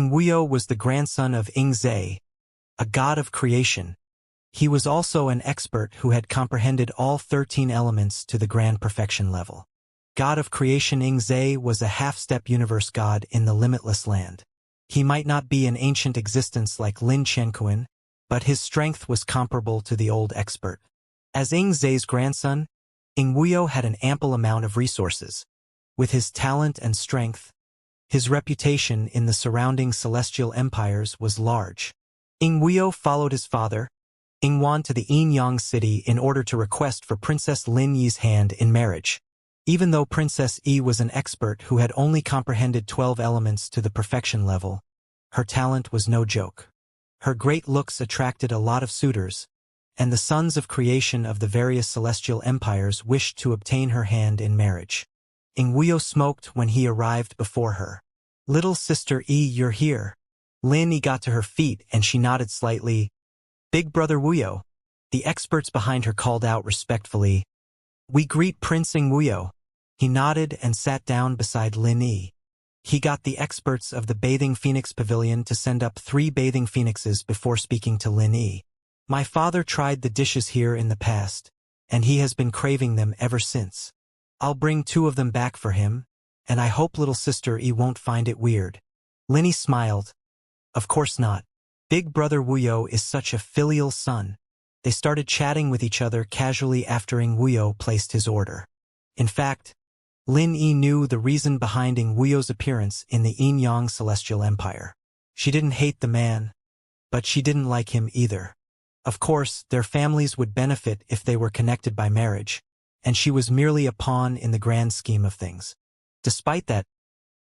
Wuxia was the grandson of Zhe, a god of creation. He was also an expert who had comprehended all 13 elements to the grand perfection level. God of creation Zhe was a half-step universe god in the limitless land. He might not be an ancient existence like Lin Qianquan, but his strength was comparable to the old expert. As Zhe's grandson, Wuxia had an ample amount of resources. With his talent and strength, his reputation in the surrounding celestial empires was large. Wuxia followed his father, Wan, to the Yin city in order to request for Princess Lin Yi's hand in marriage. Even though Princess Yi was an expert who had only comprehended 12 elements to the perfection level, her talent was no joke. Her great looks attracted a lot of suitors, and the sons of creation of the various celestial empires wished to obtain her hand in marriage. Wuxia smoked when he arrived before her. "Little sister Yi, you're here." Lin Yi got to her feet and she nodded slightly. "Big brother Wuxia." The experts behind her called out respectfully, "We greet Prince Wuxia." He nodded and sat down beside Lin Yi. He got the experts of the Bathing Phoenix Pavilion to send up 3 bathing phoenixes before speaking to Lin Yi. "My father tried the dishes here in the past, and he has been craving them ever since. I'll bring 2 of them back for him, and I hope little sister Yi won't find it weird." Lin Yi smiled. "Of course not. Big brother Wuxia is such a filial son." They started chatting with each other casually after Wuxia placed his order. In fact, Lin Yi knew the reason behind Wuxia's appearance in the Yin-Yang Celestial Empire. She didn't hate the man, but she didn't like him either. Of course, their families would benefit if they were connected by marriage, and she was merely a pawn in the grand scheme of things. Despite that,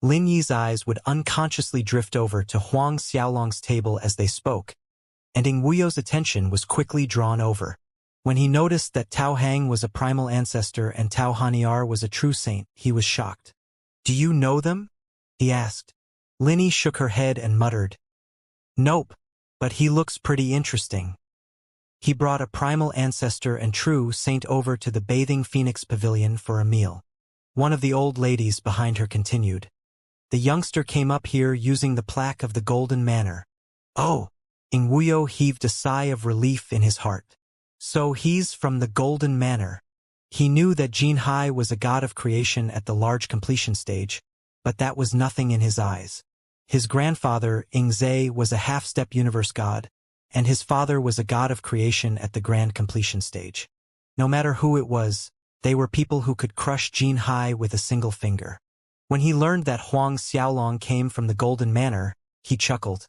Lin Yi's eyes would unconsciously drift over to Huang Xiaolong's table as they spoke, and Wuxia's attention was quickly drawn over. When he noticed that Tao Hang was a primal ancestor and Tao Haniar was a true saint, he was shocked. "Do you know them?" he asked. Lin Yi shook her head and muttered, "Nope, but he looks pretty interesting." He brought a primal ancestor and true saint over to the Bathing Phoenix Pavilion for a meal. One of the old ladies behind her continued, "The youngster came up here using the plaque of the Golden Manor." "Oh!" Wuxia heaved a sigh of relief in his heart. "So he's from the Golden Manor." He knew that Jin Hai was a god of creation at the large completion stage, but that was nothing in his eyes. His grandfather, Zhe, was a half-step universe god, and his father was a god of creation at the grand completion stage. No matter who it was, they were people who could crush Jin Hai with a single finger. When he learned that Huang Xiaolong came from the Golden Manor, he chuckled.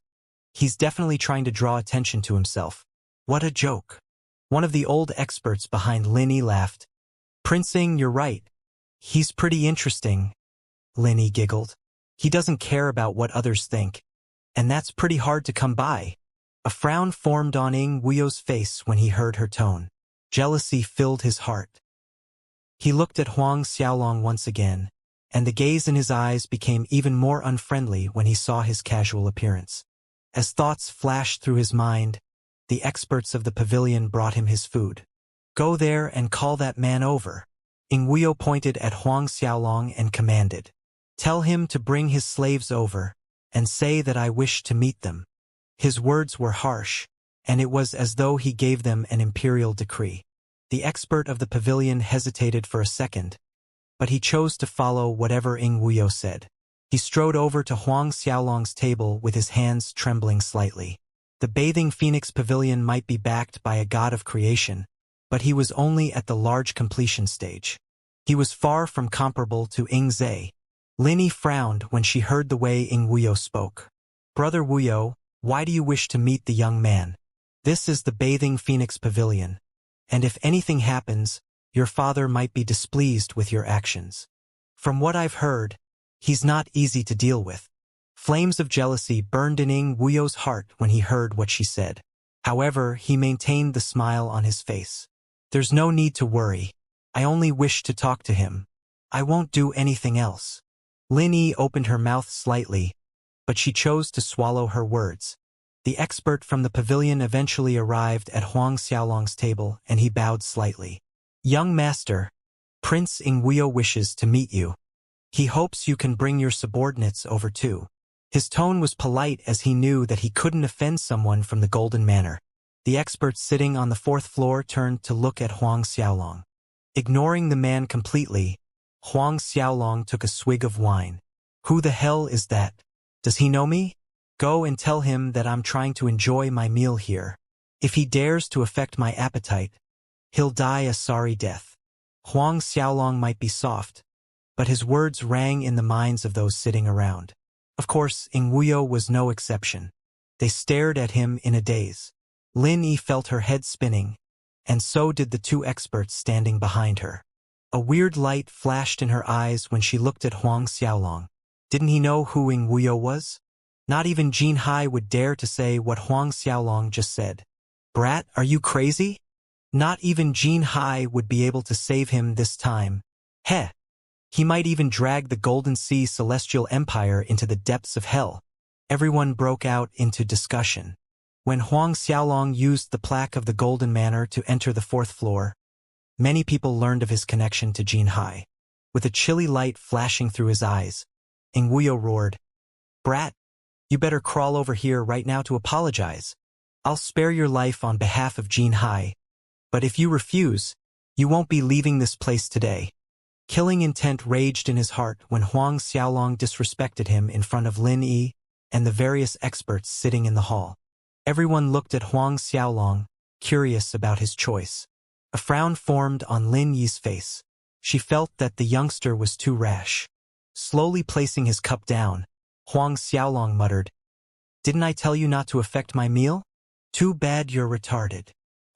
He's definitely trying to draw attention to himself. What a joke. One of the old experts behind Lin Yi laughed. "Prince Ing, you're right. He's pretty interesting." Lin Yi giggled. "He doesn't care about what others think, and that's pretty hard to come by." A frown formed on Wuxia's face when he heard her tone. Jealousy filled his heart. He looked at Huang Xiaolong once again, and the gaze in his eyes became even more unfriendly when he saw his casual appearance. As thoughts flashed through his mind, the experts of the pavilion brought him his food. "Go there and call that man over." Wuxia pointed at Huang Xiaolong and commanded, "Tell him to bring his slaves over, and say that I wish to meet them." His words were harsh, and it was as though he gave them an imperial decree. The expert of the pavilion hesitated for a second, but he chose to follow whatever Wuxia said. He strode over to Huang Xiaolong's table with his hands trembling slightly. The Bathing Phoenix Pavilion might be backed by a god of creation, but he was only at the large completion stage. He was far from comparable to Zhe. Lin Yi frowned when she heard the way Wuxia spoke. "Brother Wuxia, why do you wish to meet the young man? This is the Bathing Phoenix Pavilion, and if anything happens, your father might be displeased with your actions. From what I've heard, he's not easy to deal with." Flames of jealousy burned in Wuxia's heart when he heard what she said. However, he maintained the smile on his face. "There's no need to worry. I only wish to talk to him. I won't do anything else." Lin Yi opened her mouth slightly, but she chose to swallow her words. The expert from the pavilion eventually arrived at Huang Xiaolong's table, and he bowed slightly. "Young master, Prince Wuxia wishes to meet you. He hopes you can bring your subordinates over too." His tone was polite as he knew that he couldn't offend someone from the Golden Manor. The experts sitting on the fourth floor turned to look at Huang Xiaolong. Ignoring the man completely, Huang Xiaolong took a swig of wine. Who the hell is that? Does he know me? Go and tell him that I'm trying to enjoy my meal here. If he dares to affect my appetite, he'll die a sorry death. Huang Xiaolong might be soft, but his words rang in the minds of those sitting around. Of course, Ing Wuyo was no exception. They stared at him in a daze. Lin Yi felt her head spinning, and so did the two experts standing behind her. A weird light flashed in her eyes when she looked at Huang Xiaolong. Didn't he know who Ing Wuyo was? Not even Jin Hai would dare to say what Huang Xiaolong just said. Brat, are you crazy? Not even Jin Hai would be able to save him this time. Heh! He might even drag the Golden Sea Celestial Empire into the depths of hell. Everyone broke out into discussion. When Huang Xiaolong used the plaque of the Golden Manor to enter the fourth floor, many people learned of his connection to Jin Hai. With a chilly light flashing through his eyes, Ing Wuyo roared, Brat, you better crawl over here right now to apologize. I'll spare your life on behalf of Jin Hai. But if you refuse, you won't be leaving this place today. Killing intent raged in his heart when Huang Xiaolong disrespected him in front of Lin Yi and the various experts sitting in the hall. Everyone looked at Huang Xiaolong, curious about his choice. A frown formed on Lin Yi's face. She felt that the youngster was too rash. Slowly placing his cup down, Huang Xiaolong muttered, Didn't I tell you not to affect my meal? Too bad you're retarded.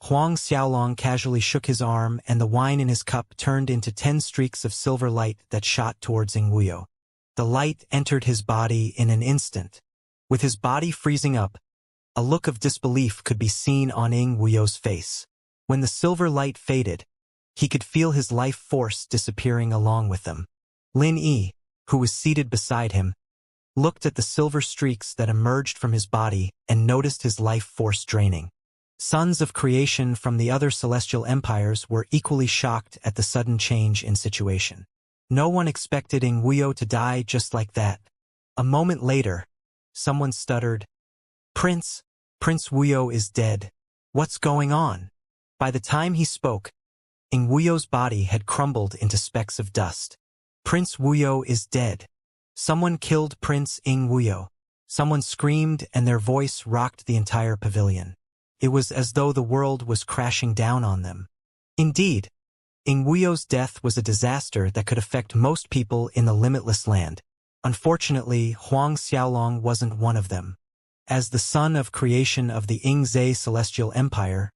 Huang Xiaolong casually shook his arm and the wine in his cup turned into 10 streaks of silver light that shot towards Ing Wuyo. The light entered his body in an instant. With his body freezing up, a look of disbelief could be seen on Ing Wuyo's face. When the silver light faded, he could feel his life force disappearing along with them. Lin Yi, who was seated beside him, looked at the silver streaks that emerged from his body and noticed his life force draining. Sons of creation from the other celestial empires were equally shocked at the sudden change in situation. No one expected Ing Wuyo to die just like that. A moment later, someone stuttered, Prince Wuyo is dead. What's going on? By the time he spoke, Ing Wuyo's body had crumbled into specks of dust. Prince Wuyo is dead. Someone killed Prince Ing Wuyo. Someone screamed and their voice rocked the entire pavilion. It was as though the world was crashing down on them. Indeed, Ing Wuyo's death was a disaster that could affect most people in the limitless land. Unfortunately, Huang Xiaolong wasn't one of them. As the son of creation of the Yingzhe Celestial Empire,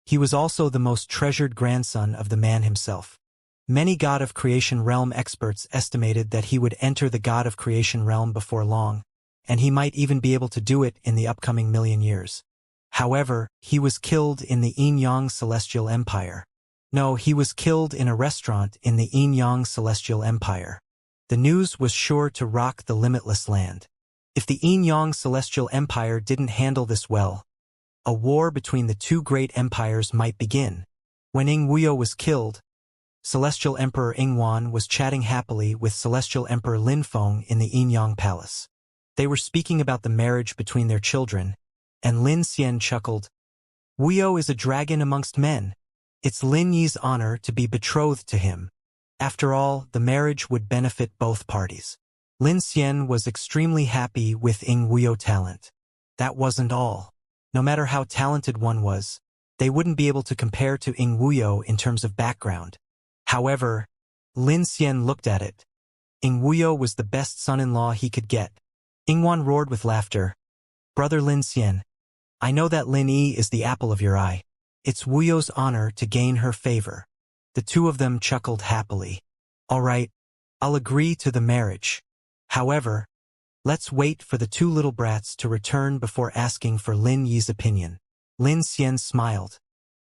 he was also the most treasured grandson of the man himself. Many God of Creation realm experts estimated that he would enter the God of Creation realm before long, and he might even be able to do it in the upcoming million years. However, he was killed in the Yin-Yang Celestial Empire. No, he was killed in a restaurant in the Yin-Yang Celestial Empire. The news was sure to rock the limitless land. If the Yin-Yang Celestial Empire didn't handle this well, a war between the two great empires might begin. When Ing Wuyo was killed, Celestial Emperor Ingwan was chatting happily with Celestial Emperor Lin Feng in the Yin-Yang Palace. They were speaking about the marriage between their children, and Lin Xian chuckled, Wuyo is a dragon amongst men. It's Lin Yi's honor to be betrothed to him. After all, the marriage would benefit both parties. Lin Xian was extremely happy with Ing Wuyo talent. That wasn't all. No matter how talented one was, they wouldn't be able to compare to Ing Wuyo in terms of background. However, Lin Xian looked at it. Ing Wuyo was the best son-in-law he could get. Ingwan roared with laughter. Brother Lin Xian, I know that Lin Yi is the apple of your eye. It's Wuyo's honor to gain her favor. The two of them chuckled happily. All right, I'll agree to the marriage. However, let's wait for the two little brats to return before asking for Lin Yi's opinion. Lin Xian smiled.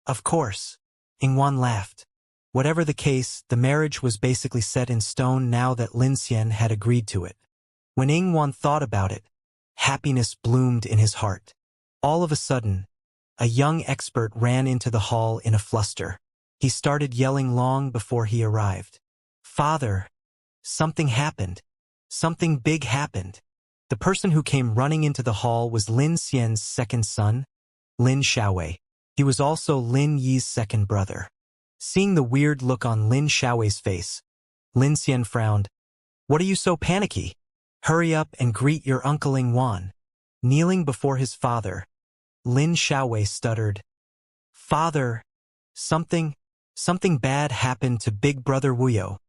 Of course. Ingwan laughed. Whatever the case, the marriage was basically set in stone now that Lin Xian had agreed to it. When Ingwan thought about it, happiness bloomed in his heart. All of a sudden, a young expert ran into the hall in a fluster. He started yelling long before he arrived. Father, something happened. Something big happened. The person who came running into the hall was Lin Xian's second son, Lin Xiaowei. He was also Lin Yi's second brother. Seeing the weird look on Lin Xiaowei's face, Lin Xian frowned. "What are you so panicky? Hurry up and greet your uncle Ingwan." Kneeling before his father, Lin Xiaowei stuttered, "Father, something bad happened to big brother Wuyo."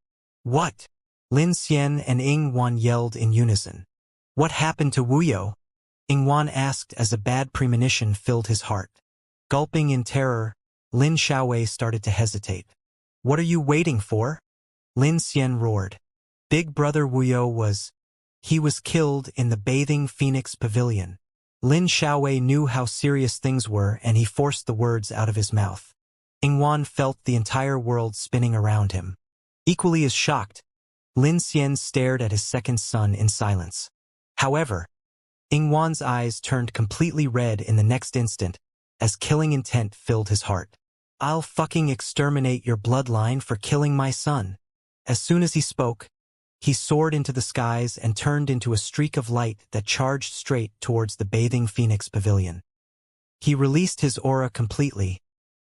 "What?" Lin Xian and Ingwan yelled in unison. "What happened to Wuyo?" Ingwan asked as a bad premonition filled his heart. Gulping in terror, Lin Xiaowei started to hesitate. "What are you waiting for?" Lin Xian roared. "Big brother Wuyo he was killed in the bathing phoenix pavilion." Lin Xiaowei knew how serious things were and he forced the words out of his mouth. Ingwan felt the entire world spinning around him. Equally as shocked, Lin Xian stared at his second son in silence. However, Ingwan's eyes turned completely red in the next instant as killing intent filled his heart. "I'll fucking exterminate your bloodline for killing my son." As soon as he spoke, he soared into the skies and turned into a streak of light that charged straight towards the bathing phoenix pavilion. He released his aura completely,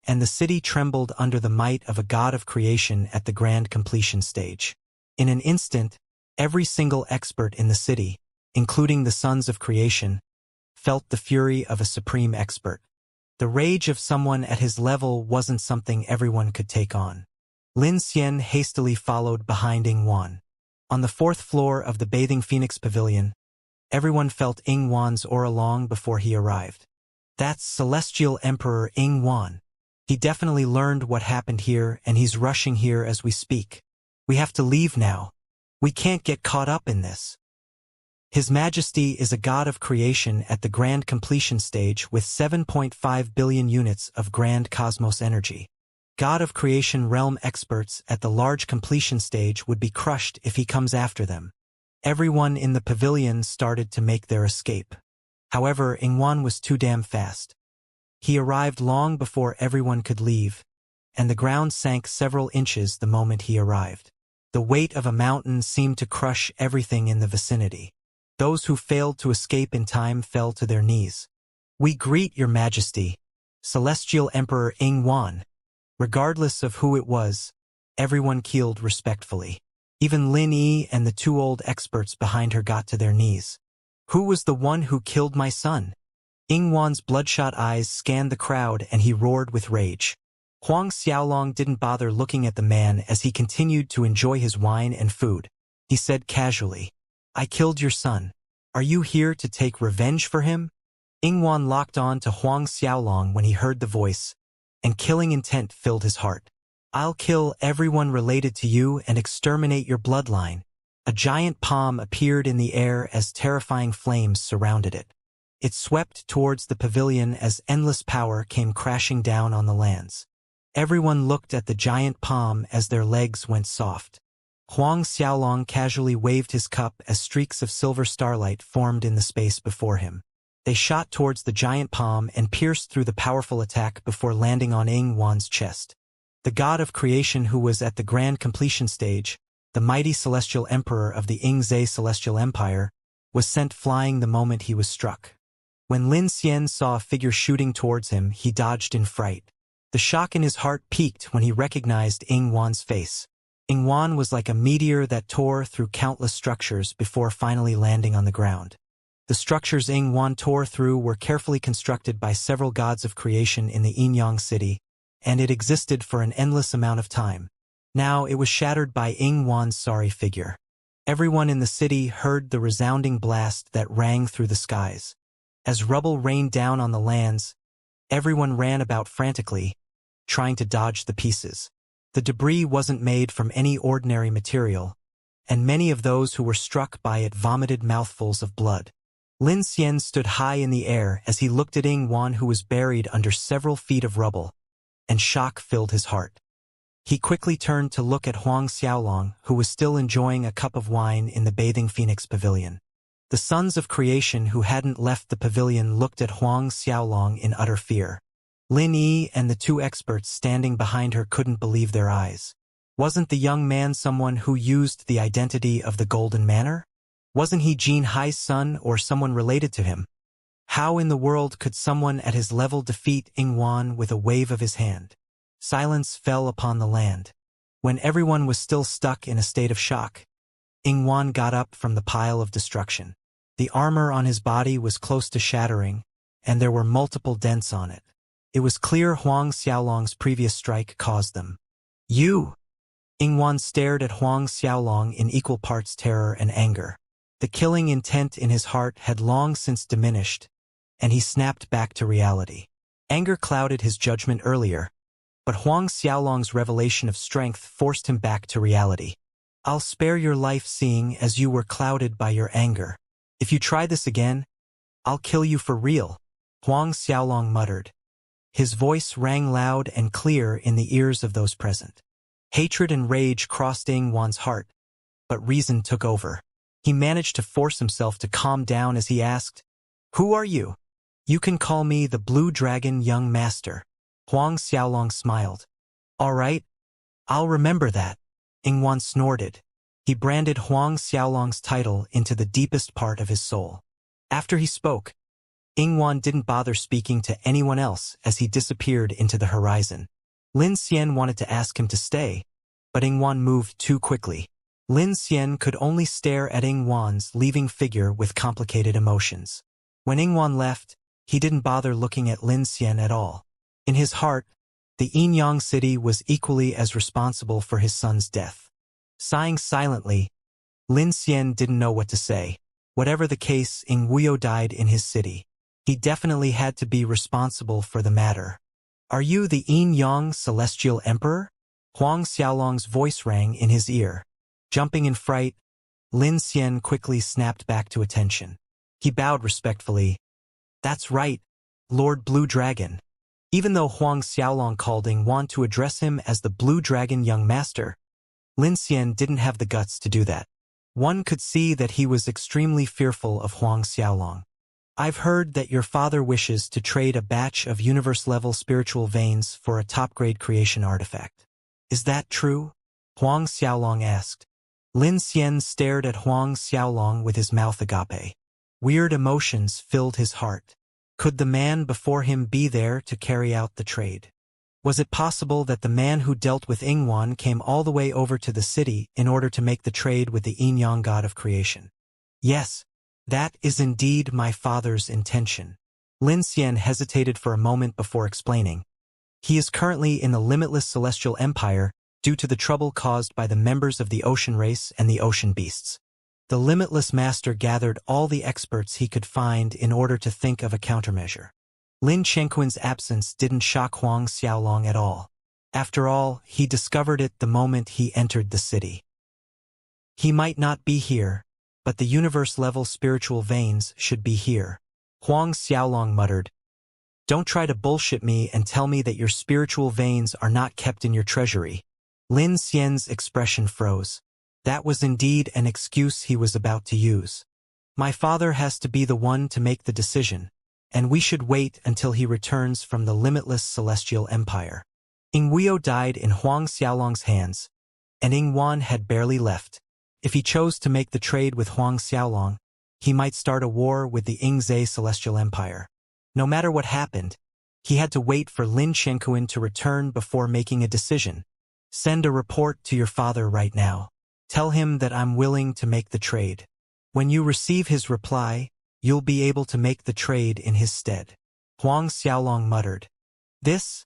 and the city trembled under the might of a god of creation at the grand completion stage. In an instant, every single expert in the city, including the sons of creation, felt the fury of a supreme expert. The rage of someone at his level wasn't something everyone could take on. Lin Xian hastily followed behind Ingwan. On the fourth floor of the bathing phoenix pavilion, everyone felt Ingwan's aura long before he arrived. "That's Celestial Emperor Ingwan. He definitely learned what happened here and he's rushing here as we speak. We have to leave now. We can't get caught up in this." His Majesty is a god of creation at the grand completion stage with 7.5 billion units of grand cosmos energy. God of creation realm experts at the large completion stage would be crushed if he comes after them. Everyone in the pavilion started to make their escape. However, Ingwan was too damn fast. He arrived long before everyone could leave, and the ground sank several inches the moment he arrived. The weight of a mountain seemed to crush everything in the vicinity. Those who failed to escape in time fell to their knees. "We greet your Majesty, Celestial Emperor Ingwan." Regardless of who it was, everyone keeled respectfully. Even Lin Yi and the two old experts behind her got to their knees. "Who was the one who killed my son?" Ingwan's bloodshot eyes scanned the crowd and he roared with rage. Huang Xiaolong didn't bother looking at the man as he continued to enjoy his wine and food. He said casually, "I killed your son. Are you here to take revenge for him?" Ingwan locked on to Huang Xiaolong when he heard the voice, and killing intent filled his heart. "I'll kill everyone related to you and exterminate your bloodline." A giant palm appeared in the air as terrifying flames surrounded it. It swept towards the pavilion as endless power came crashing down on the lands. Everyone looked at the giant palm as their legs went soft. Huang Xiaolong casually waved his cup as streaks of silver starlight formed in the space before him. They shot towards the giant palm and pierced through the powerful attack before landing on Ingwan's chest. The god of creation who was at the grand completion stage, the mighty celestial emperor of the Yingzhe celestial empire, was sent flying the moment he was struck. When Lin Xian saw a figure shooting towards him, he dodged in fright. The shock in his heart peaked when he recognized Ingwan's face. Ingwan was like a meteor that tore through countless structures before finally landing on the ground. The structures Ingwan tore through were carefully constructed by several gods of creation in the Yinyang city, and it existed for an endless amount of time. Now it was shattered by Ingwan's sorry figure. Everyone in the city heard the resounding blast that rang through the skies. As rubble rained down on the lands, everyone ran about frantically, trying to dodge the pieces. The debris wasn't made from any ordinary material, and many of those who were struck by it vomited mouthfuls of blood. Lin Xian stood high in the air as he looked at Ingwan, who was buried under several feet of rubble, and shock filled his heart. He quickly turned to look at Huang Xiaolong, who was still enjoying a cup of wine in the bathing phoenix pavilion. The sons of creation who hadn't left the pavilion looked at Huang Xiaolong in utter fear. Lin Yi and the two experts standing behind her couldn't believe their eyes. Wasn't the young man someone who used the identity of the Golden Manor? Wasn't he Jin Hai's son or someone related to him? How in the world could someone at his level defeat Ingwan with a wave of his hand? Silence fell upon the land. When everyone was still stuck in a state of shock, Ingwan got up from the pile of destruction. The armor on his body was close to shattering, and there were multiple dents on it. It was clear Huang Xiaolong's previous strike caused them. You! Ingwan stared at Huang Xiaolong in equal parts terror and anger. The killing intent in his heart had long since diminished, and he snapped back to reality. Anger clouded his judgment earlier, but Huang Xiaolong's revelation of strength forced him back to reality. I'll spare your life seeing as you were clouded by your anger. If you try this again, I'll kill you for real, Huang Xiaolong muttered. His voice rang loud and clear in the ears of those present. Hatred and rage crossed Ingwan's heart, but reason took over. He managed to force himself to calm down as he asked, "Who are you?" "You can call me the Blue Dragon, young master." Huang Xiaolong smiled. "All right, I'll remember that." Ingwan snorted. He branded Huang Xiaolong's title into the deepest part of his soul. After he spoke, Ingwan didn't bother speaking to anyone else as he disappeared into the horizon. Lin Xian wanted to ask him to stay, but Ingwan moved too quickly. Lin Xian could only stare at Ingwan's leaving figure with complicated emotions. When Ingwan left, he didn't bother looking at Lin Xian at all. In his heart, the Yinyang city was equally as responsible for his son's death. Sighing silently, Lin Xian didn't know what to say. Whatever the case, Wuxia died in his city. He definitely had to be responsible for the matter. "Are you the Yinyang Celestial Emperor?" Huang Xiaolong's voice rang in his ear. Jumping in fright, Lin Xian quickly snapped back to attention. He bowed respectfully. "That's right, Lord Blue Dragon." Even though Huang Xiaolong called Ingwan to address him as the Blue Dragon young master, Lin Xian didn't have the guts to do that. One could see that he was extremely fearful of Huang Xiaolong. "I've heard that your father wishes to trade a batch of universe-level spiritual veins for a top-grade creation artifact. Is that true?" Huang Xiaolong asked. Lin Xian stared at Huang Xiaolong with his mouth agape. Weird emotions filled his heart. Could the man before him be there to carry out the trade? Was it possible that the man who dealt with Ingwan came all the way over to the city in order to make the trade with the Yinyang god of creation? "Yes, that is indeed my father's intention." Lin Xian hesitated for a moment before explaining. He is currently in the limitless celestial empire due to the trouble caused by the members of the ocean race and the ocean beasts. The limitless master gathered all the experts he could find in order to think of a countermeasure. Lin Chengquin's absence didn't shock Huang Xiaolong at all. After all, he discovered it the moment he entered the city. He might not be here, but the universe-level spiritual veins should be here. Huang Xiaolong muttered, "Don't try to bullshit me and tell me that your spiritual veins are not kept in your treasury." Lin Xian's expression froze. That was indeed an excuse he was about to use. "My father has to be the one to make the decision, and we should wait until he returns from the limitless celestial empire." Wuxia died in Huang Xiaolong's hands, and Ingwan had barely left. If he chose to make the trade with Huang Xiaolong, he might start a war with the Yingzhe celestial empire. No matter what happened, he had to wait for Lin Chengquin to return before making a decision. "Send a report to your father right now. Tell him that I'm willing to make the trade. When you receive his reply, you'll be able to make the trade in his stead." Huang Xiaolong muttered. "This?"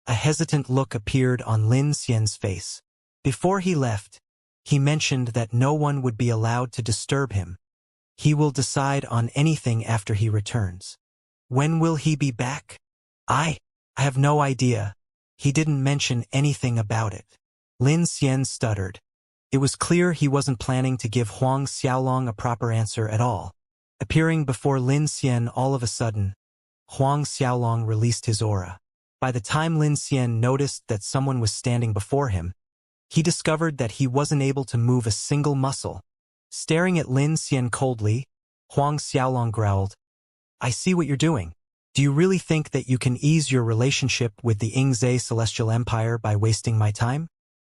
A hesitant look appeared on Lin Xian's face. Before he left, he mentioned that no one would be allowed to disturb him. He will decide on anything after he returns. When will he be back? I have no idea. He didn't mention anything about it. Lin Xian stuttered. It was clear he wasn't planning to give Huang Xiaolong a proper answer at all. Appearing before Lin Xian all of a sudden, Huang Xiaolong released his aura. By the time Lin Xian noticed that someone was standing before him, he discovered that he wasn't able to move a single muscle. Staring at Lin Xian coldly, Huang Xiaolong growled, "I see what you're doing. Do you really think that you can ease your relationship with the Yingzhe Celestial Empire by wasting my time?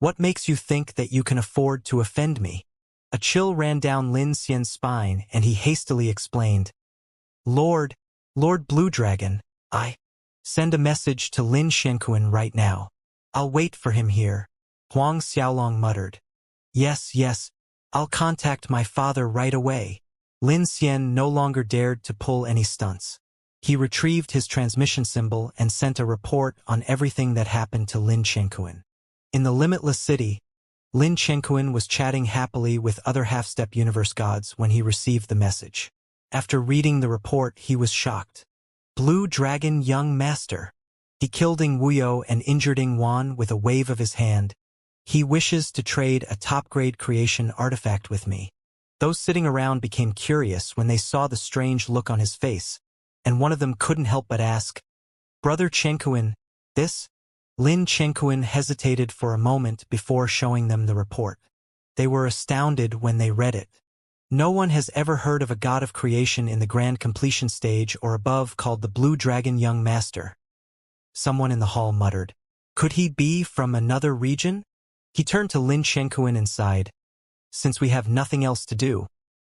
What makes you think that you can afford to offend me?" A chill ran down Lin Xian's spine, and he hastily explained, Lord Blue Dragon, I send a message to Lin Xianquan right now. I'll wait for him here. Huang Xiaolong muttered. Yes, I'll contact my father right away. Lin Xian no longer dared to pull any stunts. He retrieved his transmission symbol and sent a report on everything that happened to Lin Xianquan. In the Limitless City, Lin Xianquan was chatting happily with other half-step universe gods when he received the message. After reading the report, he was shocked. Blue Dragon Young Master. He killed Ing Wuyo and injured Ing Wan with a wave of his hand. He wishes to trade a top-grade creation artifact with me. Those sitting around became curious when they saw the strange look on his face, and one of them couldn't help but ask, Brother Qianquan, this? Lin Qianquan hesitated for a moment before showing them the report. They were astounded when they read it. No one has ever heard of a god of creation in the grand completion stage or above called the Blue Dragon Young Master. Someone in the hall muttered. Could he be from another region? He turned to Lin Qianquan and sighed. Since we have nothing else to do,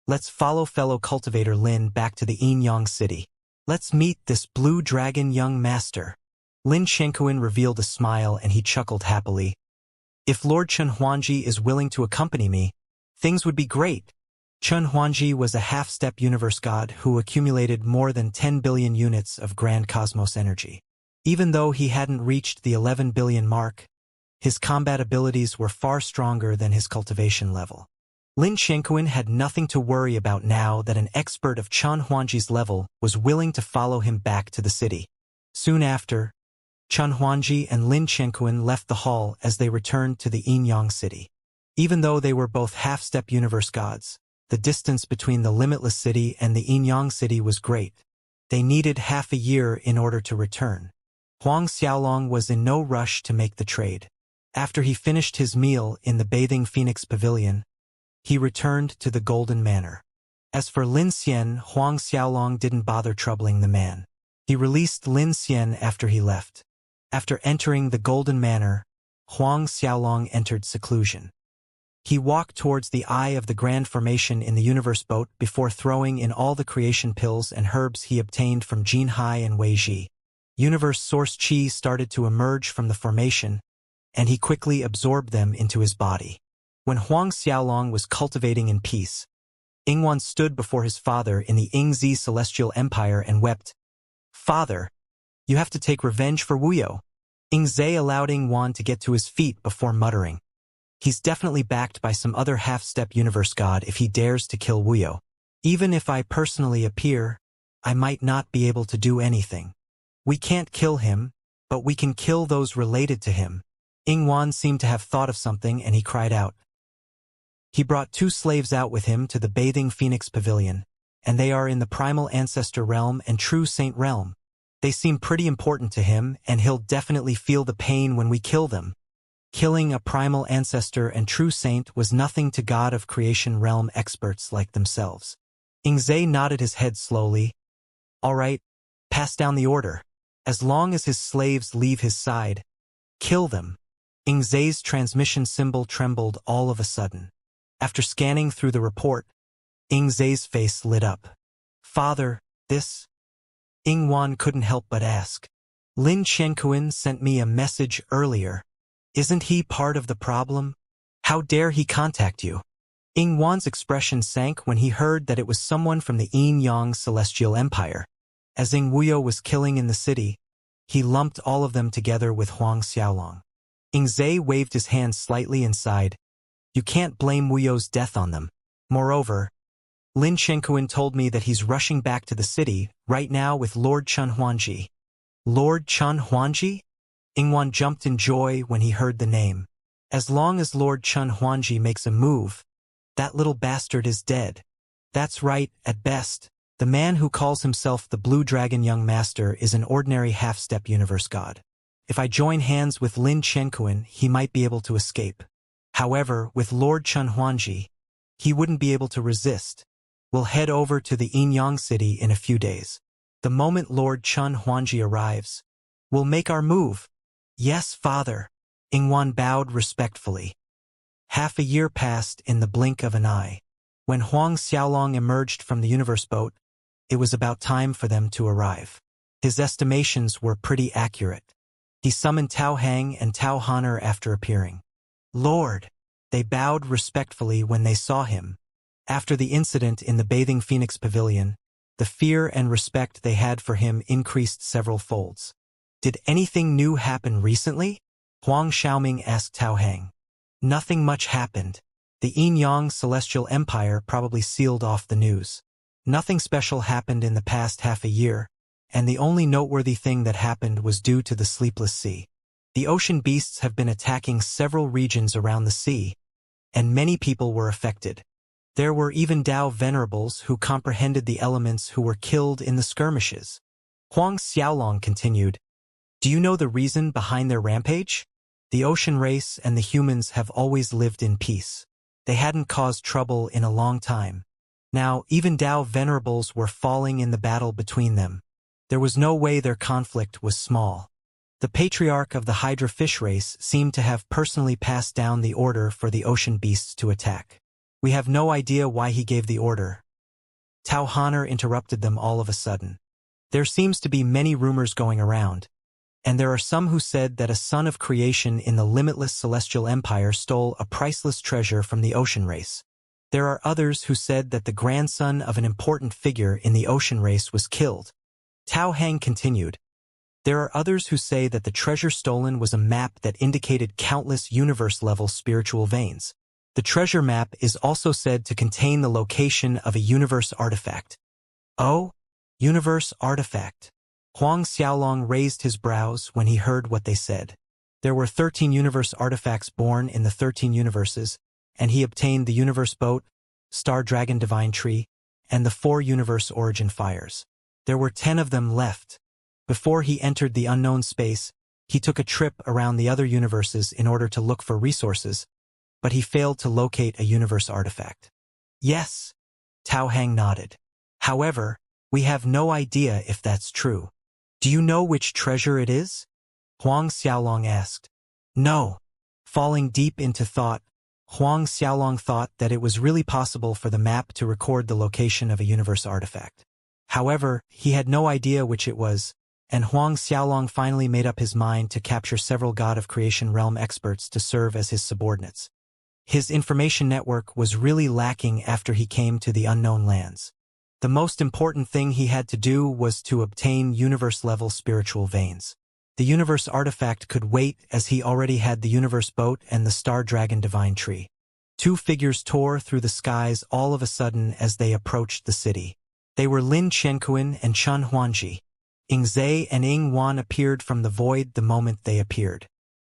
let's follow fellow cultivator Lin back to the Yin City. Let's meet this Blue Dragon Young Master. Lin Qianquan revealed a smile and he chuckled happily. If Lord Chen Huangji is willing to accompany me, things would be great. Chen Huangji was a half-step universe god who accumulated more than 10 billion units of grand cosmos energy. Even though he hadn't reached the 11 billion mark, his combat abilities were far stronger than his cultivation level. Lin Qianquan had nothing to worry about now that an expert of Chen Huangji's level was willing to follow him back to the city. Soon after, Chen Huangji and Lin Qianquan left the hall as they returned to the Yin City. Even though they were both half-step universe gods, the distance between the Limitless City and the Yin City was great. They needed half a year in order to return. Huang Xiaolong was in no rush to make the trade. After he finished his meal in the Bathing Phoenix Pavilion, he returned to the Golden Manor. As for Lin Xian, Huang Xiaolong didn't bother troubling the man. He released Lin Xian after he left. After entering the Golden Manor, Huang Xiaolong entered seclusion. He walked towards the eye of the Grand Formation in the Universe Boat before throwing in all the creation pills and herbs he obtained from Jin Hai and Wei Ji. Universe Source Qi started to emerge from the formation, and he quickly absorbed them into his body. When Huang Xiaolong was cultivating in peace, Ingwan stood before his father in the Yingzi Celestial Empire and wept, Father, you have to take revenge for Wuyo. Yingzhe allowed Ingwan to get to his feet before muttering, he's definitely backed by some other half-step universe god if he dares to kill Wuyo. Even if I personally appear, I might not be able to do anything. We can't kill him, but we can kill those related to him. Ingwan seemed to have thought of something and he cried out. He brought 2 slaves out with him to the Bathing Phoenix Pavilion, and they are in the Primal Ancestor Realm and True Saint Realm. They seem pretty important to him, and he'll definitely feel the pain when we kill them. Killing a Primal Ancestor and True Saint was nothing to God of Creation Realm experts like themselves. Yingzhe nodded his head slowly. All right, pass down the order. As long as his slaves leave his side, kill them. Yingzhe's transmission symbol trembled all of a sudden. After scanning through the report, Yingzhe's face lit up. Father, this? Ingwan couldn't help but ask. Lin Qianquan sent me a message earlier. Isn't he part of the problem? How dare he contact you? Ingwan's expression sank when he heard that it was someone from the Yin Celestial Empire. As Ing Wuyo was killing in the city, he lumped all of them together with Huang Xiaolong. Yingzhe waved his hand slightly and sighed. You can't blame Wuyo's death on them. Moreover, Lin Qianquan told me that he's rushing back to the city right now with Lord Chen Huangji. Lord Chen Huangji? Ingwan jumped in joy when he heard the name. As long as Lord Chen Huangji makes a move, that little bastard is dead. That's right, at best. The man who calls himself the Blue Dragon Young Master is an ordinary half-step universe god. If I join hands with Lin Qianquan, he might be able to escape. However, with Lord Chen Huangji, he wouldn't be able to resist. We'll head over to the Yin City in a few days. The moment Lord Chen Huangji arrives, we'll make our move. Yes, father. Ingwan bowed respectfully. Half a year passed in the blink of an eye. When Huang Xiaolong emerged from the universe boat, it was about time for them to arrive. His estimations were pretty accurate. He summoned Tao Hang and Tao Honor after appearing. Lord! They bowed respectfully when they saw him. After the incident in the Bathing Phoenix Pavilion, the fear and respect they had for him increased several folds. Did anything new happen recently? Huang Xiaoming asked Tao Hang. Nothing much happened. The Yin-Yang Celestial Empire probably sealed off the news. Nothing special happened in the past half a year, and the only noteworthy thing that happened was due to the sleepless sea. The ocean beasts have been attacking several regions around the sea, and many people were affected. There were even Dao venerables who comprehended the elements who were killed in the skirmishes. Huang Xiaolong continued, "Do you know the reason behind their rampage? The ocean race and the humans have always lived in peace. They hadn't caused trouble in a long time. Now, even Dao venerables were falling in the battle between them. There was no way their conflict was small. The patriarch of the Hydra fish race seemed to have personally passed down the order for the ocean beasts to attack. We have no idea why he gave the order." Tao Honor interrupted them all of a sudden. "There seems to be many rumors going around, and there are some who said that a son of creation in the limitless celestial empire stole a priceless treasure from the ocean race. There are others who said that the grandson of an important figure in the ocean race was killed." Tao Hang continued, "There are others who say that the treasure stolen was a map that indicated countless universe-level spiritual veins. The treasure map is also said to contain the location of a universe artifact." "Oh? Universe artifact." Huang Xiaolong raised his brows when he heard what they said. There were 13 universe artifacts born in the 13 universes, and he obtained the universe boat, Star Dragon Divine Tree, and the 4 universe origin fires. There were 10 of them left. Before he entered the unknown space, he took a trip around the other universes in order to look for resources, but he failed to locate a universe artifact. "Yes," Tao Hang nodded. "However, we have no idea if that's true." "Do you know which treasure it is?" Huang Xiaolong asked. "No." Falling deep into thought, Huang Xiaolong thought that it was really possible for the map to record the location of a universe artifact. However, he had no idea which it was, and Huang Xiaolong finally made up his mind to capture several God of Creation realm experts to serve as his subordinates. His information network was really lacking after he came to the unknown lands. The most important thing he had to do was to obtain universe-level spiritual veins. The universe artifact could wait as he already had the universe boat and the Star Dragon Divine Tree. 2 figures tore through the skies all of a sudden as they approached the city. They were Lin Qianquan and Chen Huanji. Ying Zhe and Ying Wan appeared from the void the moment they appeared.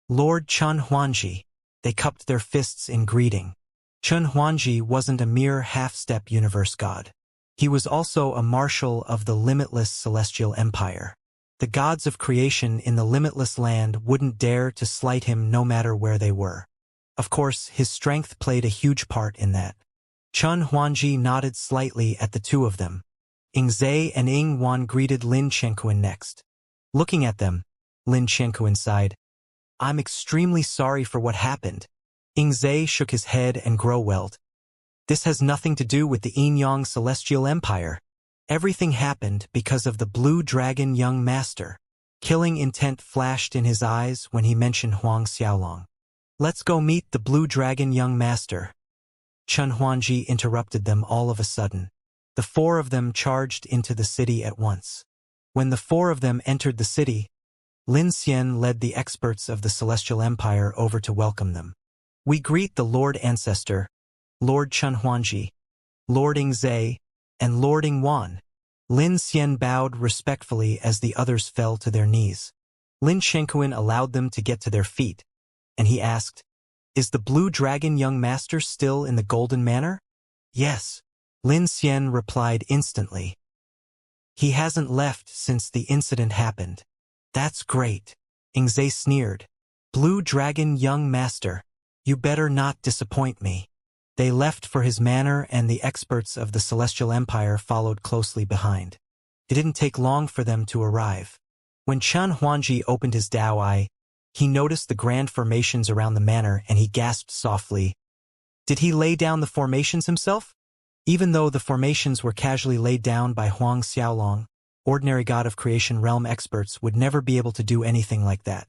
"Lord Chen Huanji." They cupped their fists in greeting. Chen Huanji wasn't a mere half-step universe god. He was also a marshal of the limitless celestial empire. The gods of creation in the limitless land wouldn't dare to slight him no matter where they were. Of course, his strength played a huge part in that. Chen Huanji nodded slightly at the 2 of them. Ying Zhe and Ying Wan greeted Lin Qianquan next. Looking at them, Lin Qianquan sighed. "I'm extremely sorry for what happened." Ying Zhe shook his head and growled. "This has nothing to do with the Yin-Yang Celestial Empire. Everything happened because of the Blue Dragon Young Master." Killing intent flashed in his eyes when he mentioned Huang Xiaolong. "Let's go meet the Blue Dragon Young Master." Chen Huanji interrupted them all of a sudden. The 4 of them charged into the city at once. When the 4 of them entered the city, Lin Xian led the experts of the Celestial Empire over to welcome them. "We greet the Lord Ancestor, Lord Chen Huanji, Lord Ying Zhe, and Lord Ying Wan." Lin Xian bowed respectfully as the others fell to their knees. Lin Qianquan allowed them to get to their feet, and he asked, "Is the Blue Dragon Young Master still in the Golden Manor?" "Yes," Lin Xian replied instantly. "He hasn't left since the incident happened." "That's great," Ying Zhe sneered. "Blue Dragon Young Master, you better not disappoint me." They left for his manor and the experts of the Celestial Empire followed closely behind. It didn't take long for them to arrive. When Chen Huanji opened his Dao eye, he noticed the grand formations around the manor and he gasped softly, Did he lay down the formations himself? Even though the formations were casually laid down by Huang Xiaolong, ordinary God of Creation realm experts would never be able to do anything like that.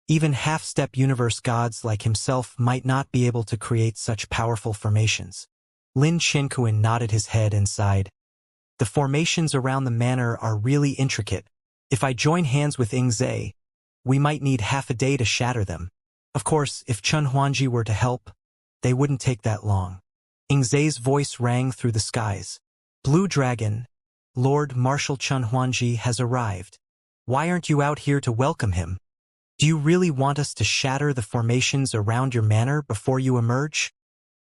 Even half-step universe gods like himself might not be able to create such powerful formations. Lin Chenkuan nodded his head and sighed. The formations around the manor are really intricate. If I join hands with Ingzai, we might need half a day to shatter them. Of course, if Chen Huangji were to help, they wouldn't take that long. Ingzai's voice rang through the skies. Blue Dragon, Lord Marshal Chen Huangji has arrived. Why aren't you out here to welcome him? Do you really want us to shatter the formations around your manor before you emerge?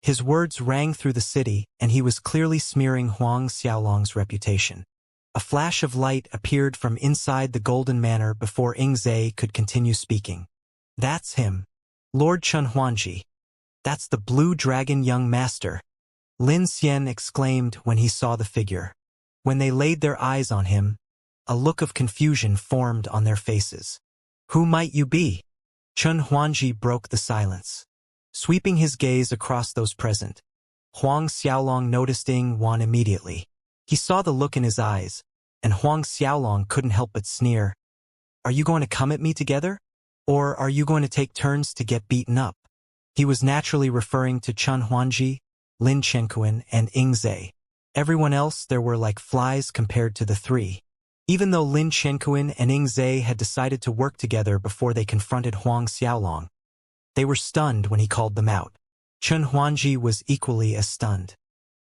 His words rang through the city, and he was clearly smearing Huang Xiaolong's reputation. A flash of light appeared from inside the Golden Manor before Ingzai could continue speaking. That's him. Lord Chen Huangji. That's the Blue Dragon young master. Lin Xian exclaimed when he saw the figure. When they laid their eyes on him, a look of confusion formed on their faces. Who might you be? Chen Huangji broke the silence. Sweeping his gaze across those present, Huang Xiaolong noticed Ing Wan immediately. He saw the look in his eyes, and Huang Xiaolong couldn't help but sneer. Are you going to come at me together? Or are you going to take turns to get beaten up? He was naturally referring to Chen Huangji, Lin Chenkuan, and Ingzai. Everyone else there were like flies compared to the three. Even though Lin Chenkuan and Ingzai had decided to work together before they confronted Huang Xiaolong, they were stunned when he called them out. Chen Huangji was equally as stunned.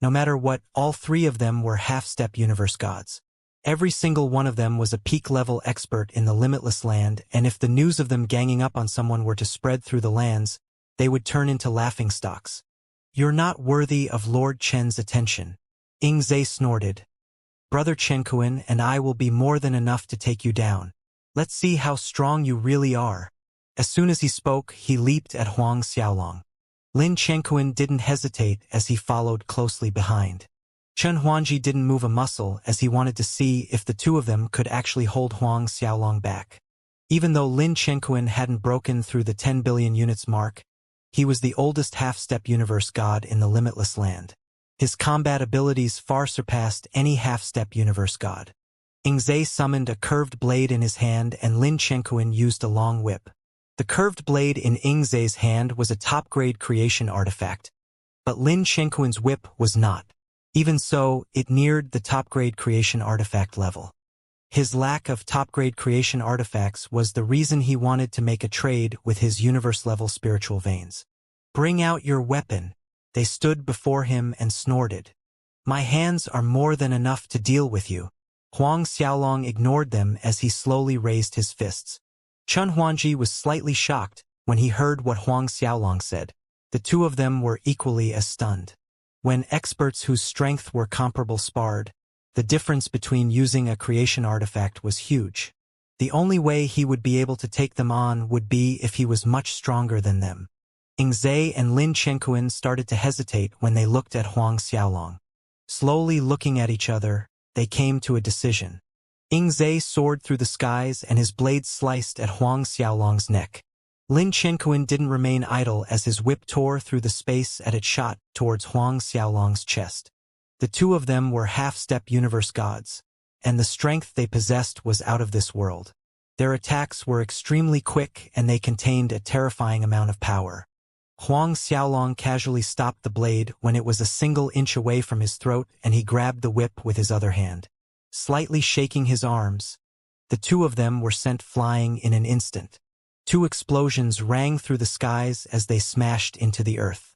No matter what, all three of them were half-step universe gods. Every single one of them was a peak-level expert in the limitless land, and if the news of them ganging up on someone were to spread through the lands, they would turn into laughingstocks. You're not worthy of Lord Chen's attention. Ingzai snorted. Brother Chenkuan and I will be more than enough to take you down. Let's see how strong you really are. As soon as he spoke, he leaped at Huang Xiaolong. Lin Chenkuan didn't hesitate as he followed closely behind. Chen Huangji didn't move a muscle as he wanted to see if the two of them could actually hold Huang Xiaolong back. Even though Lin Chenkuan hadn't broken through the 10 billion units mark, he was the oldest half-step universe god in the limitless land. His combat abilities far surpassed any half-step universe god. Ingzai summoned a curved blade in his hand and Lin Chenkuan used a long whip. The curved blade in Ingzai's hand was a top-grade creation artifact, but Lin Chenkuan's whip was not. Even so, it neared the top-grade creation artifact level. His lack of top-grade creation artifacts was the reason he wanted to make a trade with his universe-level spiritual veins. Bring out your weapon. They stood before him and snorted. My hands are more than enough to deal with you. Huang Xiaolong ignored them as he slowly raised his fists. Chen Huangji was slightly shocked when he heard what Huang Xiaolong said. The two of them were equally as stunned. When experts whose strength were comparable sparred, the difference between using a creation artifact was huge. The only way he would be able to take them on would be if he was much stronger than them. Ingzai and Lin Chenkuan started to hesitate when they looked at Huang Xiaolong. Slowly looking at each other, they came to a decision. Ingzai soared through the skies and his blade sliced at Huang Xiaolong's neck. Lin Chenkuan didn't remain idle as his whip tore through the space as it shot towards Huang Xiaolong's chest. The two of them were half-step universe gods, and the strength they possessed was out of this world. Their attacks were extremely quick and they contained a terrifying amount of power. Huang Xiaolong casually stopped the blade when it was a single inch away from his throat and he grabbed the whip with his other hand. Slightly shaking his arms, the two of them were sent flying in an instant. Two explosions rang through the skies as they smashed into the earth.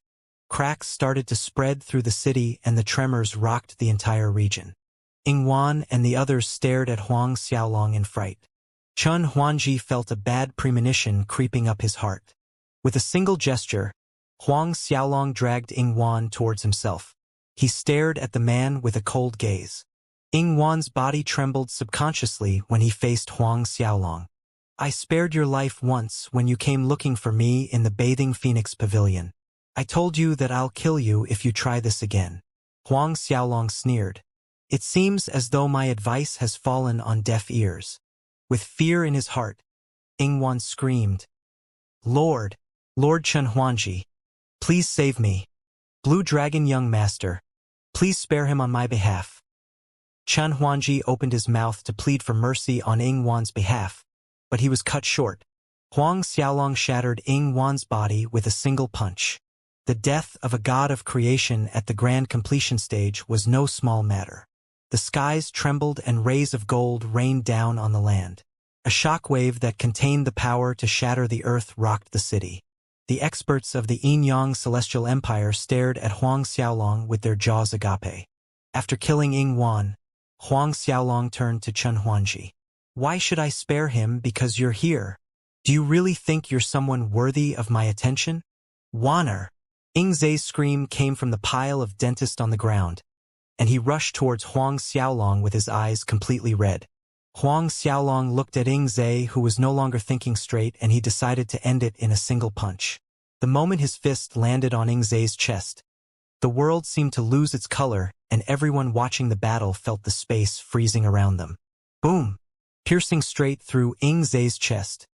Cracks started to spread through the city and the tremors rocked the entire region. Ingwan and the others stared at Huang Xiaolong in fright. Chen Huangji felt a bad premonition creeping up his heart. With a single gesture, Huang Xiaolong dragged Ingwan towards himself. He stared at the man with a cold gaze. Ingwan's body trembled subconsciously when he faced Huang Xiaolong. I spared your life once when you came looking for me in the Bathing Phoenix Pavilion. I told you that I'll kill you if you try this again. Huang Xiaolong sneered. It seems as though my advice has fallen on deaf ears. With fear in his heart, Ingwan screamed, Lord Chen Huangji, please save me. Blue Dragon young master, please spare him on my behalf. Chen Huangji opened his mouth to plead for mercy on Ying Wan's behalf, but he was cut short. Huang Xiaolong shattered Ying Wan's body with a single punch. The death of a god of creation at the grand completion stage was no small matter. The skies trembled and rays of gold rained down on the land. A shockwave that contained the power to shatter the earth rocked the city. The experts of the Yin-Yang Celestial Empire stared at Huang Xiaolong with their jaws agape. After killing Ying Wan, Huang Xiaolong turned to Chen Huangji. Why should I spare him because you're here? Do you really think you're someone worthy of my attention? Wanner! Ying Zhe's scream came from the pile of dentist on the ground, and he rushed towards Huang Xiaolong with his eyes completely red. Huang Xiaolong looked at Ying Zhe, who was no longer thinking straight, and he decided to end it in a single punch. The moment his fist landed on Ying Zhe's chest, the world seemed to lose its color, and everyone watching the battle felt the space freezing around them. Boom! Piercing straight through Ying Zhe's chest,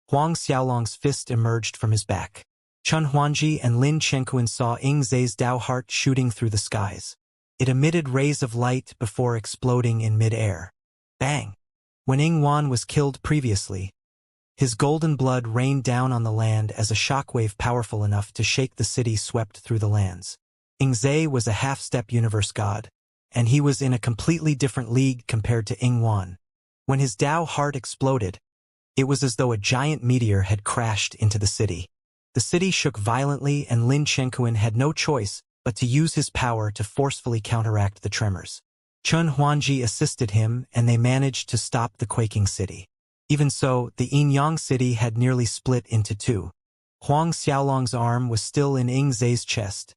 Huang Xiaolong's fist emerged from his back. Chen Huangji and Lin Chenquan saw Ying Zhe's Dao heart shooting through the skies. It emitted rays of light before exploding in mid-air. Bang! When Ying Wan was killed previously, his golden blood rained down on the land as a shockwave powerful enough to shake the city swept through the lands. Ying Zhe was a half-step universe god, and he was in a completely different league compared to Ying Wan. When his Dao heart exploded, it was as though a giant meteor had crashed into the city. The city shook violently, and Lin Chenquan had no choice but to use his power to forcefully counteract the tremors. Chen Huangji assisted him, and they managed to stop the quaking city. Even so, the Yin-Yang city had nearly split into two. Huang Xiaolong's arm was still in Ying Zhe's chest,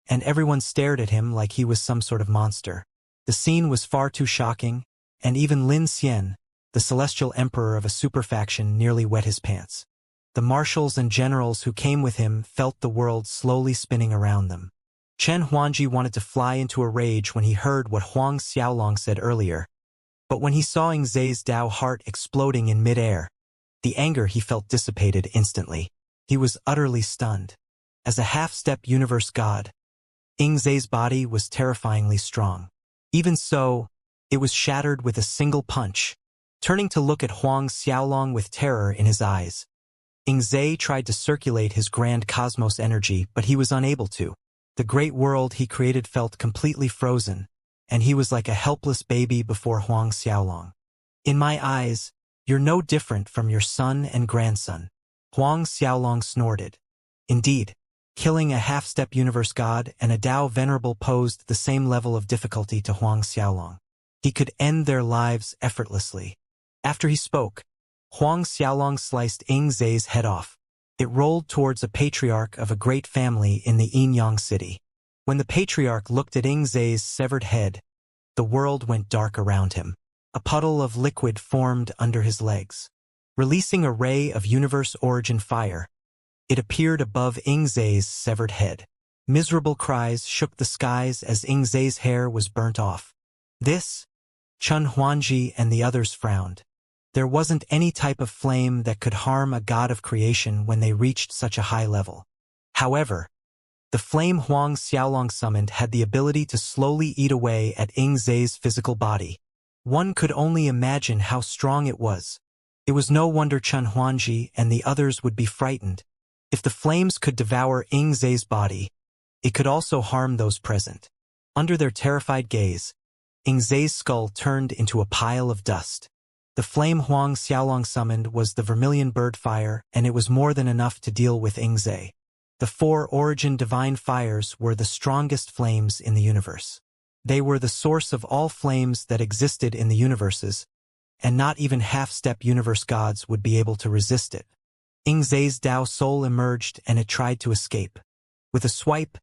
and everyone stared at him like he was some sort of monster. The scene was far too shocking, and even Lin Xian, the celestial emperor of a superfaction, nearly wet his pants. The marshals and generals who came with him felt the world slowly spinning around them. Chen Huangji wanted to fly into a rage when he heard what Huang Xiaolong said earlier, but when he saw Ying Zhe's Dao heart exploding in mid-air, the anger he felt dissipated instantly. He was utterly stunned. As a half-step universe god, Ying Zhe's body was terrifyingly strong. Even so, it was shattered with a single punch. Turning to look at Huang Xiaolong with terror in his eyes, Ying Zhe tried to circulate his grand cosmos energy, but he was unable to. The great world he created felt completely frozen, and he was like a helpless baby before Huang Xiaolong. In my eyes, you're no different from your son and grandson, Huang Xiaolong snorted. Indeed, killing a half-step universe god and a Dao venerable posed the same level of difficulty to Huang Xiaolong. He could end their lives effortlessly. After he spoke, Huang Xiaolong sliced Ying Zhe's head off. It rolled towards a patriarch of a great family in the Yin-Yang city. When the patriarch looked at Ying Zhe's severed head, the world went dark around him. A puddle of liquid formed under his legs. Releasing a ray of universe-origin fire, it appeared above Ying Zhe's severed head. Miserable cries shook the skies as Ying Zhe's hair was burnt off. This? Chen Huangji and the others frowned. There wasn't any type of flame that could harm a god of creation when they reached such a high level. However, the flame Huang Xiaolong summoned had the ability to slowly eat away at Ying Zhe's physical body. One could only imagine how strong it was. It was no wonder Chen Huangji and the others would be frightened. If the flames could devour Ying Zhe's body, it could also harm those present. Under their terrified gaze, Ying Zhe's skull turned into a pile of dust. The flame Huang Xiaolong summoned was the vermilion bird fire, and it was more than enough to deal with Ying Zhe. The four origin divine fires were the strongest flames in the universe. They were the source of all flames that existed in the universes, and not even half-step universe gods would be able to resist it. Ying Zhe's Dao soul emerged, and it tried to escape. With a swipe,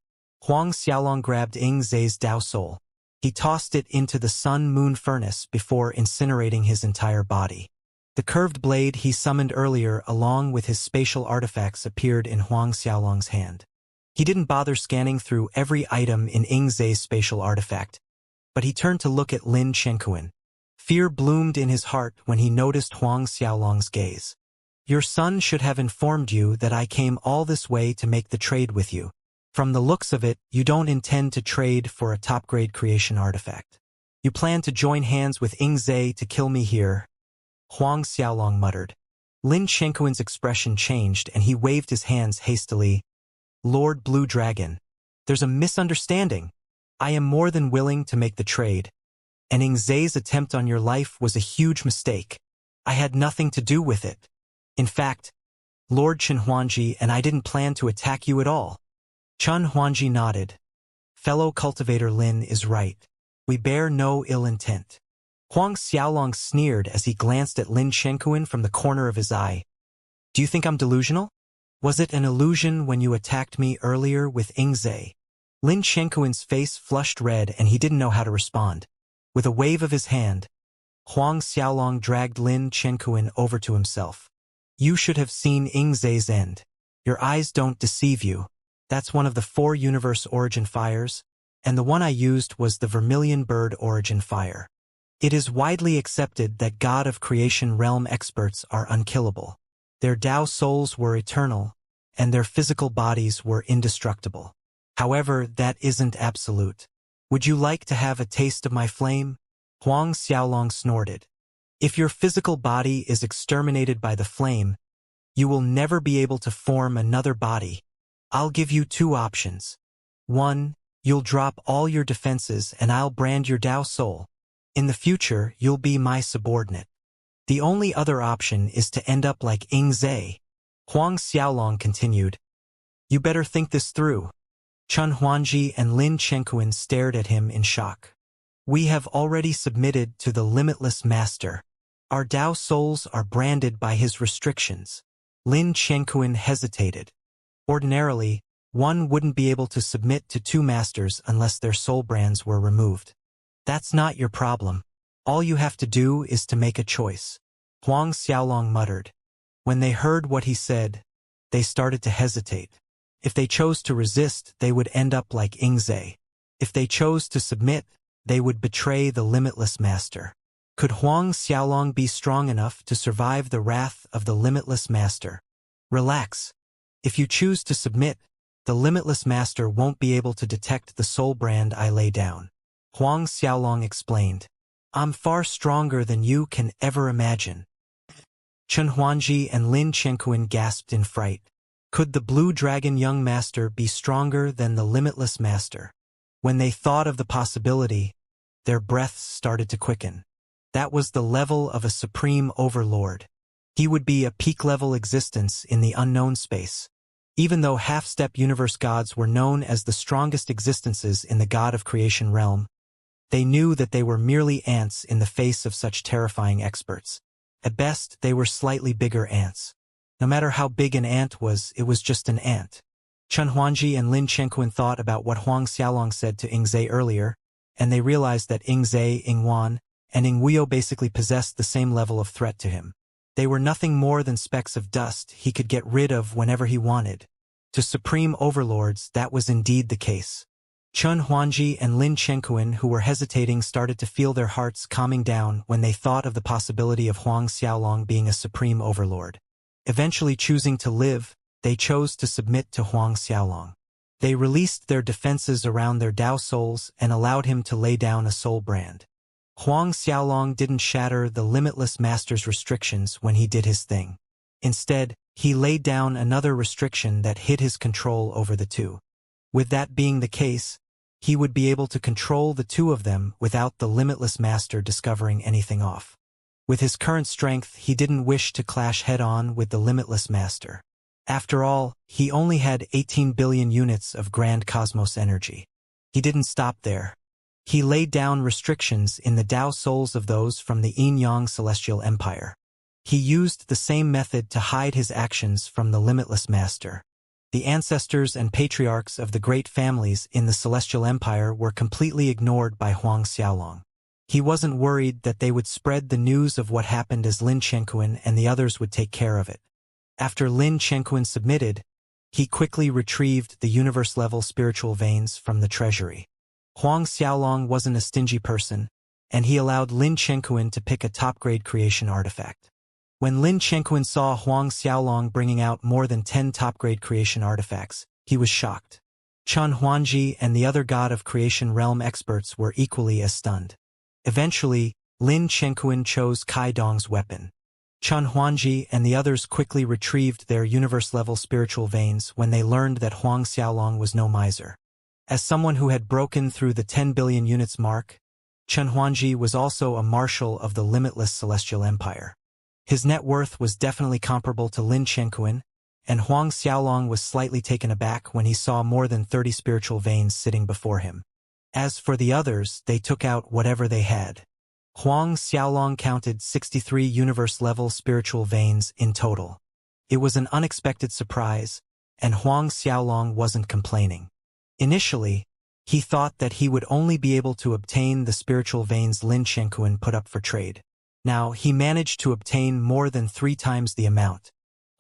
Huang Xiaolong grabbed Ying Zhe's Dao soul. He tossed it into the sun-moon furnace before incinerating his entire body. The curved blade he summoned earlier along with his spatial artifacts appeared in Huang Xiaolong's hand. He didn't bother scanning through every item in Ying Zhe's spatial artifact, but he turned to look at Lin Chenquan. Fear bloomed in his heart when he noticed Huang Xiaolong's gaze. Your son should have informed you that I came all this way to make the trade with you. From the looks of it, you don't intend to trade for a top-grade creation artifact. You plan to join hands with Ingzai to kill me here, Huang Xiaolong muttered. Lin Shenkuan's expression changed and he waved his hands hastily. Lord Blue Dragon, there's a misunderstanding. I am more than willing to make the trade. And Ingzai's attempt on your life was a huge mistake. I had nothing to do with it. In fact, Lord Chen Huangji and I didn't plan to attack you at all. Chen Huangji nodded. Fellow cultivator Lin is right. We bear no ill intent. Huang Xiaolong sneered as he glanced at Lin Shenkuan from the corner of his eye. Do you think I'm delusional? Was it an illusion when you attacked me earlier with Ingzai? Lin Shenkuan's face flushed red and he didn't know how to respond. With a wave of his hand, Huang Xiaolong dragged Lin Shenkuan over to himself. You should have seen Ingzai's end. Your eyes don't deceive you. That's one of the 4 universe origin fires, and the one I used was the Vermilion Bird origin fire. It is widely accepted that God of Creation realm experts are unkillable. Their Tao souls were eternal, and their physical bodies were indestructible. However, that isn't absolute. Would you like to have a taste of my flame? Huang Xiaolong snorted. If your physical body is exterminated by the flame, you will never be able to form another body. I'll give you 2 options. 1, you'll drop all your defenses and I'll brand your Tao soul. In the future, you'll be my subordinate. The only other option is to end up like Ingzai. Huang Xiaolong continued. You better think this through. Chen Huangji and Lin Shenkuan stared at him in shock. We have already submitted to the Limitless Master. Our Tao souls are branded by his restrictions. Lin Shenkuan hesitated. Ordinarily, one wouldn't be able to submit to 2 masters unless their soul brands were removed. That's not your problem. All you have to do is to make a choice. Huang Xiaolong muttered. When they heard what he said, they started to hesitate. If they chose to resist, they would end up like Ingzai. If they chose to submit, they would betray the Limitless Master. Could Huang Xiaolong be strong enough to survive the wrath of the Limitless Master? Relax. If you choose to submit, the Limitless Master won't be able to detect the soul brand I lay down. Huang Xiaolong explained. I'm far stronger than you can ever imagine. Chen Huangji and Lin Shenkuan gasped in fright. Could the Blue Dragon young master be stronger than the Limitless Master? When they thought of the possibility, their breaths started to quicken. That was the level of a supreme overlord. He would be a peak-level existence in the unknown space. Even though half-step universe gods were known as the strongest existences in the God of Creation realm, they knew that they were merely ants in the face of such terrifying experts. At best, they were slightly bigger ants. No matter how big an ant was, it was just an ant. Chen Huangji and Lin Shenkuan thought about what Huang Xiaolong said to Ingzai earlier, and they realized that Ingzai, Ingwan, and Ingweo basically possessed the same level of threat to him. They were nothing more than specks of dust he could get rid of whenever he wanted. To supreme overlords, that was indeed the case. Chen Huangji and Lin Shenkuan, who were hesitating, started to feel their hearts calming down when they thought of the possibility of Huang Xiaolong being a supreme overlord. Eventually choosing to live, they chose to submit to Huang Xiaolong. They released their defenses around their Tao souls and allowed him to lay down a soul brand. Huang Xiaolong didn't shatter the Limitless Master's restrictions when he did his thing. Instead, he laid down another restriction that hid his control over the 2. With that being the case, he would be able to control the 2 of them without the Limitless Master discovering anything off. With his current strength, he didn't wish to clash head-on with the Limitless Master. After all, he only had 18 billion units of Grand Cosmos energy. He didn't stop there. He laid down restrictions in the Tao souls of those from the Yin-Yang Celestial Empire. He used the same method to hide his actions from the Limitless Master. The ancestors and patriarchs of the great families in the Celestial Empire were completely ignored by Huang Xiaolong. He wasn't worried that they would spread the news of what happened as Lin Shenkuan and the others would take care of it. After Lin Shenkuan submitted, he quickly retrieved the universe-level spiritual veins from the treasury. Huang Xiaolong wasn't a stingy person, and he allowed Lin Shenkuan to pick a top-grade creation artifact. When Lin Shenkuan saw Huang Xiaolong bringing out more than 10 top-grade creation artifacts, he was shocked. Chen Huangji and the other God of Creation realm experts were equally as stunned. Eventually, Lin Chenkuan chose Kai Dong's weapon. Chen Huangji and the others quickly retrieved their universe-level spiritual veins when they learned that Huang Xiaolong was no miser. As someone who had broken through the 10 billion units mark, Chen Huangji was also a marshal of the limitless celestial empire. His net worth was definitely comparable to Lin Chenkuan, and Huang Xiaolong was slightly taken aback when he saw more than 30 spiritual veins sitting before him. As for the others, they took out whatever they had. Huang Xiaolong counted 63 universe-level spiritual veins in total. It was an unexpected surprise, and Huang Xiaolong wasn't complaining. Initially, he thought that he would only be able to obtain the spiritual veins Lin Chenkuan put up for trade. Now, he managed to obtain more than 3 times the amount.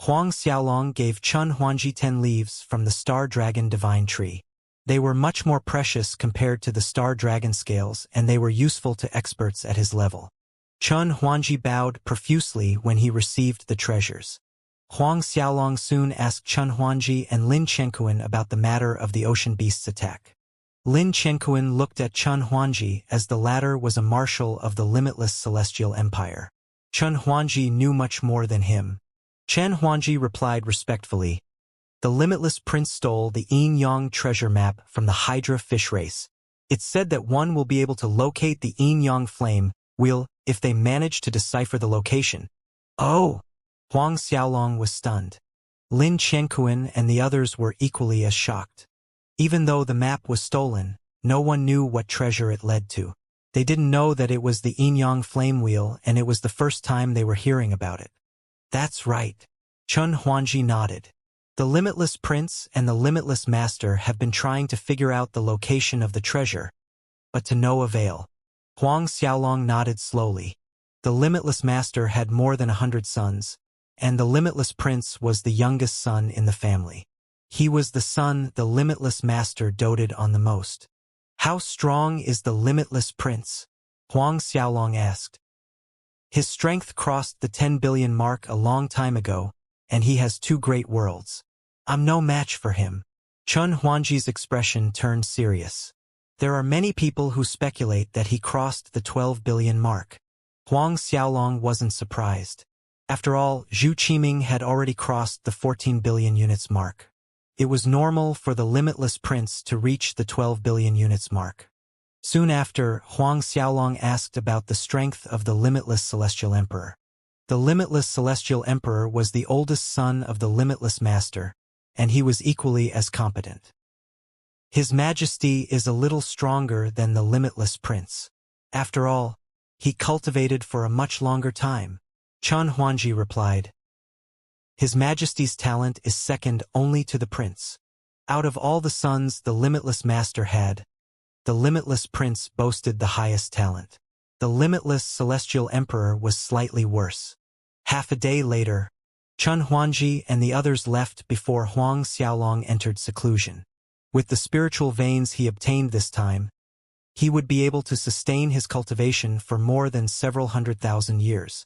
Huang Xiaolong gave Chen Huangji 10 leaves from the Star Dragon Divine Tree. They were much more precious compared to the Star Dragon scales, and they were useful to experts at his level. Chen Huangji bowed profusely when he received the treasures. Huang Xiaolong soon asked Chen Huangji and Lin Chenkuan about the matter of the ocean beast's attack. Lin Chenkuan looked at Chen Huangji as the latter was a marshal of the limitless celestial empire. Chen Huangji knew much more than him. Chen Huangji replied respectfully, "The limitless prince stole the yin-yang treasure map from the Hydra fish race. It's said that one will be able to locate the yin-yang flame wheel if they manage to decipher the location." Oh! Huang Xiaolong was stunned. Lin Chenkuan and the others were equally as shocked. Even though the map was stolen, no one knew what treasure it led to. They didn't know that it was the yin-yang flame wheel, and it was the first time they were hearing about it. That's right. Chen Huangji nodded. The Limitless Prince and the Limitless Master have been trying to figure out the location of the treasure, but to no avail. Huang Xiaolong nodded slowly. The Limitless Master had more than 100 sons, and the Limitless Prince was the youngest son in the family. He was the son the Limitless Master doted on the most. How strong is the Limitless Prince? Huang Xiaolong asked. His strength crossed the 10 billion mark a long time ago, and he has 2 great worlds. I'm no match for him. Chen Huangji's expression turned serious. There are many people who speculate that he crossed the 12 billion mark. Huang Xiaolong wasn't surprised. After all, Zhu Qiming had already crossed the 14 billion units mark. It was normal for the Limitless Prince to reach the 12 billion units mark. Soon after, Huang Xiaolong asked about the strength of the Limitless Celestial Emperor. The Limitless Celestial Emperor was the oldest son of the Limitless Master, and he was equally as competent. His Majesty is a little stronger than the Limitless Prince. After all, he cultivated for a much longer time. Chen Huangji replied. His Majesty's talent is second only to the Prince. Out of all the sons the Limitless Master had, the Limitless Prince boasted the highest talent. The Limitless Celestial Emperor was slightly worse. Half a day later, Chen Huangji and the others left before Huang Xiaolong entered seclusion. With the spiritual veins he obtained this time, he would be able to sustain his cultivation for more than several 100,000 years.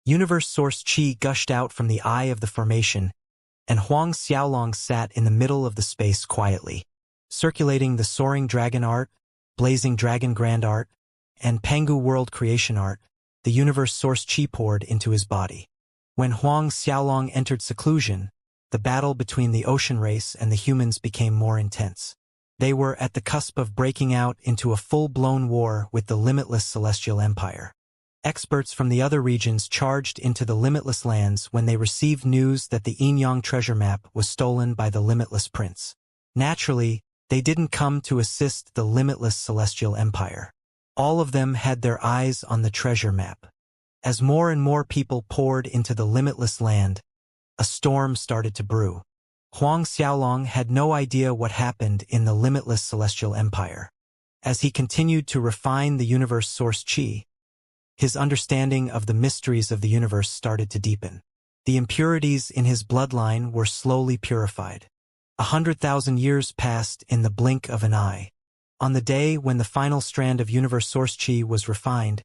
Universe source Qi gushed out from the eye of the formation, and Huang Xiaolong sat in the middle of the space quietly, circulating the Soaring Dragon art, Blazing Dragon Grand art, and Pangu World Creation art. The universe source Qi poured into his body. When Huang Xiaolong entered seclusion, the battle between the ocean race and the humans became more intense. They were at the cusp of breaking out into a full-blown war with the Limitless Celestial Empire. Experts from the other regions charged into the Limitless lands when they received news that the yin-yang treasure map was stolen by the Limitless Prince. Naturally, they didn't come to assist the Limitless Celestial Empire. All of them had their eyes on the treasure map. As more and more people poured into the Limitless land, a storm started to brew. Huang Xiaolong had no idea what happened in the Limitless Celestial Empire. As he continued to refine the universe source Qi, his understanding of the mysteries of the universe started to deepen. The impurities in his bloodline were slowly purified. 100,000 years passed in the blink of an eye. On the day when the final strand of universe source Qi was refined,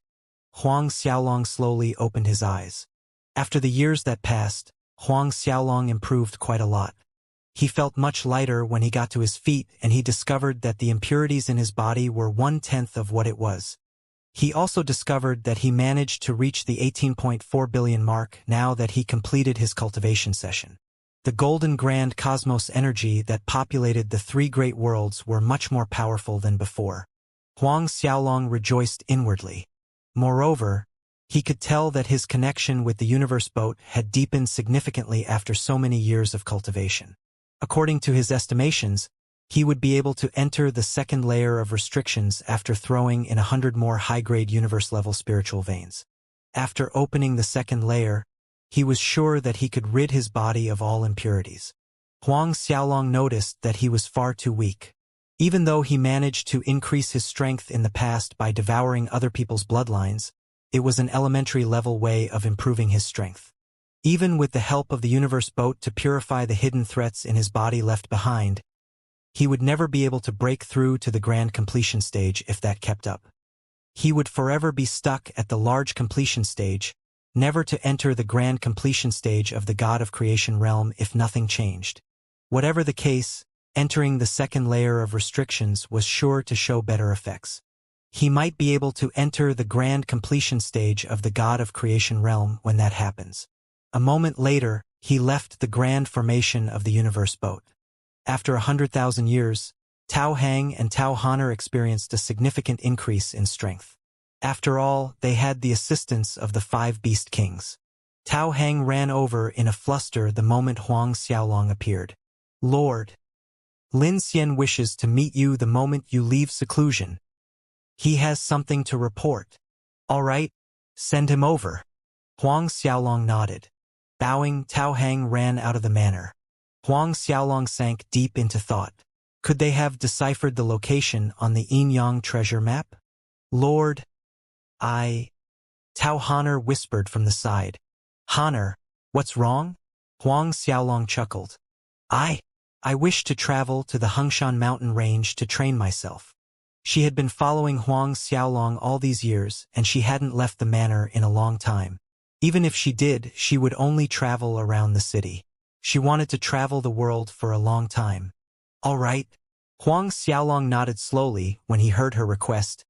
Huang Xiaolong slowly opened his eyes. After the years that passed, Huang Xiaolong improved quite a lot. He felt much lighter when he got to his feet, and he discovered that the impurities in his body were 1/10 of what it was. He also discovered that he managed to reach the 18.4 billion mark now that he completed his cultivation session. The golden grand cosmos energy that populated the three great worlds were much more powerful than before. Huang Xiaolong rejoiced inwardly. Moreover, he could tell that his connection with the universe boat had deepened significantly after so many years of cultivation. According to his estimations, he would be able to enter the second layer of restrictions after throwing in 100 more high-grade universe-level spiritual veins. After opening the second layer, he was sure that he could rid his body of all impurities. Huang Xiaolong noticed that he was far too weak. Even though he managed to increase his strength in the past by devouring other people's bloodlines, it was an elementary-level way of improving his strength. Even with the help of the universe boat to purify the hidden threats in his body left behind, he would never be able to break through to the grand completion stage if that kept up. He would forever be stuck at the large completion stage, never to enter the grand completion stage of the God of Creation realm if nothing changed. Whatever the case, entering the second layer of restrictions was sure to show better effects. He might be able to enter the grand completion stage of the God of Creation realm when that happens. A moment later, he left the grand formation of the universe boat. After 100,000 years, Tao Hang and Tao Honor experienced a significant increase in strength. After all, they had the assistance of the 5 beast kings. Tao Hang ran over in a fluster the moment Huang Xiaolong appeared. "Lord, Lin Xian wishes to meet you the moment you leave seclusion. He has something to report." "All right, send him over." Huang Xiaolong nodded. Bowing, Tao Hang ran out of the manor. Huang Xiaolong sank deep into thought. Could they have deciphered the location on the Yin-Yang treasure map? "Lord, Tao Honor whispered from the side. "Honor, what's wrong?" Huang Xiaolong chuckled. I wish to travel to the Hengshan mountain range to train myself." She had been following Huang Xiaolong all these years, and she hadn't left the manor in a long time. Even if she did, she would only travel around the city. She wanted to travel the world for a long time. "All right." Huang Xiaolong nodded slowly when he heard her request.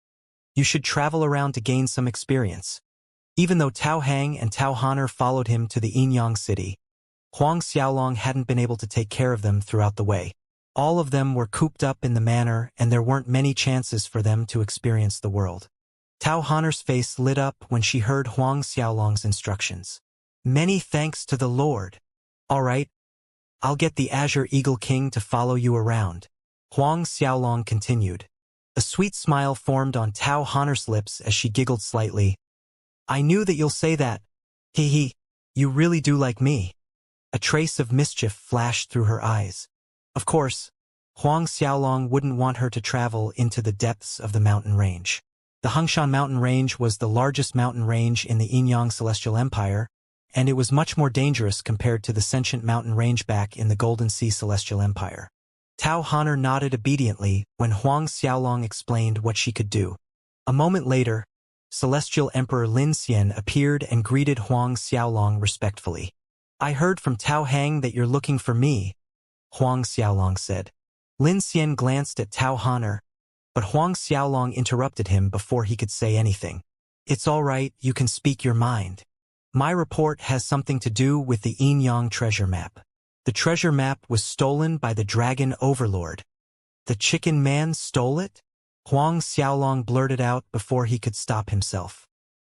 "You should travel around to gain some experience." Even though Tao Hang and Tao Honor followed him to the Yin-Yang city, Huang Xiaolong hadn't been able to take care of them throughout the way. All of them were cooped up in the manor, and there weren't many chances for them to experience the world. Tao Honor's face lit up when she heard Huang Xiaolong's instructions. "Many thanks to the Lord. All right, I'll get the Azure Eagle King to follow you around." Huang Xiaolong continued. A sweet smile formed on Tao Honor's lips as she giggled slightly. "I knew that you'll say that. Hee, you really do like me." A trace of mischief flashed through her eyes. Of course, Huang Xiaolong wouldn't want her to travel into the depths of the mountain range. The Hengshan mountain range was the largest mountain range in the Yin-Yang Celestial Empire, and it was much more dangerous compared to the sentient mountain range back in the Golden Sea Celestial Empire. Tao Honor nodded obediently when Huang Xiaolong explained what she could do. A moment later, Celestial Emperor Lin Xian appeared and greeted Huang Xiaolong respectfully. "I heard from Tao Hang that you're looking for me," Huang Xiaolong said. Lin Xian glanced at Tao Honor, but Huang Xiaolong interrupted him before he could say anything. "It's all right, you can speak your mind. My report has something to do with the Yin-Yang treasure map. The treasure map was stolen by the Dragon Overlord." "The Chicken Man stole it?" Huang Xiaolong blurted out before he could stop himself.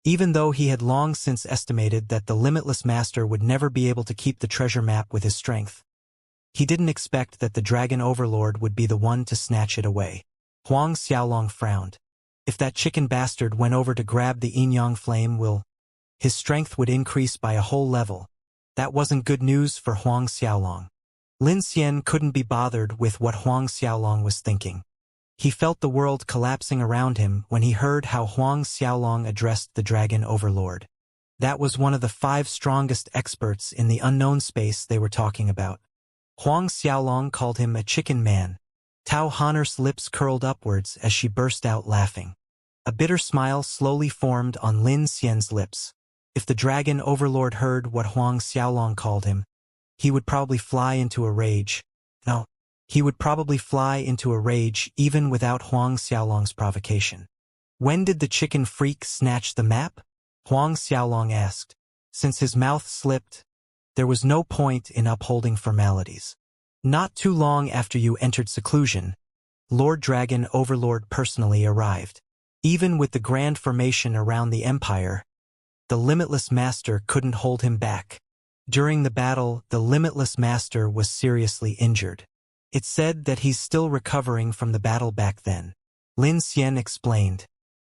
Even though he had long since estimated that the Limitless Master would never be able to keep the treasure map with his strength, he didn't expect that the Dragon Overlord would be the one to snatch it away. Huang Xiaolong frowned. If that chicken bastard went over to grab the Yin-Yang flame, his strength would increase by a whole level. That wasn't good news for Huang Xiaolong. Lin Xian couldn't be bothered with what Huang Xiaolong was thinking. He felt the world collapsing around him when he heard how Huang Xiaolong addressed the Dragon Overlord. That was one of the 5 strongest experts in the unknown space they were talking about. Huang Xiaolong called him a chicken man. Tao Honor's lips curled upwards as she burst out laughing. A bitter smile slowly formed on Lin Xian's lips. If the Dragon Overlord heard what Huang Xiaolong called him, he would probably fly into a rage. No. He would probably fly into a rage even without Huang Xiaolong's provocation. When did the chicken freak snatch the map? Huang Xiaolong asked. Since his mouth slipped, there was no point in upholding formalities. Not too long after you entered seclusion, Lord Dragon Overlord personally arrived. Even with the grand formation around the Empire, the Limitless Master couldn't hold him back. During the battle, the Limitless Master was seriously injured. It's said that he's still recovering from the battle back then. Lin Xian explained.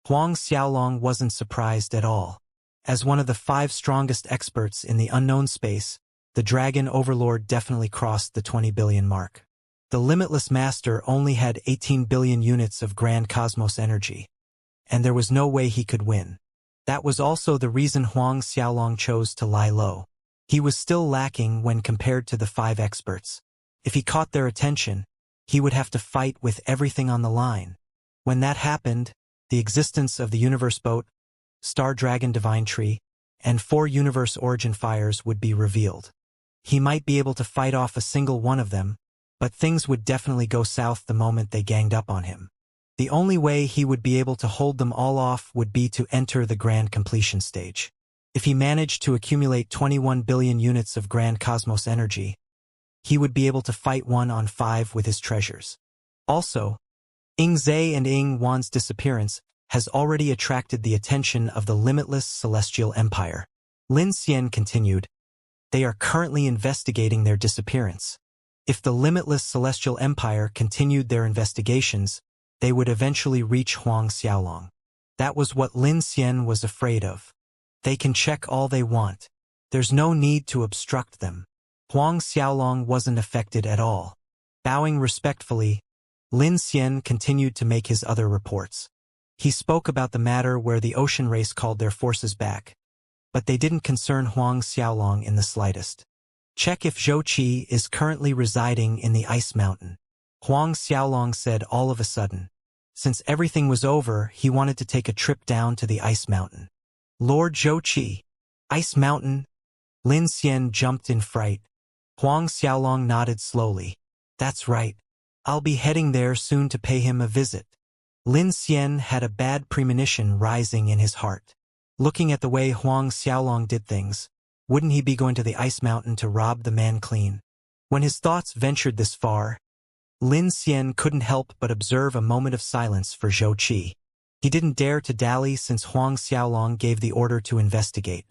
Huang Xiaolong wasn't surprised at all. As one of the 5 strongest experts in the unknown space, the Dragon Overlord definitely crossed the 20 billion mark. The Limitless Master only had 18 billion units of Grand Cosmos energy, and there was no way he could win. That was also the reason Huang Xiaolong chose to lie low. He was still lacking when compared to the 5 experts. If he caught their attention, he would have to fight with everything on the line. When that happened, the existence of the Universe Boat, Star Dragon Divine Tree, and 4 Universe Origin Fires would be revealed. He might be able to fight off a single one of them, but things would definitely go south the moment they ganged up on him. The only way he would be able to hold them all off would be to enter the Grand Completion stage. If he managed to accumulate 21 billion units of Grand Cosmos energy, he would be able to fight 1-on-5 with his treasures. Also, Ying Zhe and Ying Wan's disappearance has already attracted the attention of the Limitless Celestial Empire. Lin Xian continued, they are currently investigating their disappearance. If the Limitless Celestial Empire continued their investigations, they would eventually reach Huang Xiaolong. That was what Lin Xian was afraid of. They can check all they want. There's no need to obstruct them. Huang Xiaolong wasn't affected at all. Bowing respectfully, Lin Xian continued to make his other reports. He spoke about the matter where the ocean race called their forces back, but they didn't concern Huang Xiaolong in the slightest. Check if Zhou Qi is currently residing in the Ice Mountain, Huang Xiaolong said all of a sudden. Since everything was over, he wanted to take a trip down to the Ice Mountain. Lord Zhou Qi, Ice Mountain? Lin Xian jumped in fright. Huang Xiaolong nodded slowly. That's right. I'll be heading there soon to pay him a visit. Lin Xian had a bad premonition rising in his heart. Looking at the way Huang Xiaolong did things, wouldn't he be going to the Ice Mountain to rob the man clean? When his thoughts ventured this far, Lin Xian couldn't help but observe a moment of silence for Zhou Qi. He didn't dare to dally since Huang Xiaolong gave the order to investigate.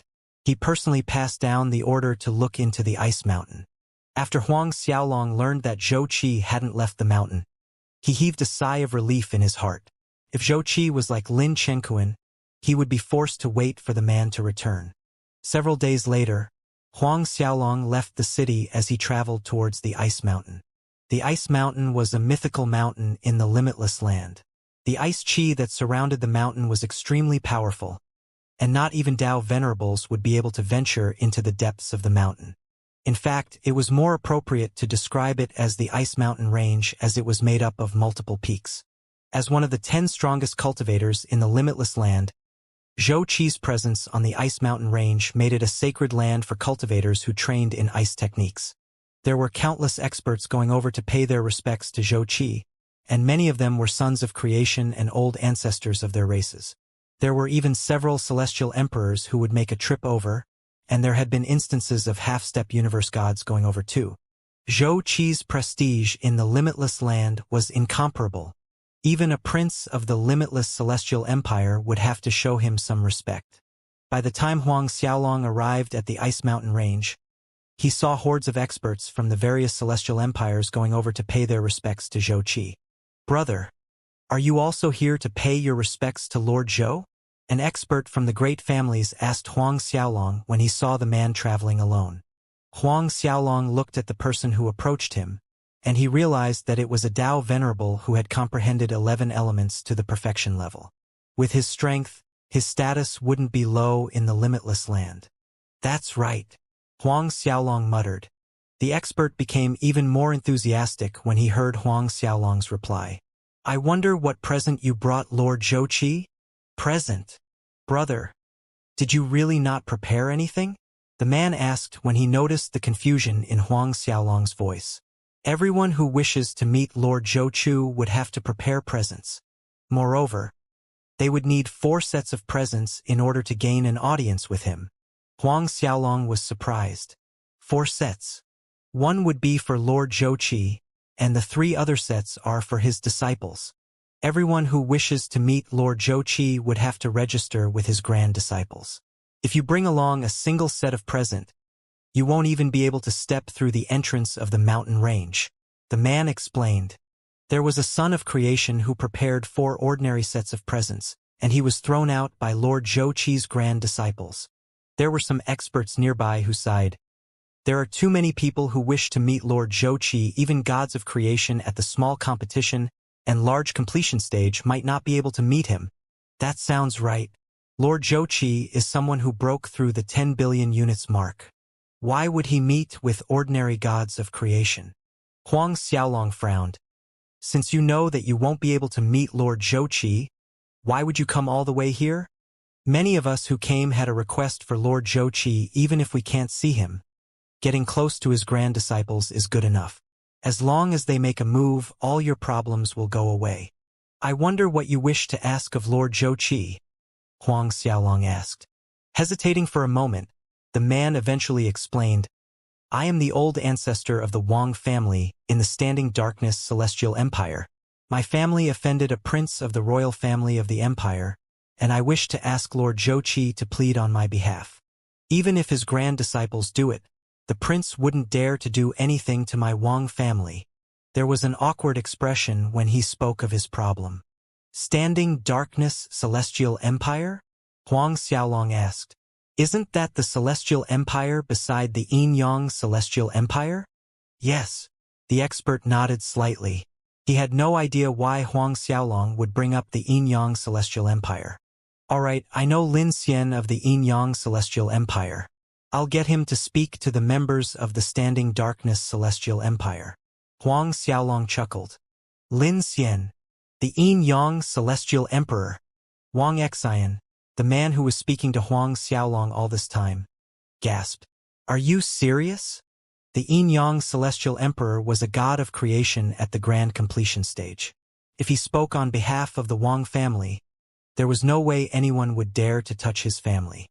He personally passed down the order to look into the Ice Mountain. After Huang Xiaolong learned that Zhou Qi hadn't left the mountain, he heaved a sigh of relief in his heart. If Zhou Qi was like Lin Chenkuan, he would be forced to wait for the man to return. Several days later, Huang Xiaolong left the city as he traveled towards the Ice Mountain. The Ice Mountain was a mythical mountain in the Limitless Land. The ice chi that surrounded the mountain was extremely powerful, and not even Dao venerables would be able to venture into the depths of the mountain. In fact, it was more appropriate to describe it as the Ice Mountain Range as it was made up of multiple peaks. As one of the 10 strongest cultivators in the Limitless Land, Zhou Qi's presence on the Ice Mountain Range made it a sacred land for cultivators who trained in ice techniques. There were countless experts going over to pay their respects to Zhou Qi, and many of them were sons of creation and old ancestors of their races. There were even several celestial emperors who would make a trip over, and there had been instances of half-step universe gods going over too. Zhou Qi's prestige in the Limitless Land was incomparable. Even a prince of the Limitless Celestial Empire would have to show him some respect. By the time Huang Xiaolong arrived at the Ice Mountain Range, he saw hordes of experts from the various celestial empires going over to pay their respects to Zhou Qi. Brother, are you also here to pay your respects to Lord Zhou? An expert from the great families asked Huang Xiaolong when he saw the man traveling alone. Huang Xiaolong looked at the person who approached him, and he realized that it was a Dao venerable who had comprehended 11 elements to the perfection level. With his strength, his status wouldn't be low in the Limitless Land. That's right, Huang Xiaolong muttered. The expert became even more enthusiastic when he heard Huang Xiaolong's reply. I wonder what present you brought Lord Zhou Qi? Present? Brother, did you really not prepare anything? The man asked when he noticed the confusion in Huang Xiaolong's voice. Everyone who wishes to meet Lord Zhou would have to prepare presents. Moreover, they would need 4 sets of presents in order to gain an audience with him. Huang Xiaolong was surprised. 4 sets. One would be for Lord Zhou, and the 3 other sets are for his disciples. Everyone who wishes to meet Lord Zhou would have to register with his grand disciples. If you bring along a single set of present, you won't even be able to step through the entrance of the mountain range. The man explained. There was a son of creation who prepared 4 ordinary sets of presents, and he was thrown out by Lord Zhou's grand disciples. There were some experts nearby who sighed. There are too many people who wish to meet Lord Zhou, even gods of creation at the small competition and large completion stage might not be able to meet him. That sounds right. Lord Zhou is someone who broke through the 10 billion units mark. Why would he meet with ordinary gods of creation? Huang Xiaolong frowned. Since you know that you won't be able to meet Lord Zhou, why would you come all the way here? Many of us who came had a request for Lord Zhou even if we can't see him. Getting close to his grand disciples is good enough. As long as they make a move, all your problems will go away. I wonder what you wish to ask of Lord Zhou, Huang Xiaolong asked. Hesitating for a moment, the man eventually explained, I am the old ancestor of the Wang family in the Standing Darkness Celestial Empire. My family offended a prince of the royal family of the empire, and I wish to ask Lord Zhou to plead on my behalf. Even if his grand disciples do it, the prince wouldn't dare to do anything to my Wang family. There was an awkward expression when he spoke of his problem. Standing Darkness Celestial Empire? Huang Xiaolong asked. Isn't that the Celestial Empire beside the Yin-Yang Celestial Empire? Yes. The expert nodded slightly. He had no idea why Huang Xiaolong would bring up the Yin-Yang Celestial Empire. All right, I know Lin Xian of the Yin-Yang Celestial Empire. I'll get him to speak to the members of the Standing Darkness Celestial Empire. Huang Xiaolong chuckled. Lin Xian, the Yin-Yang Celestial Emperor. Wang Xian, the man who was speaking to Huang Xiaolong all this time, gasped. Are you serious? The Yin-Yang Celestial Emperor was a god of creation at the grand completion stage. If he spoke on behalf of the Wang family, there was no way anyone would dare to touch his family.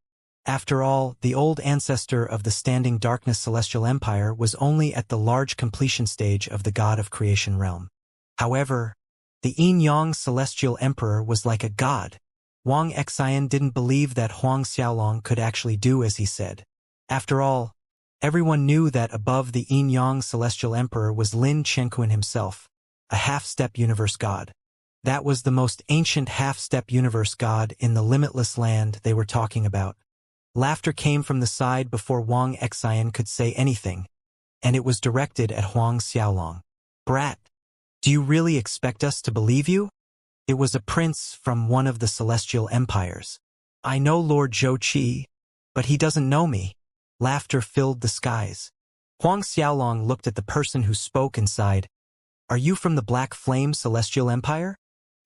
After all, the old ancestor of the Standing Darkness Celestial Empire was only at the large completion stage of the god of creation realm. However, the Yin-Yang Celestial Emperor was like a god. Wang Xian didn't believe that Huang Xiaolong could actually do as he said. After all, everyone knew that above the Yin-Yang Celestial Emperor was Lin Chenquan himself, a half-step universe god. That was the most ancient half-step universe god in the limitless land they were talking about. Laughter came from the side before Wang Xian could say anything, and it was directed at Huang Xiaolong. Brat, do you really expect us to believe you? It was a prince from one of the celestial empires. I know Lord Zhou, but he doesn't know me. Laughter filled the skies. Huang Xiaolong looked at the person who spoke and sighed. Are you from the Black Flame Celestial Empire?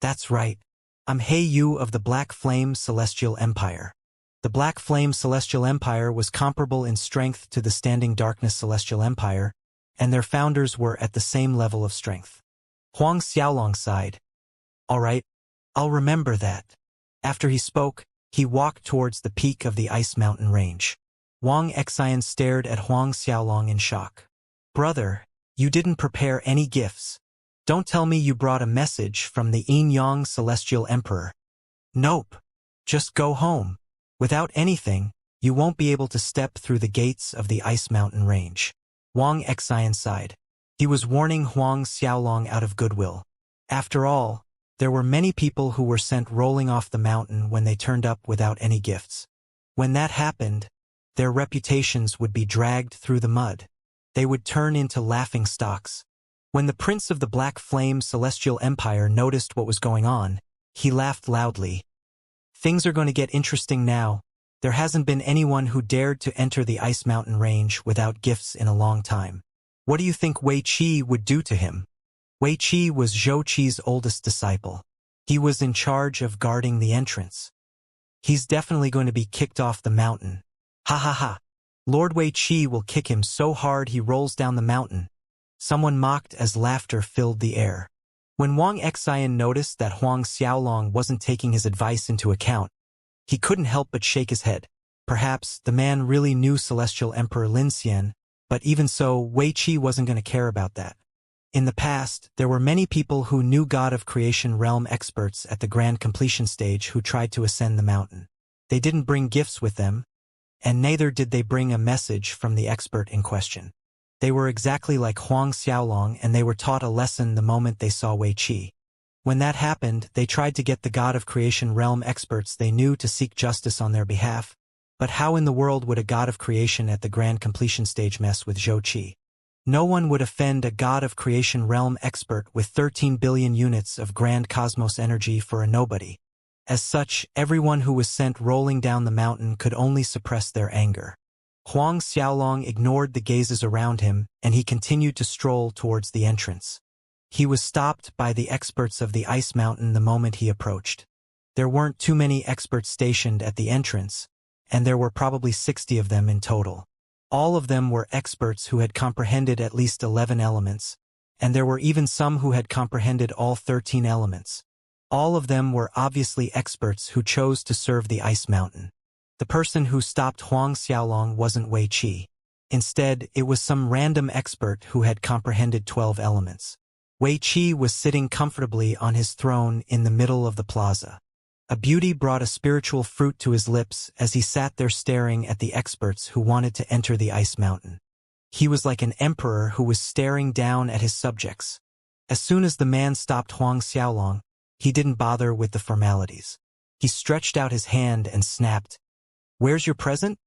That's right. I'm He Yu of the Black Flame Celestial Empire. The Black Flame Celestial Empire was comparable in strength to the Standing Darkness Celestial Empire, and their founders were at the same level of strength. Huang Xiaolong sighed. All right, I'll remember that. After he spoke, he walked towards the peak of the ice mountain range. Wang Xian stared at Huang Xiaolong in shock. Brother, you didn't prepare any gifts. Don't tell me you brought a message from the Yin-Yang Celestial Emperor. Nope. Just go home. Without anything, you won't be able to step through the gates of the ice mountain range. Wang Xian sighed. He was warning Huang Xiaolong out of goodwill. After all, there were many people who were sent rolling off the mountain when they turned up without any gifts. When that happened, their reputations would be dragged through the mud. They would turn into laughing stocks. When the Prince of the Black Flame Celestial Empire noticed what was going on, he laughed loudly. Things are going to get interesting now. There hasn't been anyone who dared to enter the Ice Mountain Range without gifts in a long time. What do you think Wei Qi would do to him? Wei Qi was Zhou Qi's oldest disciple. He was in charge of guarding the entrance. He's definitely going to be kicked off the mountain. Ha ha ha. Lord Wei Qi will kick him so hard he rolls down the mountain. Someone mocked as laughter filled the air. When Wang Xian noticed that Huang Xiaolong wasn't taking his advice into account, he couldn't help but shake his head. Perhaps the man really knew Celestial Emperor Lin Xian, but even so, Wei Qi wasn't going to care about that. In the past, there were many people who knew God of Creation realm experts at the grand completion stage who tried to ascend the mountain. They didn't bring gifts with them, and neither did they bring a message from the expert in question. They were exactly like Huang Xiaolong, and they were taught a lesson the moment they saw Wei Qi. When that happened, they tried to get the God of Creation realm experts they knew to seek justice on their behalf. But how in the world would a God of Creation at the grand completion stage mess with Zhou Qi? No one would offend a God of Creation realm expert with 13 billion units of grand cosmos energy for a nobody. As such, everyone who was sent rolling down the mountain could only suppress their anger. Huang Xiaolong ignored the gazes around him, and he continued to stroll towards the entrance. He was stopped by the experts of the ice mountain the moment he approached. There weren't too many experts stationed at the entrance, and there were probably 60 of them in total. All of them were experts who had comprehended at least 11 elements, and there were even some who had comprehended all 13 elements. All of them were obviously experts who chose to serve the ice mountain. The person who stopped Huang Xiaolong wasn't Wei Qi. Instead, it was some random expert who had comprehended 12 elements. Wei Qi was sitting comfortably on his throne in the middle of the plaza. A beauty brought a spiritual fruit to his lips as he sat there staring at the experts who wanted to enter the ice mountain. He was like an emperor who was staring down at his subjects. As soon as the man stopped Huang Xiaolong, he didn't bother with the formalities. He stretched out his hand and snapped, "Where's your present?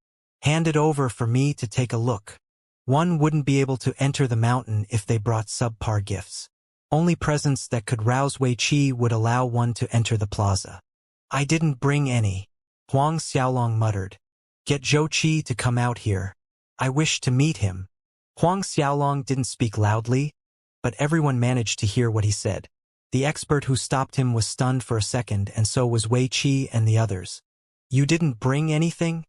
Hand it over for me to take a look." One wouldn't be able to enter the mountain if they brought subpar gifts. Only presents that could rouse Wei Qi would allow one to enter the plaza. "I didn't bring any," Huang Xiaolong muttered. "Get Zhou Qi to come out here. I wish to meet him." Huang Xiaolong didn't speak loudly, but everyone managed to hear what he said. The expert who stopped him was stunned for a second, and so was Wei Qi and the others. "You didn't bring anything?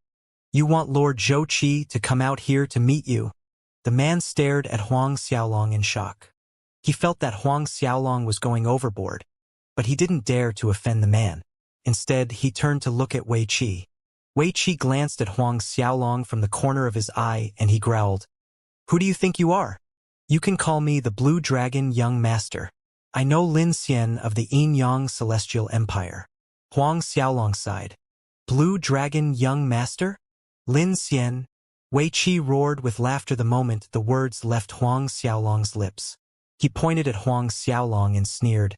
You want Lord Zhou Qi to come out here to meet you?" The man stared at Huang Xiaolong in shock. He felt that Huang Xiaolong was going overboard, but he didn't dare to offend the man. Instead, he turned to look at Wei Qi. Wei Qi glanced at Huang Xiaolong from the corner of his eye, and he growled, "Who do you think you are? You can call me the Blue Dragon Young Master. I know Lin Xian of the Yin-Yang Celestial Empire." Huang Xiaolong sighed. "Blue Dragon Young Master? Lin Xian?" Wei Qi roared with laughter the moment the words left Huang Xiaolong's lips. He pointed at Huang Xiaolong and sneered,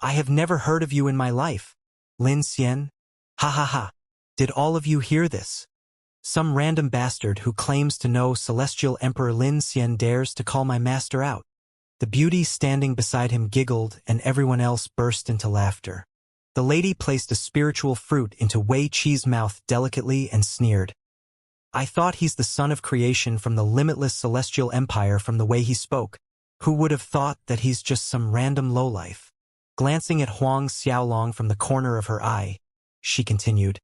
"I have never heard of you in my life. Lin Xian? Ha ha ha. Did all of you hear this? Some random bastard who claims to know Celestial Emperor Lin Xian dares to call my master out." The beauty standing beside him giggled, and everyone else burst into laughter. The lady placed a spiritual fruit into Wei Qi's mouth delicately and sneered, "I thought he's the son of creation from the limitless celestial empire from the way he spoke. Who would have thought that he's just some random lowlife?" Glancing at Huang Xiaolong from the corner of her eye, she continued,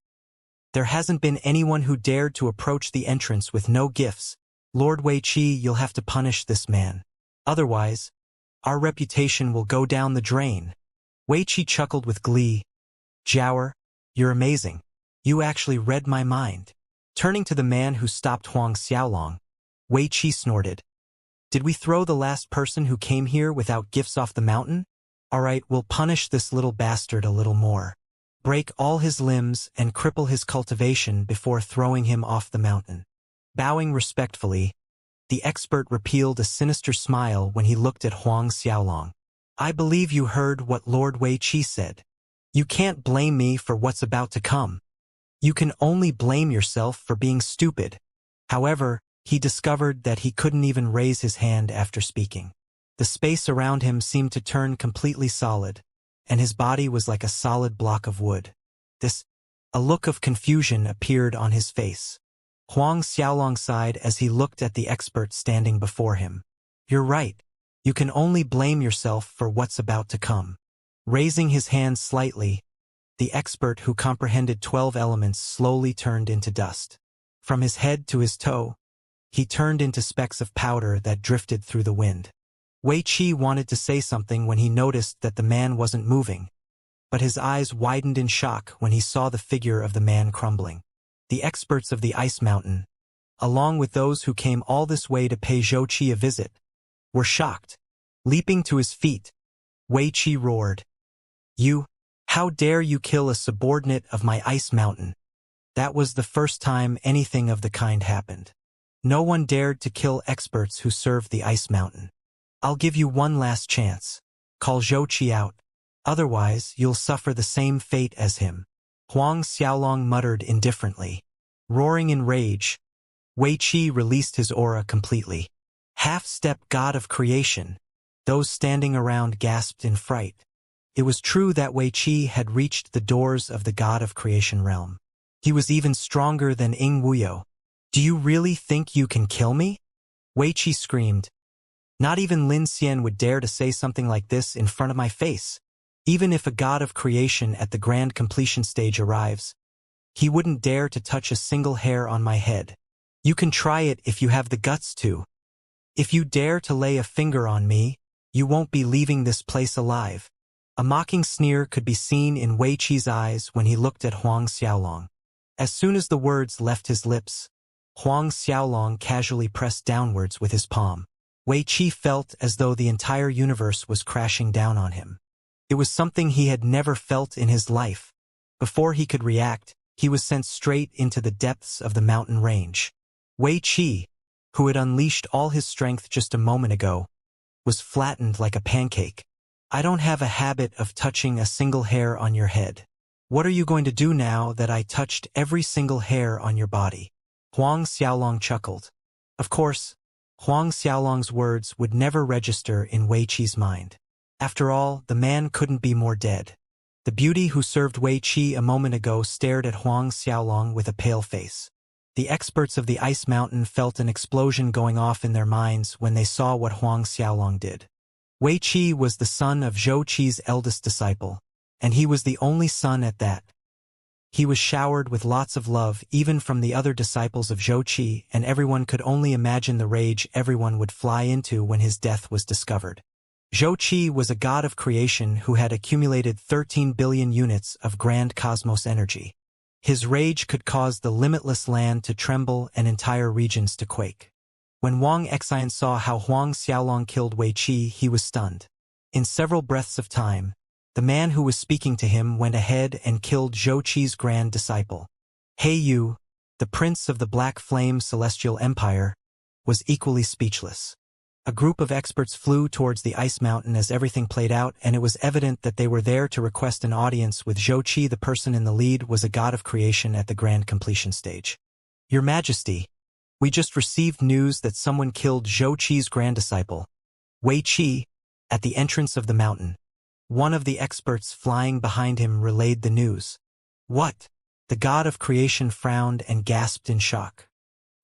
"There hasn't been anyone who dared to approach the entrance with no gifts. Lord Wei Qi, you'll have to punish this man. Otherwise, our reputation will go down the drain." Wei Qi chuckled with glee. "Jiaoer, you're amazing. You actually read my mind." Turning to the man who stopped Huang Xiaolong, Wei Qi snorted, "Did we throw the last person who came here without gifts off the mountain? All right, we'll punish this little bastard a little more. Break all his limbs and cripple his cultivation before throwing him off the mountain." Bowing respectfully, the expert repealed a sinister smile when he looked at Huang Xiaolong. "I believe you heard what Lord Wei Qi said. You can't blame me for what's about to come. You can only blame yourself for being stupid." However, he discovered that he couldn't even raise his hand after speaking. The space around him seemed to turn completely solid, and his body was like a solid block of wood. A look of confusion appeared on his face. Huang Xiaolong sighed as he looked at the expert standing before him. "You're right. You can only blame yourself for what's about to come." Raising his hand slightly, the expert who comprehended 12 elements slowly turned into dust. From his head to his toe, he turned into specks of powder that drifted through the wind. Wei Qi wanted to say something when he noticed that the man wasn't moving, but his eyes widened in shock when he saw the figure of the man crumbling. The experts of the ice mountain, along with those who came all this way to pay Zhou Qi a visit, were shocked. Leaping to his feet, Wei Qi roared, "You! How dare you kill a subordinate of my ice mountain?" That was the first time anything of the kind happened. No one dared to kill experts who served the ice mountain. "I'll give you one last chance. Call Zhou Qi out. Otherwise, you'll suffer the same fate as him." Huang Xiaolong muttered indifferently. Roaring in rage, Wei Qi released his aura completely. Half-step god of creation. Those standing around gasped in fright. It was true that Wei Qi had reached the doors of the god of creation realm. He was even stronger than Ying Wuyo. "Do you really think you can kill me?" Wei Qi screamed. "Not even Lin Xian would dare to say something like this in front of my face. Even if a god of creation at the grand completion stage arrives, he wouldn't dare to touch a single hair on my head. You can try it if you have the guts to. If you dare to lay a finger on me, you won't be leaving this place alive." A mocking sneer could be seen in Wei Qi's eyes when he looked at Huang Xiaolong. As soon as the words left his lips, Huang Xiaolong casually pressed downwards with his palm. Wei Qi felt as though the entire universe was crashing down on him. It was something he had never felt in his life. Before he could react, he was sent straight into the depths of the mountain range. Wei Qi, who had unleashed all his strength just a moment ago, was flattened like a pancake. "I don't have a habit of touching a single hair on your head. What are you going to do now that I touched every single hair on your body?" Huang Xiaolong chuckled. Of course, Huang Xiaolong's words would never register in Wei Qi's mind. After all, the man couldn't be more dead. The beauty who served Wei Qi a moment ago stared at Huang Xiaolong with a pale face. The experts of the ice mountain felt an explosion going off in their minds when they saw what Huang Xiaolong did. Wei Qi was the son of Zhou Qi's eldest disciple, and he was the only son at that. He was showered with lots of love even from the other disciples of Zhou Qi, and everyone could only imagine the rage everyone would fly into when his death was discovered. Zhou Qi was a god of creation who had accumulated 13 billion units of grand cosmos energy. His rage could cause the limitless land to tremble and entire regions to quake. When Wang Xian saw how Huang Xiaolong killed Wei Qi, he was stunned. In several breaths of time, the man who was speaking to him went ahead and killed Zhou Qi's grand disciple. He Yu, the prince of the Black Flame Celestial Empire, was equally speechless. A group of experts flew towards the ice mountain as everything played out, and it was evident that they were there to request an audience with Zhou Qi. The person in the lead was a god of creation at the grand completion stage. "Your Majesty, we just received news that someone killed Zhou Qi's grand disciple, Wei Qi, at the entrance of the mountain." One of the experts flying behind him relayed the news. "What?" The god of creation frowned and gasped in shock.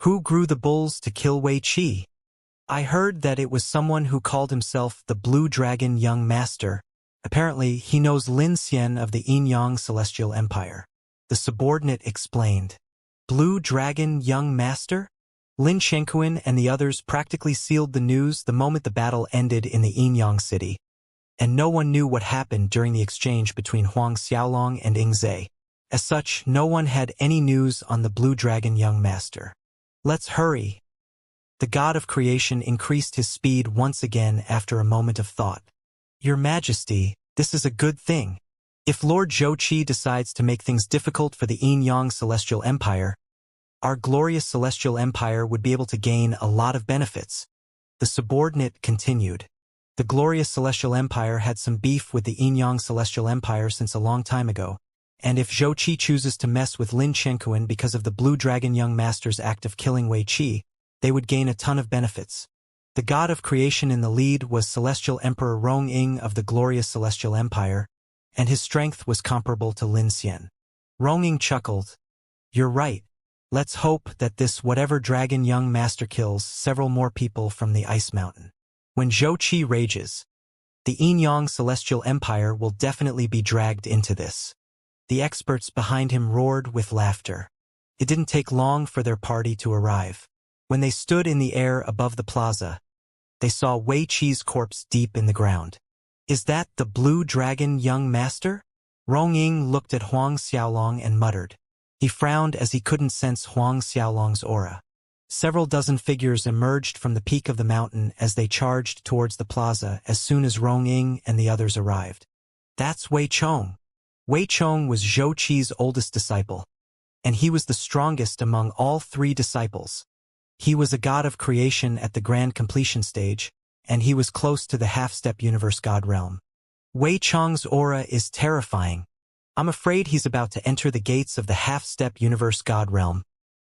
"Who grew the bulls to kill Wei Qi?" "I heard that it was someone who called himself the Blue Dragon Young Master. Apparently, he knows Lin Xian of the Yin-Yang Celestial Empire," the subordinate explained. "Blue Dragon Young Master?" Lin Shenkuan and the others practically sealed the news the moment the battle ended in the Yin-Yang city, and no one knew what happened during the exchange between Huang Xiaolong and Ying Zhe. As such, no one had any news on the Blue Dragon Young Master. "Let's hurry." The god of creation increased his speed once again after a moment of thought. "Your Majesty, this is a good thing. If Lord Zhou Qi decides to make things difficult for the Yin-Yang Celestial Empire, our glorious Celestial Empire would be able to gain a lot of benefits." The subordinate continued. The glorious Celestial Empire had some beef with the Yin-Yang Celestial Empire since a long time ago, and if Zhou Qi chooses to mess with Lin Shenkuan because of the Blue Dragon Young Master's act of killing Wei Qi, they would gain a ton of benefits. The god of creation in the lead was Celestial Emperor Rong Ying of the glorious Celestial Empire, and his strength was comparable to Lin Xian. Rong Ying chuckled. "You're right. Let's hope that this whatever dragon young master kills several more people from the ice mountain. When Zhou Qi rages, the Yin-Yang Celestial Empire will definitely be dragged into this." The experts behind him roared with laughter. It didn't take long for their party to arrive. When they stood in the air above the plaza, they saw Wei Qi's corpse deep in the ground. "Is that the blue dragon, young master?" Rong Ying looked at Huang Xiaolong and muttered. He frowned as he couldn't sense Huang Xiaolong's aura. Several dozen figures emerged from the peak of the mountain as they charged towards the plaza as soon as Rong Ying and the others arrived. "That's Wei Chong." Wei Chong was Zhou Qi's oldest disciple, and he was the strongest among all 3 disciples. He was a god of creation at the grand completion stage, and he was close to the half-step universe god realm. Wei Chong's aura is terrifying. I'm afraid he's about to enter the gates of the half-step universe god realm.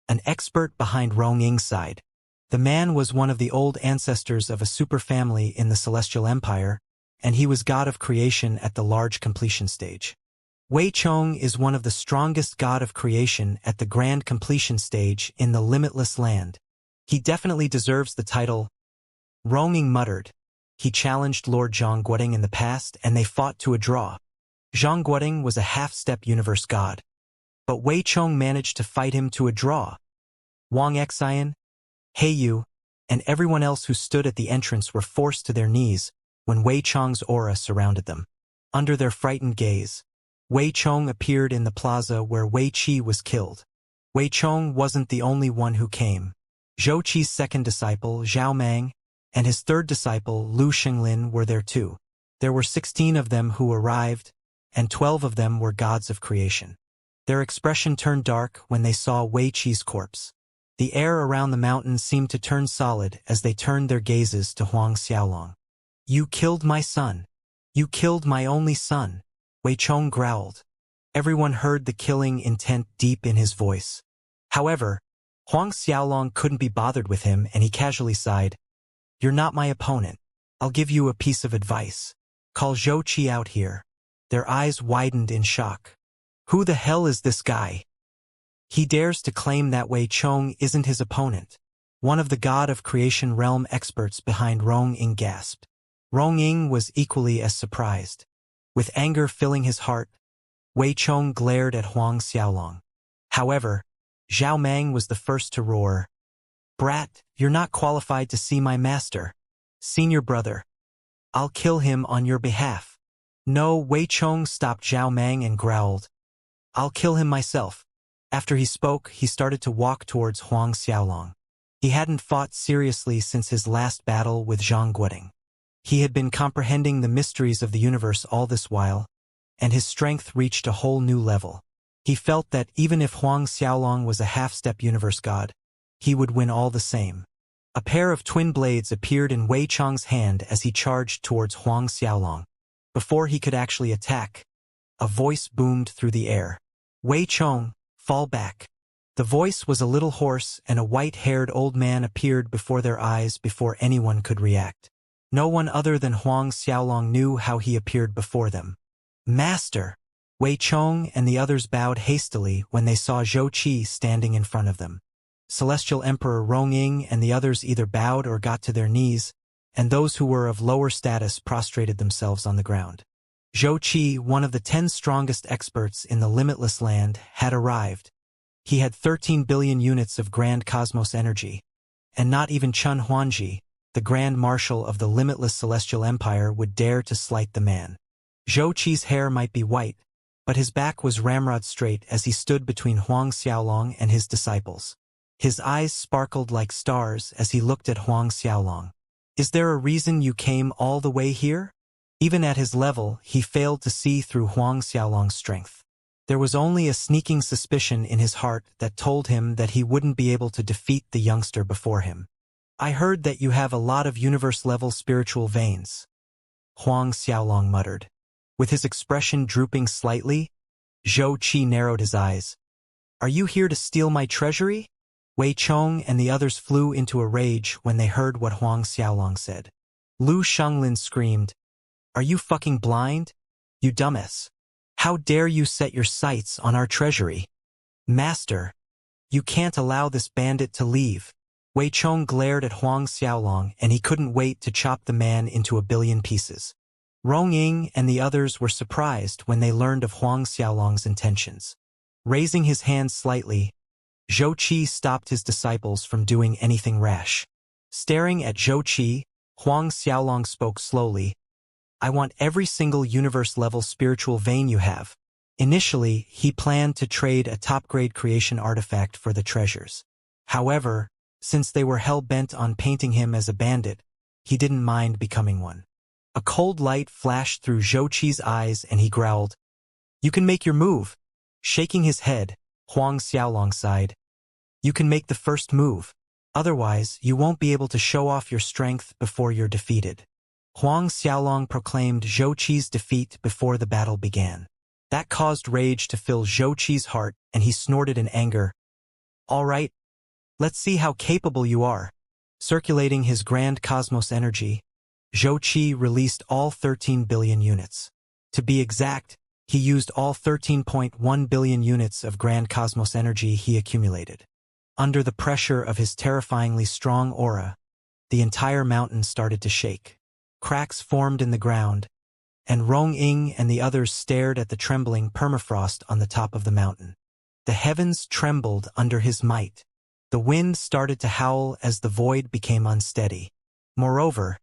An expert behind Rong Ying's side. The man was one of the old ancestors of a superfamily in the Celestial Empire, and he was god of creation at the large completion stage. Wei Chong is one of the strongest god of creation at the grand completion stage in the limitless land. He definitely deserves the title. Rong Ying muttered. He challenged Lord Zhang Guoding in the past, and they fought to a draw. Zhang Guoding was a half-step universe god, but Wei Chong managed to fight him to a draw. Wang Xian, He Yu, and everyone else who stood at the entrance were forced to their knees when Wei Chong's aura surrounded them. Under their frightened gaze, Wei Chong appeared in the plaza where Wei Qi was killed. Wei Chong wasn't the only one who came. Zhou Qi's second disciple, Zhao Mang, and his third disciple, Lu Xinglin, were there too. There were 16 of them who arrived, and 12 of them were gods of creation. Their expression turned dark when they saw Wei Qi's corpse. The air around the mountain seemed to turn solid as they turned their gazes to Huang Xiaolong. "You killed my son. You killed my only son," Wei Chong growled. Everyone heard the killing intent deep in his voice. However, Huang Xiaolong couldn't be bothered with him, and he casually sighed. "You're not my opponent. I'll give you a piece of advice. Call Zhou Qi out here." Their eyes widened in shock. "Who the hell is this guy? He dares to claim that Wei Chong isn't his opponent." One of the god of creation realm experts behind Rong Ying gasped. Rong Ying was equally as surprised. With anger filling his heart, Wei Chong glared at Huang Xiaolong. However, Zhao Mang was the first to roar. "Brat, you're not qualified to see my master. Senior brother. I'll kill him on your behalf." "No," Wei Chong stopped Zhao Mang and growled. "I'll kill him myself." After he spoke, he started to walk towards Huang Xiaolong. He hadn't fought seriously since his last battle with Zhang Guoding. He had been comprehending the mysteries of the universe all this while, and his strength reached a whole new level. He felt that even if Huang Xiaolong was a half-step universe god, he would win all the same. A pair of twin blades appeared in Wei Chong's hand as he charged towards Huang Xiaolong. Before he could actually attack, a voice boomed through the air. "Wei Chong, fall back." The voice was a little hoarse, and a white-haired old man appeared before their eyes before anyone could react. No one other than Huang Xiaolong knew how he appeared before them. "Master!" Wei Chong and the others bowed hastily when they saw Zhou Qi standing in front of them. Celestial Emperor Rong Ying and the others either bowed or got to their knees, and those who were of lower status prostrated themselves on the ground. Zhou Qi, one of the 10 strongest experts in the limitless land, had arrived. He had 13 billion units of grand cosmos energy, and not even Chun Huanji, the Grand Marshal of the limitless Celestial Empire, would dare to slight the man. Zhou Qi's hair might be white, but his back was ramrod straight as he stood between Huang Xiaolong and his disciples. His eyes sparkled like stars as he looked at Huang Xiaolong. "Is there a reason you came all the way here?" Even at his level, he failed to see through Huang Xiaolong's strength. There was only a sneaking suspicion in his heart that told him that he wouldn't be able to defeat the youngster before him. "I heard that you have a lot of universe-level spiritual veins," Huang Xiaolong muttered. With his expression drooping slightly, Zhou Qi narrowed his eyes. "Are you here to steal my treasury?" Wei Chong and the others flew into a rage when they heard what Huang Xiaolong said. Lu Xinglin screamed, "Are you fucking blind? You dumbass. How dare you set your sights on our treasury? Master, you can't allow this bandit to leave." Wei Chong glared at Huang Xiaolong, and he couldn't wait to chop the man into a billion pieces. Rong Ying and the others were surprised when they learned of Huang Xiaolong's intentions. Raising his hand slightly, Zhou Qi stopped his disciples from doing anything rash. Staring at Zhou Qi, Huang Xiaolong spoke slowly. I want every single universe-level spiritual vein you have. Initially, he planned to trade a top-grade creation artifact for the treasures. However, since they were hell-bent on painting him as a bandit, he didn't mind becoming one. A cold light flashed through Zhou Qi's eyes and he growled, "You can make your move." Shaking his head, Huang Xiaolong sighed. "You can make the first move. Otherwise, you won't be able to show off your strength before you're defeated." Huang Xiaolong proclaimed Zhou Qi's defeat before the battle began. That caused rage to fill Zhou Qi's heart, and he snorted in anger. "All right, let's see how capable you are." Circulating his grand cosmos energy, Zhou Qi released all 13 billion units. To be exact, he used all 13.1 billion units of grand cosmos energy he accumulated. Under the pressure of his terrifyingly strong aura, the entire mountain started to shake. Cracks formed in the ground, and Rong Ying and the others stared at the trembling permafrost on the top of the mountain. The heavens trembled under his might. The wind started to howl as the void became unsteady. Moreover,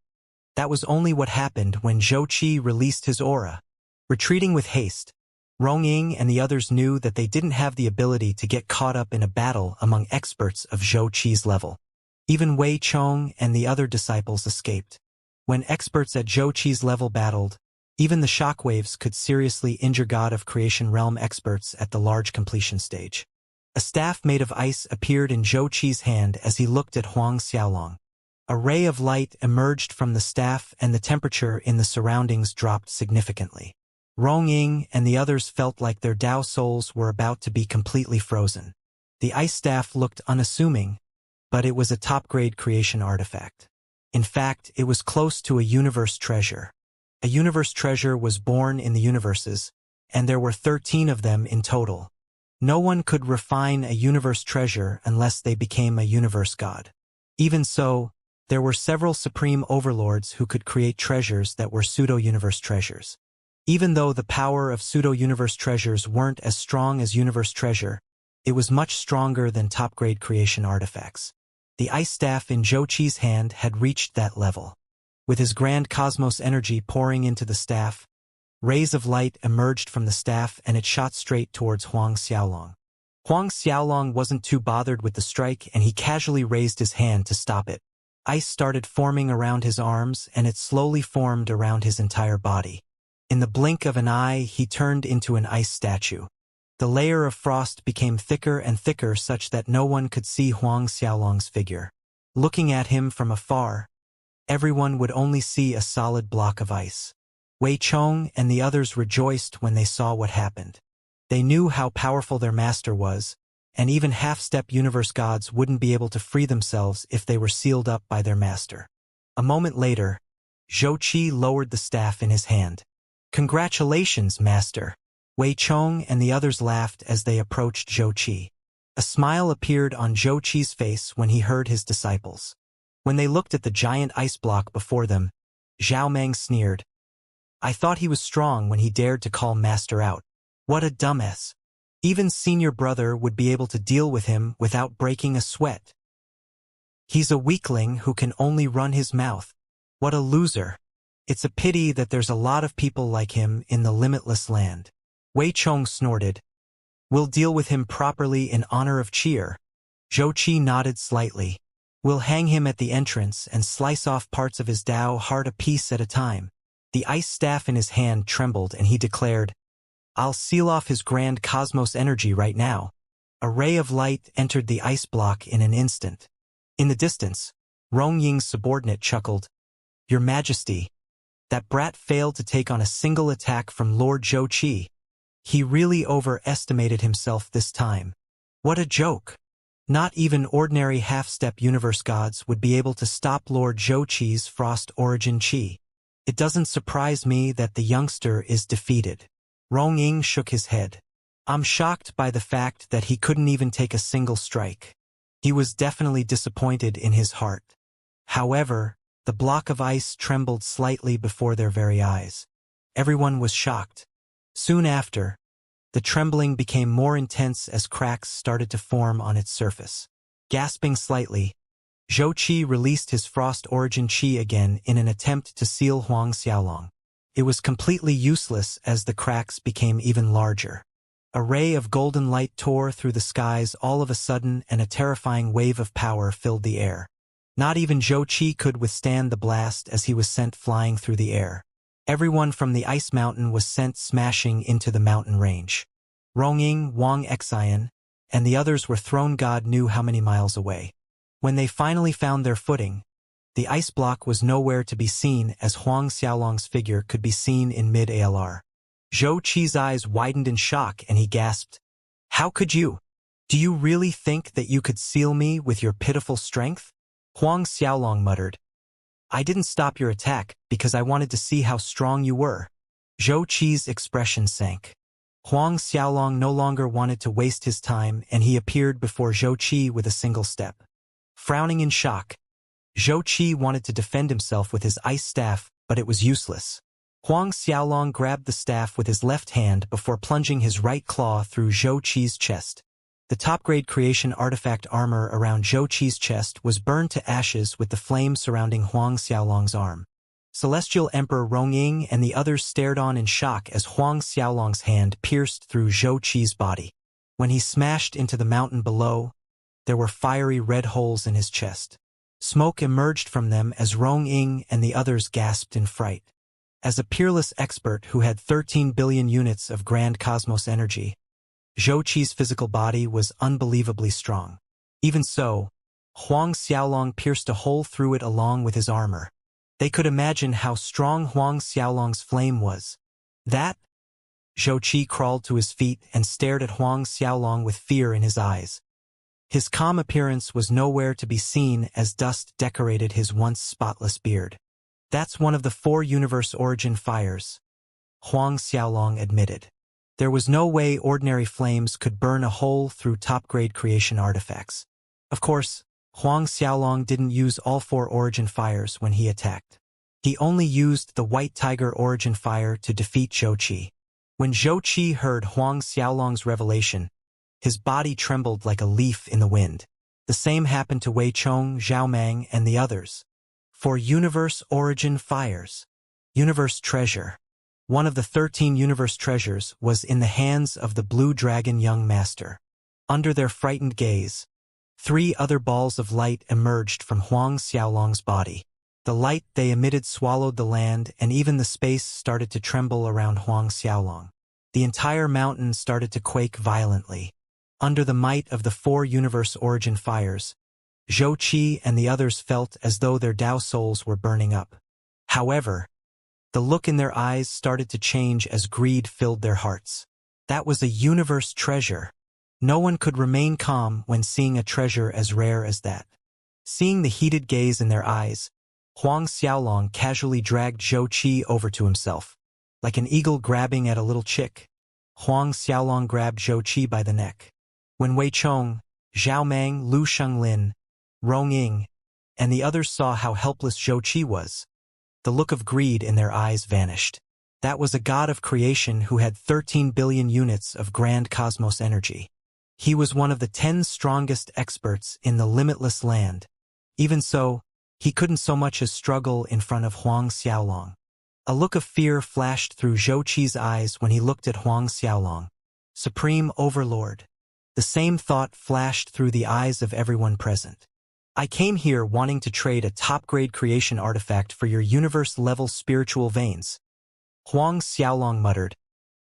that was only what happened when Zhou Qi released his aura. Retreating with haste, Rong Ying and the others knew that they didn't have the ability to get caught up in a battle among experts of Zhou Qi's level. Even Wei Chong and the other disciples escaped. When experts at Zhou Qi's level battled, even the shockwaves could seriously injure God of Creation realm experts at the large completion stage. A staff made of ice appeared in Zhou Qi's hand as he looked at Huang Xiaolong. A ray of light emerged from the staff and the temperature in the surroundings dropped significantly. Rong Ying and the others felt like their Dao souls were about to be completely frozen. The ice staff looked unassuming, but it was a top-grade creation artifact. In fact, it was close to a universe treasure. A universe treasure was born in the universes, and there were 13 of them in total. No one could refine a universe treasure unless they became a universe god. Even so, there were several supreme overlords who could create treasures that were pseudo-universe treasures. Even though the power of pseudo-universe treasures weren't as strong as universe treasure, it was much stronger than top-grade creation artifacts. The ice staff in Zhou Qi's hand had reached that level. With his grand cosmos energy pouring into the staff, rays of light emerged from the staff and it shot straight towards Huang Xiaolong. Huang Xiaolong wasn't too bothered with the strike and he casually raised his hand to stop it. Ice started forming around his arms and it slowly formed around his entire body. In the blink of an eye, he turned into an ice statue. The layer of frost became thicker and thicker such that no one could see Huang Xiaolong's figure. Looking at him from afar, everyone would only see a solid block of ice. Wei Chong and the others rejoiced when they saw what happened. They knew how powerful their master was, and even half-step universe gods wouldn't be able to free themselves if they were sealed up by their master. A moment later, Zhou Qi lowered the staff in his hand. "Congratulations, master." Wei Chong and the others laughed as they approached Zhou Qi. A smile appeared on Zhou Qi's face when he heard his disciples. When they looked at the giant ice block before them, Zhao Meng sneered. "I thought he was strong when he dared to call master out. What a dumbass. Even senior brother would be able to deal with him without breaking a sweat. He's a weakling who can only run his mouth. What a loser. It's a pity that there's a lot of people like him in the limitless land." Wei Chong snorted. "We'll deal with him properly in honor of cheer." Zhou Qi nodded slightly. "We'll hang him at the entrance and slice off parts of his Dao heart a piece at a time." The ice staff in his hand trembled and he declared, "I'll seal off his grand cosmos energy right now." A ray of light entered the ice block in an instant. In the distance, Rong Ying's subordinate chuckled, "Your Majesty, that brat failed to take on a single attack from Lord Zhou Qi. He really overestimated himself this time. What a joke. Not even ordinary half-step universe gods would be able to stop Lord Zhou Qi's frost origin Qi. It doesn't surprise me that the youngster is defeated." Rong Ying shook his head. "I'm shocked by the fact that he couldn't even take a single strike." He was definitely disappointed in his heart. However, the block of ice trembled slightly before their very eyes. Everyone was shocked. Soon after, the trembling became more intense as cracks started to form on its surface. Gasping slightly, Zhou Qi released his frost origin qi again in an attempt to seal Huang Xiaolong. It was completely useless as the cracks became even larger. A ray of golden light tore through the skies all of a sudden, and a terrifying wave of power filled the air. Not even Zhou Qi could withstand the blast as he was sent flying through the air. Everyone from the ice mountain was sent smashing into the mountain range. Rongying, Wang Xian, and the others were thrown God knew how many miles away. When they finally found their footing, the ice block was nowhere to be seen as Huang Xiaolong's figure could be seen in mid-ALR. Zhou Qi's eyes widened in shock and he gasped, "How could you? Do you really think that you could seal me with your pitiful strength?" Huang Xiaolong muttered, "I didn't stop your attack because I wanted to see how strong you were." Zhou Qi's expression sank. Huang Xiaolong no longer wanted to waste his time and he appeared before Zhou Qi with a single step. Frowning in shock, Zhou Qi wanted to defend himself with his ice staff, but it was useless. Huang Xiaolong grabbed the staff with his left hand before plunging his right claw through Zhou Qi's chest. The top-grade creation artifact armor around Zhou Qi's chest was burned to ashes with the flame surrounding Huang Xiaolong's arm. Celestial Emperor Rongying and the others stared on in shock as Huang Xiaolong's hand pierced through Zhou Qi's body. When he smashed into the mountain below, there were fiery red holes in his chest. Smoke emerged from them as Rongying and the others gasped in fright. As a peerless expert who had 13 billion units of grand cosmos energy, Zhou Qi's physical body was unbelievably strong. Even so, Huang Xiaolong pierced a hole through it along with his armor. They could imagine how strong Huang Xiaolong's flame was. That? Zhou Qi crawled to his feet and stared at Huang Xiaolong with fear in his eyes. His calm appearance was nowhere to be seen as dust decorated his once spotless beard. "That's one of the 4 universe origin fires," Huang Xiaolong admitted. There was no way ordinary flames could burn a hole through top-grade creation artifacts. Of course, Huang Xiaolong didn't use all 4 origin fires when he attacked. He only used the White Tiger origin fire to defeat Zhou Qi. When Zhou Qi heard Huang Xiaolong's revelation, his body trembled like a leaf in the wind. The same happened to Wei Chong, Zhao Mang, and the others. For universe origin fires. Universe treasure. One of the 13 universe treasures was in the hands of the Blue Dragon Young Master. Under their frightened gaze, 3 other balls of light emerged from Huang Xiaolong's body. The light they emitted swallowed the land, and even the space started to tremble around Huang Xiaolong. The entire mountain started to quake violently. Under the might of the 4 universe origin fires, Zhou Qi and the others felt as though their Tao souls were burning up. However, the look in their eyes started to change as greed filled their hearts. That was a universe treasure. No one could remain calm when seeing a treasure as rare as that. Seeing the heated gaze in their eyes, Huang Xiaolong casually dragged Zhou Qi over to himself. Like an eagle grabbing at a little chick, Huang Xiaolong grabbed Zhou Qi by the neck. When Wei Chong, Zhao Mang, Lu Shenglin, Rongying, and the others saw how helpless Zhou Qi was, the look of greed in their eyes vanished. That was a god of creation who had 13 billion units of grand cosmos energy. He was one of the 10 strongest experts in the limitless land. Even so, he couldn't so much as struggle in front of Huang Xiaolong. A look of fear flashed through Zhou Qi's eyes when he looked at Huang Xiaolong. Supreme Overlord. The same thought flashed through the eyes of everyone present. "I came here wanting to trade a top-grade creation artifact for your universe-level spiritual veins," Huang Xiaolong muttered.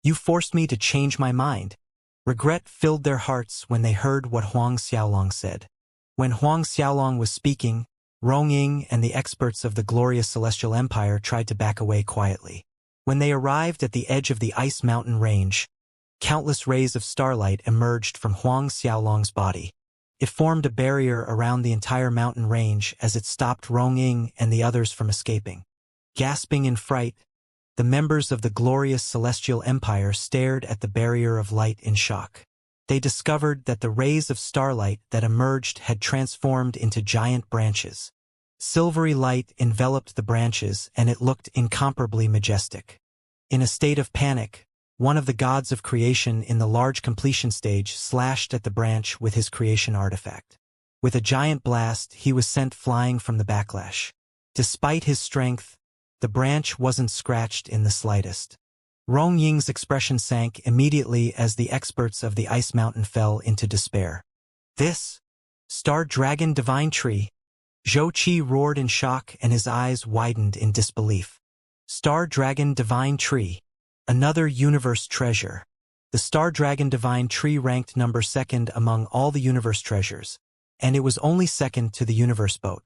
"You forced me to change my mind." Regret filled their hearts when they heard what Huang Xiaolong said. When Huang Xiaolong was speaking, Rongying and the experts of the glorious Celestial Empire tried to back away quietly. When they arrived at the edge of the ice mountain range, countless rays of starlight emerged from Huang Xiaolong's body. It formed a barrier around the entire mountain range as it stopped Rongying and the others from escaping. Gasping in fright, the members of the glorious Celestial Empire stared at the barrier of light in shock. They discovered that the rays of starlight that emerged had transformed into giant branches. Silvery light enveloped the branches and it looked incomparably majestic. In a state of panic, one of the gods of creation in the large completion stage slashed at the branch with his creation artifact. With a giant blast, he was sent flying from the backlash. Despite his strength, the branch wasn't scratched in the slightest. Rong Ying's expression sank immediately as the experts of the ice mountain fell into despair. This? Star Dragon Divine Tree? Zhou Qi roared in shock and his eyes widened in disbelief. Star Dragon Divine Tree. Another universe treasure. The Star Dragon Divine Tree ranked number 2nd among all the universe treasures, and it was only second to the universe boat.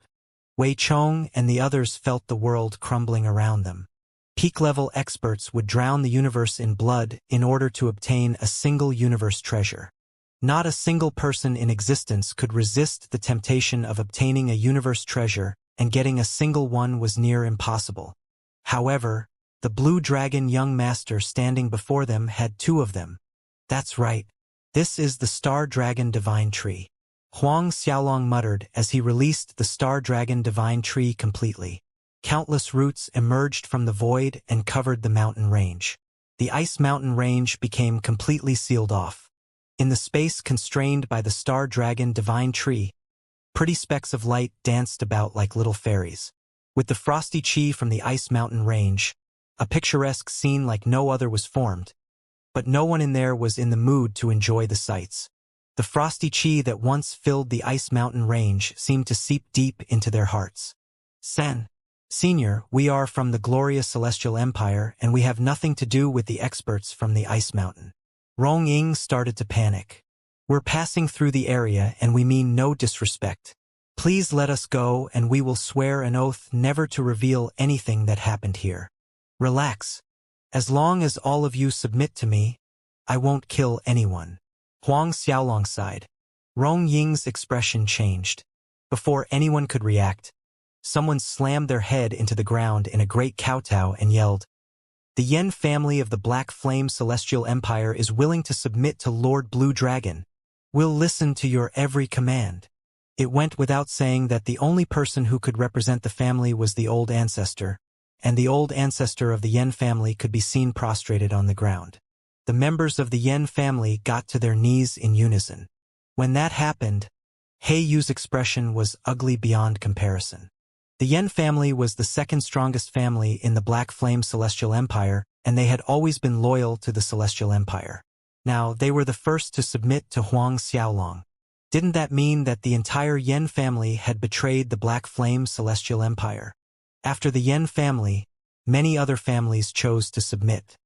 Wei Chong and the others felt the world crumbling around them. Peak-level experts would drown the universe in blood in order to obtain a single universe treasure. Not a single person in existence could resist the temptation of obtaining a universe treasure, and getting a single one was near impossible. However, the Blue Dragon young master standing before them had 2 of them. That's right. This is the Star Dragon Divine Tree. Huang Xiaolong muttered as he released the Star Dragon Divine Tree completely. Countless roots emerged from the void and covered the mountain range. The ice mountain range became completely sealed off. In the space constrained by the Star Dragon Divine Tree, pretty specks of light danced about like little fairies. With the frosty qi from the ice mountain range, a picturesque scene like no other was formed, but no one in there was in the mood to enjoy the sights. The frosty qi that once filled the ice mountain range seemed to seep deep into their hearts. Senior, we are from the glorious Celestial Empire and we have nothing to do with the experts from the ice mountain. Rong Ying started to panic. We're passing through the area and we mean no disrespect. Please let us go and we will swear an oath never to reveal anything that happened here. Relax. As long as all of you submit to me, I won't kill anyone. Huang Xiaolong sighed. Rong Ying's expression changed. Before anyone could react, someone slammed their head into the ground in a great kowtow and yelled, "The Yen family of the Black Flame Celestial Empire is willing to submit to Lord Blue Dragon. We'll listen to your every command." It went without saying that the only person who could represent the family was the old ancestor, and the old ancestor of the Yen family could be seen prostrated on the ground. The members of the Yen family got to their knees in unison. When that happened, He Yu's expression was ugly beyond comparison. The Yen family was the 2nd strongest family in the Black Flame Celestial Empire, and they had always been loyal to the Celestial Empire. Now, they were the first to submit to Huang Xiaolong. Didn't that mean that the entire Yen family had betrayed the Black Flame Celestial Empire? After the Yen family, many other families chose to submit.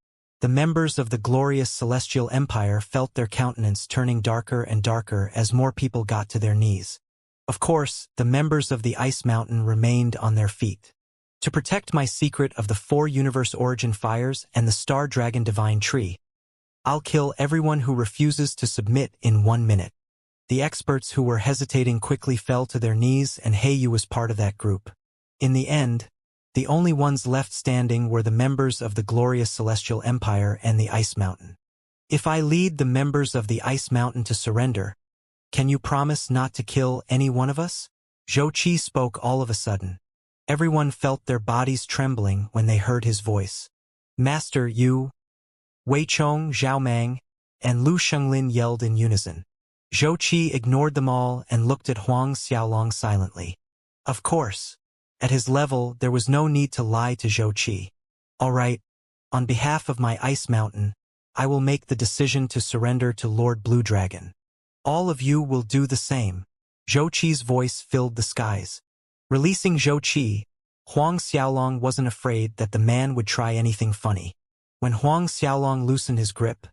The members of the glorious Celestial Empire felt their countenance turning darker and darker as more people got to their knees. Of course, the members of the Ice Mountain remained on their feet. To protect my secret of the 4 universe origin fires and the Star Dragon Divine Tree, I'll kill everyone who refuses to submit in 1 minute. The experts who were hesitating quickly fell to their knees and He Yu was part of that group. In the end, the only ones left standing were the members of the glorious Celestial Empire and the Ice Mountain. If I lead the members of the Ice Mountain to surrender, can you promise not to kill any one of us? Zhou Qi spoke all of a sudden. Everyone felt their bodies trembling when they heard his voice. Master Yu, Wei Chong, Zhao Mang, and Lu Shenglin yelled in unison. Zhou Qi ignored them all and looked at Huang Xiaolong silently. Of course. At his level, there was no need to lie to Zhou Qi. All right, on behalf of my Ice Mountain, I will make the decision to surrender to Lord Blue Dragon. All of you will do the same. Zhou Qi's voice filled the skies. Releasing Zhou Qi, Huang Xiaolong wasn't afraid that the man would try anything funny. When Huang Xiaolong loosened his grip,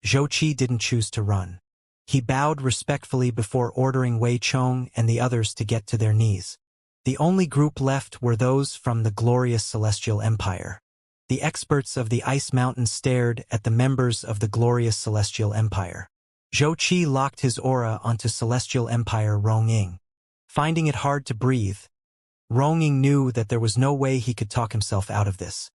Zhou Qi didn't choose to run. He bowed respectfully before ordering Wei Chong and the others to get to their knees. The only group left were those from the glorious Celestial Empire. The experts of the Ice Mountain stared at the members of the glorious Celestial Empire. Zhou Qi locked his aura onto Celestial Empire Rong Ying. Finding it hard to breathe, Rong Ying knew that there was no way he could talk himself out of this.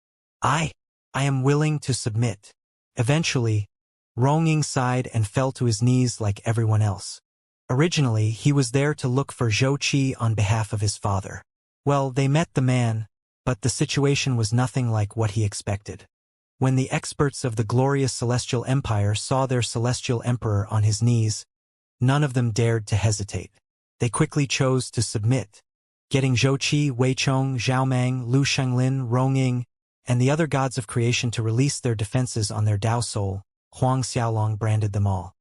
I am willing to submit. Eventually, Rong Ying sighed and fell to his knees like everyone else. Originally, he was there to look for Zhou Qi on behalf of his father. Well, they met the man, but the situation was nothing like what he expected. When the experts of the glorious Celestial Empire saw their Celestial Emperor on his knees, none of them dared to hesitate. They quickly chose to submit, getting Zhouqi, Weichong, Zhaomang, Lu Shenglin, Rongying, and the other gods of creation to release their defenses on their Tao soul. Huang Xiaolong branded them all.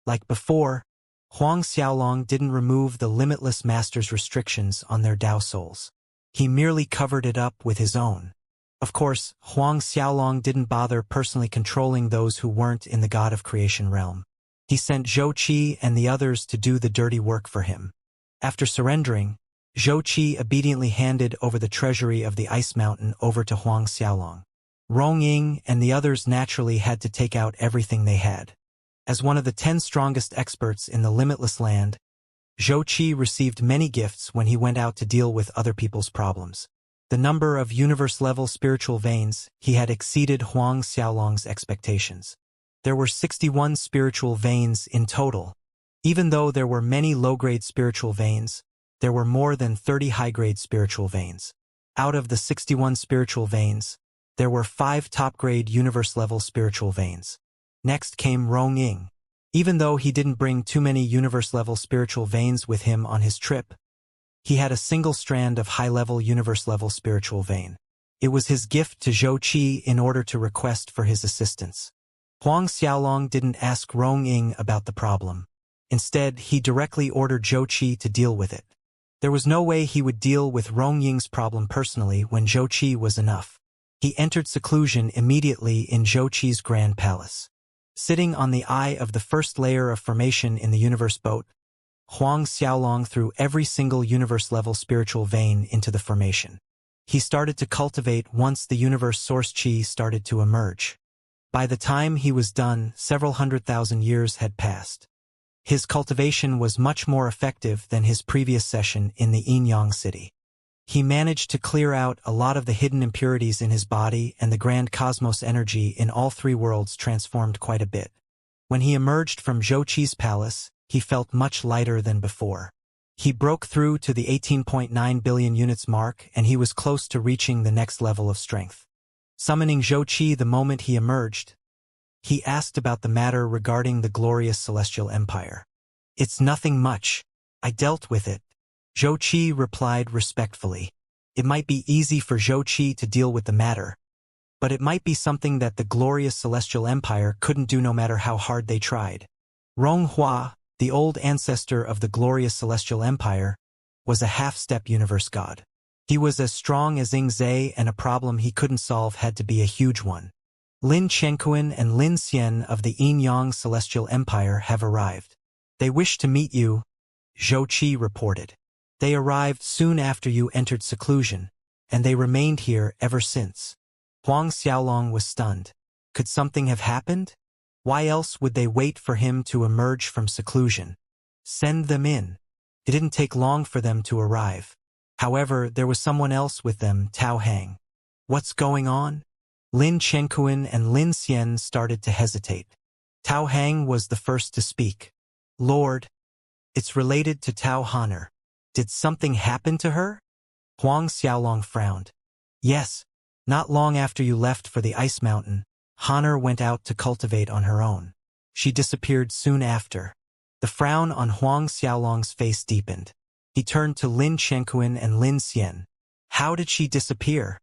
Like before, Huang Xiaolong didn't remove the limitless master's restrictions on their Tao souls. He merely covered it up with his own. Of course, Huang Xiaolong didn't bother personally controlling those who weren't in the God of Creation realm. He sent Zhouqi and the others to do the dirty work for him. After surrendering, Zhouqi obediently handed over the treasury of the Ice Mountain over to Huang Xiaolong. Rongying and the others naturally had to take out everything they had. As one of the 10 strongest experts in the limitless land, Zhouqi received many gifts when he went out to deal with other people's problems. The number of universe-level spiritual veins he had exceeded Huang Xiaolong's expectations. There were 61 spiritual veins in total. Even though there were many low-grade spiritual veins, there were more than 30 high-grade spiritual veins. Out of the 61 spiritual veins, there were 5 top-grade universe-level spiritual veins. Next came Rongying. Even though he didn't bring too many universe-level spiritual veins with him on his trip, he had a single strand of high-level universe-level spiritual vein. It was his gift to Zhouqi in order to request for his assistance. Huang Xiaolong didn't ask Rongying about the problem. Instead, he directly ordered Zhouqi to deal with it. There was no way he would deal with Rongying's problem personally when Zhouqi was enough. He entered seclusion immediately in Zhouqi's grand palace. Sitting on the eye of the first layer of formation in the universe boat, Huang Xiaolong threw every single universe-level spiritual vein into the formation. He started to cultivate once the universe source chi started to emerge. By the time he was done, several 100,000 years had passed. His cultivation was much more effective than his previous session in the Yin-Yang city. He managed to clear out a lot of the hidden impurities in his body, and the grand cosmos energy in all 3 worlds transformed quite a bit. When he emerged from Zhouqi's palace, he felt much lighter than before. He broke through to the 18.9 billion units mark, and he was close to reaching the next level of strength. Summoning Zhouqi the moment he emerged, he asked about the matter regarding the glorious celestial empire. "It's nothing much. I dealt with it," Zhouqi replied respectfully. It might be easy for Zhouqi to deal with the matter, but it might be something that the glorious celestial empire couldn't do no matter how hard they tried. Ronghua, the old ancestor of the glorious celestial empire, was a half-step universe god. He was as strong as Yingzhe, and a problem he couldn't solve had to be a huge one. Lin Chenquin and Lin Xian of the Yin-Yang celestial empire have arrived. "They wish to meet you," Zhouqi reported. "They arrived soon after you entered seclusion, and they remained here ever since." Huang Xiaolong was stunned. Could something have happened? Why else would they wait for him to emerge from seclusion? Send them in. It didn't take long for them to arrive. However, there was someone else with them, Tao Hang. What's going on? Lin Chenquin and Lin Xian started to hesitate. Tao Hang was the first to speak. "Lord, it's related to Tao Honor. Did something happen to her?" Huang Xiaolong frowned. "Yes. Not long after you left for the Ice Mountain, Honor went out to cultivate on her own. She disappeared soon after." The frown on Huang Xiaolong's face deepened. He turned to Lin Chenquin and Lin Xian. "How did she disappear?"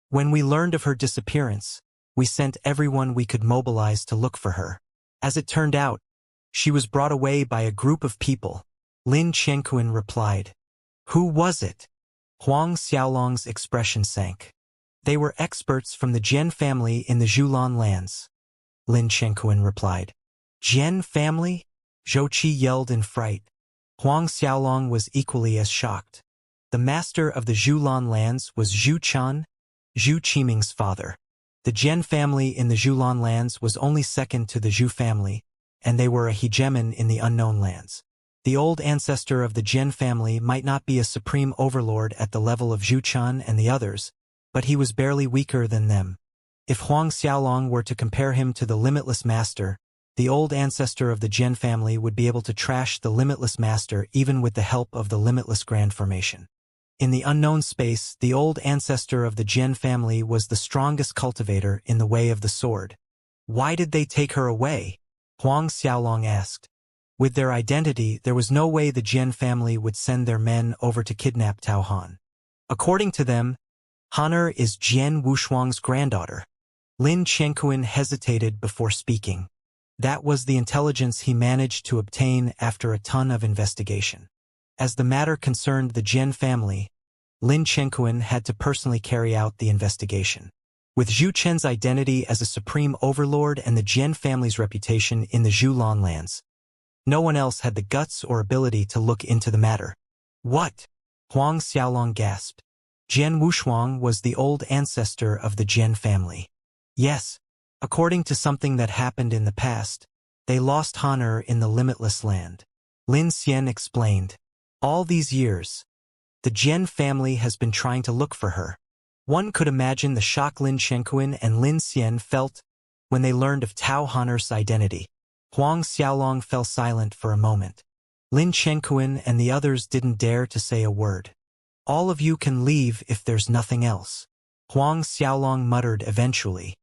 "When we learned of her disappearance, we sent everyone we could mobilize to look for her. As it turned out, she was brought away by a group of people," Lin Chenquin replied. "Who was it?" Huang Xiaolong's expression sank. "They were experts from the Jian family in the Zhulan lands," Lin Chenquin replied. "Jian family?" Zhouqi yelled in fright. Huang Xiaolong was equally as shocked. The master of the Zhulan lands was Zhu Chan, Zhu Qiming's father. The Jian family in the Zhulan lands was only second to the Zhu family, and they were a hegemon in the unknown lands. The old ancestor of the Jian family might not be a supreme overlord at the level of Zhu Chan and the others, but he was barely weaker than them. If Huang Xiaolong were to compare him to the limitless master, the old ancestor of the Jian family would be able to trash the limitless master even with the help of the limitless grand formation. In the unknown space, the old ancestor of the Jian family was the strongest cultivator in the way of the sword. "Why did they take her away?" Huang Xiaolong asked. With their identity, there was no way the Jian family would send their men over to kidnap Tao Han. According to them, Han'er is Jian Wushuang's granddaughter. Lin Qianquan hesitated before speaking. That was the intelligence he managed to obtain after a ton of investigation. As the matter concerned the Jian family, Lin Qianquan had to personally carry out the investigation. With Zhu Chen's identity as a supreme overlord and the Jian family's reputation in the Zhulan lands, no one else had the guts or ability to look into the matter. What? Huang Xiaolong gasped. Jian Wushuang was the old ancestor of the Jian family. Yes, according to something that happened in the past, they lost Han'er in the limitless land. Lin Xian explained. All these years, the Jian family has been trying to look for her. One could imagine the shock Lin Qianquan and Lin Xian felt when they learned of Tao Han'er's identity. Huang Xiaolong fell silent for a moment. Lin Qianquan and the others didn't dare to say a word. All of you can leave if there's nothing else, Huang Xiaolong muttered eventually.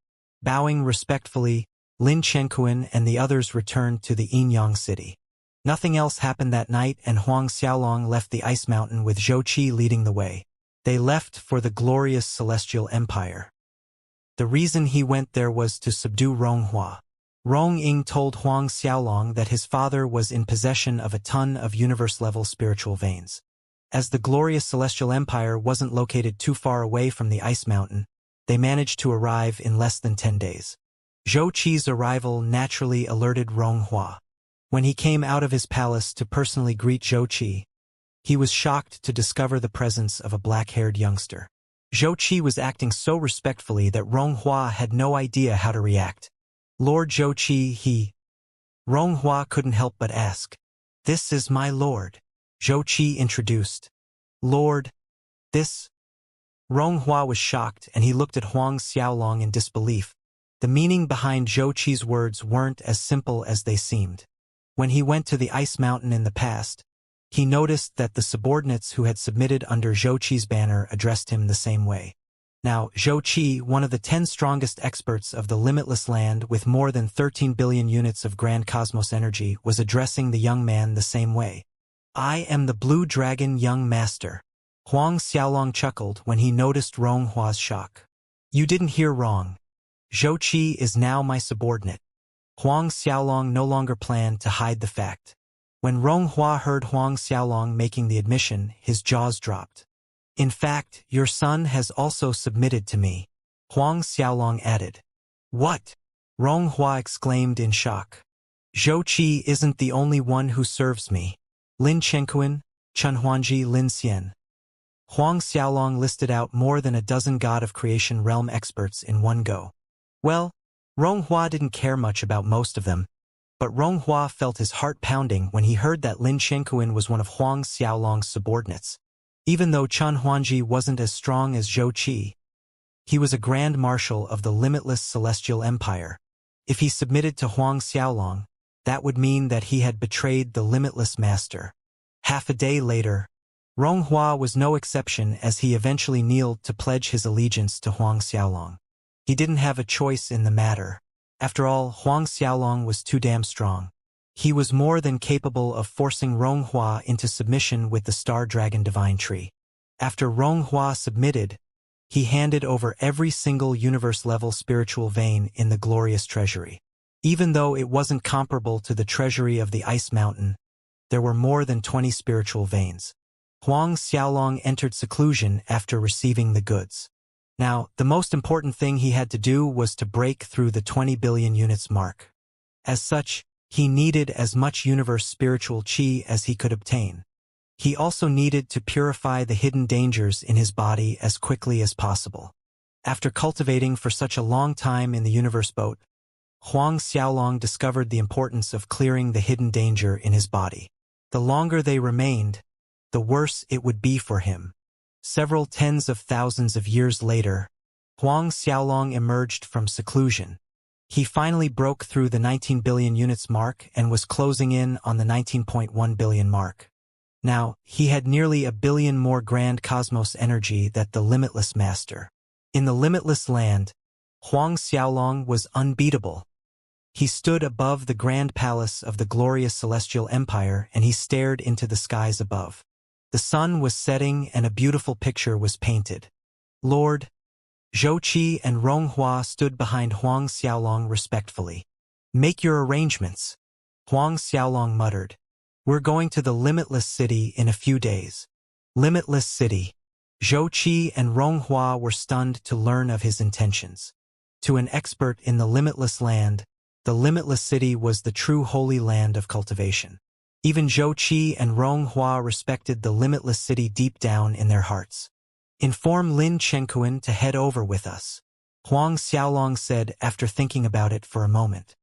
Bowing respectfully, Lin Qianquan and the others returned to the Yinyang city. Nothing else happened that night and Huang Xiaolong left the ice mountain with Zhou Qi leading the way. They left for the glorious celestial empire. The reason he went there was to subdue Ronghua. Rong Ying told Huang Xiaolong that his father was in possession of a ton of universe-level spiritual veins. As the glorious celestial empire wasn't located too far away from the ice mountain, they managed to arrive in less than 10 days. Zhou Qi's arrival naturally alerted Ronghua. When he came out of his palace to personally greet Zhou Qi, he was shocked to discover the presence of a black-haired youngster. Zhou Qi was acting so respectfully that Ronghua had no idea how to react. Lord Zhou Qi, he... Ronghua couldn't help but ask. This is my lord. Zhou Qi introduced. Lord, this... Ronghua was shocked and he looked at Huang Xiaolong in disbelief. The meaning behind Zhou Qi's words weren't as simple as they seemed. When he went to the ice mountain in the past, he noticed that the subordinates who had submitted under Zhou Qi's banner addressed him the same way. Now, Zhou Qi, one of the 10 strongest experts of the limitless land with more than 13 billion units of grand cosmos energy, was addressing the young man the same way. I am the Blue Dragon young master. Huang Xiaolong chuckled when he noticed Ronghua's shock. You didn't hear wrong. Zhou Qi is now my subordinate. Huang Xiaolong no longer planned to hide the fact. When Ronghua heard Huang Xiaolong making the admission, his jaws dropped. In fact, your son has also submitted to me, Huang Xiaolong added. What? Ronghua exclaimed in shock. Zhou Qi isn't the only one who serves me. Lin Qianquan, Chen Huangji, Lin Xian. Huang Xiaolong listed out more than a dozen God of Creation realm experts in one go. Well, Ronghua didn't care much about most of them, but Ronghua felt his heart pounding when he heard that Lin Qianquan was one of Huang Xiaolong's subordinates. Even though Chen Huangji wasn't as strong as Zhou Qi, he was a grand marshal of the limitless celestial empire. If he submitted to Huang Xiaolong, that would mean that he had betrayed the limitless master. Half a day later, Ronghua was no exception as he eventually kneeled to pledge his allegiance to Huang Xiaolong. He didn't have a choice in the matter. After all, Huang Xiaolong was too damn strong. He was more than capable of forcing Ronghua into submission with the Star Dragon Divine Tree. After Ronghua submitted, he handed over every single universe-level spiritual vein in the glorious treasury. Even though it wasn't comparable to the treasury of the Ice Mountain, there were more than 20 spiritual veins. Huang Xiaolong entered seclusion after receiving the goods. Now, the most important thing he had to do was to break through the 20 billion units mark. As such, he needed as much universe spiritual qi as he could obtain. He also needed to purify the hidden dangers in his body as quickly as possible. After cultivating for such a long time in the universe boat, Huang Xiaolong discovered the importance of clearing the hidden danger in his body. The longer they remained, the worse it would be for him. Several tens of thousands of years later, Huang Xiaolong emerged from seclusion. He finally broke through the 19 billion units mark and was closing in on the 19.1 billion mark. Now, he had nearly a billion more grand cosmos energy than the limitless master. In the limitless land, Huang Xiaolong was unbeatable. He stood above the grand palace of the glorious celestial empire, and he stared into the skies above. The sun was setting and a beautiful picture was painted. Lord Zhouqi and Ronghua stood behind Huang Xiaolong respectfully. "Make your arrangements," Huang Xiaolong muttered. "We're going to the Limitless City in a few days." Limitless City. Zhouqi and Ronghua were stunned to learn of his intentions. To an expert in the limitless land, the Limitless City was the true holy land of cultivation. Even Zhouqi and Ronghua respected the Limitless City deep down in their hearts. "Inform Lin Chenkuan to head over with us," Huang Xiaolong said after thinking about it for a moment.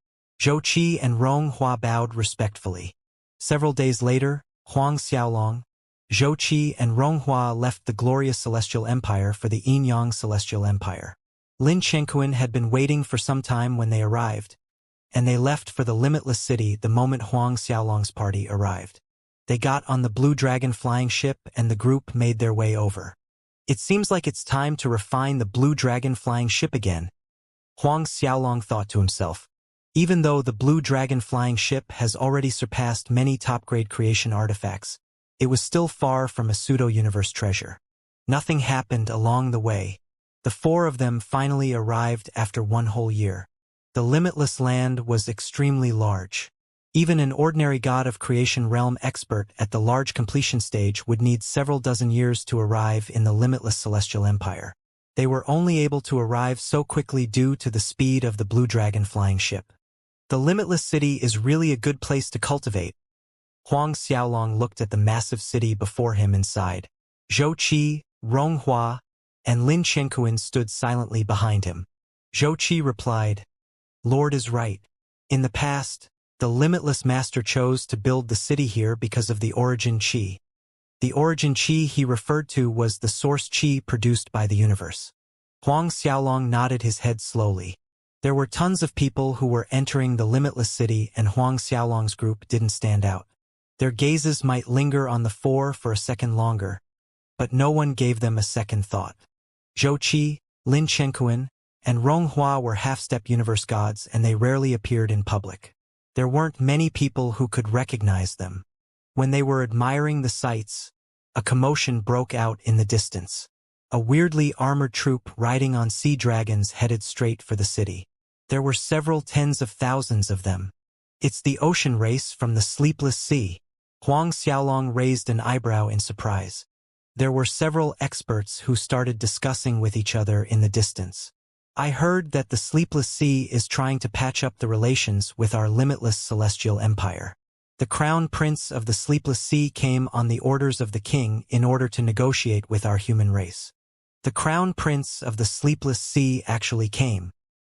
Zhouqi and Ronghua bowed respectfully. Several days later, Huang Xiaolong, Zhouqi and Ronghua left the glorious Celestial Empire for the Yinyang Celestial Empire. Lin Chenkuan had been waiting for some time when they arrived, and they left for the Limitless City the moment Huang Xiaolong's party arrived. They got on the Blue Dragon flying ship and the group made their way over. "It seems like it's time to refine the Blue Dragon flying ship again," Huang Xiaolong thought to himself. Even though the Blue Dragon flying ship has already surpassed many top-grade creation artifacts, it was still far from a pseudo-universe treasure. Nothing happened along the way. The four of them finally arrived after one whole year. The limitless land was extremely large. Even an ordinary god of creation realm expert at the large completion stage would need several dozen years to arrive in the limitless celestial empire. They were only able to arrive so quickly due to the speed of the Blue Dragon flying ship. The Limitless City is really a good place to cultivate. Huang Xiaolong looked at the massive city before him and sighed. Zhouqi, Ronghua, and Lin Chenkuan stood silently behind him. Zhouqi replied, "Lord is right. In the past, the Limitless Master chose to build the city here because of the origin chi. The origin chi he referred to was the source chi produced by the universe." Huang Xiaolong nodded his head slowly. There were tons of people who were entering the Limitless City, and Huang Xiaolong's group didn't stand out. Their gazes might linger on the four for a second longer, but no one gave them a second thought. Zhouqi, Lin Chenkuan, and Ronghua were half-step universe gods, and they rarely appeared in public. There weren't many people who could recognize them. When they were admiring the sights, a commotion broke out in the distance. A weirdly armored troop riding on sea dragons headed straight for the city. There were several tens of thousands of them. "It's the ocean race from the Sleepless Sea." Huang Xiaolong raised an eyebrow in surprise. There were several experts who started discussing with each other in the distance. "I heard that the Sleepless Sea is trying to patch up the relations with our limitless celestial empire. The crown prince of the Sleepless Sea came on the orders of the king in order to negotiate with our human race." The crown prince of the Sleepless Sea actually came.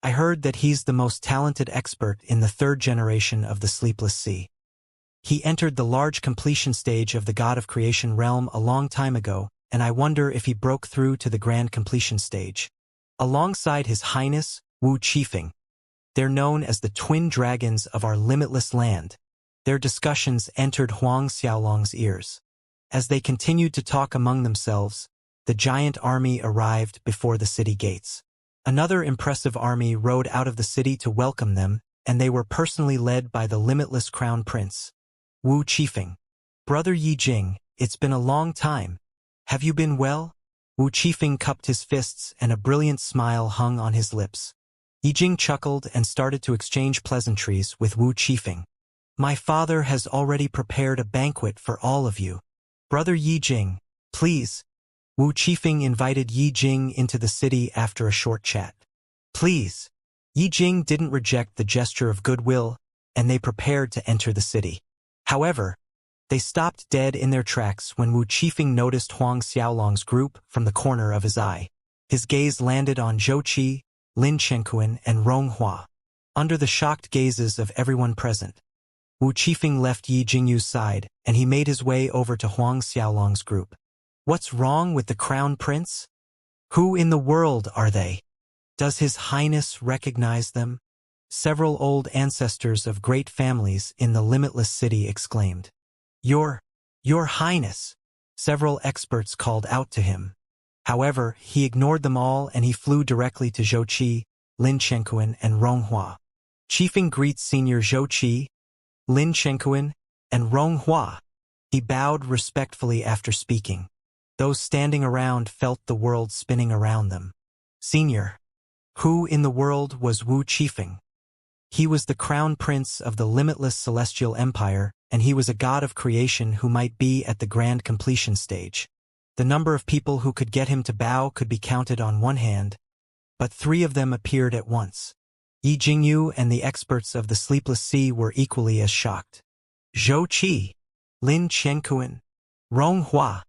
I heard that he's the most talented expert in the third generation of the Sleepless Sea. He entered the large completion stage of the God of Creation realm a long time ago, and I wonder if he broke through to the grand completion stage. Alongside His Highness, Wu Qifeng. They're known as the twin dragons of our limitless land. Their discussions entered Huang Xiaolong's ears. As they continued to talk among themselves, the giant army arrived before the city gates. Another impressive army rode out of the city to welcome them, and they were personally led by the limitless crown prince, Wu Qifeng. "Brother Yi Jing, it's been a long time. Have you been well?" Wu Qifeng cupped his fists and a brilliant smile hung on his lips. Yi Jing chuckled and started to exchange pleasantries with Wu Qifeng. "My father has already prepared a banquet for all of you. Brother Yi Jing, please." Wu Qifeng invited Yi Jing into the city after a short chat. "Please." Yi Jing didn't reject the gesture of goodwill, and they prepared to enter the city. However, they stopped dead in their tracks when Wu Qifeng noticed Huang Xiaolong's group from the corner of his eye. His gaze landed on Zhouqi, Lin Chenkuan, and Ronghua. Under the shocked gazes of everyone present, Wu Qifeng left Yi Jingyu's side, and he made his way over to Huang Xiaolong's group. "What's wrong with the crown prince? Who in the world are they? Does His Highness recognize them?" Several old ancestors of great families in the limitless city exclaimed. Your Highness," several experts called out to him. However, he ignored them all and he flew directly to Zhouqi, Lin Chenkuan, and Ronghua. Chiefing greets Senior Zhou Qi, Lin Chenkuan, and Rong Hua. He bowed respectfully after speaking. Those standing around felt the world spinning around them. Senior. Who in the world was Wu Chiefing? He was the crown prince of the limitless celestial empire, and he was a god of creation who might be at the grand completion stage. The number of people who could get him to bow could be counted on one hand, but 3 of them appeared at once. Yi Jingyu and the experts of the Sleepless Sea were equally as shocked. Zhou Qi, Lin Chenkuan, Rong Hua.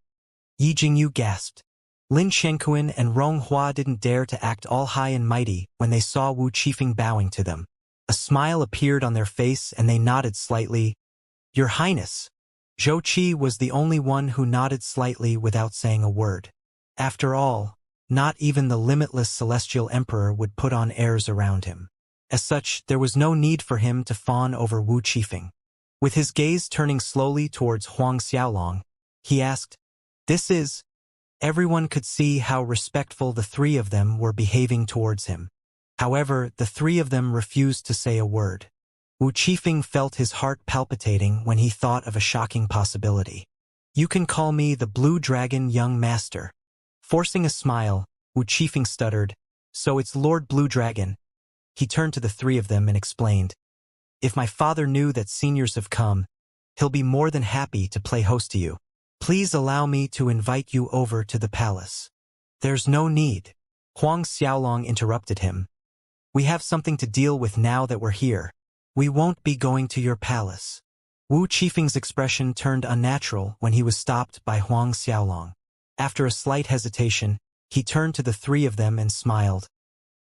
Yi Jingyu gasped. Lin Chenkuan and Rong Hua didn't dare to act all high and mighty when they saw Wu Chiefing bowing to them. A smile appeared on their face and they nodded slightly. Your Highness. Zhou Qi was the only one who nodded slightly without saying a word. After all, not even the limitless celestial emperor would put on airs around him. As such, there was no need for him to fawn over Wu Chiefing. With his gaze turning slowly towards Huang Xiaolong, he asked, "This is—" Everyone could see how respectful the 3 of them were behaving towards him. However, the 3 of them refused to say a word. Wu Chiefing felt his heart palpitating when he thought of a shocking possibility. You can call me the Blue Dragon, young master. Forcing a smile, Wu Chiefing stuttered, So it's Lord Blue Dragon. He turned to the 3 of them and explained, If my father knew that seniors have come, he'll be more than happy to play host to you. Please allow me to invite you over to the palace. There's no need. Huang Xiaolong interrupted him. We have something to deal with now that we're here. We won't be going to your palace. Wu Chiefing's expression turned unnatural when he was stopped by Huang Xiaolong. After a slight hesitation, he turned to the 3 of them and smiled.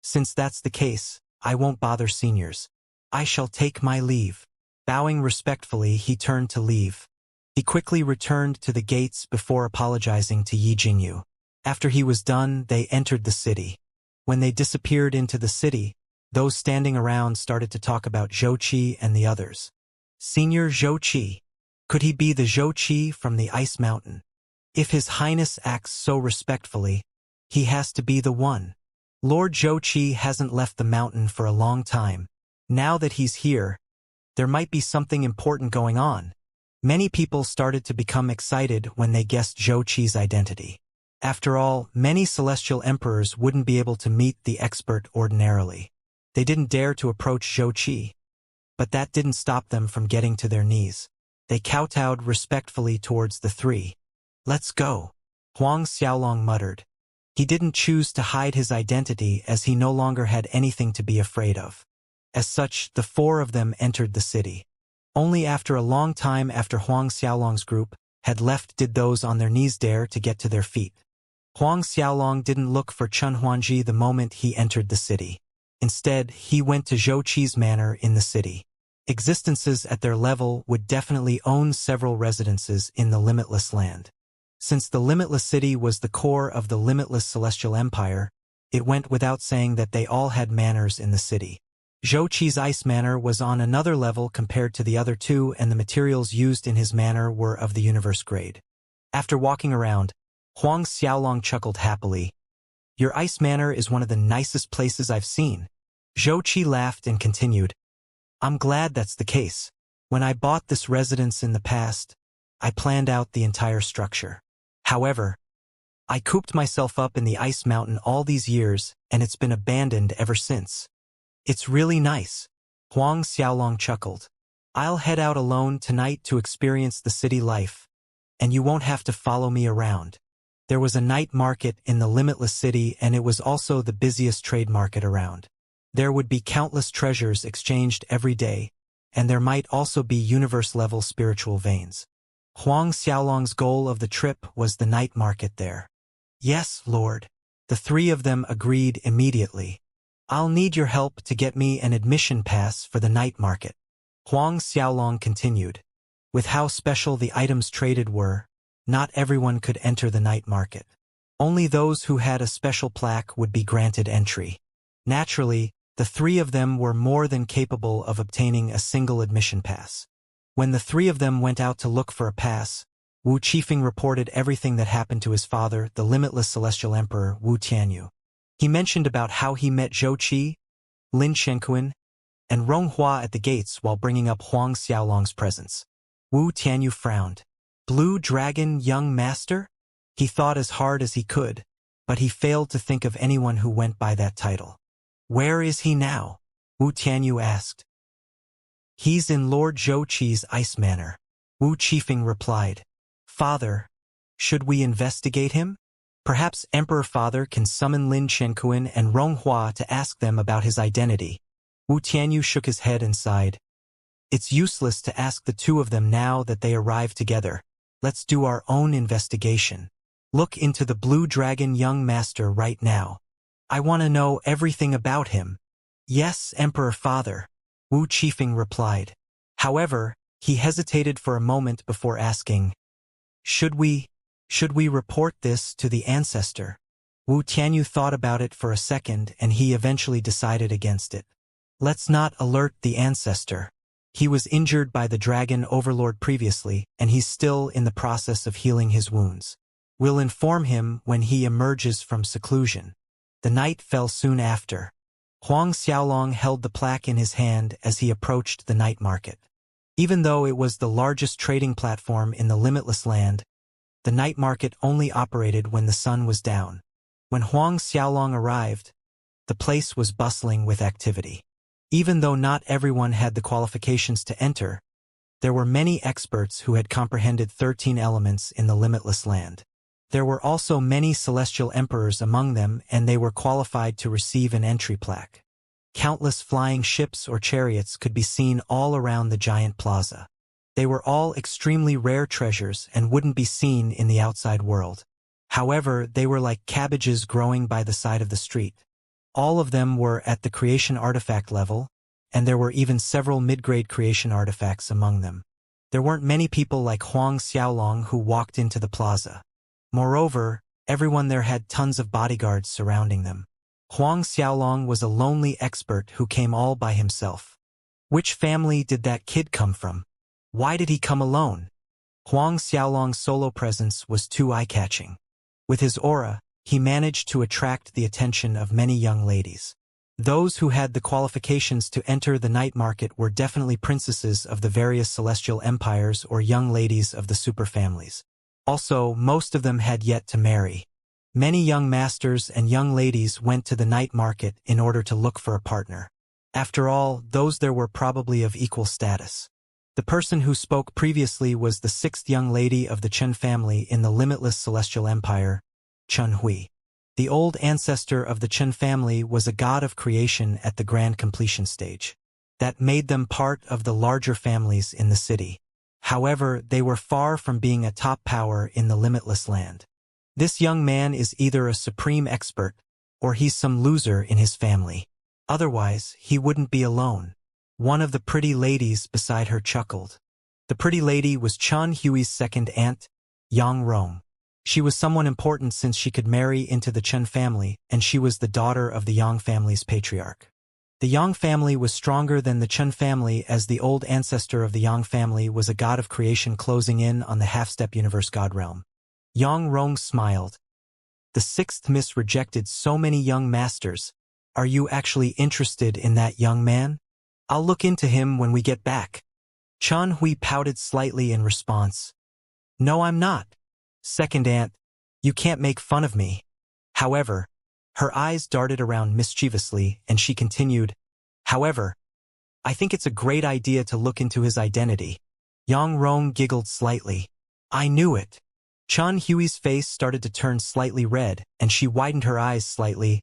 Since that's the case, I won't bother seniors. I shall take my leave. Bowing respectfully, he turned to leave. He quickly returned to the gates before apologizing to Yi Jingyu. After he was done, they entered the city. When they disappeared into the city, those standing around started to talk about Zhou Qi and the others. Senior Zhou Qi. Could he be the Zhou Qi from the Ice Mountain? If His Highness acts so respectfully, he has to be the one. Lord Zhou Qi hasn't left the mountain for a long time. Now that he's here, there might be something important going on. Many people started to become excited when they guessed Zhou Qi's identity. After all, many celestial emperors wouldn't be able to meet the expert ordinarily. They didn't dare to approach Zhou Qi. But that didn't stop them from getting to their knees. They kowtowed respectfully towards the 3. Let's go, Huang Xiaolong muttered. He didn't choose to hide his identity as he no longer had anything to be afraid of. As such, the 4 of them entered the city. Only after a long time after Huang Xiaolong's group had left did those on their knees dare to get to their feet. Huang Xiaolong didn't look for Chen Huanji the moment he entered the city. Instead, he went to Zhou Qi's manor in the city. Existences at their level would definitely own several residences in the limitless land. Since the limitless city was the core of the limitless celestial empire, it went without saying that they all had manors in the city. Zhou Qi's ice manor was on another level compared to the other 2, and the materials used in his manor were of the universe grade. After walking around, Huang Xiaolong chuckled happily. Your ice manor is one of the nicest places I've seen. Zhou Qi laughed and continued. I'm glad that's the case. When I bought this residence in the past, I planned out the entire structure. However, I cooped myself up in the ice mountain all these years, and it's been abandoned ever since. It's really nice. Huang Xiaolong chuckled. I'll head out alone tonight to experience the city life, and you won't have to follow me around. There was a night market in the limitless city, and it was also the busiest trade market around. There would be countless treasures exchanged every day, and there might also be universe-level spiritual veins. Huang Xiaolong's goal of the trip was the night market there. Yes, Lord. The 3 of them agreed immediately. I'll need your help to get me an admission pass for the night market. Huang Xiaolong continued. With how special the items traded were, not everyone could enter the night market. Only those who had a special plaque would be granted entry. Naturally, the 3 of them were more than capable of obtaining a single admission pass. When the 3 of them went out to look for a pass, Wu Chiefing reported everything that happened to his father, the limitless celestial emperor Wu Tianyu. He mentioned about how he met Zhou Qi, Lin Chenkuan, and Ronghua at the gates while bringing up Huang Xiaolong's presence. Wu Tianyu frowned. Blue Dragon Young Master? He thought as hard as he could, but he failed to think of anyone who went by that title. Where is he now? Wu Tianyu asked. He's in Lord Zhou Qi's ice manor. Wu Qifeng replied. Father, should we investigate him? Perhaps Emperor Father can summon Lin Shenkuan and Ronghua to ask them about his identity. Wu Tianyu shook his head and sighed. It's useless to ask the two of them now that they arrived together. Let's do our own investigation. Look into the Blue Dragon Young Master right now. I want to know everything about him. Yes, Emperor Father, Wu Qifeng replied. However, he hesitated for a moment before asking, Should we report this to the ancestor? Wu Tianyu thought about it for a second and he eventually decided against it. Let's not alert the ancestor. He was injured by the Dragon Overlord previously, and he's still in the process of healing his wounds. We'll inform him when he emerges from seclusion. The night fell soon after. Huang Xiaolong held the plaque in his hand as he approached the night market. Even though it was the largest trading platform in the limitless land, the night market only operated when the sun was down. When Huang Xiaolong arrived, the place was bustling with activity. Even though not everyone had the qualifications to enter, there were many experts who had comprehended 13 elements in the limitless land. There were also many celestial emperors among them, and they were qualified to receive an entry plaque. Countless flying ships or chariots could be seen all around the giant plaza. They were all extremely rare treasures and wouldn't be seen in the outside world. However, they were like cabbages growing by the side of the street. All of them were at the creation artifact level, and there were even several mid-grade creation artifacts among them. There weren't many people like Huang Xiaolong who walked into the plaza. Moreover, everyone there had tons of bodyguards surrounding them. Huang Xiaolong was a lonely expert who came all by himself. Which family did that kid come from? Why did he come alone? Huang Xiaolong's solo presence was too eye-catching. With his aura, he managed to attract the attention of many young ladies. Those who had the qualifications to enter the night market were definitely princesses of the various celestial empires or young ladies of the superfamilies. Also, most of them had yet to marry. Many young masters and young ladies went to the night market in order to look for a partner. After all, those there were probably of equal status. The person who spoke previously was the sixth young lady of the Chen family in the limitless celestial empire, Chen Hui. The old ancestor of the Chen family was a god of creation at the grand completion stage. That made them part of the larger families in the city. However, they were far from being a top power in the limitless land. This young man is either a supreme expert, or he's some loser in his family. Otherwise, he wouldn't be alone. One of the pretty ladies beside her chuckled. The pretty lady was Chen Hui's second aunt, Yang Rong. She was someone important since she could marry into the Chen family, and she was the daughter of the Yang family's patriarch. The Yang family was stronger than the Chen family as the old ancestor of the Yang family was a god of creation closing in on the half-step universe god realm. Yang Rong smiled. The sixth miss rejected so many young masters. Are you actually interested in that young man? I'll look into him when we get back. Chen Hui pouted slightly in response. No, I'm not. Second aunt, you can't make fun of me. However, her eyes darted around mischievously and she continued, however, I think it's a great idea to look into his identity. Yang Rong giggled slightly. I knew it. Chen Hui's face started to turn slightly red and she widened her eyes slightly.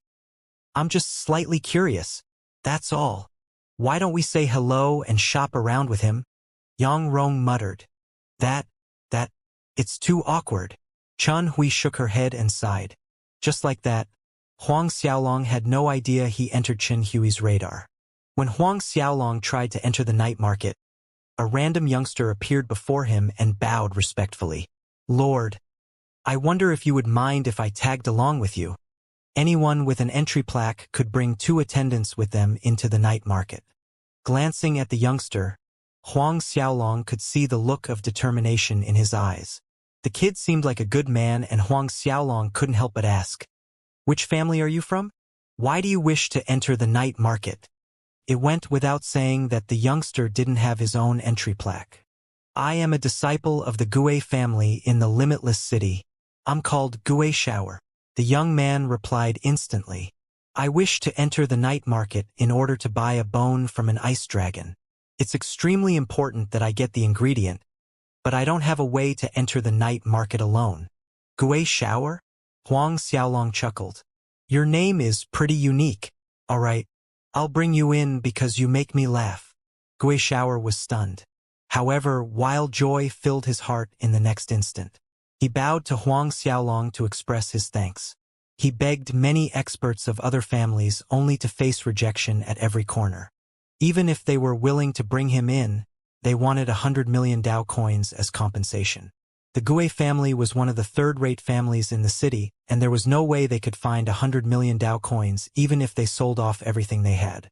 I'm just slightly curious. That's all. Why don't we say hello and shop around with him? Yang Rong muttered. It's too awkward. Chen Hui shook her head and sighed. Just like that, Huang Xiaolong had no idea he entered Chen Hui's radar. When Huang Xiaolong tried to enter the night market, a random youngster appeared before him and bowed respectfully. Lord, I wonder if you would mind if I tagged along with you. Anyone with an entry plaque could bring 2 attendants with them into the night market. Glancing at the youngster, Huang Xiaolong could see the look of determination in his eyes. The kid seemed like a good man and Huang Xiaolong couldn't help but ask, which family are you from? Why do you wish to enter the night market? It went without saying that the youngster didn't have his own entry plaque. I am a disciple of the Gui family in the limitless city. I'm called Gui Shower. The young man replied instantly. I wish to enter the night market in order to buy a bone from an ice dragon. It's extremely important that I get the ingredient, but I don't have a way to enter the night market alone. Gui Shower? Huang Xiaolong chuckled. Your name is pretty unique. All right, I'll bring you in because you make me laugh. Gui Shower was stunned. However, wild joy filled his heart in the next instant. He bowed to Huang Xiaolong to express his thanks. He begged many experts of other families only to face rejection at every corner. Even if they were willing to bring him in, they wanted 100 million Dao coins as compensation. The Gui family was one of the third-rate families in the city, and there was no way they could find 100 million Dao coins even if they sold off everything they had.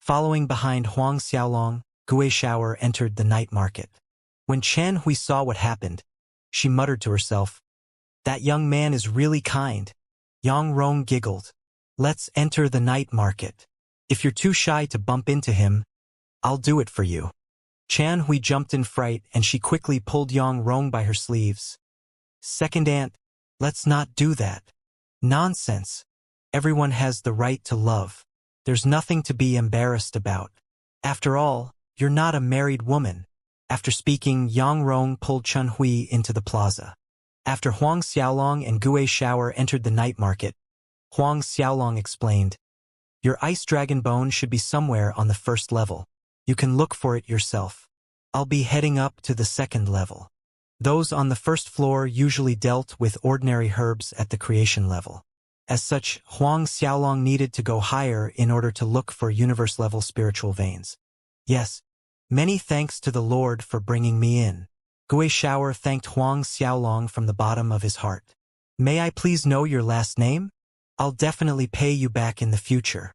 Following behind Huang Xiaolong, Gui Shower entered the night market. When Chen Hui saw what happened, she muttered to herself, "That young man is really kind." Yang Rong giggled. "Let's enter the night market. If you're too shy to bump into him, I'll do it for you." Chan Hui jumped in fright and she quickly pulled Yang Rong by her sleeves. "Second aunt, let's not do that." "Nonsense. Everyone has the right to love. There's nothing to be embarrassed about. After all, you're not a married woman." After speaking, Yang Rong pulled Chen Hui into the plaza. After Huang Xiaolong and Gui Shower entered the night market, Huang Xiaolong explained, "Your ice dragon bone should be somewhere on the first level. You can look for it yourself. I'll be heading up to the second level." Those on the first floor usually dealt with ordinary herbs at the creation level. As such, Huang Xiaolong needed to go higher in order to look for universe-level spiritual veins. "Yes, many thanks to the Lord for bringing me in." Gui Shower thanked Huang Xiaolong from the bottom of his heart. "May I please know your last name? I'll definitely pay you back in the future."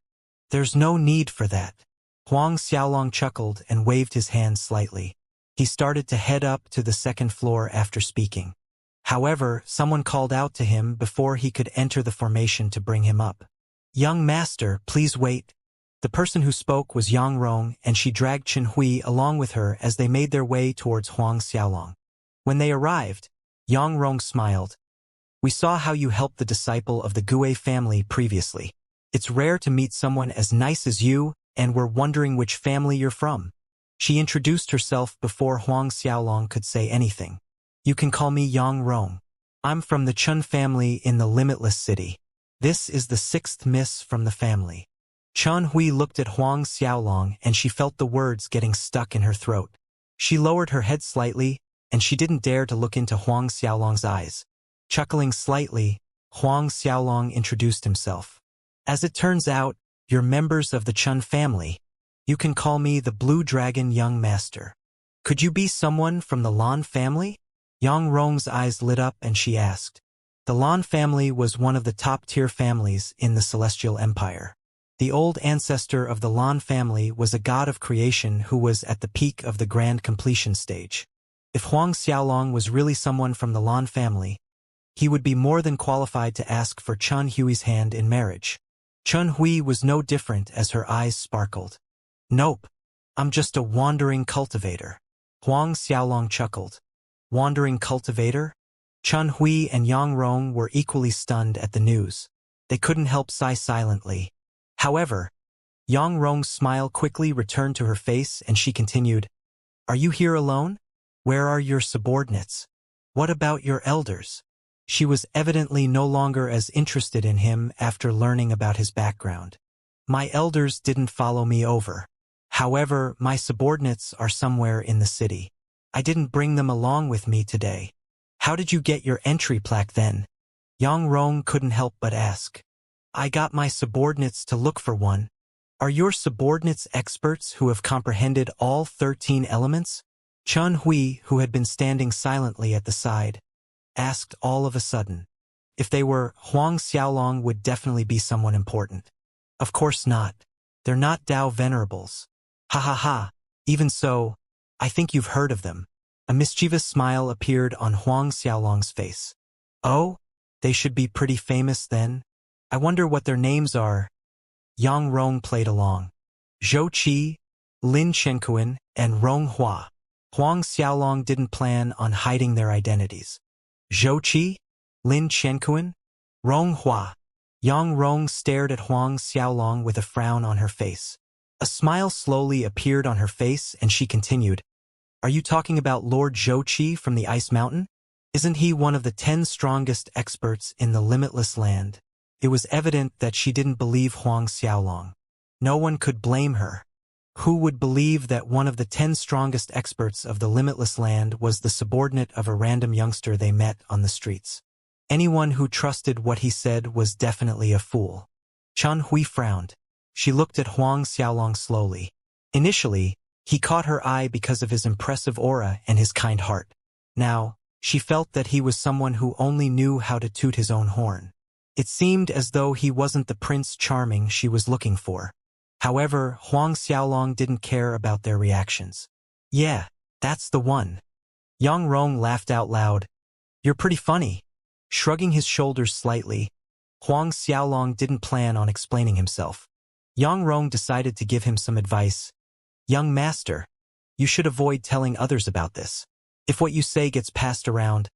"There's no need for that." Huang Xiaolong chuckled and waved his hand slightly. He started to head up to the second floor after speaking. However, someone called out to him before he could enter the formation to bring him up. "Young master, please wait." The person who spoke was Yang Rong, and she dragged Chen Hui along with her as they made their way towards Huang Xiaolong. When they arrived, Yang Rong smiled. "We saw how you helped the disciple of the Gui family previously. It's rare to meet someone as nice as you, and we're wondering which family you're from." She introduced herself before Huang Xiaolong could say anything. "You can call me Yang Rong. I'm from the Chun family in the limitless city. This is the sixth miss from the family." Chen Hui looked at Huang Xiaolong and she felt the words getting stuck in her throat. She lowered her head slightly, and she didn't dare to look into Huang Xiaolong's eyes. Chuckling slightly, Huang Xiaolong introduced himself. "As it turns out, you're members of the Chun family. You can call me the Blue Dragon Young Master. Could you be someone from the Lan family?" Yang Rong's eyes lit up and she asked. The Lan family was one of the top-tier families in the Celestial Empire. The old ancestor of the Lan family was a god of creation who was at the peak of the grand completion stage. If Huang Xiaolong was really someone from the Lan family, he would be more than qualified to ask for Chen Hui's hand in marriage. Chen Hui was no different as her eyes sparkled. "Nope, I'm just a wandering cultivator." Huang Xiaolong chuckled. "Wandering cultivator?" Chen Hui and Yang Rong were equally stunned at the news. They couldn't help sigh silently. However, Yang Rong's smile quickly returned to her face and she continued, "Are you here alone? Where are your subordinates? What about your elders?" She was evidently no longer as interested in him after learning about his background. "My elders didn't follow me over. However, my subordinates are somewhere in the city. I didn't bring them along with me today." "How did you get your entry plaque then?" Yang Rong couldn't help but ask. "I got my subordinates to look for one." "Are your subordinates experts who have comprehended all 13 elements?" Chen Hui, who had been standing silently at the side, asked all of a sudden. If they were, Huang Xiaolong would definitely be someone important. "Of course not. They're not Dao venerables." "Ha ha ha. Even so, I think you've heard of them." A mischievous smile appeared on Huang Xiaolong's face. "Oh, they should be pretty famous then. I wonder what their names are." Yang Rong played along. Zhou Qi, Lin Chenkuan, and Rong Hua. Huang Xiaolong didn't plan on hiding their identities. Zhou Qi, Lin Chenkuan, Rong Hua. Yang Rong stared at Huang Xiaolong with a frown on her face. A smile slowly appeared on her face and she continued, "Are you talking about Lord Zhou Qi from the Ice Mountain? Isn't he one of the 10 strongest experts in the limitless land?" It was evident that she didn't believe Huang Xiaolong. No one could blame her. Who would believe that one of the 10 strongest experts of the limitless land was the subordinate of a random youngster they met on the streets? Anyone who trusted what he said was definitely a fool. Chen Hui frowned. She looked at Huang Xiaolong slowly. Initially, he caught her eye because of his impressive aura and his kind heart. Now, she felt that he was someone who only knew how to toot his own horn. It seemed as though he wasn't the Prince Charming she was looking for. However, Huang Xiaolong didn't care about their reactions. "Yeah, that's the one." Yang Rong laughed out loud. "You're pretty funny." Shrugging his shoulders slightly, Huang Xiaolong didn't plan on explaining himself. Yang Rong decided to give him some advice. "Young master, you should avoid telling others about this. If what you say gets passed around,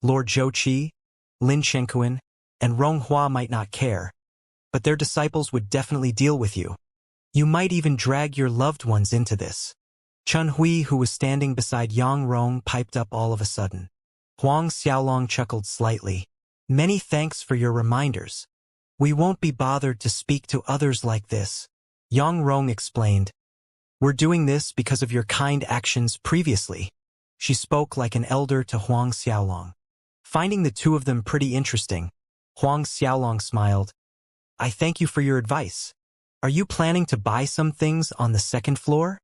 Lord Zhou Qi, Lin Chenkuan, and Rong Hua might not care, but their disciples would definitely deal with you. You might even drag your loved ones into this." Chen Hui, who was standing beside Yang Rong, piped up all of a sudden. Huang Xiaolong chuckled slightly. "Many thanks for your reminders. We won't be bothered to speak to others like this," Yang Rong explained. "We're doing this because of your kind actions previously." She spoke like an elder to Huang Xiaolong. Finding the two of them pretty interesting, Huang Xiaolong smiled. "I thank you for your advice. Are you planning to buy some things on the second floor?"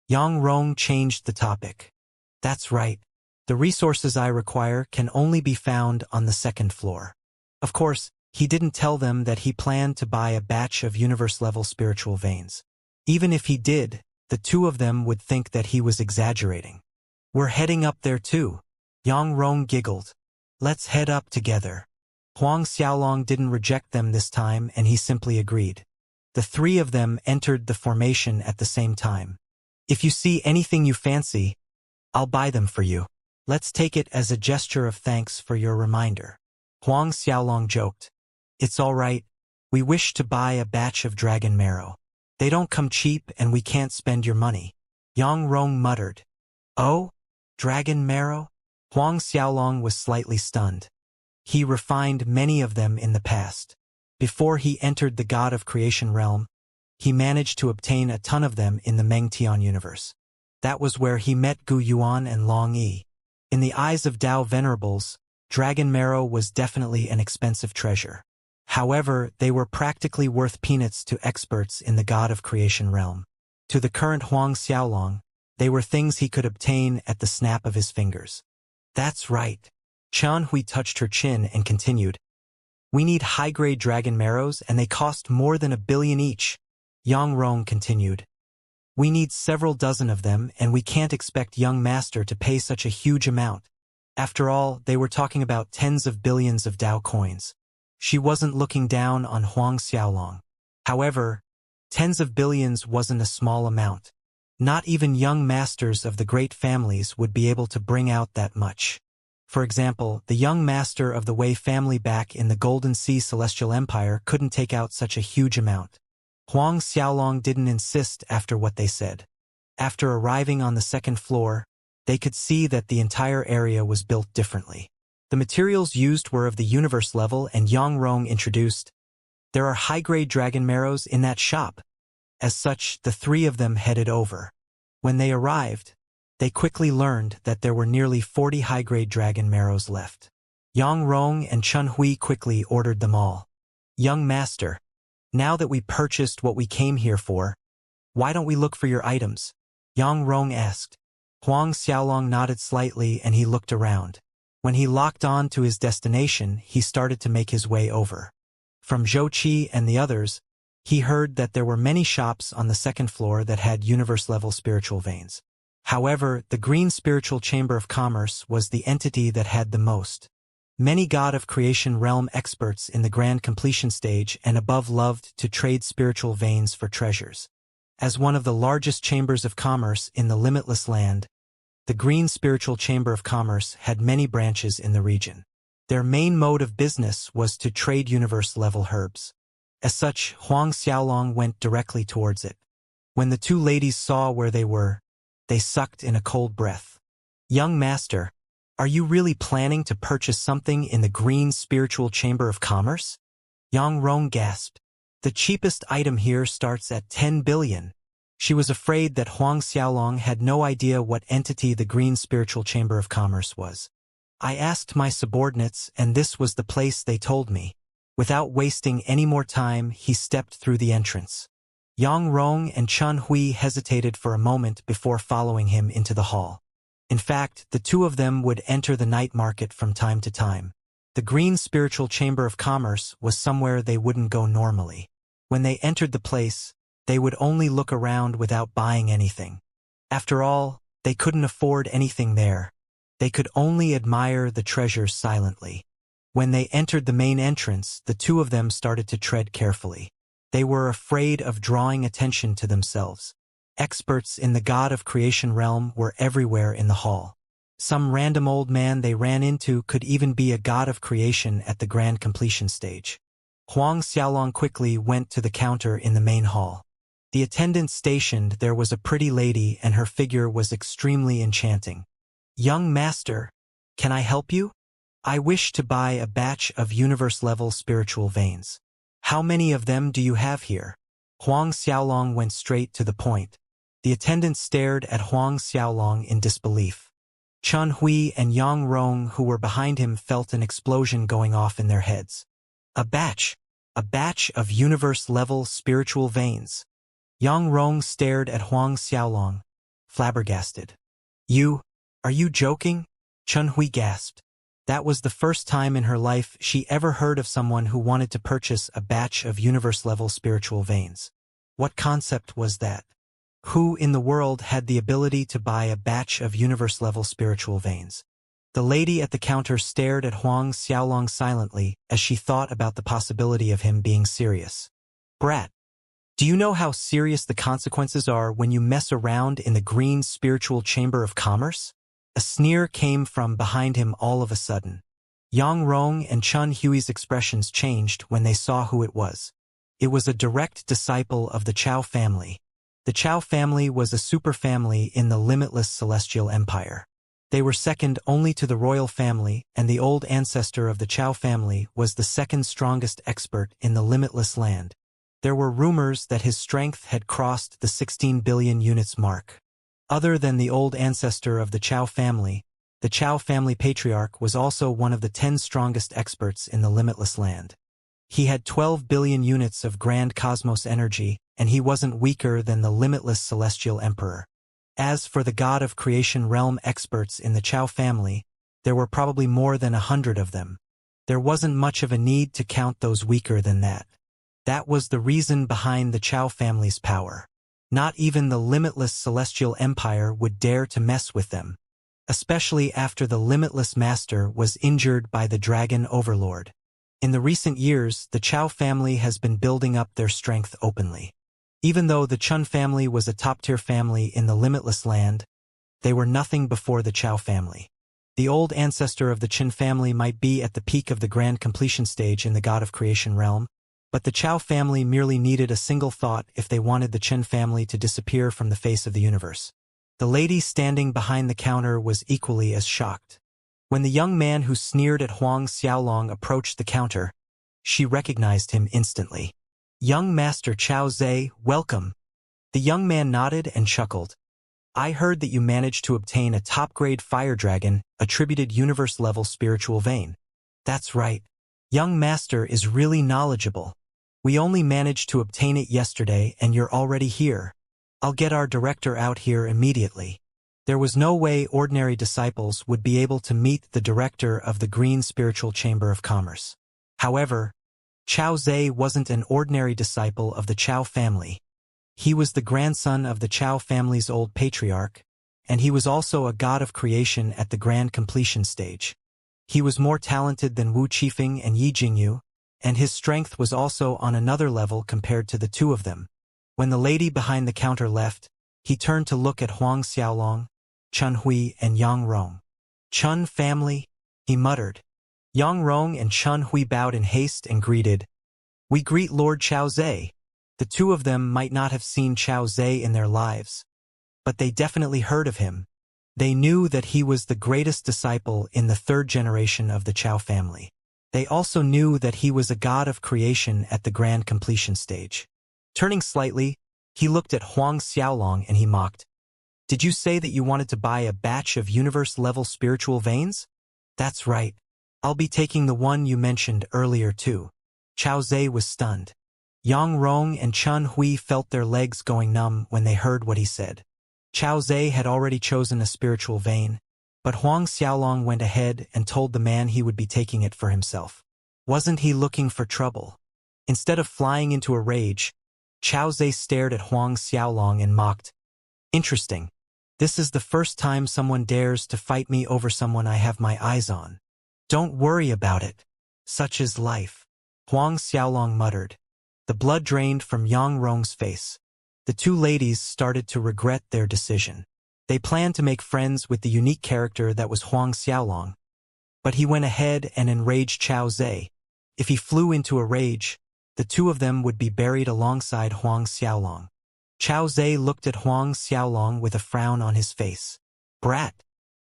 Yang Rong changed the topic. "That's right. The resources I require can only be found on the second floor." Of course, he didn't tell them that he planned to buy a batch of universe-level spiritual veins. Even if he did, the two of them would think that he was exaggerating. "We're heading up there too." Yang Rong giggled. "Let's head up together." Huang Xiaolong didn't reject them this time and he simply agreed. The three of them entered the formation at the same time. "If you see anything you fancy, I'll buy them for you. Let's take it as a gesture of thanks for your reminder." Huang Xiaolong joked. "It's all right. We wish to buy a batch of dragon marrow. They don't come cheap and we can't spend your money." Yang Rong muttered. "Oh? Dragon marrow?" Huang Xiaolong was slightly stunned. He refined many of them in the past. Before he entered the God of Creation realm, he managed to obtain a ton of them in the Mengtian universe. That was where he met Gu Yuan and Long Yi. In the eyes of Dao venerables, dragon marrow was definitely an expensive treasure. However, they were practically worth peanuts to experts in the God of Creation realm. To the current Huang Xiaolong, they were things he could obtain at the snap of his fingers. "That's right." Chen Hui touched her chin and continued. "We need high-grade dragon marrows and they cost more than 1 billion each." Yang Rong continued. "We need several dozen of them and we can't expect young master to pay such a huge amount." After all, they were talking about tens of billions of Dao coins. She wasn't looking down on Huang Xiaolong. However, tens of billions wasn't a small amount. Not even young masters of the great families would be able to bring out that much. For example, the young master of the Wei family back in the Golden Sea Celestial Empire couldn't take out such a huge amount. Huang Xiaolong didn't insist after what they said. After arriving on the second floor, they could see that the entire area was built differently. The materials used were of the universe level and Yang Rong introduced, "There are high-grade dragon marrows in that shop." As such, the three of them headed over. When they arrived, they quickly learned that there were nearly 40 high-grade dragon marrows left. Yang Rong and Chen Hui quickly ordered them all. "Young master, now that we purchased what we came here for, why don't we look for your items?" Yang Rong asked. Huang Xiaolong nodded slightly and he looked around. When he locked on to his destination, he started to make his way over. From Zhou Qi and the others, he heard that there were many shops on the second floor that had universe-level spiritual veins. However, the Green Spiritual Chamber of Commerce was the entity that had the most. Many God of Creation realm experts in the grand completion stage and above loved to trade spiritual veins for treasures. As one of the largest chambers of commerce in the limitless land, the Green Spiritual Chamber of Commerce had many branches in the region. Their main mode of business was to trade universe-level herbs. As such, Huang Xiaolong went directly towards it. When the two ladies saw where they were, they sucked in a cold breath. "Young master, are you really planning to purchase something in the Green Spiritual Chamber of Commerce?" Yang Rong gasped. "The cheapest item here starts at 10 billion. She was afraid that Huang Xiaolong had no idea what entity the Green Spiritual Chamber of Commerce was. "I asked my subordinates, and this was the place they told me." Without wasting any more time, he stepped through the entrance. Yang Rong and Chun Hui hesitated for a moment before following him into the hall. In fact, the two of them would enter the night market from time to time. The Green Spiritual Chamber of Commerce was somewhere they wouldn't go normally. When they entered the place, they would only look around without buying anything. After all, they couldn't afford anything there. They could only admire the treasures silently. When they entered the main entrance, the two of them started to tread carefully. They were afraid of drawing attention to themselves. Experts in the God of Creation realm were everywhere in the hall. Some random old man they ran into could even be a God of Creation at the grand completion stage. Huang Xiaolong quickly went to the counter in the main hall. The attendant stationed there was a pretty lady, and her figure was extremely enchanting. "Young master, can I help you? I wish to buy a batch of universe-level spiritual veins. How many of them do you have here?" Huang Xiaolong went straight to the point. The attendant stared at Huang Xiaolong in disbelief. Chun Hui and Yang Rong, who were behind him, felt an explosion going off in their heads. A batch of universe-level spiritual veins. Yang Rong stared at Huang Xiaolong, flabbergasted. Are you joking?" Chun Hui gasped. That was the first time in her life she ever heard of someone who wanted to purchase a batch of universe-level spiritual veins. What concept was that? Who in the world had the ability to buy a batch of universe-level spiritual veins? The lady at the counter stared at Huang Xiaolong silently as she thought about the possibility of him being serious. "Brat, do you know how serious the consequences are when you mess around in the Green Spiritual Chamber of Commerce?" A sneer came from behind him all of a sudden. Yang Rong and Chun Hui's expressions changed when they saw who it was. It was a direct disciple of the Chao family. The Chao family was a superfamily in the limitless celestial empire. They were second only to the royal family, and the old ancestor of the Chao family was the second strongest expert in the limitless land. There were rumors that his strength had crossed the 16 billion units mark. Other than the old ancestor of the Chao family, the Chao family patriarch was also one of the 10 strongest experts in the limitless land. He had 12 billion units of grand cosmos energy, and he wasn't weaker than the limitless celestial emperor. As for the God of Creation realm experts in the Chao family, there were probably more than 100 of them. There wasn't much of a need to count those weaker than that. That was the reason behind the Chao family's power. Not even the limitless celestial empire would dare to mess with them, especially after the limitless master was injured by the dragon overlord. In the recent years, the Chao family has been building up their strength openly. Even though the Chun family was a top-tier family in the limitless land, they were nothing before the Chao family. The old ancestor of the Qin family might be at the peak of the grand completion stage in the God of Creation realm, but the Chao family merely needed a single thought if they wanted the Qin family to disappear from the face of the universe. The lady standing behind the counter was equally as shocked. When the young man who sneered at Huang Xiaolong approached the counter, she recognized him instantly. "Young Master Chao Zhe, welcome." The young man nodded and chuckled. "I heard that you managed to obtain a top-grade fire dragon, attributed universe-level spiritual vein." "That's right. Young Master is really knowledgeable. We only managed to obtain it yesterday, and you're already here. I'll get our director out here immediately." There was no way ordinary disciples would be able to meet the director of the Green Spiritual Chamber of Commerce. However, Chao Zhe wasn't an ordinary disciple of the Chao family. He was the grandson of the Chao family's old patriarch, and he was also a God of Creation at the grand completion stage. He was more talented than Wu Qifeng and Yi Jingyu, and his strength was also on another level compared to the two of them. When the lady behind the counter left, he turned to look at Huang Xiaolong, Chun Hui, and Yang Rong. "Chun family," he muttered. Yang Rong and Chun Hui bowed in haste and greeted, "We greet Lord Chao Zhe." The two of them might not have seen Chao Zhe in their lives, but they definitely heard of him. They knew that he was the greatest disciple in the third generation of the Chao family. They also knew that he was a god of creation at the grand completion stage. Turning slightly, he looked at Huang Xiaolong and he mocked, "Did you say that you wanted to buy a batch of universe-level spiritual veins?" "That's right. I'll be taking the one you mentioned earlier too." Chao Zhe was stunned. Yang Rong and Chun Hui felt their legs going numb when they heard what he said. Chao Zhe had already chosen a spiritual vein, but Huang Xiaolong went ahead and told the man he would be taking it for himself. Wasn't he looking for trouble? Instead of flying into a rage, Chao Zhe stared at Huang Xiaolong and mocked, "Interesting. This is the first time someone dares to fight me over someone I have my eyes on. Don't worry about it. Such is life." Huang Xiaolong muttered. The blood drained from Yang Rong's face. The two ladies started to regret their decision. They planned to make friends with the unique character that was Huang Xiaolong. But he went ahead and enraged Chao Zhe. If he flew into a rage, the two of them would be buried alongside Huang Xiaolong. Chao Zhe looked at Huang Xiaolong with a frown on his face. "Brat,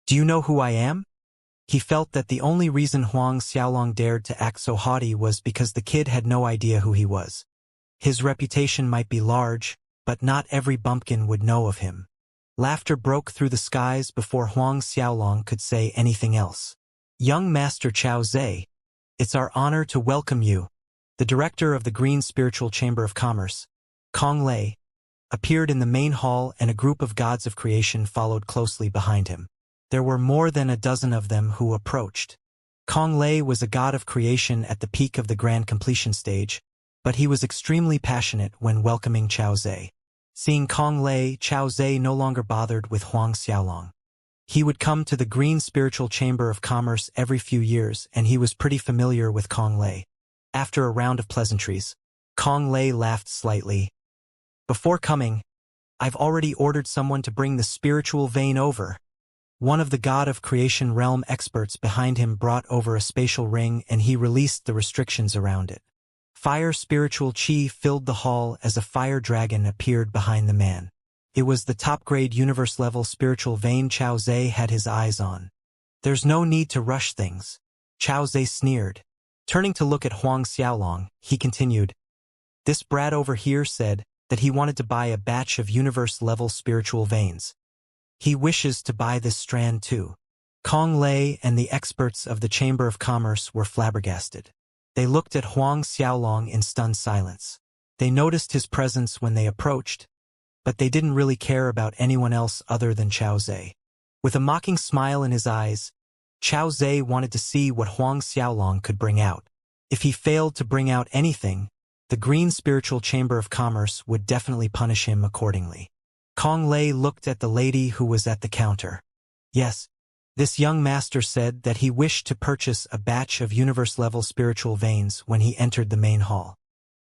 do you know who I am?" He felt that the only reason Huang Xiaolong dared to act so haughty was because the kid had no idea who he was. His reputation might be large, but not every bumpkin would know of him. Laughter broke through the skies before Huang Xiaolong could say anything else. "Young Master Chao Zhe, it's our honor to welcome you." The director of the Green Spiritual Chamber of Commerce, Kong Lei, appeared in the main hall and a group of gods of creation followed closely behind him. There were more than a dozen of them who approached. Kong Lei was a god of creation at the peak of the grand completion stage, but he was extremely passionate when welcoming Chao Zhe. Seeing Kong Lei, Chao Zhe no longer bothered with Huang Xiaolong. He would come to the Green Spiritual Chamber of Commerce every few years, and he was pretty familiar with Kong Lei. After a round of pleasantries, Kong Lei laughed slightly. "Before coming, I've already ordered someone to bring the spiritual vein over." One of the God of Creation realm experts behind him brought over a spatial ring and he released the restrictions around it. Fire spiritual chi filled the hall as a fire dragon appeared behind the man. It was the top-grade universe-level spiritual vein Chao Zhe had his eyes on. "There's no need to rush things," Chao Zhe sneered. Turning to look at Huang Xiaolong, he continued, "This brat over here said that he wanted to buy a batch of universe-level spiritual veins. He wishes to buy this strand too." Kong Lei and the experts of the Chamber of Commerce were flabbergasted. They looked at Huang Xiaolong in stunned silence. They noticed his presence when they approached, but they didn't really care about anyone else other than Chao Zhe. With a mocking smile in his eyes, Chao Zhe wanted to see what Huang Xiaolong could bring out. If he failed to bring out anything, the Green Spiritual Chamber of Commerce would definitely punish him accordingly. Kong Lei looked at the lady who was at the counter. "Yes, this young master said that he wished to purchase a batch of universe-level spiritual veins when he entered the main hall.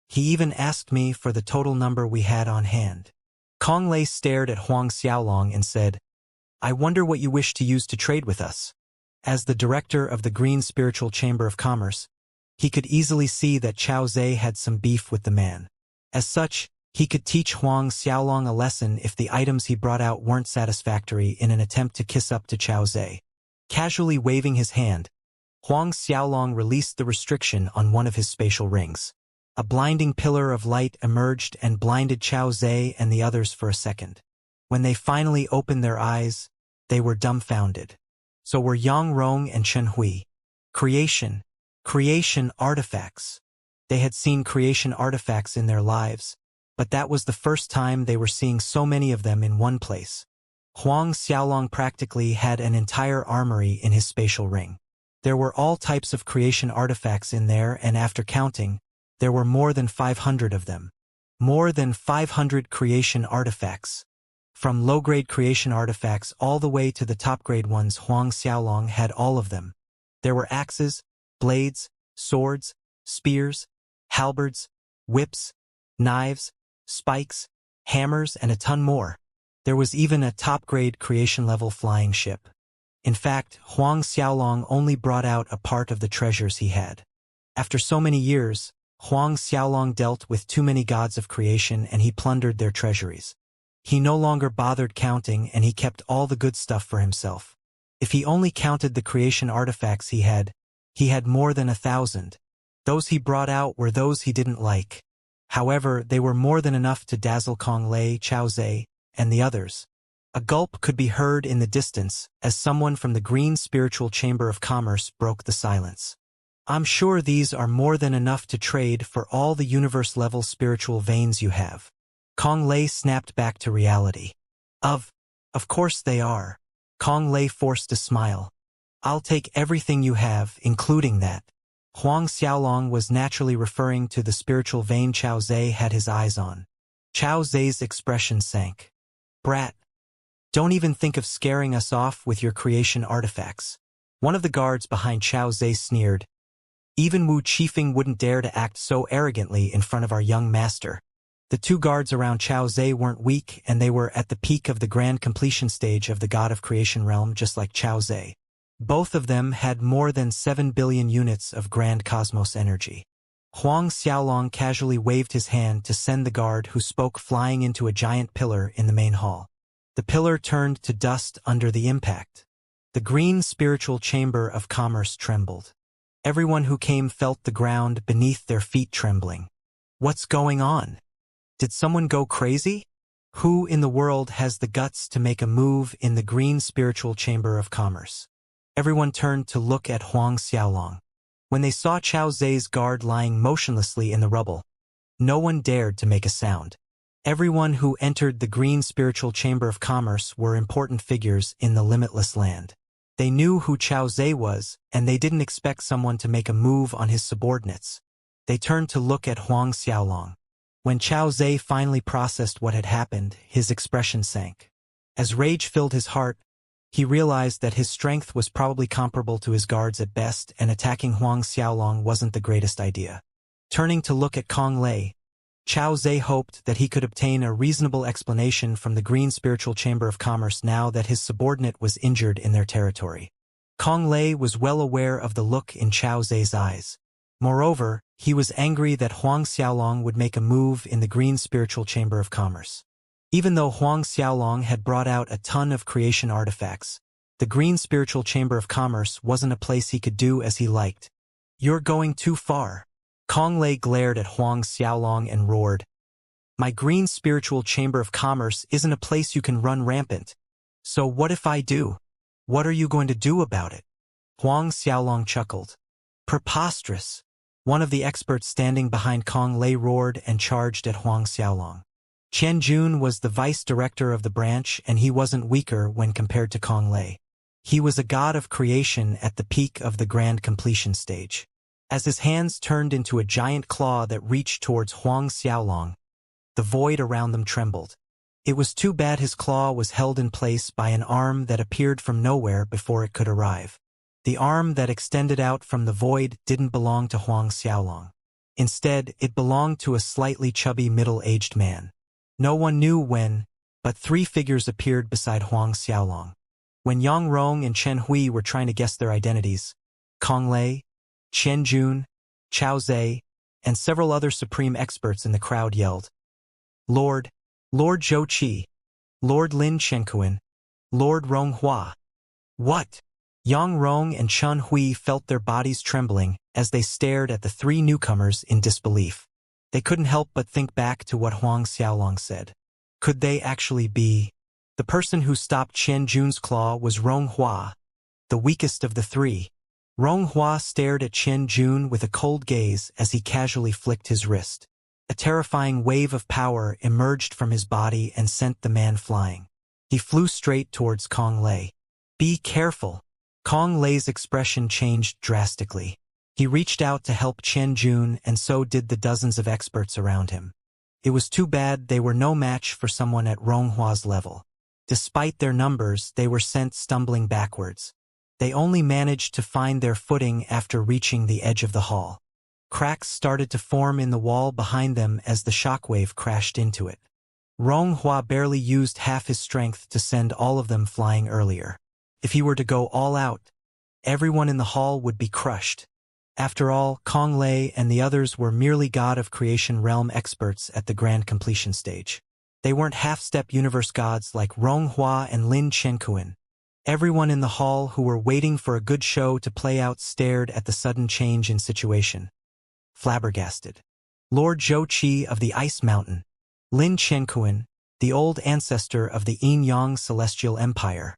He even asked me for the total number we had on hand." Kong Lei stared at Huang Xiaolong and said, "I wonder what you wish to use to trade with us." As the director of the Green Spiritual Chamber of Commerce, he could easily see that Chao Zhe had some beef with the man. As such, he could teach Huang Xiaolong a lesson if the items he brought out weren't satisfactory in an attempt to kiss up to Chao Zhe. Casually waving his hand, Huang Xiaolong released the restriction on one of his spatial rings. A blinding pillar of light emerged and blinded Chao Zhe and the others for a second. When they finally opened their eyes, they were dumbfounded. So were Yang Rong and Chun Hui. Creation artifacts. They had seen creation artifacts in their lives, but that was the first time they were seeing so many of them in one place. Huang Xiaolong practically had an entire armory in his spatial ring. There were all types of creation artifacts in there, and after counting, there were more than 500 of them. More than 500 creation artifacts. From low-grade creation artifacts all the way to the top-grade ones, Huang Xiaolong had all of them. There were axes, blades, swords, spears, halberds, whips, knives, spikes, hammers, and a ton more. There was even a top-grade creation-level flying ship. In fact, Huang Xiaolong only brought out a part of the treasures he had. After so many years, Huang Xiaolong dealt with too many gods of creation and he plundered their treasuries. He no longer bothered counting and he kept all the good stuff for himself. If he only counted the creation artifacts he had more than 1,000. Those he brought out were those he didn't like. However, they were more than enough to dazzle Kong Lei, Chao Zhe, and the others. A gulp could be heard in the distance as someone from the Green Spiritual Chamber of Commerce broke the silence. I'm sure these are more than enough to trade for all the universe-level spiritual veins you have. Kong Lei snapped back to reality. Of course they are. Kong Lei forced a smile. I'll take everything you have, including that. Huang Xiaolong was naturally referring to the spiritual vein Chao Zhe had his eyes on. Chao Zhe's expression sank. Brat. Don't even think of scaring us off with your creation artifacts. One of the guards behind Chao Zhe sneered. Even Wu Qifeng wouldn't dare to act so arrogantly in front of our young master. The two guards around Chao Zhe weren't weak and they were at the peak of the grand completion stage of the God of Creation realm just like Chao Zhe. Both of them had more than 7 billion units of grand cosmos energy. Huang Xiaolong casually waved his hand to send the guard who spoke flying into a giant pillar in the main hall. The pillar turned to dust under the impact. The Green Spiritual Chamber of Commerce trembled. Everyone who came felt the ground beneath their feet trembling. What's going on? Did someone go crazy? Who in the world has the guts to make a move in the Green Spiritual Chamber of Commerce? Everyone turned to look at Huang Xiaolong. When they saw Chao Zhe's guard lying motionlessly in the rubble, no one dared to make a sound. Everyone who entered the Green Spiritual Chamber of Commerce were important figures in the limitless land. They knew who Chao Zhe was, and they didn't expect someone to make a move on his subordinates. They turned to look at Huang Xiaolong. When Chao Zhe finally processed what had happened, his expression sank. As rage filled his heart, he realized that his strength was probably comparable to his guards at best, and attacking Huang Xiaolong wasn't the greatest idea. Turning to look at Kong Lei, Chao Zhe hoped that he could obtain a reasonable explanation from the Green Spiritual Chamber of Commerce now that his subordinate was injured in their territory. Kong Lei was well aware of the look in Chao Zhe's eyes. Moreover, he was angry that Huang Xiaolong would make a move in the Green Spiritual Chamber of Commerce. Even though Huang Xiaolong had brought out a ton of creation artifacts, the Green Spiritual Chamber of Commerce wasn't a place he could do as he liked. You're going too far. Kong Lei glared at Huang Xiaolong and roared. My Green Spiritual Chamber of Commerce isn't a place you can run rampant. So what if I do? What are you going to do about it? Huang Xiaolong chuckled. Preposterous. One of the experts standing behind Kong Lei roared and charged at Huang Xiaolong. Qian Jun was the vice director of the branch and he wasn't weaker when compared to Kong Lei. He was a god of creation at the peak of the grand completion stage. As his hands turned into a giant claw that reached towards Huang Xiaolong, the void around them trembled. It was too bad his claw was held in place by an arm that appeared from nowhere before it could arrive. The arm that extended out from the void didn't belong to Huang Xiaolong. Instead, it belonged to a slightly chubby middle-aged man. No one knew when, but three figures appeared beside Huang Xiaolong. When Yang Rong and Chen Hui were trying to guess their identities, Kong Lei, Qian Jun, Chao Zhe, and several other supreme experts in the crowd yelled, Lord Zhou Qi, Lord Lin Shenkuan, Lord Rong Hua. What? Yang Rong and Chen Hui felt their bodies trembling as they stared at the three newcomers in disbelief. They couldn't help but think back to what Huang Xiaolong said. Could they actually be? The person who stopped Qian Jun's claw was Rong Hua, the weakest of the three. Rong Hua stared at Qian Jun with a cold gaze as he casually flicked his wrist. A terrifying wave of power emerged from his body and sent the man flying. He flew straight towards Kong Lei. Be careful. Kong Lei's expression changed drastically. He reached out to help Qian Jun and so did the dozens of experts around him. It was too bad they were no match for someone at Rong Hua's level. Despite their numbers, they were sent stumbling backwards. They only managed to find their footing after reaching the edge of the hall. Cracks started to form in the wall behind them as the shockwave crashed into it. Ronghua barely used half his strength to send all of them flying earlier. If he were to go all out, everyone in the hall would be crushed. After all, Kong Lei and the others were merely God of Creation realm experts at the grand completion stage. They weren't half-step universe gods like Ronghua and Lin Chenkuan. Everyone in the hall who were waiting for a good show to play out stared at the sudden change in situation, flabbergasted. Lord Zhou Qi of the Ice Mountain, Lin Chenkuan, the old ancestor of the Yin-Yang Celestial Empire,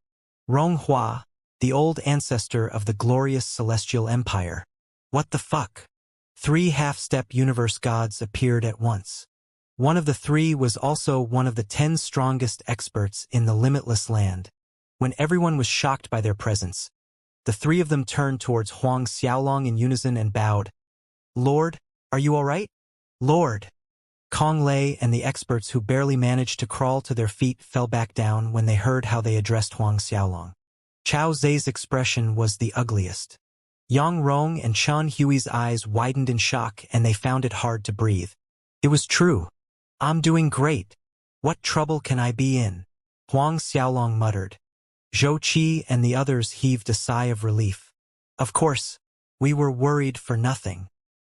Ronghua, the old ancestor of the glorious Celestial Empire. What the fuck? 3 half-step universe gods appeared at once. One of the 3 was also one of the 10 strongest experts in the limitless land. When everyone was shocked by their presence, the 3 of them turned towards Huang Xiaolong in unison and bowed. "Lord, are you all right?" "Lord." Kong Lei and the experts who barely managed to crawl to their feet fell back down when they heard how they addressed Huang Xiaolong. Chao Zai's expression was the ugliest. Yang Rong and Chen Hui's eyes widened in shock and they found it hard to breathe. It was true. "I'm doing great. What trouble can I be in?" Huang Xiaolong muttered. Zhou Qi and the others heaved a sigh of relief. Of course, we were worried for nothing.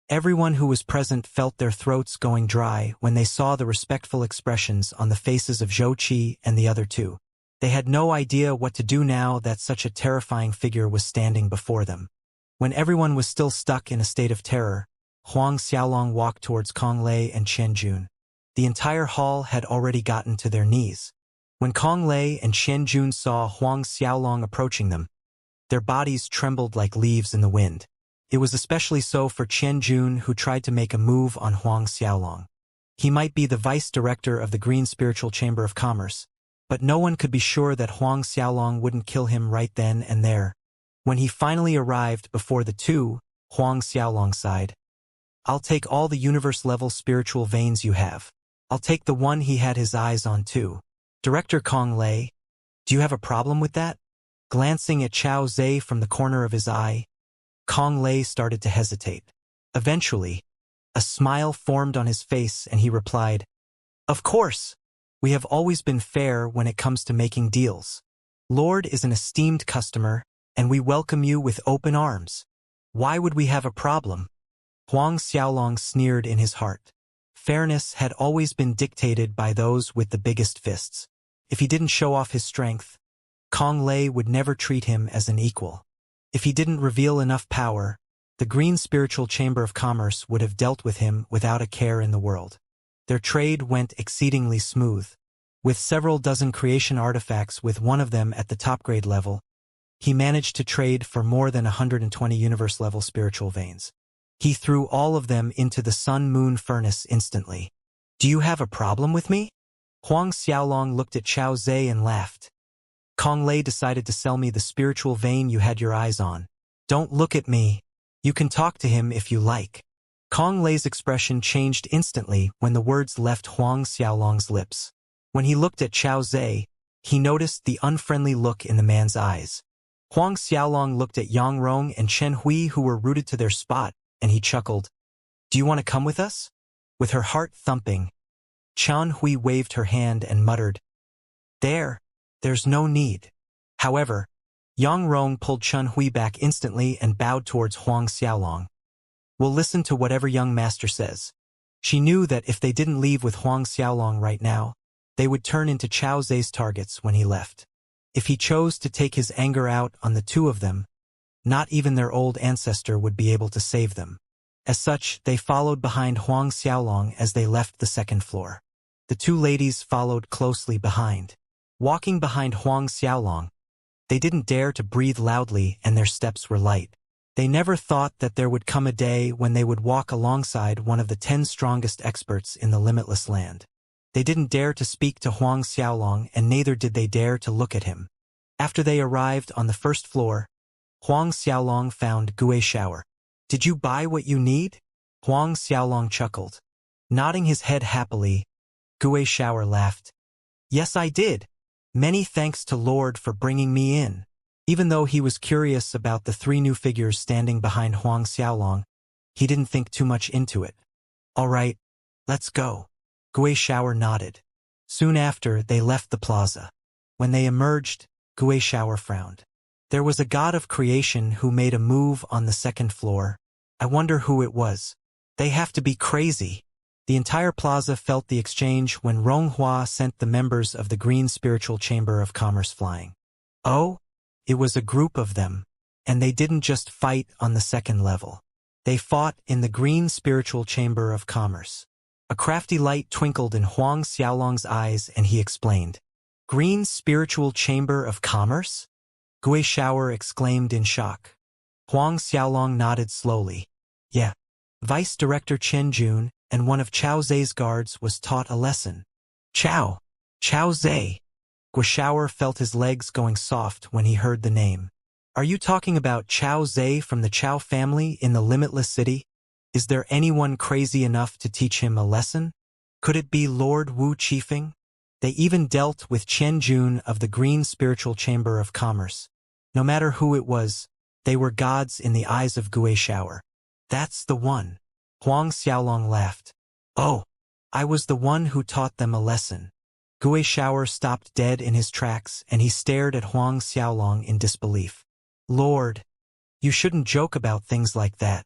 Everyone who was present felt their throats going dry when they saw the respectful expressions on the faces of Zhou Qi and the other 2. They had no idea what to do now that such a terrifying figure was standing before them. When everyone was still stuck in a state of terror, Huang Xiaolong walked towards Kong Lei and Chen Jun. The entire hall had already gotten to their knees. When Kong Lei and Chen Jun saw Huang Xiaolong approaching them, their bodies trembled like leaves in the wind. It was especially so for Chen Jun, who tried to make a move on Huang Xiaolong. He might be the vice director of the Green Spiritual Chamber of Commerce, but no one could be sure that Huang Xiaolong wouldn't kill him right then and there. When he finally arrived before the 2, Huang Xiaolong sighed. "I'll take all the universe-level spiritual veins you have. I'll take the one he had his eyes on too." "Director Kong Lei, do you have a problem with that?" Glancing at Chao Zai from the corner of his eye, Kong Lei started to hesitate. Eventually, a smile formed on his face and he replied, "Of course. We have always been fair when it comes to making deals. Lord is an esteemed customer, and we welcome you with open arms. Why would we have a problem?" Huang Xiaolong sneered in his heart. Fairness had always been dictated by those with the biggest fists. If he didn't show off his strength, Kong Lei would never treat him as an equal. If he didn't reveal enough power, the Green Spiritual Chamber of Commerce would have dealt with him without a care in the world. Their trade went exceedingly smooth. With several dozen creation artifacts with one of them at the top grade level, he managed to trade for more than 120 universe-level spiritual veins. He threw all of them into the sun-moon furnace instantly. "Do you have a problem with me?" Huang Xiaolong looked at Chao Zai and laughed. "Kong Lei decided to sell me the spiritual vein you had your eyes on. Don't look at me. You can talk to him if you like." Kong Lei's expression changed instantly when the words left Huang Xiaolong's lips. When he looked at Chao Zai, he noticed the unfriendly look in the man's eyes. Huang Xiaolong looked at Yang Rong and Chen Hui, who were rooted to their spot, and he chuckled. "Do you want to come with us?" With her heart thumping, Chen Hui waved her hand and muttered, There's no need." However, Yang Rong pulled Chen Hui back instantly and bowed towards Huang Xiaolong. "We'll listen to whatever young master says." She knew that if they didn't leave with Huang Xiaolong right now, they would turn into Chao Zai's targets when he left. If he chose to take his anger out on the 2 of them, not even their old ancestor would be able to save them. As such, they followed behind Huang Xiaolong as they left the 2nd floor. The 2 ladies followed closely behind. Walking behind Huang Xiaolong, they didn't dare to breathe loudly and their steps were light. They never thought that there would come a day when they would walk alongside one of the 10 strongest experts in the limitless land. They didn't dare to speak to Huang Xiaolong and neither did they dare to look at him. After they arrived on the 1st floor, Huang Xiaolong found Gue Shower. "Did you buy what you need?" Huang Xiaolong chuckled. Nodding his head happily, Gue Shower laughed. "Yes, I did. Many thanks to Lord for bringing me in." Even though he was curious about the 3 new figures standing behind Huang Xiaolong, he didn't think too much into it. "All right, let's go." Gue Shower nodded. Soon after, they left the plaza. When they emerged, Guishour frowned. There was a god of creation who made a move on the second floor. I wonder who it was. They have to be crazy. The entire plaza felt the exchange when Ronghua sent the members of the Green Spiritual Chamber of Commerce flying. Oh? It was a group of them. And they didn't just fight on the second level. They fought in the Green Spiritual Chamber of Commerce. A crafty light twinkled in Huang Xiaolong's eyes and he explained. Green Spiritual Chamber of Commerce? Guishour exclaimed in shock. Huang Xiaolong nodded slowly. Yeah. Vice Director Chen Jun and one of Chao Zai's guards was taught a lesson. Chao Zai. Guishour felt his legs going soft when he heard the name. Are you talking about Chao Zai from the Chao family in the Limitless City? Is there anyone crazy enough to teach him a lesson? Could it be Lord Wu Chifeng? They even dealt with Chen Jun of the Green Spiritual Chamber of Commerce. No matter who it was, they were gods in the eyes of Guishour. That's the one. Huang Xiaolong laughed. Oh, I was the one who taught them a lesson. Guishour stopped dead in his tracks and he stared at Huang Xiaolong in disbelief. Lord, you shouldn't joke about things like that.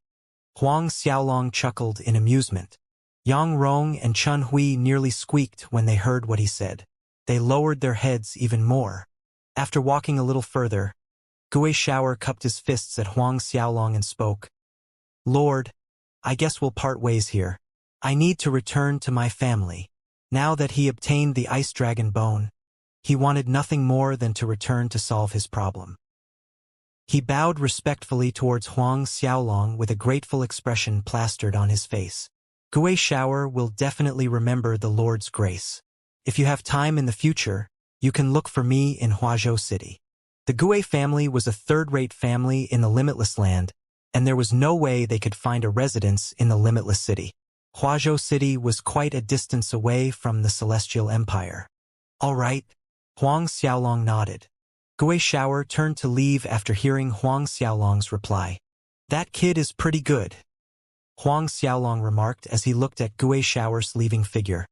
Huang Xiaolong chuckled in amusement. Yang Rong and Chun Hui nearly squeaked when they heard what he said. They lowered their heads even more. After walking a little further, Guishour cupped his fists at Huang Xiaolong and spoke. Lord, I guess we'll part ways here. I need to return to my family. Now that he obtained the ice dragon bone, he wanted nothing more than to return to solve his problem. He bowed respectfully towards Huang Xiaolong with a grateful expression plastered on his face. Guishour will definitely remember the Lord's grace. If you have time in the future, you can look for me in Huazhou City. The Gui family was a third-rate family in the Limitless Land, and there was no way they could find a residence in the Limitless City. Huazhou City was quite a distance away from the Celestial Empire. All right, Huang Xiaolong nodded. Guishour turned to leave after hearing Huang Xiaolong's reply. That kid is pretty good, Huang Xiaolong remarked as he looked at Guishour's leaving figure.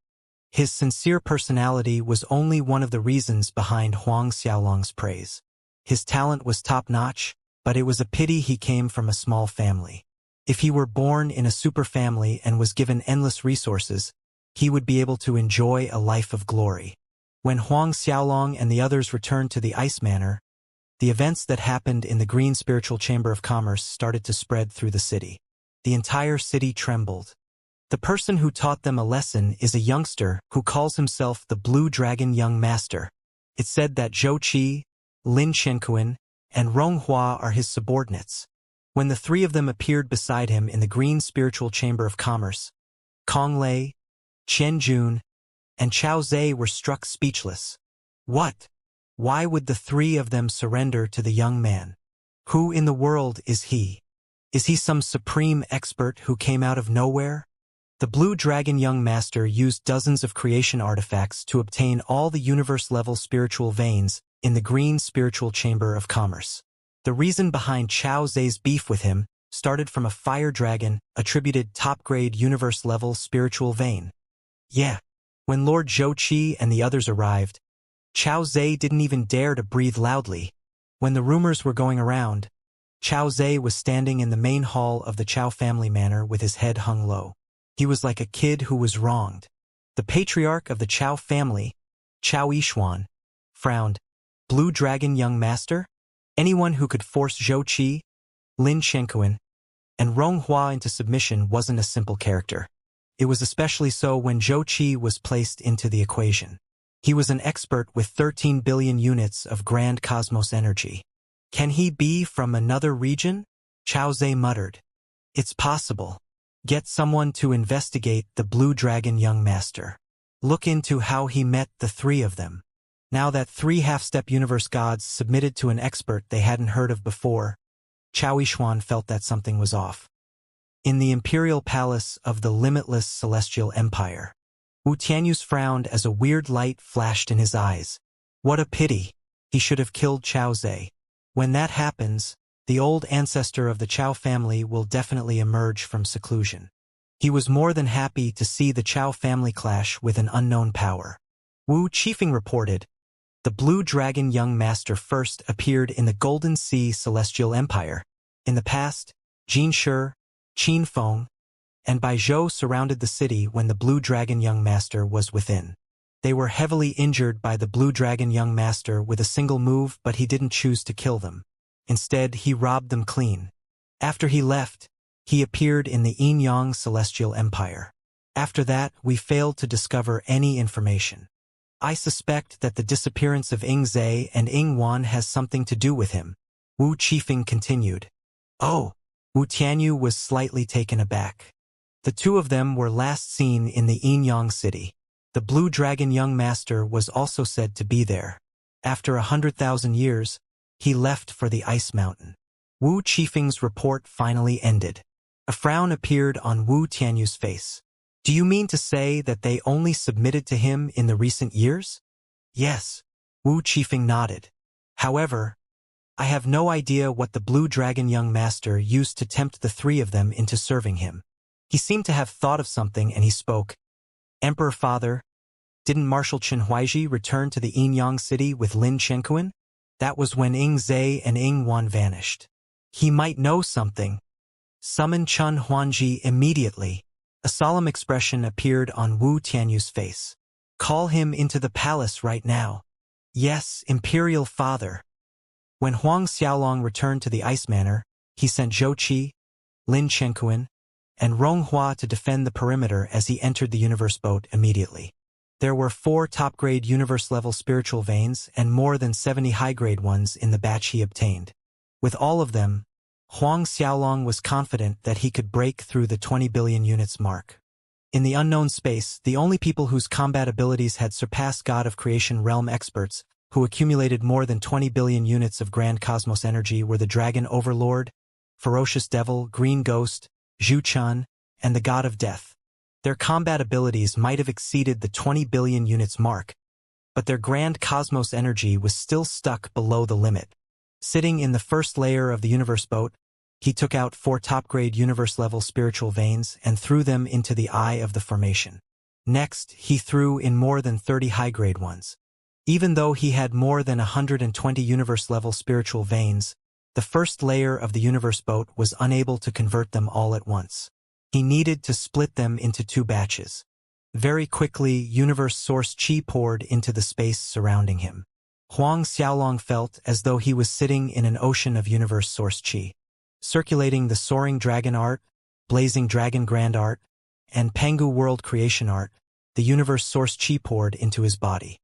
His sincere personality was only one of the reasons behind Huang Xiaolong's praise. His talent was top-notch, but it was a pity he came from a small family. If he were born in a super family and was given endless resources, he would be able to enjoy a life of glory. When Huang Xiaolong and the others returned to the Ice Manor, the events that happened in the Green Spiritual Chamber of Commerce started to spread through the city. The entire city trembled. The person who taught them a lesson is a youngster who calls himself the Blue Dragon Young Master. It's said that Zhou Qi, Lin Chenkuan, and Ronghua are his subordinates. When the three of them appeared beside him in the Green Spiritual Chamber of Commerce, Kong Lei, Chen Jun, and Chao Zai were struck speechless. What? Why would the three of them surrender to the young man? Who in the world is he? Is he some supreme expert who came out of nowhere? The Blue Dragon Young Master used dozens of creation artifacts to obtain all the universe-level spiritual veins in the Green Spiritual Chamber of Commerce. The reason behind Chao Zai's beef with him started from a fire dragon attributed top-grade universe-level spiritual vein. Yeah. When Lord Zhou Qi and the others arrived, Chao Zai didn't even dare to breathe loudly. When the rumors were going around, Chao Zai was standing in the main hall of the Chao family manor with his head hung low. He was like a kid who was wronged. The patriarch of the Chao family, Chao Yishuan, frowned. Blue Dragon Young Master? Anyone who could force Zhou Qi, Lin Chenkuan, and Ronghua into submission wasn't a simple character. It was especially so when Zhou Qi was placed into the equation. He was an expert with 13 billion units of grand cosmos energy. Can he be from another region? Chao Zai muttered. It's possible. Get someone to investigate the Blue Dragon Young Master. Look into how he met the three of them. Now that three half-step universe gods submitted to an expert they hadn't heard of before, Chao Yishuan felt that something was off. In the imperial palace of the limitless celestial empire, Wu Tianyu's frowned as a weird light flashed in his eyes. What a pity. He should have killed Chao Zai. When that happens, the old ancestor of the Chao family will definitely emerge from seclusion. He was more than happy to see the Chao family clash with an unknown power. Wu Qifeng reported, "The Blue Dragon Young Master first appeared in the Golden Sea Celestial Empire. In the past, Jin Shi, Qin Feng, and Bai Zhou surrounded the city when the Blue Dragon Young Master was within. They were heavily injured by the Blue Dragon Young Master with a single move, but he didn't choose to kill them. Instead, he robbed them clean. After he left, he appeared in the Yin Yang Celestial Empire. After that, we failed to discover any information. I suspect that the disappearance of Ying Zhe and Ying Wan has something to do with him," Wu Qifeng continued. "Oh!" Wu Tianyu was slightly taken aback. The two of them were last seen in the Yin Yang city. The Blue Dragon Young Master was also said to be there. After 100,000 years, he left for the Ice Mountain. Wu Qifeng's report finally ended. A frown appeared on Wu Tianyu's face. "Do you mean to say that they only submitted to him in the recent years?" "Yes," Wu Qifeng nodded. "However, I have no idea what the Blue Dragon Young Master used to tempt the three of them into serving him. He seemed to have thought of something and he spoke. Emperor Father, didn't Marshal Chen Huaizhi return to the Yin Yang city with Lin Chenkuan? That was when Ying Zhe and Ying Wan vanished. He might know something. Summon Chen Huanji immediately." A solemn expression appeared on Wu Tianyu's face. "Call him into the palace right now." "Yes, Imperial Father." When Huang Xiaolong returned to the Ice Manor, he sent Zhou Qi, Lin Chenkuan, and Rong Hua to defend the perimeter as he entered the universe boat immediately. There were 4 top-grade universe-level spiritual veins and more than 70 high-grade ones in the batch he obtained. With all of them, Huang Xiaolong was confident that he could break through the 20 billion units mark. In the unknown space, the only people whose combat abilities had surpassed God of Creation realm experts, who accumulated more than 20 billion units of grand cosmos energy, were the Dragon Overlord, Ferocious Devil, Green Ghost, Zhu Chun, and the God of Death. Their combat abilities might have exceeded the 20 billion units mark, but their grand cosmos energy was still stuck below the limit. Sitting in the first layer of the universe boat, he took out 4 top-grade universe-level spiritual veins and threw them into the eye of the formation. Next, he threw in more than 30 high-grade ones. Even though he had more than 120 universe-level spiritual veins, the first layer of the universe boat was unable to convert them all at once. He needed to split them into 2 batches. Very quickly, universe source chi poured into the space surrounding him. Huang Xiaolong felt as though he was sitting in an ocean of universe source chi. Circulating the Soaring Dragon art, Blazing Dragon Grand art, and Pengu World Creation art, the universe source chi poured into his body.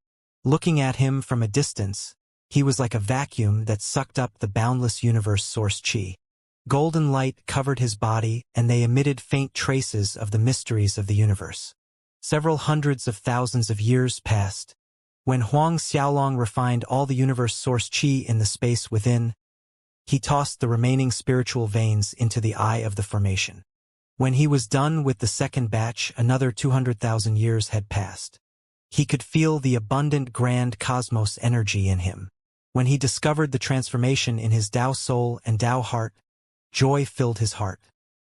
Looking at him from a distance, he was like a vacuum that sucked up the boundless universe source chi. Golden light covered his body, and they emitted faint traces of the mysteries of the universe. Several hundreds of thousands of years passed. When Huang Xiaolong refined all the universe source chi in the space within, he tossed the remaining spiritual veins into the eye of the formation. When he was done with the second batch, another 200,000 years had passed. He could feel the abundant grand cosmos energy in him. When he discovered the transformation in his Tao soul and Tao heart, joy filled his heart.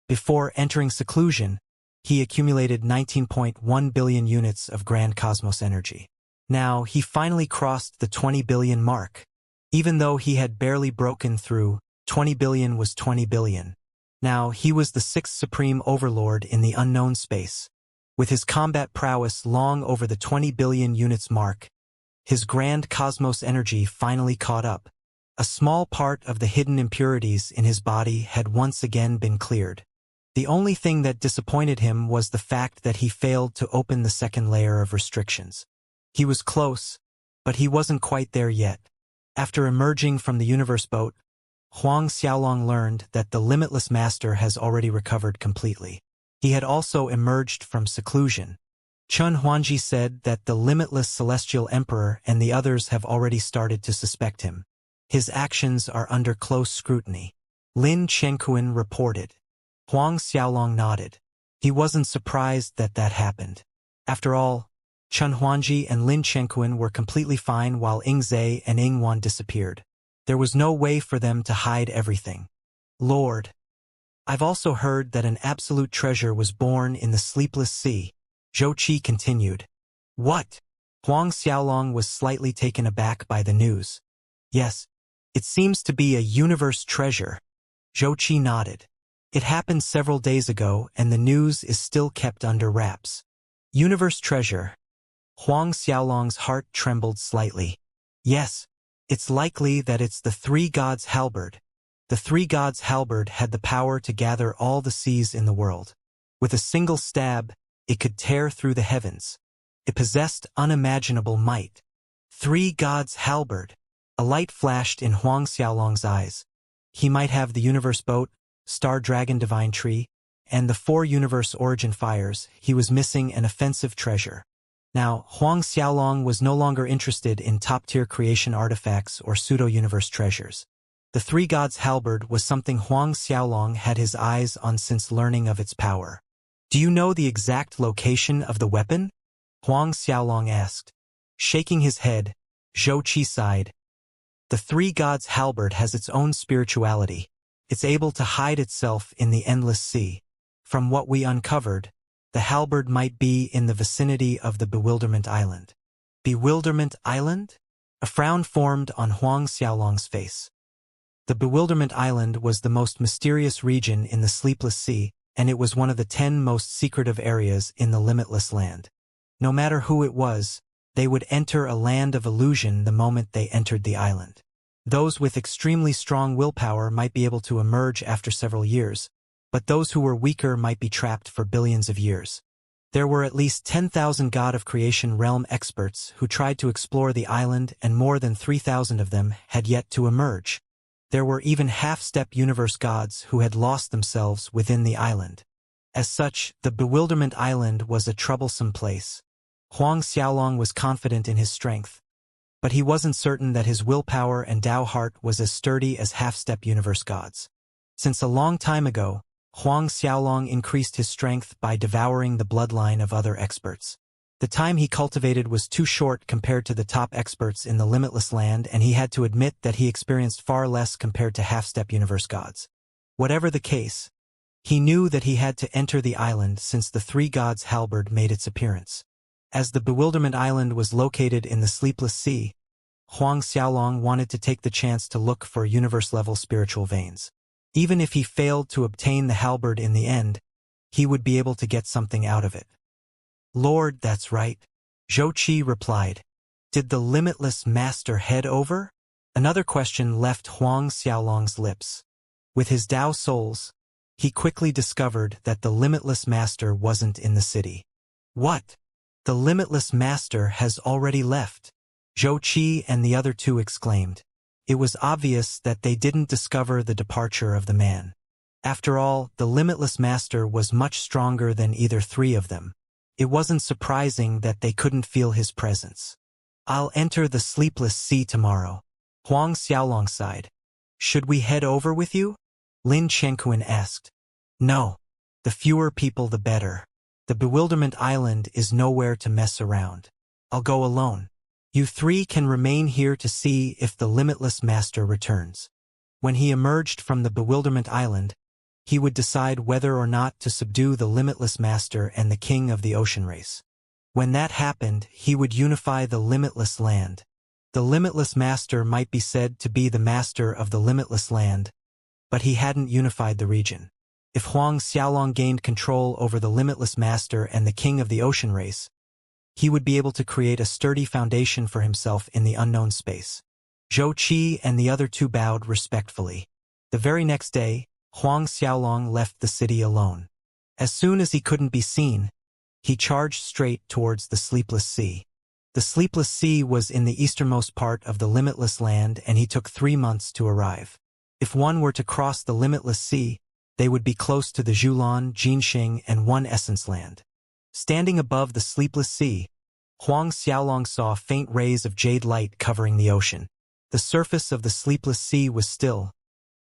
Before entering seclusion, he accumulated 19.1 billion units of grand cosmos energy. Now, he finally crossed the 20 billion mark. Even though he had barely broken through, 20 billion was 20 billion. Now, he was the 6th supreme overlord in the unknown space. With his combat prowess long over the 20 billion units mark, his grand cosmos energy finally caught up. A small part of the hidden impurities in his body had once again been cleared. The only thing that disappointed him was the fact that he failed to open the second layer of restrictions. He was close, but he wasn't quite there yet. After emerging from the universe boat, Huang Xiaolong learned that the Limitless Master has already recovered completely. He had also emerged from seclusion. Chen Huanji said that the Limitless Celestial Emperor and the others have already started to suspect him. His actions are under close scrutiny. Lin Chenkuan reported. Huang Xiaolong nodded. He wasn't surprised that that happened. After all, Chen Huanji and Lin Chenkuan were completely fine while Ying Zhe and Ying Wan disappeared. There was no way for them to hide everything. Lord, I've also heard that an absolute treasure was born in the sleepless sea. Zhou Qi continued. What? Huang Xiaolong was slightly taken aback by the news. Yes, it seems to be a universe treasure. Zhou Qi nodded. It happened several days ago and the news is still kept under wraps. Universe treasure. Huang Xiaolong's heart trembled slightly. Yes, it's likely that it's the three gods' halberd. The three gods' halberd had the power to gather all the seas in the world. With a single stab, it could tear through the heavens. It possessed unimaginable might. Three gods' halberd. A light flashed in Huang Xiaolong's eyes. He might have the universe boat, star dragon divine tree, and the four universe origin fires. He was missing an offensive treasure. Now, Huang Xiaolong was no longer interested in top-tier creation artifacts or pseudo-universe treasures. The three gods' halberd was something Huang Xiaolong had his eyes on since learning of its power. Do you know the exact location of the weapon? Huang Xiaolong asked. Shaking his head, Zhou Qi sighed. The three gods' halberd has its own spirituality. It's able to hide itself in the endless sea. From what we uncovered, the halberd might be in the vicinity of the Bewilderment Island. Bewilderment Island? A frown formed on Huang Xiaolong's face. The Bewilderment Island was the most mysterious region in the Sleepless Sea, and it was one of the 10 most secretive areas in the Limitless Land. No matter who it was, they would enter a land of illusion the moment they entered the island. Those with extremely strong willpower might be able to emerge after several years, but those who were weaker might be trapped for billions of years. There were at least 10,000 God of Creation realm experts who tried to explore the island, and more than 3,000 of them had yet to emerge. There were even half-step universe gods who had lost themselves within the island. As such, the Bewilderment Island was a troublesome place. Huang Xiaolong was confident in his strength, but he wasn't certain that his willpower and Tao heart was as sturdy as half-step universe gods. Since a long time ago, Huang Xiaolong increased his strength by devouring the bloodline of other experts. The time he cultivated was too short compared to the top experts in the Limitless Land, and he had to admit that he experienced far less compared to half-step universe gods. Whatever the case, he knew that he had to enter the island since the three gods' halberd made its appearance. As the Bewilderment Island was located in the Sleepless Sea, Huang Xiaolong wanted to take the chance to look for universe-level spiritual veins. Even if he failed to obtain the halberd in the end, he would be able to get something out of it. Lord, that's right, Zhou Qi replied. Did the Limitless Master head over? Another question left Huang Xiaolong's lips. With his Tao souls, he quickly discovered that the Limitless Master wasn't in the city. What? The Limitless Master has already left, Zhou Qi and the other two exclaimed. It was obvious that they didn't discover the departure of the man. After all, the Limitless Master was much stronger than either three of them. It wasn't surprising that they couldn't feel his presence. I'll enter the Sleepless Sea tomorrow, Huang Xiaolong sighed. Should we head over with you? Lin Chenquan asked. No. The fewer people the better. The Bewilderment Island is nowhere to mess around. I'll go alone. You three can remain here to see if the Limitless Master returns. When he emerged from the Bewilderment Island, he would decide whether or not to subdue the Limitless Master and the King of the Ocean Race. When that happened, he would unify the Limitless Land. The Limitless Master might be said to be the master of the Limitless Land, but he hadn't unified the region. If Huang Xiaolong gained control over the Limitless Master and the King of the Ocean Race, he would be able to create a sturdy foundation for himself in the unknown space. Zhou Qi and the other two bowed respectfully. The very next day, Huang Xiaolong left the city alone. As soon as he couldn't be seen, he charged straight towards the Sleepless Sea. The Sleepless Sea was in the easternmost part of the Limitless Land, and he took 3 months to arrive. If one were to cross the Limitless Sea, they would be close to the Zhulan, Jinxing, and One Essence Land. Standing above the Sleepless Sea, Huang Xiaolong saw faint rays of jade light covering the ocean. The surface of the Sleepless Sea was still,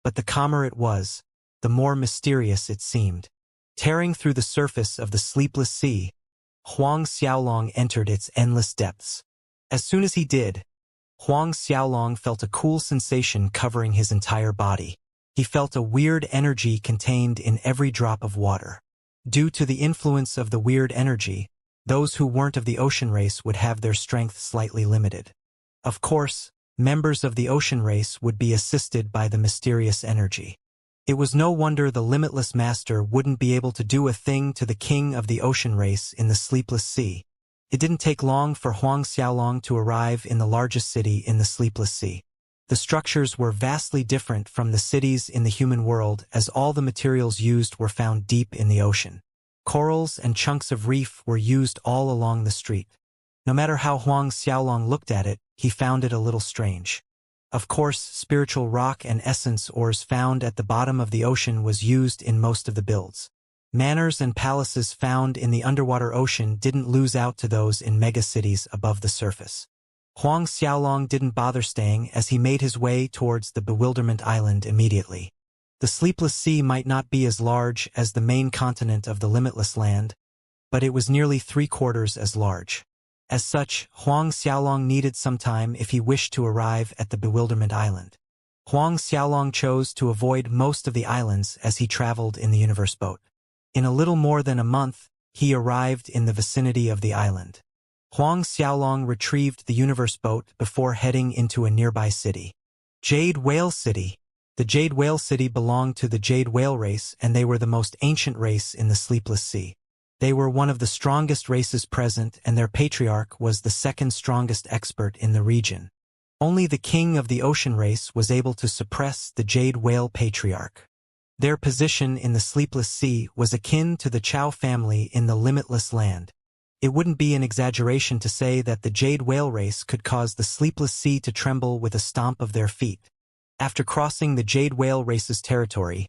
but the calmer it was, the more mysterious it seemed. Tearing through the surface of the Sleepless Sea, Huang Xiaolong entered its endless depths. As soon as he did, Huang Xiaolong felt a cool sensation covering his entire body. He felt a weird energy contained in every drop of water. Due to the influence of the weird energy, Those who weren't of the ocean race would have their strength slightly limited. Of course, members of the ocean race would be assisted by the mysterious energy. It was no wonder the limitless master wouldn't be able to do a thing to the king of the ocean race in the sleepless sea. It didn't take long for Huang Xiaolong to arrive in the largest city in the sleepless sea. The structures were vastly different from the cities in the human world, as all the materials used were found deep in the ocean. Corals and chunks of reef were used all along the street. No matter how Huang Xiaolong looked at it, he found it a little strange. Of course, spiritual rock and essence ores found at the bottom of the ocean was used in most of the builds. Manors and palaces found in the underwater ocean didn't lose out to those in megacities above the surface. Huang Xiaolong didn't bother staying as he made his way towards the Bewilderment Island immediately. The sleepless sea might not be as large as the main continent of the limitless land, but it was nearly 3/4 as large. As such, Huang Xiaolong needed some time if he wished to arrive at the Bewilderment Island. Huang Xiaolong chose to avoid most of the islands as he traveled in the universe boat. In a little more than a month, he arrived in the vicinity of the island. Huang Xiaolong retrieved the universe boat before heading into a nearby city. Jade Whale City. The Jade Whale City belonged to the Jade Whale race, and they were the most ancient race in the Sleepless Sea. They were one of the strongest races present, and their patriarch was the second strongest expert in the region. Only the king of the ocean race was able to suppress the Jade Whale patriarch. Their position in the Sleepless Sea was akin to the Chow family in the Limitless Land. It wouldn't be an exaggeration to say that the Jade Whale race could cause the Sleepless Sea to tremble with a stomp of their feet. After crossing the Jade Whale race's territory,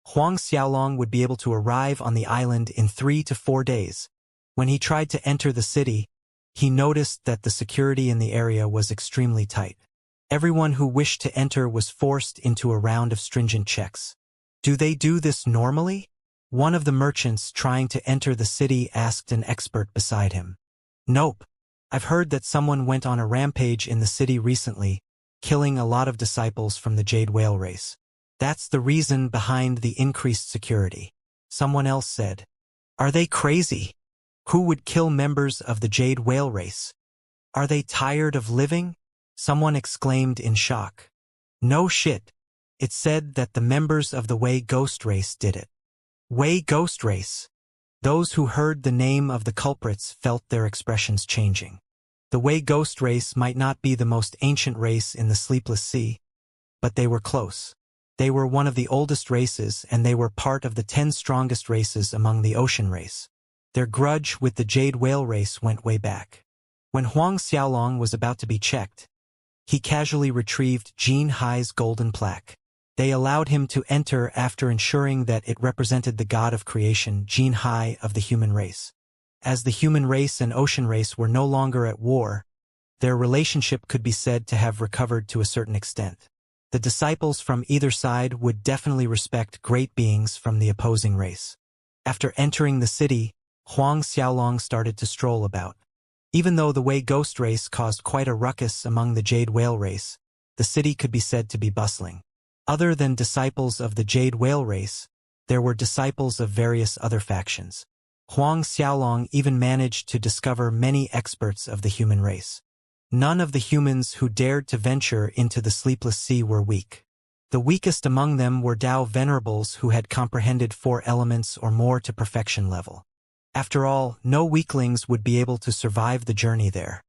Huang Xiaolong would be able to arrive on the island in 3 to 4 days. When he tried to enter the city, he noticed that the security in the area was extremely tight. Everyone who wished to enter was forced into a round of stringent checks. Do they do this normally? One of the merchants trying to enter the city asked an expert beside him. Nope. I've heard that someone went on a rampage in the city recently, killing a lot of disciples from the Jade Whale race. That's the reason behind the increased security. Someone else said. Are they crazy? Who would kill members of the Jade Whale race? Are they tired of living? Someone exclaimed in shock. No shit. It said that the members of the Wei Ghost race did it. Wei Ghost race. Those who heard the name of the culprits felt their expressions changing. The Wei Ghost race might not be the most ancient race in the Sleepless Sea, but they were close. They were one of the oldest races, and they were part of the 10 strongest races among the ocean race. Their grudge with the Jade Whale race went way back. When Huang Xiaolong was about to be checked, he casually retrieved Jin Hai's golden plaque. They allowed him to enter after ensuring that it represented the god of creation, Jin Hai, of the human race. As the human race and ocean race were no longer at war, their relationship could be said to have recovered to a certain extent. The disciples from either side would definitely respect great beings from the opposing race. After entering the city, Huang Xiaolong started to stroll about. Even though the Wei Ghost race caused quite a ruckus among the Jade Whale race, the city could be said to be bustling. Other than disciples of the Jade Whale race, there were disciples of various other factions. Huang Xiaolong even managed to discover many experts of the human race. None of the humans who dared to venture into the Sleepless Sea were weak. The weakest among them were Tao venerables who had comprehended 4 elements or more to perfection level. After all, no weaklings would be able to survive the journey there.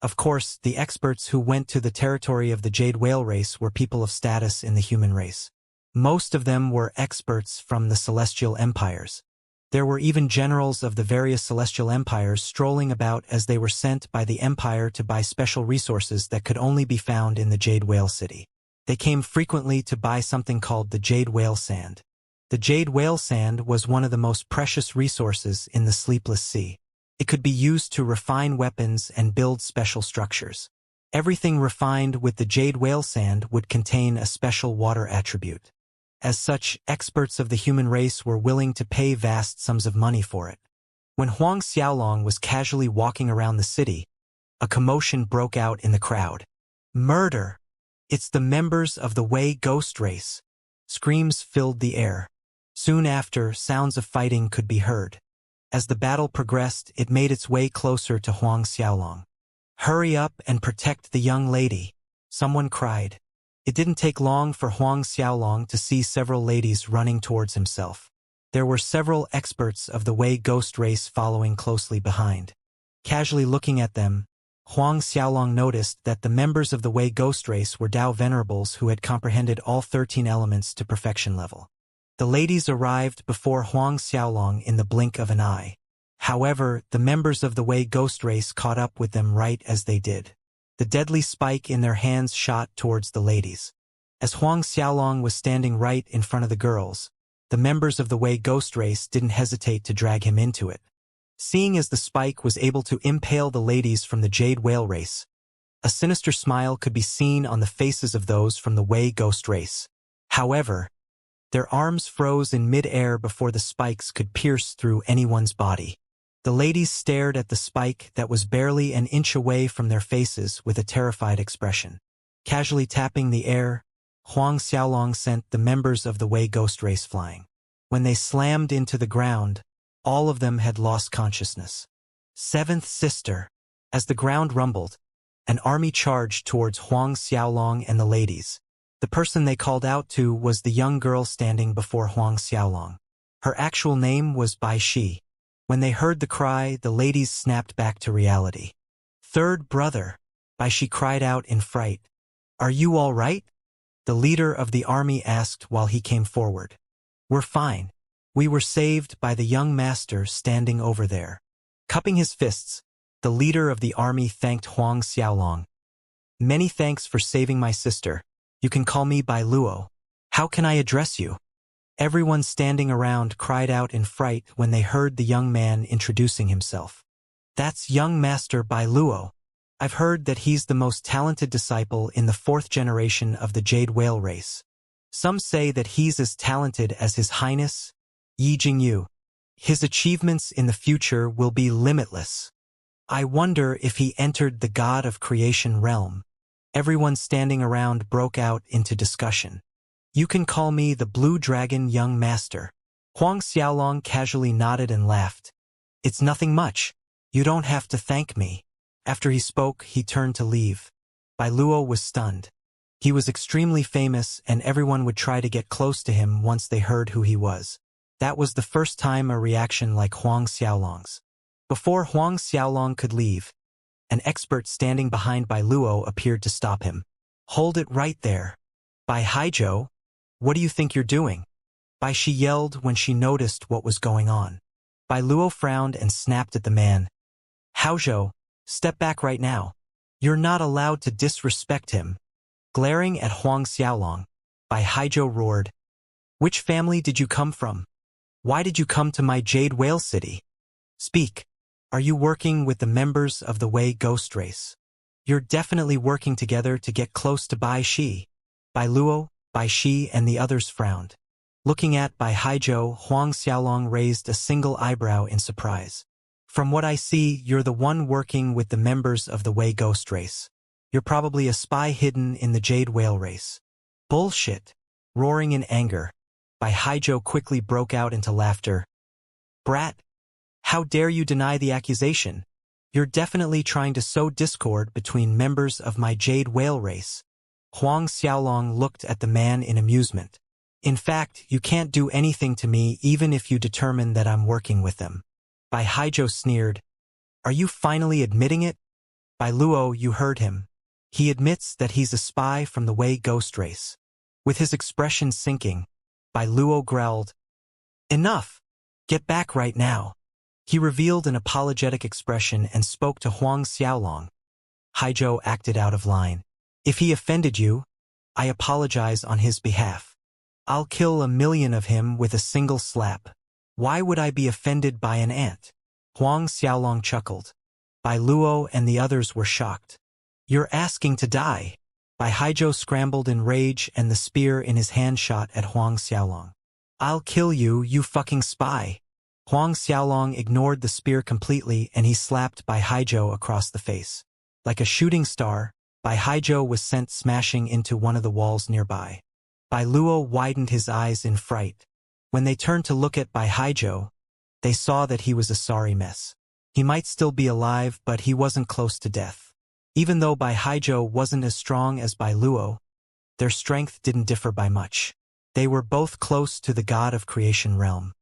Of course, the experts who went to the territory of the Jade Whale race were people of status in the human race. Most of them were experts from the celestial empires. There were even generals of the various celestial empires strolling about as they were sent by the empire to buy special resources that could only be found in the Jade Whale City. They came frequently to buy something called the Jade Whale Sand. The Jade Whale Sand was one of the most precious resources in the Sleepless Sea. It could be used to refine weapons and build special structures. Everything refined with the Jade Whale Sand would contain a special water attribute. As such, experts of the human race were willing to pay vast sums of money for it. When Huang Xiaolong was casually walking around the city, a commotion broke out in the crowd. Murder! It's the members of the Wei Ghost race. Screams filled the air. Soon after, sounds of fighting could be heard. As the battle progressed, it made its way closer to Huang Xiaolong. "Hurry up and protect the young lady," someone cried. It didn't take long for Huang Xiaolong to see several ladies running towards himself. There were several experts of the Wei ghost race following closely behind. Casually looking at them, Huang Xiaolong noticed that the members of the Wei ghost race were Dao venerables who had comprehended all 13 elements to perfection level. The ladies arrived before Huang Xiaolong in the blink of an eye. However, the members of the Wei ghost race caught up with them right as they did. The deadly spike in their hands shot towards the ladies. As Huang Xiaolong was standing right in front of the girls, the members of the Wei ghost race didn't hesitate to drag him into it. Seeing as the spike was able to impale the ladies from the Jade Whale race, a sinister smile could be seen on the faces of those from the Wei ghost race. However, their arms froze in mid-air before the spikes could pierce through anyone's body. The ladies stared at the spike that was barely an inch away from their faces with a terrified expression. Casually tapping the air, Huang Xiaolong sent the members of the Wei ghost race flying. When they slammed into the ground, all of them had lost consciousness. Seventh sister. As the ground rumbled, an army charged towards Huang Xiaolong and the ladies. The person they called out to was the young girl standing before Huang Xiaolong. Her actual name was Bai Shi. When they heard the cry, the ladies snapped back to reality. "Third brother," Bai Shi cried out in fright. "Are you all right?" The leader of the army asked while he came forward. "We're fine. We were saved by the young master standing over there." Cupping his fists, the leader of the army thanked Huang Xiaolong. "Many thanks for saving my sister. You can call me Bai Luo. How can I address you?" Everyone standing around cried out in fright when they heard the young man introducing himself. "That's young master Bai Luo. I've heard that he's the most talented disciple in the 4th generation of the Jade Whale race. Some say that he's as talented as His Highness, Yi Jingyu. His achievements in the future will be limitless. I wonder if he entered the God of Creation realm." Everyone standing around broke out into discussion. "You can call me the Blue Dragon young master." Huang Xiaolong casually nodded and laughed. "It's nothing much. You don't have to thank me." After he spoke, he turned to leave. Bai Luo was stunned. He was extremely famous and everyone would try to get close to him once they heard who he was. That was the first time a reaction like Huang Xiaolong's. Before Huang Xiaolong could leave, an expert standing behind Bai Luo appeared to stop him. "Hold it right there. Bai Haizhou, what do you think you're doing?" Bai Shi yelled when she noticed what was going on. Bai Luo frowned and snapped at the man. "Haozhou, step back right now. You're not allowed to disrespect him." Glaring at Huang Xiaolong, Bai Haizhou roared. "Which family did you come from? Why did you come to my Jade Whale City? Speak. Are you working with the members of the Wei ghost race? You're definitely working together to get close to Bai Shi." Bai Luo, Bai Shi and the others frowned. Looking at Bai Haizhou, Huang Xiaolong raised a single eyebrow in surprise. "From what I see, you're the one working with the members of the Wei ghost race. You're probably a spy hidden in the Jade Whale race." "Bullshit." Roaring in anger, Bai Haizhou quickly broke out into laughter. "Brat. How dare you deny the accusation? You're definitely trying to sow discord between members of my Jade Whale race." Huang Xiaolong looked at the man in amusement. "In fact, you can't do anything to me even if you determine that I'm working with them." Bai Haizhou sneered. "Are you finally admitting it?" "Bai Luo, you heard him. He admits that he's a spy from the Wei ghost race." With his expression sinking, Bai Luo growled, "Enough! Get back right now." He revealed an apologetic expression and spoke to Huang Xiaolong. Haizhou acted out of line. "If he offended you, I apologize on his behalf. I'll kill 1,000,000 of him with a single slap. Why would I be offended by an ant?" Huang Xiaolong chuckled. Bai Luo and the others were shocked. "You're asking to die." Bai Haizhou scrambled in rage and the spear in his hand shot at Huang Xiaolong. "I'll kill you, you fucking spy." Huang Xiaolong ignored the spear completely and he slapped Bai Haizhou across the face. Like a shooting star, Bai Haizhou was sent smashing into one of the walls nearby. Bai Luo widened his eyes in fright. When they turned to look at Bai Haizhou, They saw that he was a sorry mess. He might still be alive, but he wasn't close to death. Even though Bai Haijo wasn't as strong as Bai Luo, their strength didn't differ by much. They were both close to the god of creation realm.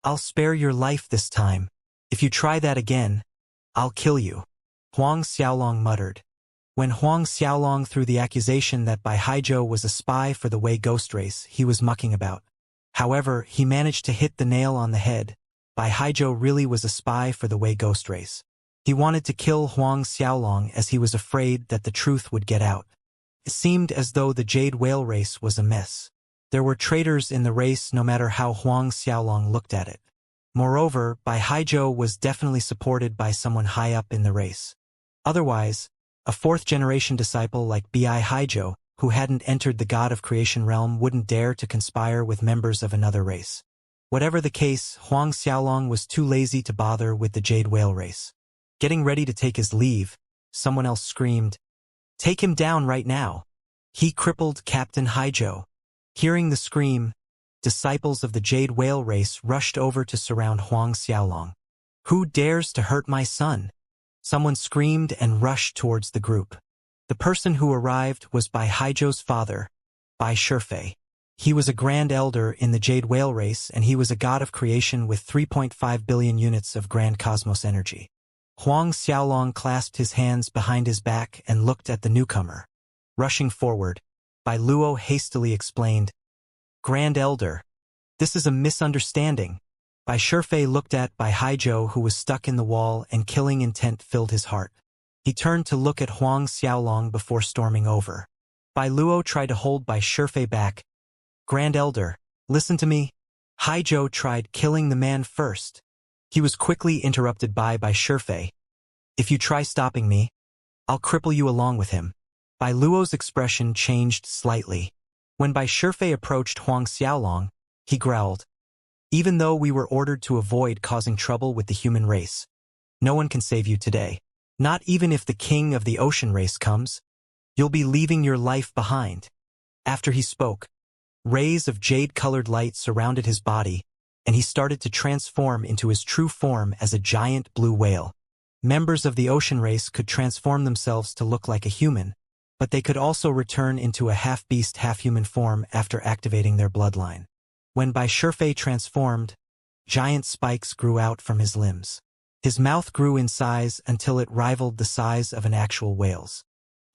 I'll spare your life this time. If you try that again, I'll kill you, Huang Xiaolong muttered. When Huang Xiaolong threw the accusation that Bai Haijo was a spy for the Wei ghost race he was mucking about. However, he managed to hit the nail on the head. Bai Haijo really was a spy for the Wei ghost race. He wanted to kill Huang Xiaolong as he was afraid that the truth would get out. It seemed as though the Jade Whale race was a mess. There were traitors in the race no matter how Huang Xiaolong looked at it. Moreover, Bai Haijo was definitely supported by someone high up in the race. Otherwise, a fourth-generation disciple like Bai Haijo, who hadn't entered the god of creation realm, wouldn't dare to conspire with members of another race. Whatever the case, Huang Xiaolong was too lazy to bother with the Jade Whale race. Getting ready to take his leave, someone else screamed, "Take him down right now. He crippled Captain Haijo." Hearing the scream, disciples of the Jade Whale race rushed over to surround Huang Xiaolong. "Who dares to hurt my son?" Someone screamed and rushed towards the group. The person who arrived was Bai Haijo's father, Bai Shifei. He was a grand elder in the Jade Whale race, and he was a god of creation with 3.5 billion units of grand cosmos energy. Huang Xiaolong clasped his hands behind his back and looked at the newcomer. Rushing forward, Bai Luo hastily explained, "Grand Elder, this is a misunderstanding." Bai Shifei looked at Bai Haijo, who was stuck in the wall, and killing intent filled his heart. He turned to look at Huang Xiaolong before storming over. Bai Luo tried to hold Bai Shifei back. "Grand Elder, listen to me." Haijo tried killing the man first. He was quickly interrupted by Bai Shifei. "If you try stopping me, I'll cripple you along with him." Bai Luo's expression changed slightly. When Bai Shifei approached Huang Xiaolong, he growled, "Even though we were ordered to avoid causing trouble with the human race, no one can save you today. Not even if the king of the ocean race comes. You'll be leaving your life behind." After he spoke, rays of jade-colored light surrounded his body, and he started to transform into his true form as a giant blue whale. Members of the ocean race could transform themselves to look like a human, but they could also return into a half-beast, half-human form after activating their bloodline. When Bai Shifei transformed, giant spikes grew out from his limbs. His mouth grew in size until it rivaled the size of an actual whale's.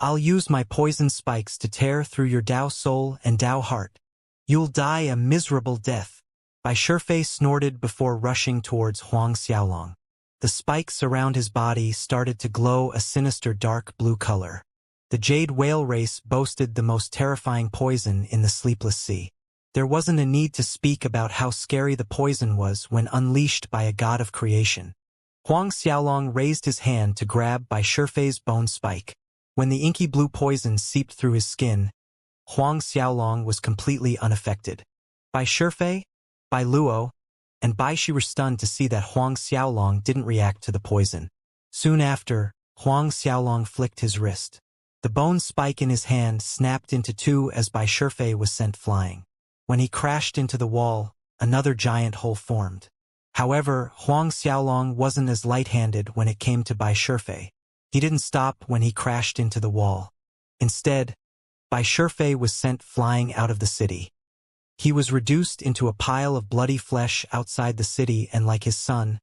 "I'll use my poison spikes to tear through your Dao soul and Dao heart. You'll die a miserable death." Bai Shifei snorted before rushing towards Huang Xiaolong. The spikes around his body started to glow a sinister dark blue color. The Jade Whale race boasted the most terrifying poison in the Sleepless Sea. There wasn't a need to speak about how scary the poison was when unleashed by a god of creation. Huang Xiaolong raised his hand to grab Bai Shifei's bone spike. When the inky blue poison seeped through his skin, Huang Xiaolong was completely unaffected. Bai Shifei, Bai Luo, and Bai Shi were stunned to see that Huang Xiaolong didn't react to the poison. Soon after, Huang Xiaolong flicked his wrist. The bone spike in his hand snapped into two as Bai Shifei was sent flying. When he crashed into the wall, another giant hole formed. However, Huang Xiaolong wasn't as light-handed when it came to Bai Shifei. He didn't stop when he crashed into the wall. Instead, Bai Shifei was sent flying out of the city. He was reduced into a pile of bloody flesh outside the city, and like his son,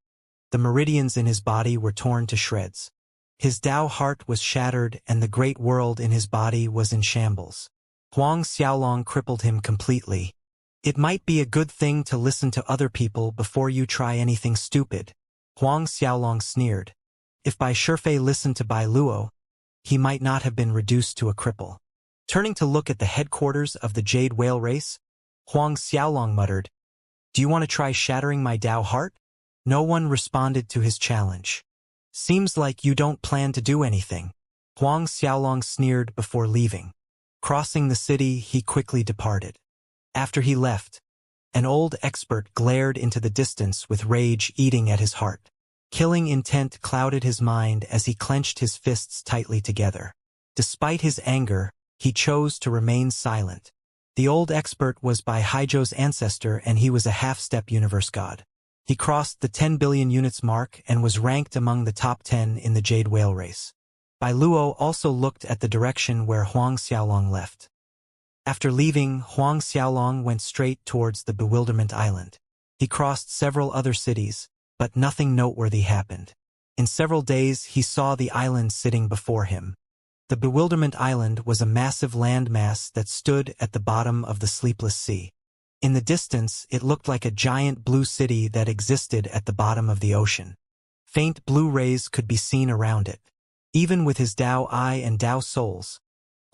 the meridians in his body were torn to shreds. His Dao heart was shattered, and the great world in his body was in shambles. Huang Xiaolong crippled him completely. "It might be a good thing to listen to other people before you try anything stupid," Huang Xiaolong sneered. If Bai Shifei listened to Bai Luo, he might not have been reduced to a cripple. Turning to look at the headquarters of the Jade Whale race, Huang Xiaolong muttered, "Do you want to try shattering my Dao heart?" No one responded to his challenge. "Seems like you don't plan to do anything," Huang Xiaolong sneered before leaving. Crossing the city, he quickly departed. After he left, an old expert glared into the distance with rage eating at his heart. Killing intent clouded his mind as he clenched his fists tightly together. Despite his anger, he chose to remain silent. The old expert was Bai Haijo's ancestor, and he was a half-step universe god. He crossed the 10 billion units mark and was ranked among the top 10 in the Jade Whale race. Bai Luo also looked at the direction where Huang Xiaolong left. After leaving, Huang Xiaolong went straight towards the Bewilderment Island. He crossed several other cities, but nothing noteworthy happened. In several days he saw the island sitting before him. The Bewilderment Island was a massive landmass that stood at the bottom of the sleepless sea. In the distance, it looked like a giant blue city that existed at the bottom of the ocean. Faint blue rays could be seen around it. Even with his Dao Eye and Dao Souls,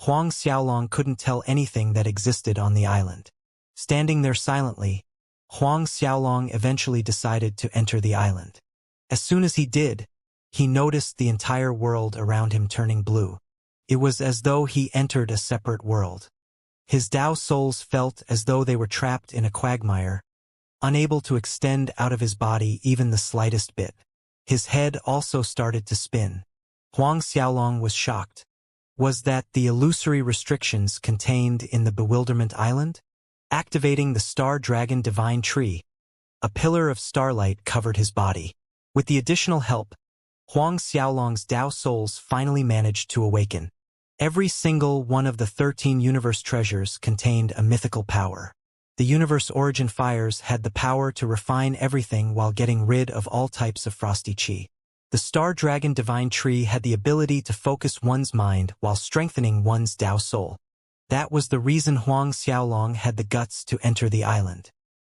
Huang Xiaolong couldn't tell anything that existed on the island. Standing there silently, Huang Xiaolong eventually decided to enter the island. As soon as he did, he noticed the entire world around him turning blue. It was as though he entered a separate world. His Dao Souls felt as though they were trapped in a quagmire, unable to extend out of his body even the slightest bit. His head also started to spin. Huang Xiaolong was shocked. Was that the illusory restrictions contained in the Bewilderment Island? Activating the Star Dragon Divine Tree, a pillar of starlight covered his body. With the additional help, Huang Xiaolong's Dao Souls finally managed to awaken. Every single one of the 13 universe treasures contained a mythical power. The universe origin fires had the power to refine everything while getting rid of all types of frosty chi. The Star Dragon Divine Tree had the ability to focus one's mind while strengthening one's Dao Soul. That was the reason Huang Xiaolong had the guts to enter the island.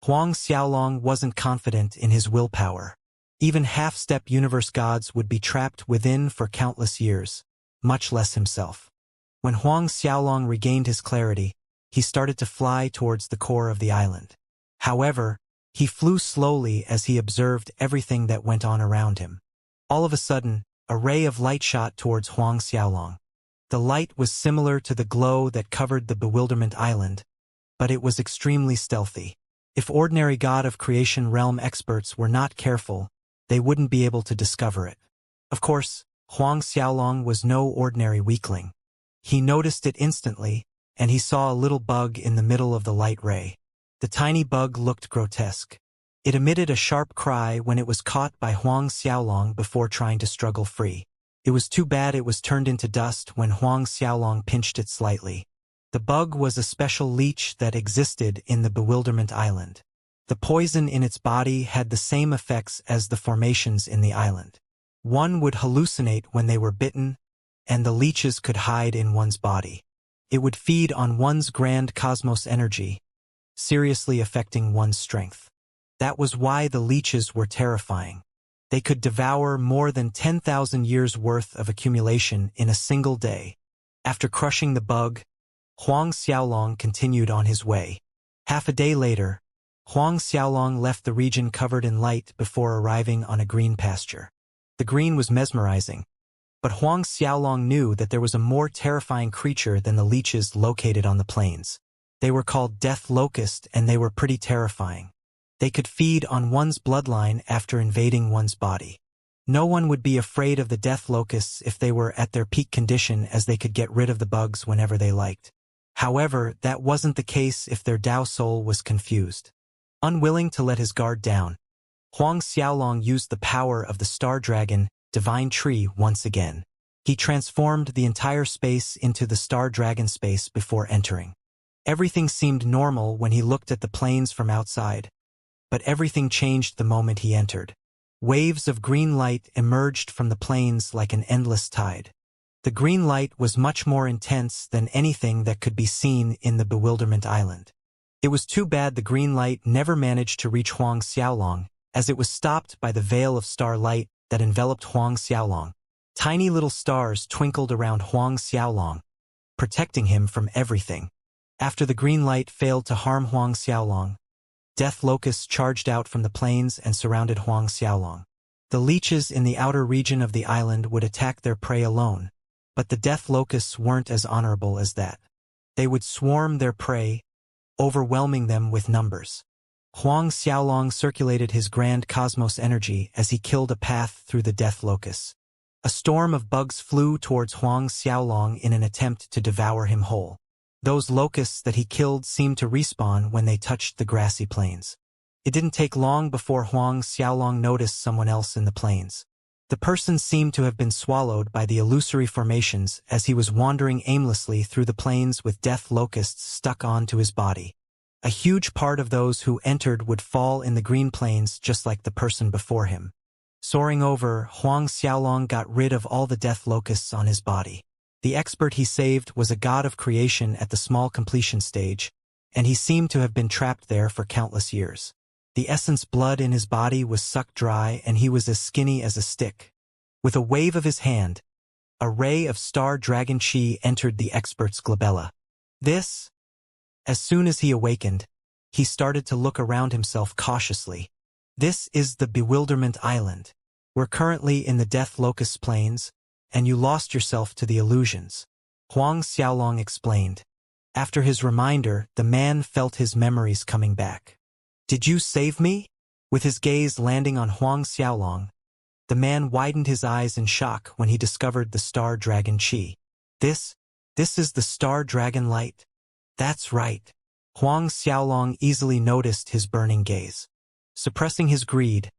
Huang Xiaolong wasn't confident in his willpower. Even half-step universe gods would be trapped within for countless years, much less himself. When Huang Xiaolong regained his clarity, he started to fly towards the core of the island. However, he flew slowly as he observed everything that went on around him. All of a sudden, a ray of light shot towards Huang Xiaolong. The light was similar to the glow that covered the Bewilderment Island, but it was extremely stealthy. If ordinary God of Creation realm experts were not careful, they wouldn't be able to discover it. Of course, Huang Xiaolong was no ordinary weakling. He noticed it instantly, and he saw a little bug in the middle of the light ray. The tiny bug looked grotesque. It emitted a sharp cry when it was caught by Huang Xiaolong before trying to struggle free. It was too bad it was turned into dust when Huang Xiaolong pinched it slightly. The bug was a special leech that existed in the Bewilderment Island. The poison in its body had the same effects as the formations in the island. One would hallucinate when they were bitten, and the leeches could hide in one's body. It would feed on one's grand cosmos energy, seriously affecting one's strength. That was why the leeches were terrifying. They could devour more than 10,000 years' worth of accumulation in a single day. After crushing the bug, Huang Xiaolong continued on his way. Half a day later, Huang Xiaolong left the region covered in light before arriving on a green pasture. The green was mesmerizing, but Huang Xiaolong knew that there was a more terrifying creature than the leeches located on the plains. They were called death locust, and they were pretty terrifying. They could feed on one's bloodline after invading one's body. No one would be afraid of the death locusts if they were at their peak condition, as they could get rid of the bugs whenever they liked. However, that wasn't the case if their Dao Soul was confused. Unwilling to let his guard down, Huang Xiaolong used the power of the Star Dragon Divine Tree once again. He transformed the entire space into the Star Dragon space before entering. Everything seemed normal when he looked at the plains from outside, but everything changed the moment he entered. Waves of green light emerged from the plains like an endless tide. The green light was much more intense than anything that could be seen in the Bewilderment Island. It was too bad the green light never managed to reach Huang Xiaolong, as it was stopped by the veil of starlight that enveloped Huang Xiaolong. Tiny little stars twinkled around Huang Xiaolong, protecting him from everything. After the green light failed to harm Huang Xiaolong, death locusts charged out from the plains and surrounded Huang Xiaolong. The leeches in the outer region of the island would attack their prey alone, but the death locusts weren't as honorable as that. They would swarm their prey, overwhelming them with numbers. Huang Xiaolong circulated his grand cosmos energy as he killed a path through the death locusts. A storm of bugs flew towards Huang Xiaolong in an attempt to devour him whole. Those locusts that he killed seemed to respawn when they touched the grassy plains. It didn't take long before Huang Xiaolong noticed someone else in the plains. The person seemed to have been swallowed by the illusory formations as he was wandering aimlessly through the plains with death locusts stuck onto his body. A huge part of those who entered would fall in the green plains just like the person before him. Soaring over, Huang Xiaolong got rid of all the death locusts on his body. The expert he saved was a god of creation at the small completion stage, and he seemed to have been trapped there for countless years. The essence blood in his body was sucked dry and he was as skinny as a stick. With a wave of his hand, a ray of star dragon chi entered the expert's glabella. As soon as he awakened, he started to look around himself cautiously. This is the Bewilderment Island. We're currently in the Death Locust Plains, and you lost yourself to the illusions, Huang Xiaolong explained. After his reminder, the man felt his memories coming back. Did you save me? With his gaze landing on Huang Xiaolong, the man widened his eyes in shock when he discovered the Star Dragon Chi. This is the Star Dragon Light? That's right. Huang Xiaolong easily noticed his burning gaze. Suppressing his greed,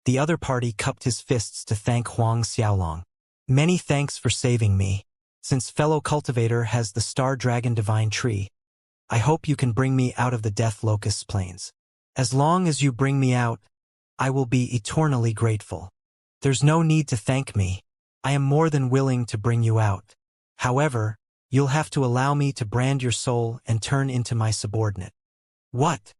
the other party cupped his fists to thank Huang Xiaolong. Many thanks for saving me. Since fellow cultivator has the Star Dragon Divine Tree, I hope you can bring me out of the Death Locust Plains. As long as you bring me out, I will be eternally grateful. There's no need to thank me. I am more than willing to bring you out. However, you'll have to allow me to brand your soul and turn into my subordinate. What?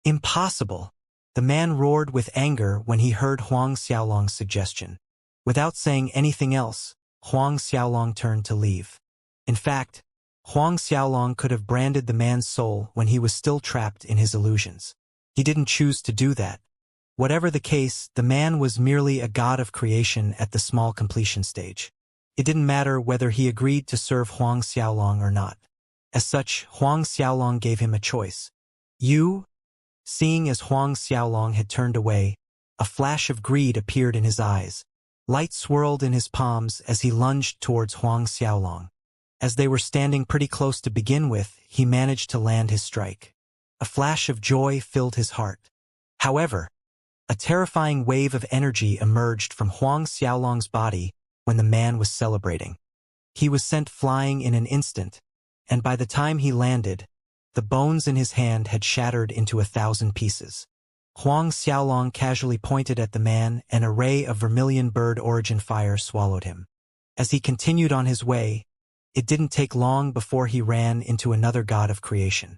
Impossible! The man roared with anger when he heard Huang Xiaolong's suggestion. Without saying anything else, Huang Xiaolong turned to leave. In fact, Huang Xiaolong could have branded the man's soul when he was still trapped in his illusions. He didn't choose to do that. Whatever the case, the man was merely a god of creation at the small completion stage. It didn't matter whether he agreed to serve Huang Xiaolong or not. As such, Huang Xiaolong gave him a choice. You? Seeing as Huang Xiaolong had turned away, a flash of greed appeared in his eyes. Light swirled in his palms as he lunged towards Huang Xiaolong. As they were standing pretty close to begin with, he managed to land his strike. A flash of joy filled his heart. However, a terrifying wave of energy emerged from Huang Xiaolong's body when the man was celebrating. He was sent flying in an instant, and by the time he landed, the bones in his hand had shattered into 1,000 pieces. Huang Xiaolong casually pointed at the man, and a ray of vermilion bird origin fire swallowed him. As he continued on his way, it didn't take long before he ran into another god of creation.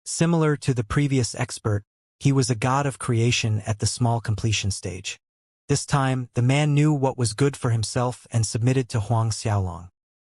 Similar to the previous expert, he was a god of creation at the small completion stage. This time, the man knew what was good for himself and submitted to Huang Xiaolong.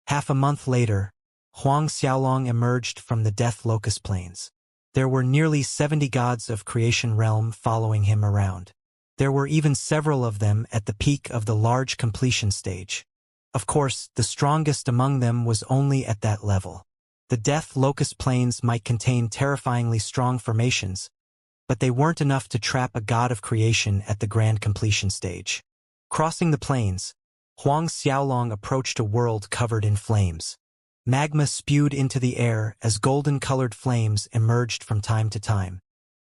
Half a month later, Huang Xiaolong emerged from the Death Locust Plains. There were nearly 70 gods of creation realm following him around. There were even several of them at the peak of the large completion stage. Of course, the strongest among them was only at that level. The Death Locust Plains might contain terrifyingly strong formations, but they weren't enough to trap a god of creation at the grand completion stage. Crossing the plains, Huang Xiaolong approached a world covered in flames. Magma spewed into the air as golden-colored flames emerged from time to time.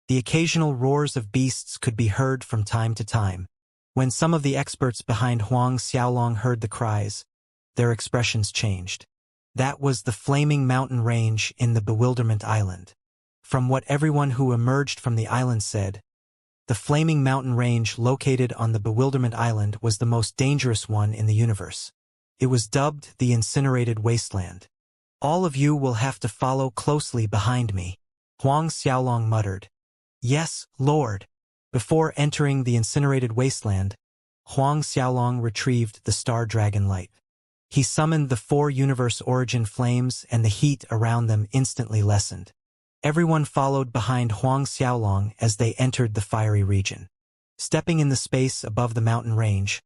The occasional roars of beasts could be heard from time to time. When some of the experts behind Huang Xiaolong heard the cries, their expressions changed. That was the flaming mountain range in the Bewilderment Island. From what everyone who emerged from the island said, the flaming mountain range located on the Bewilderment Island was the most dangerous one in the universe. It was dubbed the Incinerated Wasteland. All of you will have to follow closely behind me, Huang Xiaolong muttered. Yes, Lord. Before entering the Incinerated Wasteland, Huang Xiaolong retrieved the Star Dragon Light. He summoned the 4 universe origin flames and the heat around them instantly lessened. Everyone followed behind Huang Xiaolong as they entered the fiery region. Stepping in the space above the mountain range,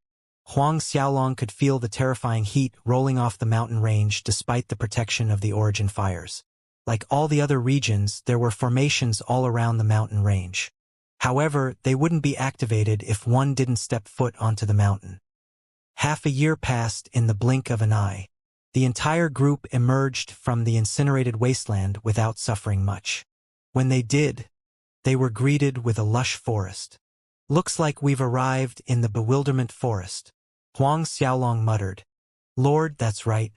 Huang Xiaolong could feel the terrifying heat rolling off the mountain range despite the protection of the origin fires. Like all the other regions, there were formations all around the mountain range. However, they wouldn't be activated if one didn't step foot onto the mountain. Half a year passed in the blink of an eye. The entire group emerged from the incinerated wasteland without suffering much. When they did, They were greeted with a lush forest. "Looks like we've arrived in the bewilderment forest," Huang Xiaolong muttered. "Lord, that's right.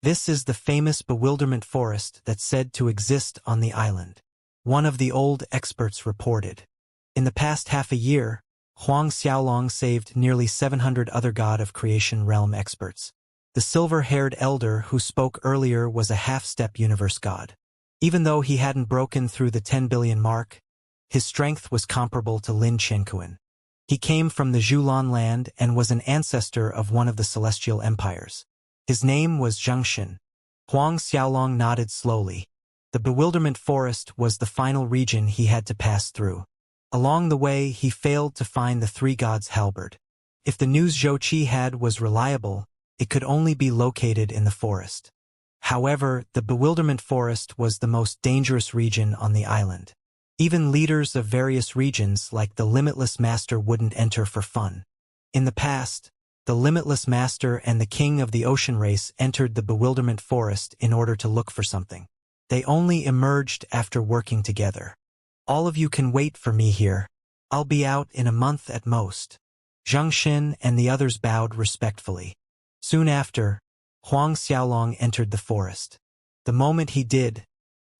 This is the famous bewilderment forest that's said to exist on the island," one of the old experts reported. In the past half a year, Huang Xiaolong saved nearly 700 other God of Creation realm experts. The silver-haired elder who spoke earlier was a half-step universe god. Even though he hadn't broken through the 10 billion mark, his strength was comparable to Lin Chenkuan. He came from the Zhulan land and was an ancestor of one of the celestial empires. His name was Xianxia. Huang Xiaolong nodded slowly. The bewilderment forest was the final region he had to pass through. Along the way, he failed to find the three gods' halberd. If the news Zhou Qi had was reliable, it could only be located in the forest. However, the bewilderment forest was the most dangerous region on the island. Even leaders of various regions like the Limitless Master wouldn't enter for fun. In the past, the Limitless Master and the King of the Ocean Race entered the bewilderment forest in order to look for something. They only emerged after working together. "All of you can wait for me here. I'll be out in a month at most." Zhang Xin and the others bowed respectfully. Soon after, Huang Xiaolong entered the forest. The moment he did,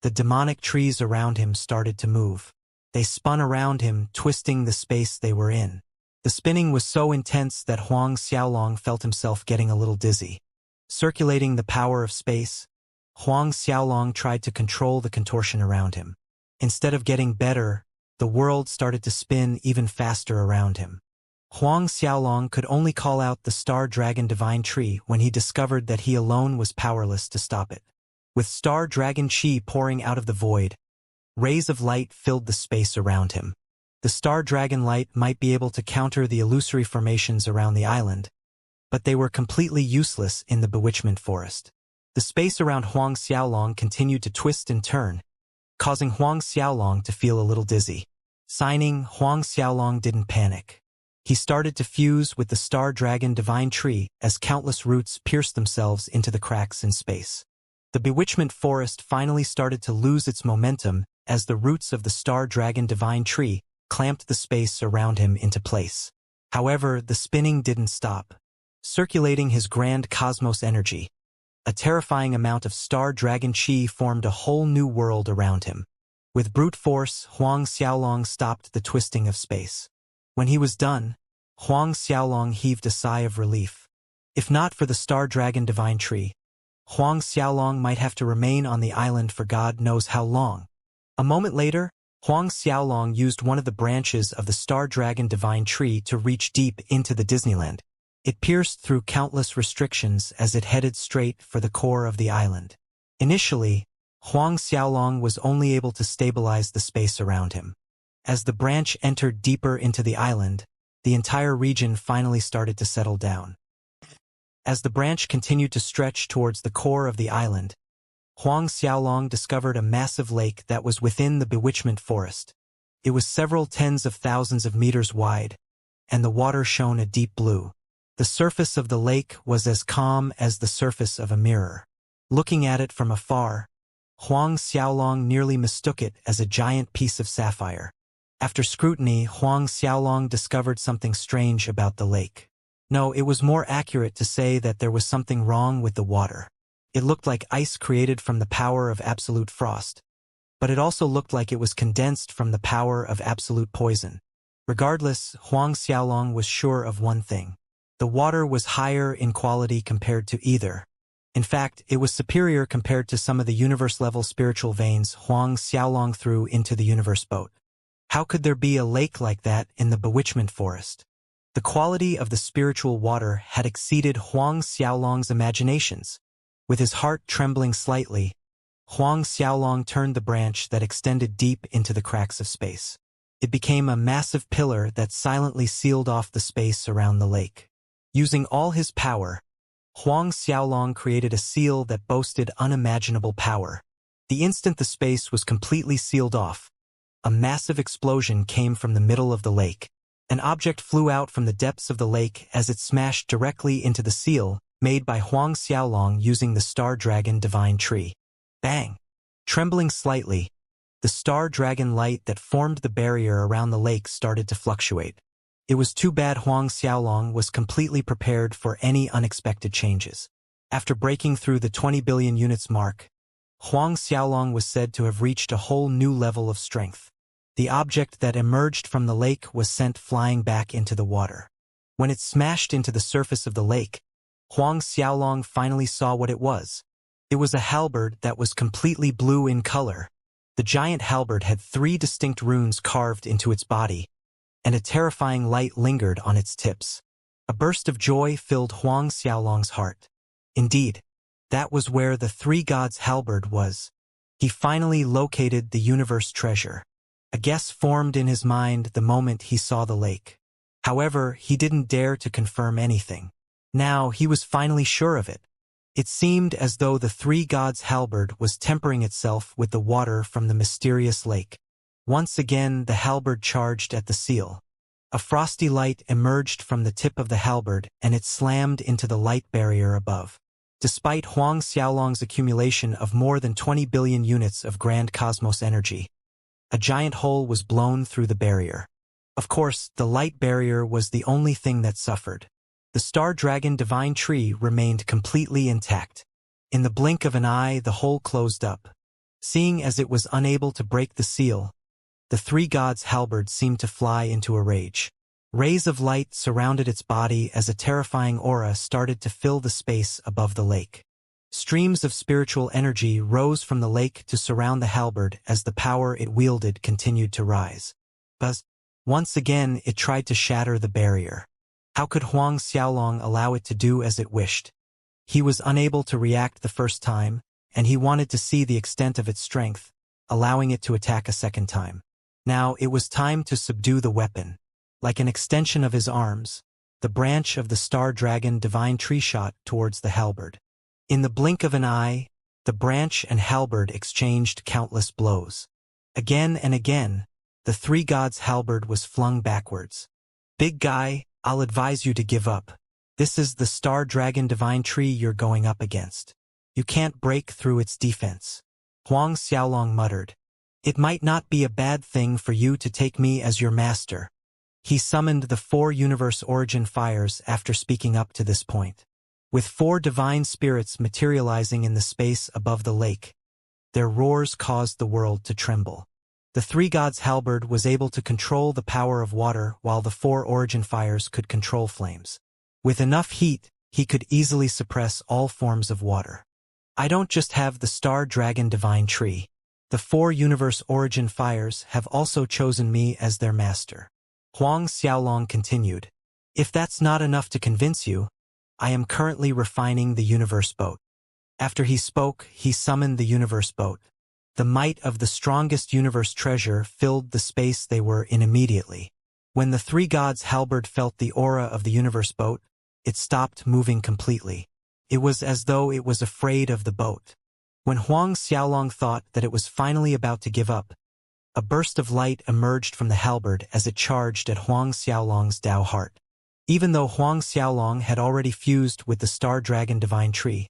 the demonic trees around him started to move. They spun around him, twisting the space they were in. The spinning was so intense that Huang Xiaolong felt himself getting a little dizzy. Circulating the power of space, Huang Xiaolong tried to control the contortion around him. Instead of getting better, the world started to spin even faster around him. Huang Xiaolong could only call out the Star Dragon Divine Tree when he discovered that he alone was powerless to stop it. With Star Dragon Chi pouring out of the void, rays of light filled the space around him. The Star Dragon light might be able to counter the illusory formations around the island, but they were completely useless in the bewitchment forest. The space around Huang Xiaolong continued to twist and turn, causing Huang Xiaolong to feel a little dizzy. Signing, Huang Xiaolong didn't panic. He started to fuse with the Star Dragon Divine Tree as countless roots pierced themselves into the cracks in space. The bewitchment forest finally started to lose its momentum as the roots of the Star Dragon Divine Tree clamped the space around him into place. However, the spinning didn't stop. Circulating his grand cosmos energy, a terrifying amount of Star Dragon Chi formed a whole new world around him. With brute force, Huang Xiaolong stopped the twisting of space. When he was done, Huang Xiaolong heaved a sigh of relief. If not for the Star Dragon Divine Tree, Huang Xiaolong might have to remain on the island for God knows how long. A moment later, Huang Xiaolong used one of the branches of the Star Dragon Divine Tree to reach deep into the Disneyland. It pierced through countless restrictions as it headed straight for the core of the island. Initially, Huang Xiaolong was only able to stabilize the space around him. As the branch entered deeper into the island, the entire region finally started to settle down. As the branch continued to stretch towards the core of the island, Huang Xiaolong discovered a massive lake that was within the bewitchment forest. It was several tens of thousands of meters wide, and the water shone a deep blue. The surface of the lake was as calm as the surface of a mirror. Looking at it from afar, Huang Xiaolong nearly mistook it as a giant piece of sapphire. After scrutiny, Huang Xiaolong discovered something strange about the lake. No, it was more accurate to say that there was something wrong with the water. It looked like ice created from the power of absolute frost, but it also looked like it was condensed from the power of absolute poison. Regardless, Huang Xiaolong was sure of one thing. The water was higher in quality compared to either. In fact, it was superior compared to some of the universe-level spiritual veins Huang Xiaolong threw into the universe boat. How could there be a lake like that in the bewitchment forest? The quality of the spiritual water had exceeded Huang Xiaolong's imaginations. With his heart trembling slightly, Huang Xiaolong turned the branch that extended deep into the cracks of space. It became a massive pillar that silently sealed off the space around the lake. Using all his power, Huang Xiaolong created a seal that boasted unimaginable power. The instant the space was completely sealed off, a massive explosion came from the middle of the lake. An object flew out from the depths of the lake as it smashed directly into the seal made by Huang Xiaolong using the Star Dragon Divine Tree. Bang! Trembling slightly, the star dragon light that formed the barrier around the lake started to fluctuate. It was too bad Huang Xiaolong was completely prepared for any unexpected changes. After breaking through the 20 billion units mark, Huang Xiaolong was said to have reached a whole new level of strength. The object that emerged from the lake was sent flying back into the water. When it smashed into the surface of the lake, Huang Xiaolong finally saw what it was. It was a halberd that was completely blue in color. The giant halberd had 3 distinct runes carved into its body, and a terrifying light lingered on its tips. A burst of joy filled Huang Xiaolong's heart. Indeed, that was where the 3 gods' halberd was. He finally located the universe treasure. A guess formed in his mind the moment he saw the lake. However, he didn't dare to confirm anything. Now he was finally sure of it. It seemed as though the 3 gods' halberd was tempering itself with the water from the mysterious lake. Once again the halberd charged at the seal. A frosty light emerged from the tip of the halberd and it slammed into the light barrier above. Despite Huang Xiaolong's accumulation of more than 20 billion units of grand cosmos energy, a giant hole was blown through the barrier. Of course, the light barrier was the only thing that suffered. The star dragon divine tree remained completely intact. In the blink of an eye, the hole closed up. Seeing as it was unable to break the seal, the 3 gods' halberd seemed to fly into a rage. Rays of light surrounded its body as a terrifying aura started to fill the space above the lake. Streams of spiritual energy rose from the lake to surround the halberd as the power it wielded continued to rise. But once again it tried to shatter the barrier. How could Huang Xiaolong allow it to do as it wished? He was unable to react the first time, and he wanted to see the extent of its strength, allowing it to attack a second time. Now it was time to subdue the weapon. Like an extension of his arms, the branch of the star dragon divine tree shot towards the halberd. In the blink of an eye, the branch and halberd exchanged countless blows. Again and again, the 3 gods' halberd was flung backwards. "Big guy, I'll advise you to give up. This is the star dragon divine tree you're going up against. You can't break through its defense," Huang Xiaolong muttered. "It might not be a bad thing for you to take me as your master." He summoned the 4 universe origin fires after speaking up to this point. With 4 divine spirits materializing in the space above the lake, their roars caused the world to tremble. The 3 gods' halberd was able to control the power of water while the 4 origin fires could control flames. With enough heat, he could easily suppress all forms of water. "I don't just have the star dragon divine tree. The 4 universe origin fires have also chosen me as their master," Huang Xiaolong continued. "If that's not enough to convince you, I am currently refining the universe boat." After he spoke, he summoned the universe boat. The might of the strongest universe treasure filled the space they were in immediately. When the 3 gods' halberd felt the aura of the universe boat, it stopped moving completely. It was as though it was afraid of the boat. When Huang Xiaolong thought that it was finally about to give up, a burst of light emerged from the halberd as it charged at Huang Xiaolong's Dao heart. Even though Huang Xiaolong had already fused with the star dragon divine tree,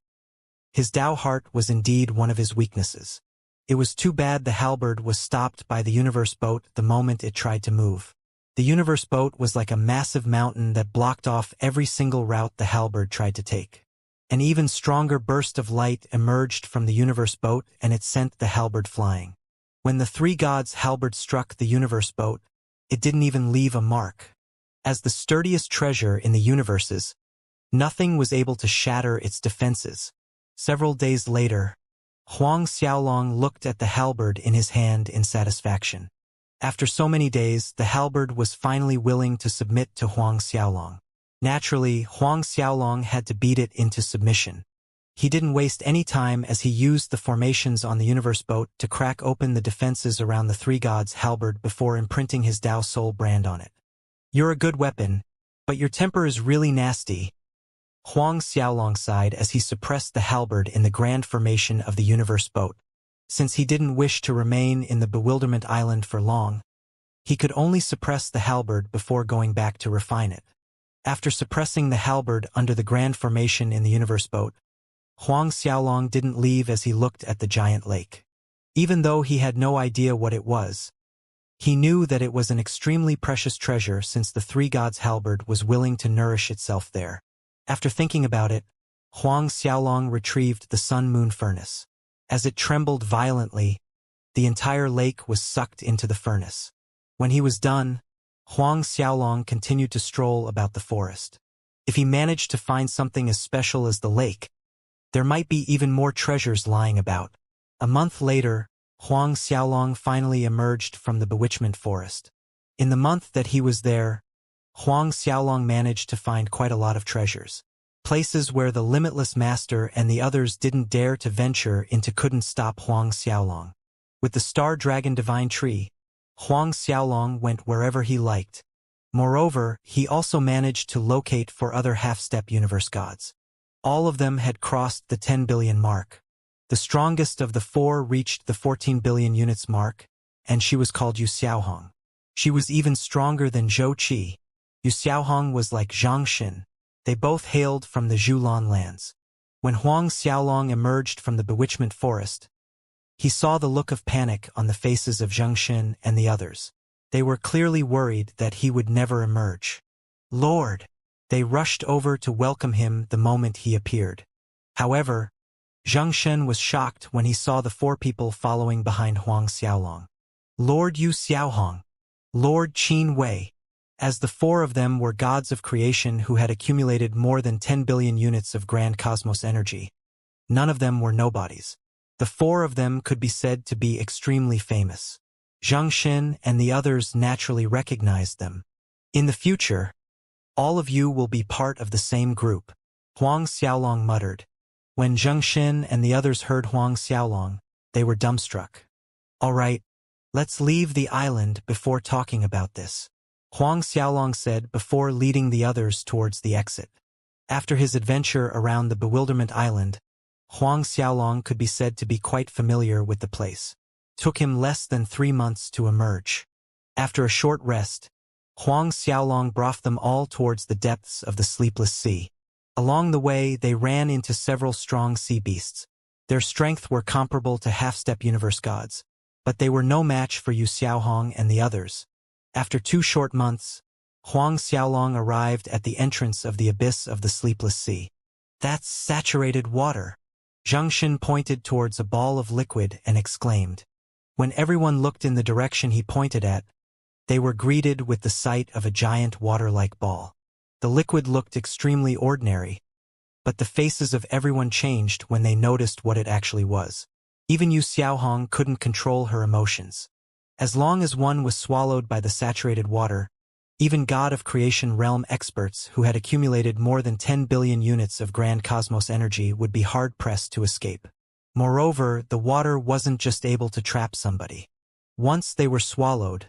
his Dao heart was indeed one of his weaknesses. It was too bad the halberd was stopped by the universe boat the moment it tried to move. The universe boat was like a massive mountain that blocked off every single route the halberd tried to take. An even stronger burst of light emerged from the universe boat and it sent the halberd flying. When the 3 gods' halberd struck the universe boat, it didn't even leave a mark. As the sturdiest treasure in the universes, nothing was able to shatter its defenses. Several days later, Huang Xiaolong looked at the halberd in his hand in satisfaction. After so many days, the halberd was finally willing to submit to Huang Xiaolong. Naturally, Huang Xiaolong had to beat it into submission. He didn't waste any time as he used the formations on the universe boat to crack open the defenses around the 3 gods' halberd before imprinting his Dao Soul brand on it. "You're a good weapon, but your temper is really nasty," Huang Xiaolong sighed as he suppressed the halberd in the grand formation of the universe boat. Since he didn't wish to remain in the bewilderment island for long, he could only suppress the halberd before going back to refine it. After suppressing the halberd under the grand formation in the universe boat, Huang Xiaolong didn't leave as he looked at the giant lake. Even though he had no idea what it was, he knew that it was an extremely precious treasure since the three gods' halberd was willing to nourish itself there. After thinking about it, Huang Xiaolong retrieved the sun-moon furnace. As it trembled violently, the entire lake was sucked into the furnace. When he was done, Huang Xiaolong continued to stroll about the forest. If he managed to find something as special as the lake, there might be even more treasures lying about. A month later, Huang Xiaolong finally emerged from the bewitchment forest. In the month that he was there, Huang Xiaolong managed to find quite a lot of treasures. Places where the limitless master and the others didn't dare to venture into couldn't stop Huang Xiaolong. With the Star Dragon Divine Tree, Huang Xiaolong went wherever he liked. Moreover, he also managed to locate 4 other half-step universe gods. All of them had crossed the 10 billion mark. The strongest of the 4 reached the 14 billion units mark, and she was called Yu Xiaohong. She was even stronger than Zhou Qi. Yu Xiaohong was like Xianxia. They both hailed from the Zhulan lands. When Huang Xiaolong emerged from the bewitchment forest, he saw the look of panic on the faces of Xianxia and the others. They were clearly worried that he would never emerge. Lord! They rushed over to welcome him the moment he appeared. However, Xianxia was shocked when he saw the 4 people following behind Huang Xiaolong. Lord Yu Xiaohong, Lord Qin Wei. As the 4 of them were gods of creation who had accumulated more than 10 billion units of grand cosmos energy, none of them were nobodies. The 4 of them could be said to be extremely famous. Xianxia and the others naturally recognized them. In the future, all of you will be part of the same group, Huang Xiaolong muttered. When Xianxia and the others heard Huang Xiaolong, they were dumbstruck. All right, let's leave the island before talking about this, Huang Xiaolong said before leading the others towards the exit. After his adventure around the Bewilderment Island, Huang Xiaolong could be said to be quite familiar with the place. It took him less than 3 months to emerge. After a short rest, Huang Xiaolong brought them all towards the depths of the sleepless sea. Along the way, they ran into several strong sea beasts. Their strength were comparable to half-step universe gods, but they were no match for Yu Xiaohong and the others. After 2 short months, Huang Xiaolong arrived at the entrance of the abyss of the sleepless sea. That's saturated water. Xianxia pointed towards a ball of liquid and exclaimed. When everyone looked in the direction he pointed at, they were greeted with the sight of a giant water-like ball. The liquid looked extremely ordinary, but the faces of everyone changed when they noticed what it actually was. Even Yu Xiaohong couldn't control her emotions. As long as one was swallowed by the saturated water, even God of Creation realm experts who had accumulated more than 10 billion units of grand cosmos energy would be hard-pressed to escape. Moreover, the water wasn't just able to trap somebody. Once they were swallowed,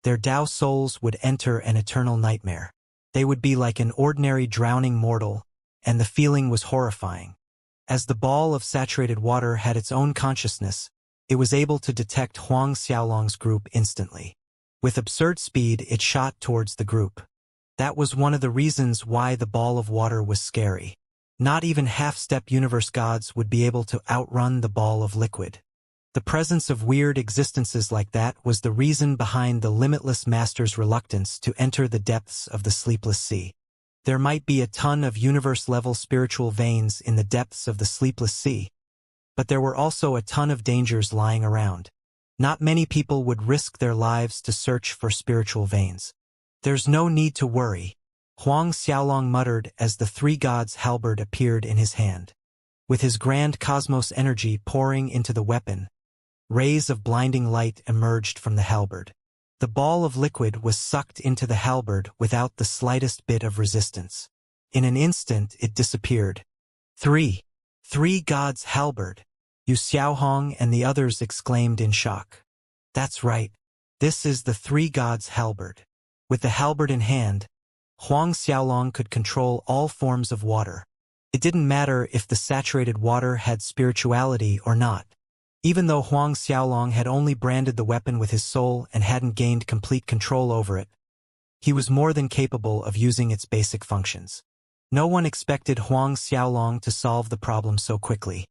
their Tao souls would enter an eternal nightmare. They would be like an ordinary drowning mortal, and the feeling was horrifying. As the ball of saturated water had its own consciousness, it was able to detect Huang Xiaolong's group instantly. With absurd speed, it shot towards the group. That was one of the reasons why the ball of water was scary. Not even half-step universe gods would be able to outrun the ball of liquid. The presence of weird existences like that was the reason behind the limitless master's reluctance to enter the depths of the sleepless sea. There might be a ton of universe-level spiritual veins in the depths of the sleepless sea, but there were also a ton of dangers lying around. Not many people would risk their lives to search for spiritual veins. There's no need to worry, Huang Xiaolong muttered as the 3 gods' halberd appeared in his hand. With his grand cosmos energy pouring into the weapon, rays of blinding light emerged from the halberd. The ball of liquid was sucked into the halberd without the slightest bit of resistance. In an instant it disappeared. 3 gods' halberd, Yu Xiaohong and the others exclaimed in shock. That's right. This is the 3 gods' halberd. With the halberd in hand, Huang Xiaolong could control all forms of water. It didn't matter if the saturated water had spirituality or not. Even though Huang Xiaolong had only branded the weapon with his soul and hadn't gained complete control over it, he was more than capable of using its basic functions. No one expected Huang Xiaolong to solve the problem so quickly.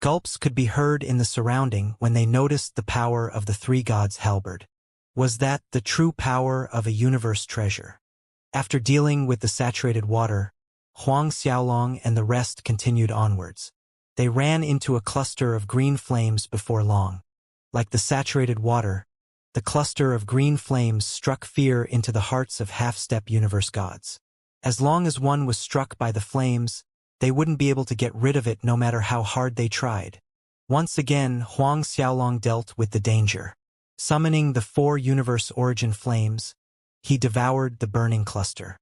Gulps could be heard in the surrounding when they noticed the power of the three gods' halberd. Was that the true power of a universe treasure? After dealing with the saturated water, Huang Xiaolong and the rest continued onwards. They ran into a cluster of green flames before long. Like the saturated water, the cluster of green flames struck fear into the hearts of half-step universe gods. As long as one was struck by the flames, they wouldn't be able to get rid of it no matter how hard they tried. Once again, Huang Xiaolong dealt with the danger. Summoning the 4 universe origin flames, he devoured the burning cluster.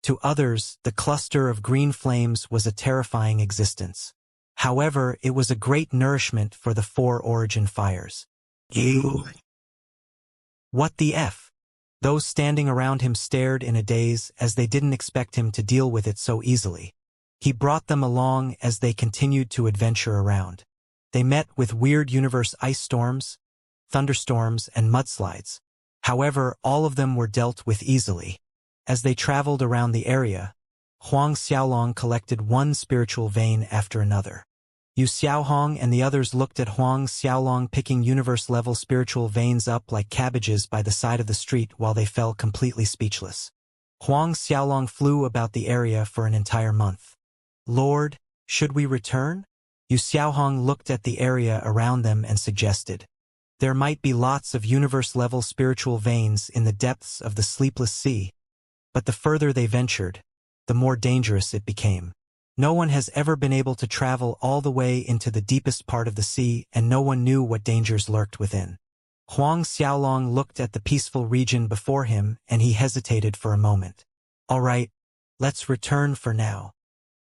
To others, the cluster of green flames was a terrifying existence. However, it was a great nourishment for the 4 origin fires. What the F? Those standing around him stared in a daze as they didn't expect him to deal with it so easily. He brought them along as they continued to adventure around. They met with weird universe ice storms, thunderstorms, and mudslides. However, all of them were dealt with easily. As they traveled around the area, Huang Xiaolong collected one spiritual vein after another. Yu Xiaohong and the others looked at Huang Xiaolong picking universe-level spiritual veins up like cabbages by the side of the street while they fell completely speechless. Huang Xiaolong flew about the area for an entire month. Lord, should we return? Yu Xiaohong looked at the area around them and suggested. There might be lots of universe-level spiritual veins in the depths of the sleepless sea, but the further they ventured, the more dangerous it became. No one has ever been able to travel all the way into the deepest part of the sea, and no one knew what dangers lurked within. Huang Xiaolong looked at the peaceful region before him, and he hesitated for a moment. All right, let's return for now.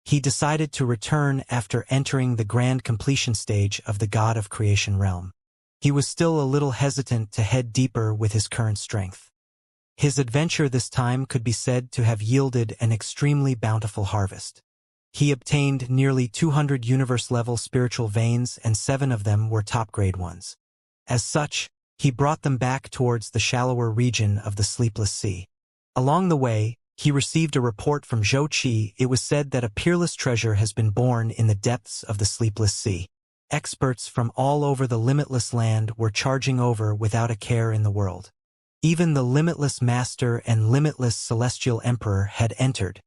He decided to return after entering the grand completion stage of the God of Creation realm. He was still a little hesitant to head deeper with his current strength. His adventure this time could be said to have yielded an extremely bountiful harvest. He obtained nearly 200 universe-level spiritual veins, and 7 of them were top-grade ones. As such, he brought them back towards the shallower region of the sleepless sea. Along the way, he received a report from Zhou Qi. It was said that a peerless treasure has been born in the depths of the sleepless sea. Experts from all over the limitless land were charging over without a care in the world. Even the limitless master and limitless celestial emperor had entered.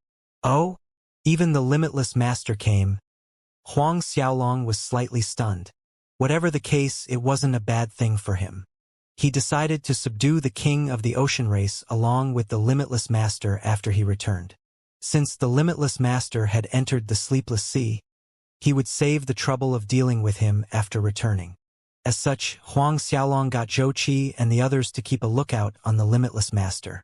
Oh? Even the limitless master came. Huang Xiaolong was slightly stunned. Whatever the case, it wasn't a bad thing for him. He decided to subdue the king of the ocean race along with the limitless master after he returned. Since the limitless master had entered the sleepless sea, he would save the trouble of dealing with him after returning. As such, Huang Xiaolong got Zhou Qi and the others to keep a lookout on the limitless master.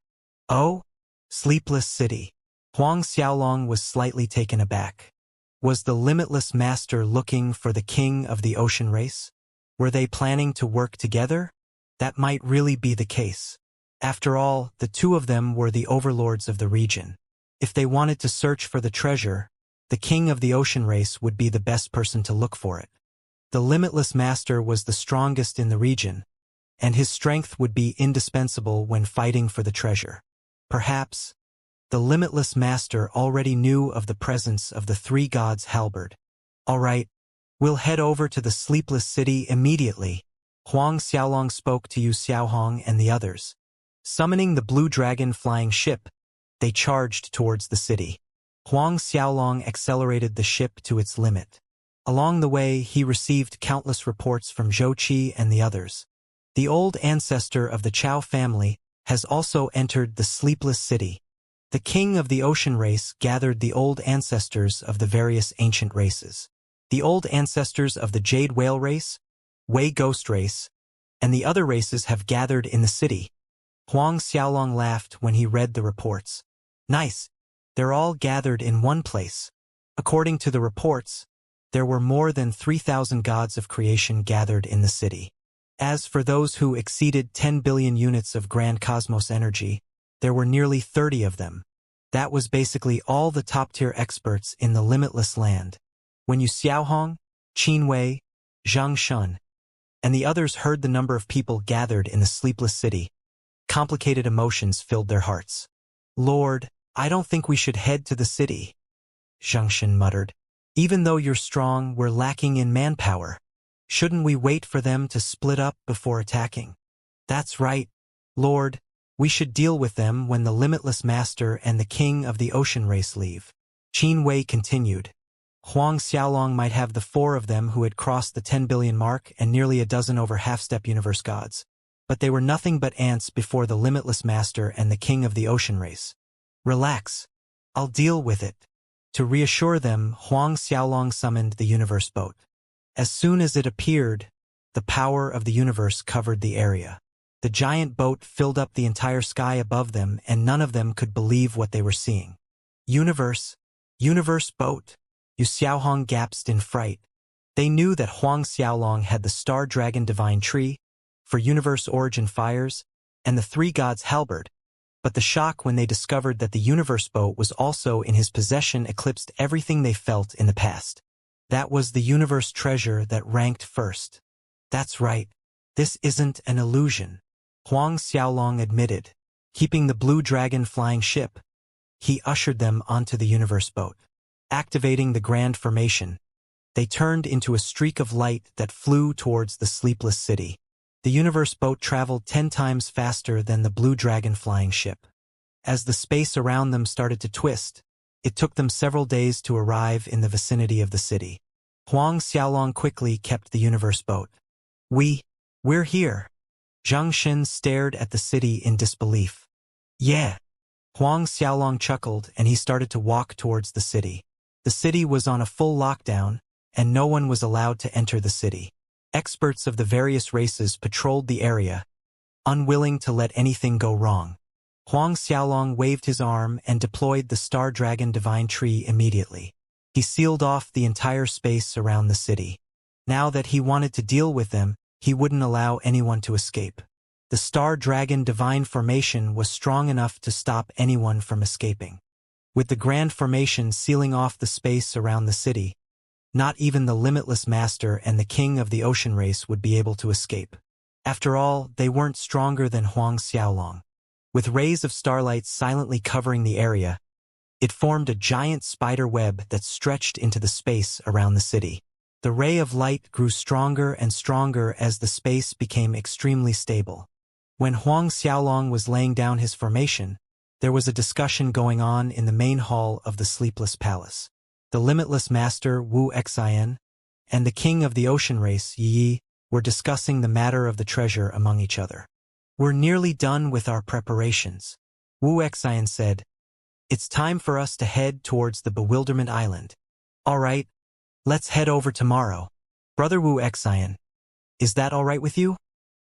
Oh? Sleepless city. Huang Xiaolong was slightly taken aback. Was the limitless master looking for the king of the ocean race? Were they planning to work together? That might really be the case. After all, the 2 of them were the overlords of the region. If they wanted to search for the treasure, the king of the ocean race would be the best person to look for it. The limitless master was the strongest in the region, and his strength would be indispensable when fighting for the treasure. Perhaps, the limitless master already knew of the presence of the 3 gods' halberd. All right, we'll head over to the sleepless city immediately. Huang Xiaolong spoke to Yu Xiaohong and the others. Summoning the blue dragon flying ship, they charged towards the city. Huang Xiaolong accelerated the ship to its limit. Along the way, he received countless reports from Zhou Qi and the others. The old ancestor of the Chao family has also entered the sleepless city. The king of the ocean race gathered the old ancestors of the various ancient races. The old ancestors of the Jade Whale race, Wei Ghost race, and the other races have gathered in the city. Huang Xiaolong laughed when he read the reports. Nice. They're all gathered in one place. According to the reports, there were more than 3,000 gods of creation gathered in the city. As for those who exceeded 10 billion units of grand cosmos energy, there were nearly 30 of them. That was basically all the top-tier experts in the limitless land. When Yu Xiaohong, Qin Wei, Zhang Shun, and the others heard the number of people gathered in the sleepless city, complicated emotions filled their hearts. Lord, I don't think we should head to the city, Zhang Shun muttered. Even though you're strong, we're lacking in manpower. Shouldn't we wait for them to split up before attacking? That's right, Lord. We should deal with them when the Limitless Master and the King of the Ocean Race leave. Qin Wei continued. Huang Xiaolong might have the 4 of them who had crossed the 10 billion mark and nearly a dozen over half-step universe gods. But they were nothing but ants before the Limitless Master and the King of the Ocean Race. Relax. I'll deal with it. To reassure them, Huang Xiaolong summoned the universe boat. As soon as it appeared, the power of the universe covered the area. The giant boat filled up the entire sky above them, and none of them could believe what they were seeing. Universe boat. Yu Xiaohong gasped in fright. They knew that Huang Xiaolong had the Star Dragon Divine Tree for universe origin fires and the 3 gods' halberd, but the shock when they discovered that the universe boat was also in his possession eclipsed everything they felt in the past. That was the universe treasure that ranked first. That's right. This isn't an illusion, Huang Xiaolong admitted. Keeping the blue dragon flying ship, he ushered them onto the universe boat. Activating the grand formation, they turned into a streak of light that flew towards the sleepless city. The universe boat traveled 10 times faster than the blue dragon flying ship. As the space around them started to twist, it took them several days to arrive in the vicinity of the city. Huang Xiaolong quickly kept the universe boat. We're here. Zhang Xin stared at the city in disbelief. Yeah. Huang Xiaolong chuckled and he started to walk towards the city. The city was on a full lockdown, and no one was allowed to enter the city. Experts of the various races patrolled the area, unwilling to let anything go wrong. Huang Xiaolong waved his arm and deployed the Star Dragon Divine Tree immediately. He sealed off the entire space around the city. Now that he wanted to deal with them, he wouldn't allow anyone to escape. The Star Dragon Divine Formation was strong enough to stop anyone from escaping. With the Grand Formation sealing off the space around the city, not even the Limitless Master and the King of the Ocean Race would be able to escape. After all, they weren't stronger than Huang Xiaolong. With rays of starlight silently covering the area, it formed a giant spider web that stretched into the space around the city. The ray of light grew stronger and stronger as the space became extremely stable. When Huang Xiaolong was laying down his formation, there was a discussion going on in the main hall of the Sleepless Palace. The Limitless Master Wu Xian and the King of the Ocean Race Yi were discussing the matter of the treasure among each other. We're nearly done with our preparations, Wu Xian said. It's time for us to head towards the Bewilderment Island. All right, let's head over tomorrow. Brother Wu Xian, is that all right with you?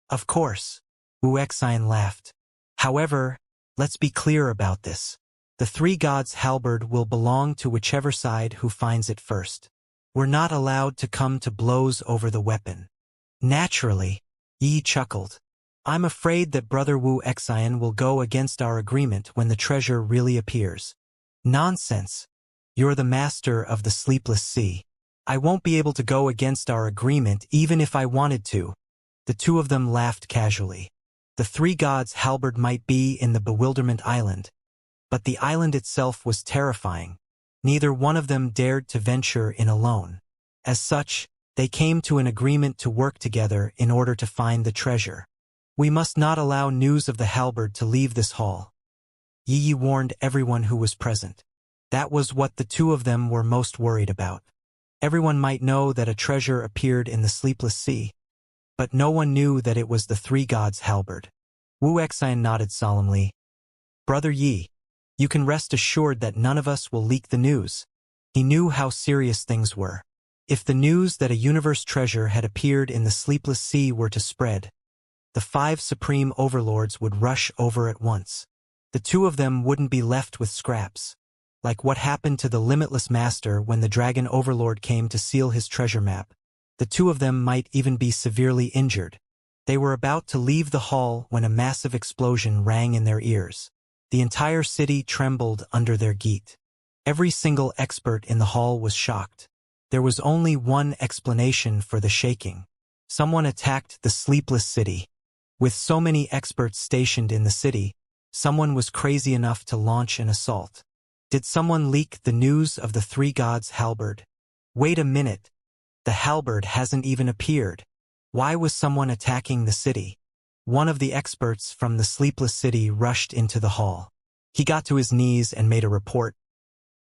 Of course, Wu Xian laughed. However, let's be clear about this. The 3 gods' halberd will belong to whichever side who finds it first. We're not allowed to come to blows over the weapon. Naturally, Yi chuckled. I'm afraid that Brother Wu Xian will go against our agreement when the treasure really appears. Nonsense. You're the master of the Sleepless Sea. I won't be able to go against our agreement even if I wanted to. The 2 of them laughed casually. The 3 gods' halberd might be in the Bewilderment Island, but the island itself was terrifying. Neither one of them dared to venture in alone. As such, they came to an agreement to work together in order to find the treasure. We must not allow news of the halberd to leave this hall. Yi warned everyone who was present. That was what the 2 of them were most worried about. Everyone might know that a treasure appeared in the Sleepless Sea, but no one knew that it was the 3 gods' halberd. Wu Xian nodded solemnly. Brother Yi, you can rest assured that none of us will leak the news. He knew how serious things were. If the news that a universe treasure had appeared in the Sleepless Sea were to spread, the 5 supreme overlords would rush over at once. The 2 of them wouldn't be left with scraps. Like what happened to the Limitless Master when the Dragon Overlord came to seal his treasure map. The 2 of them might even be severely injured. They were about to leave the hall when a massive explosion rang in their ears. The entire city trembled under their geet. Every single expert in the hall was shocked. There was only one explanation for the shaking. Someone attacked the Sleepless City. With so many experts stationed in the city, someone was crazy enough to launch an assault. Did someone leak the news of the 3 gods' halberd? Wait a minute. The halberd hasn't even appeared. Why was someone attacking the city? One of the experts from the sleepless city rushed into the hall. He got to his knees and made a report.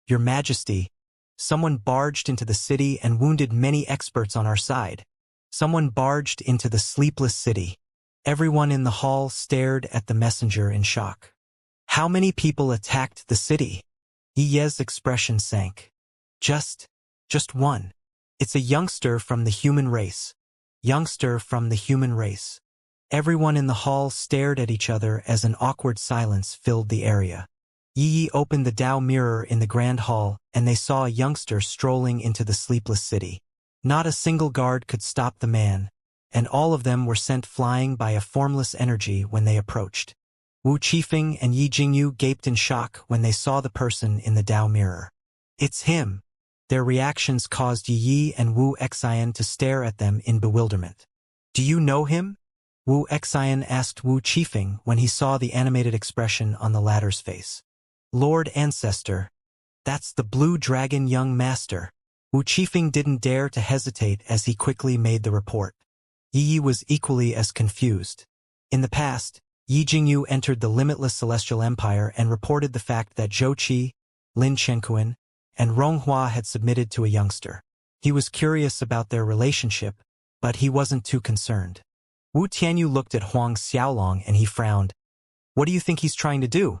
Your Majesty, someone barged into the city and wounded many experts on our side. Someone barged into the sleepless city. Everyone in the hall stared at the messenger in shock. How many people attacked the city? Yi's expression sank. Just one. It's a youngster from the human race. Youngster from the human race. Everyone in the hall stared at each other as an awkward silence filled the area. Yi opened the Dao mirror in the grand hall, and they saw a youngster strolling into the sleepless city. Not a single guard could stop the man, and all of them were sent flying by a formless energy when they approached. Wu Qifeng and Yi Jingyu gaped in shock when they saw the person in the Dao mirror. It's him. Their reactions caused Yi and Wu Xian to stare at them in bewilderment. Do you know him? Wu Xian asked Wu Qifeng when he saw the animated expression on the latter's face. Lord Ancestor. That's the Blue Dragon young master. Wu Qifeng didn't dare to hesitate as he quickly made the report. Yi was equally as confused. In the past, Yi Jingyu entered the limitless celestial empire and reported the fact that Zhou Qi, Lin Chenkuan, and Ronghua had submitted to a youngster. He was curious about their relationship, but he wasn't too concerned. Wu Tianyu looked at Huang Xiaolong and he frowned. What do you think he's trying to do?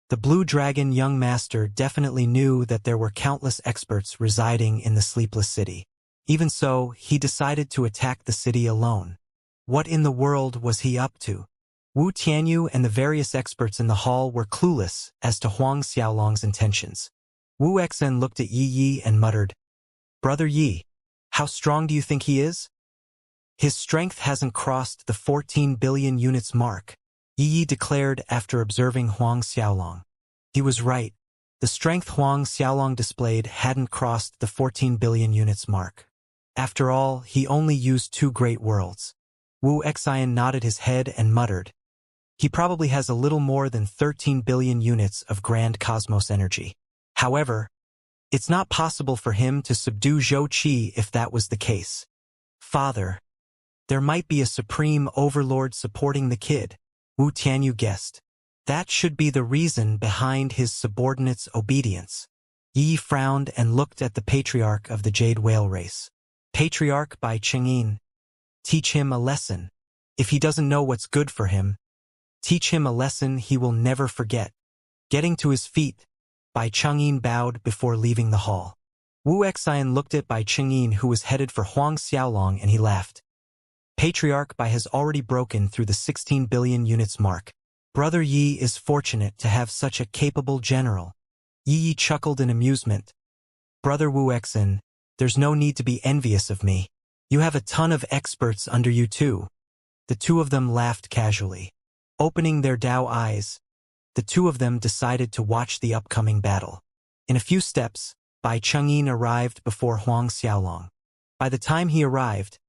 The Blue Dragon young master definitely knew that there were countless experts residing in the sleepless city. Even so, he decided to attack the city alone. What in the world was he up to? Wu Tianyu and the various experts in the hall were clueless as to Huang Xiaolong's intentions. Wu Xen looked at Yi and muttered, Brother Yi, how strong do you think he is? His strength hasn't crossed the 14 billion units mark, Yi declared after observing Huang Xiaolong. He was right. The strength Huang Xiaolong displayed hadn't crossed the 14 billion units mark. After all, he only used 2 great worlds. Wu Xian nodded his head and muttered, he probably has a little more than 13 billion units of grand cosmos energy. However, it's not possible for him to subdue Zhou Qi if that was the case. Father, there might be a supreme overlord supporting the kid, Wu Tianyu guessed. That should be the reason behind his subordinate's obedience. Yi frowned and looked at the patriarch of the Jade Whale race. Patriarch by Chengyin. Teach him a lesson. If he doesn't know what's good for him, teach him a lesson he will never forget. Getting to his feet, Bai Chengyin bowed before leaving the hall. Wu Xian looked at Bai Chengyin who was headed for Huang Xiaolong and he laughed. Patriarch Bai has already broken through the 16 billion units mark. Brother Yi is fortunate to have such a capable general. Yi chuckled in amusement. Brother Wu Xen, there's no need to be envious of me. You have a ton of experts under you too. The two of them laughed casually. Opening their Dao eyes, the two of them decided to watch the upcoming battle. In a few steps, Bai Chengyin arrived before Huang Xiaolong. By the time he arrived,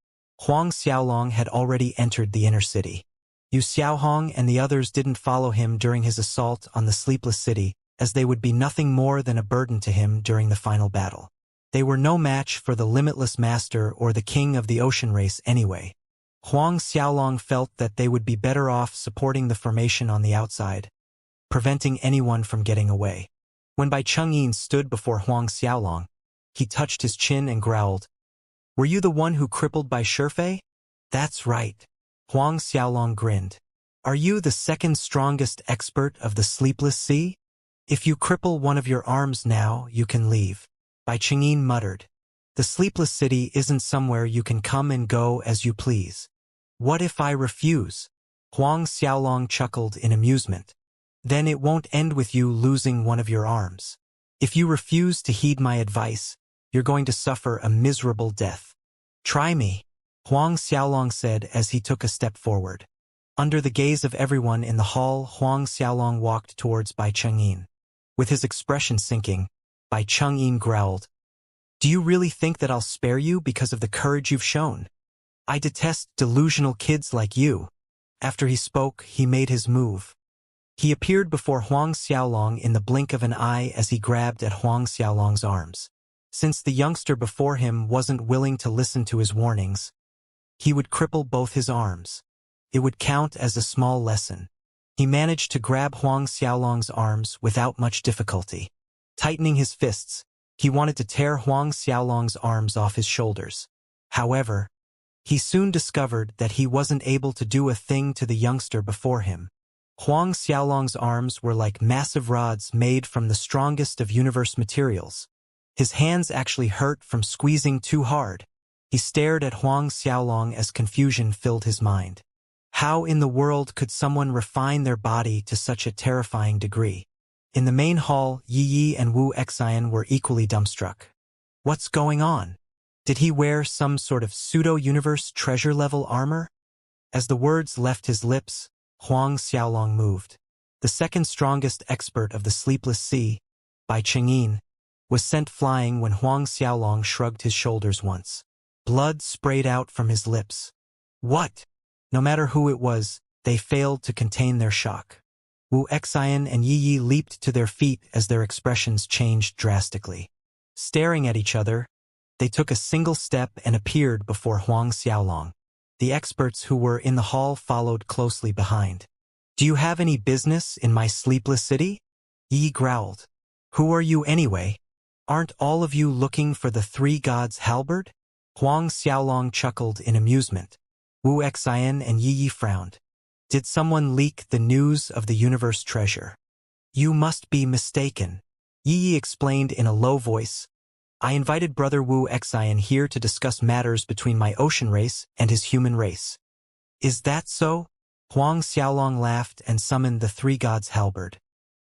Huang Xiaolong had already entered the inner city. Yu Xiaohong and the others didn't follow him during his assault on the sleepless city, as they would be nothing more than a burden to him during the final battle. They were no match for the limitless master or the king of the ocean race anyway. Huang Xiaolong felt that they would be better off supporting the formation on the outside, preventing anyone from getting away. When Bai Chengyin stood before Huang Xiaolong, he touched his chin and growled, Were you the one who crippled Bai Shifei? That's right. Huang Xiaolong grinned. Are you the second strongest expert of the sleepless sea? If you cripple one of your arms now, you can leave. Bai Chengyin muttered. The sleepless city isn't somewhere you can come and go as you please. What if I refuse? Huang Xiaolong chuckled in amusement. Then it won't end with you losing one of your arms. If you refuse to heed my advice, you're going to suffer a miserable death. Try me, Huang Xiaolong said as he took a step forward. Under the gaze of everyone in the hall, Huang Xiaolong walked towards Bai Chengyin. With his expression sinking, Bai Chengyin growled, Do you really think that I'll spare you because of the courage you've shown? I detest delusional kids like you. After he spoke, he made his move. He appeared before Huang Xiaolong in the blink of an eye as he grabbed at Huang Xiaolong's arms. Since the youngster before him wasn't willing to listen to his warnings, he would cripple both his arms. It would count as a small lesson. He managed to grab Huang Xiaolong's arms without much difficulty. Tightening his fists, he wanted to tear Huang Xiaolong's arms off his shoulders. However, he soon discovered that he wasn't able to do a thing to the youngster before him. Huang Xiaolong's arms were like massive rods made from the strongest of universe materials. His hands actually hurt from squeezing too hard. He stared at Huang Xiaolong as confusion filled his mind. How in the world could someone refine their body to such a terrifying degree? In the main hall, Yi and Wu Xian were equally dumbstruck. What's going on? Did he wear some sort of pseudo-universe treasure-level armor? As the words left his lips, Huang Xiaolong moved. The second strongest expert of the Sleepless Sea, by Chengyin, was sent flying when Huang Xiaolong shrugged his shoulders once. Blood sprayed out from his lips. What? No matter who it was, they failed to contain their shock. Wu Xian and Yi leaped to their feet as their expressions changed drastically. Staring at each other, they took a single step and appeared before Huang Xiaolong. The experts who were in the hall followed closely behind. Do you have any business in my sleepless city? Yi growled. Who are you anyway? Aren't all of you looking for the three gods' halberd? Huang Xiaolong chuckled in amusement. Wu Xian and Yi frowned. Did someone leak the news of the universe treasure? You must be mistaken. Yi explained in a low voice. I invited Brother Wu Xian here to discuss matters between my ocean race and his human race. Is that so? Huang Xiaolong laughed and summoned the three gods' halberd.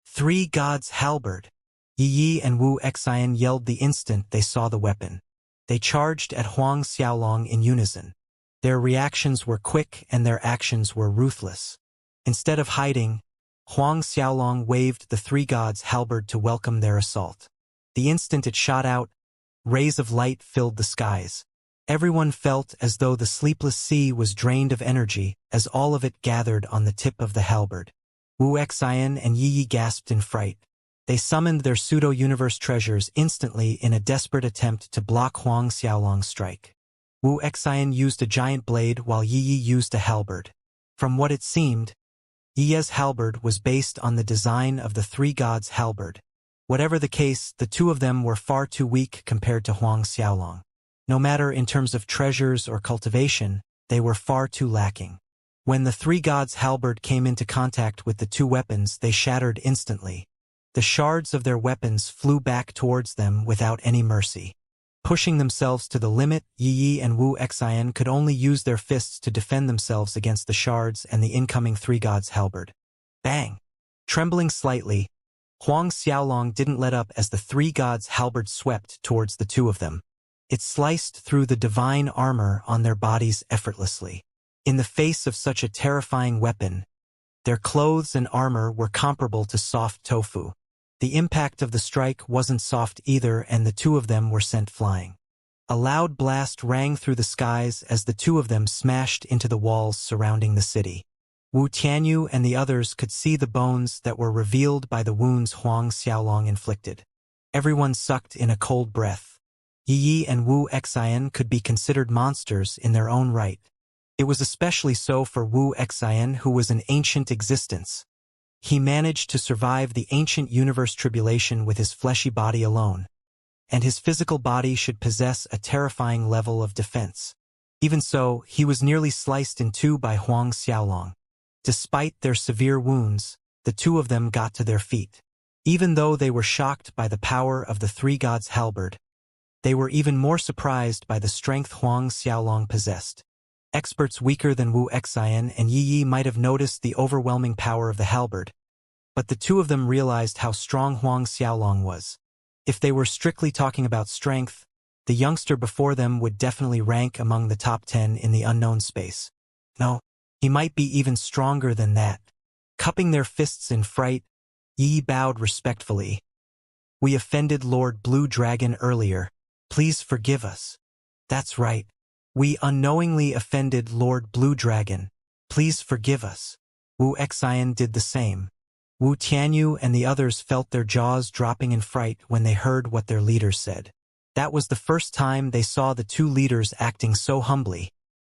Three gods' halberd! Yi and Wu Xian yelled the instant they saw the weapon. They charged at Huang Xiaolong in unison. Their reactions were quick and their actions were ruthless. Instead of hiding, Huang Xiaolong waved the three gods' halberd to welcome their assault. The instant it shot out, rays of light filled the skies. Everyone felt as though the sleepless sea was drained of energy as all of it gathered on the tip of the halberd. Wu Xian and Yi gasped in fright. They summoned their pseudo-universe treasures instantly in a desperate attempt to block Huang Xiaolong's strike. Wu Xian used a giant blade while Yi used a halberd. From what it seemed, Yi's halberd was based on the design of the three gods' halberd. Whatever the case, the two of them were far too weak compared to Huang Xiaolong. No matter in terms of treasures or cultivation, they were far too lacking. When the three gods' halberd came into contact with the two weapons, they shattered instantly. The shards of their weapons flew back towards them without any mercy. Pushing themselves to the limit, Yi and Wu Xian could only use their fists to defend themselves against the shards and the incoming three gods' halberd. Bang! Trembling slightly, Huang Xiaolong didn't let up as the three gods' halberd swept towards the two of them. It sliced through the divine armor on their bodies effortlessly. In the face of such a terrifying weapon, their clothes and armor were comparable to soft tofu. The impact of the strike wasn't soft either, and the two of them were sent flying. A loud blast rang through the skies as the two of them smashed into the walls surrounding the city. Wu Tianyu and the others could see the bones that were revealed by the wounds Huang Xiaolong inflicted. Everyone sucked in a cold breath. Yi and Wu Xian could be considered monsters in their own right. It was especially so for Wu Xian, who was an ancient existence. He managed to survive the ancient universe tribulation with his fleshy body alone, and his physical body should possess a terrifying level of defense. Even so, he was nearly sliced in two by Huang Xiaolong. Despite their severe wounds, the two of them got to their feet. Even though they were shocked by the power of the three gods' halberd, they were even more surprised by the strength Huang Xiaolong possessed. Experts weaker than Wu Xian and Yi might have noticed the overwhelming power of the halberd, but the two of them realized how strong Huang Xiaolong was. If they were strictly talking about strength, the youngster before them would definitely rank among the top 10 in the unknown space. No, he might be even stronger than that. Cupping their fists in fright, Yi bowed respectfully. We offended Lord Blue Dragon earlier. Please forgive us. That's right. We unknowingly offended Lord Blue Dragon. Please forgive us. Wu Xian did the same. Wu Tianyu and the others felt their jaws dropping in fright when they heard what their leaders said. That was the first time they saw the two leaders acting so humbly.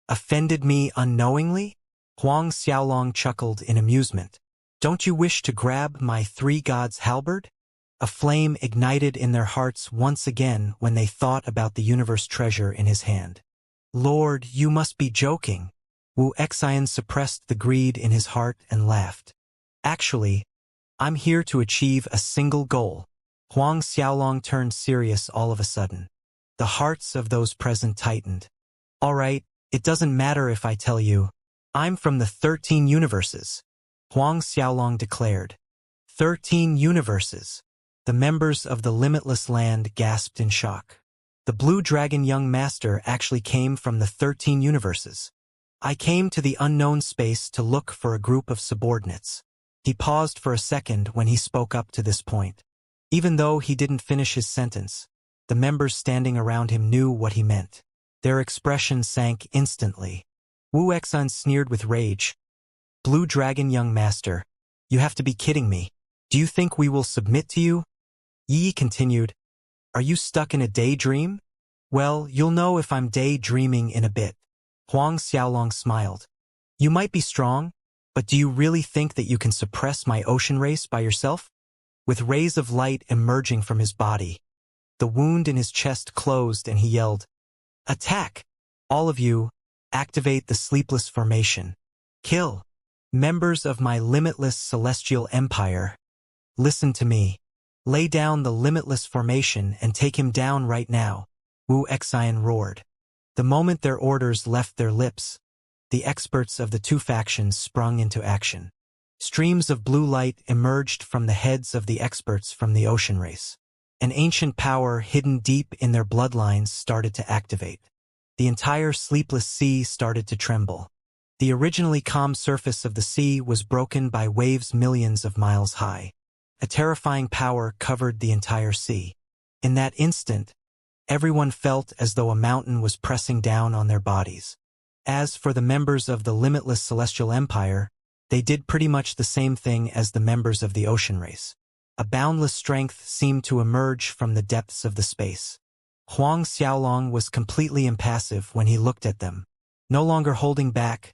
Offended me unknowingly? Huang Xiaolong chuckled in amusement. Don't you wish to grab my three gods' halberd? A flame ignited in their hearts once again when they thought about the universe treasure in his hand. Lord, you must be joking. Wu Xian suppressed the greed in his heart and laughed. Actually, I'm here to achieve a single goal. Huang Xiaolong turned serious all of a sudden. The hearts of those present tightened. All right, it doesn't matter if I tell you. I'm from the 13 universes, Huang Xiaolong declared. 13 universes. The members of the limitless land gasped in shock. The blue dragon young master actually came from the 13 universes. I came to the unknown space to look for a group of subordinates. He paused for a second when he spoke up to this point. Even though he didn't finish his sentence, the members standing around him knew what he meant. Their expressions sank instantly. Wu Xian sneered with rage. Blue dragon young master, you have to be kidding me. Do you think we will submit to you? Yi continued. Are you stuck in a daydream? Well, you'll know if I'm daydreaming in a bit. Huang Xiaolong smiled. You might be strong, but do you really think that you can suppress my ocean race by yourself? With rays of light emerging from his body, the wound in his chest closed and he yelled, Attack! All of you, activate the sleepless formation. Kill! Members of my limitless celestial empire, listen to me. Lay down the limitless formation and take him down right now, Wu Xian roared. The moment their orders left their lips, the experts of the two factions sprung into action. Streams of blue light emerged from the heads of the experts from the ocean race. An ancient power hidden deep in their bloodlines started to activate. The entire sleepless sea started to tremble. The originally calm surface of the sea was broken by waves millions of miles high. A terrifying power covered the entire sea. In that instant, everyone felt as though a mountain was pressing down on their bodies. As for the members of the limitless celestial empire, they did pretty much the same thing as the members of the ocean race. A boundless strength seemed to emerge from the depths of the space. Huang Xiaolong was completely impassive when he looked at them. No longer holding back,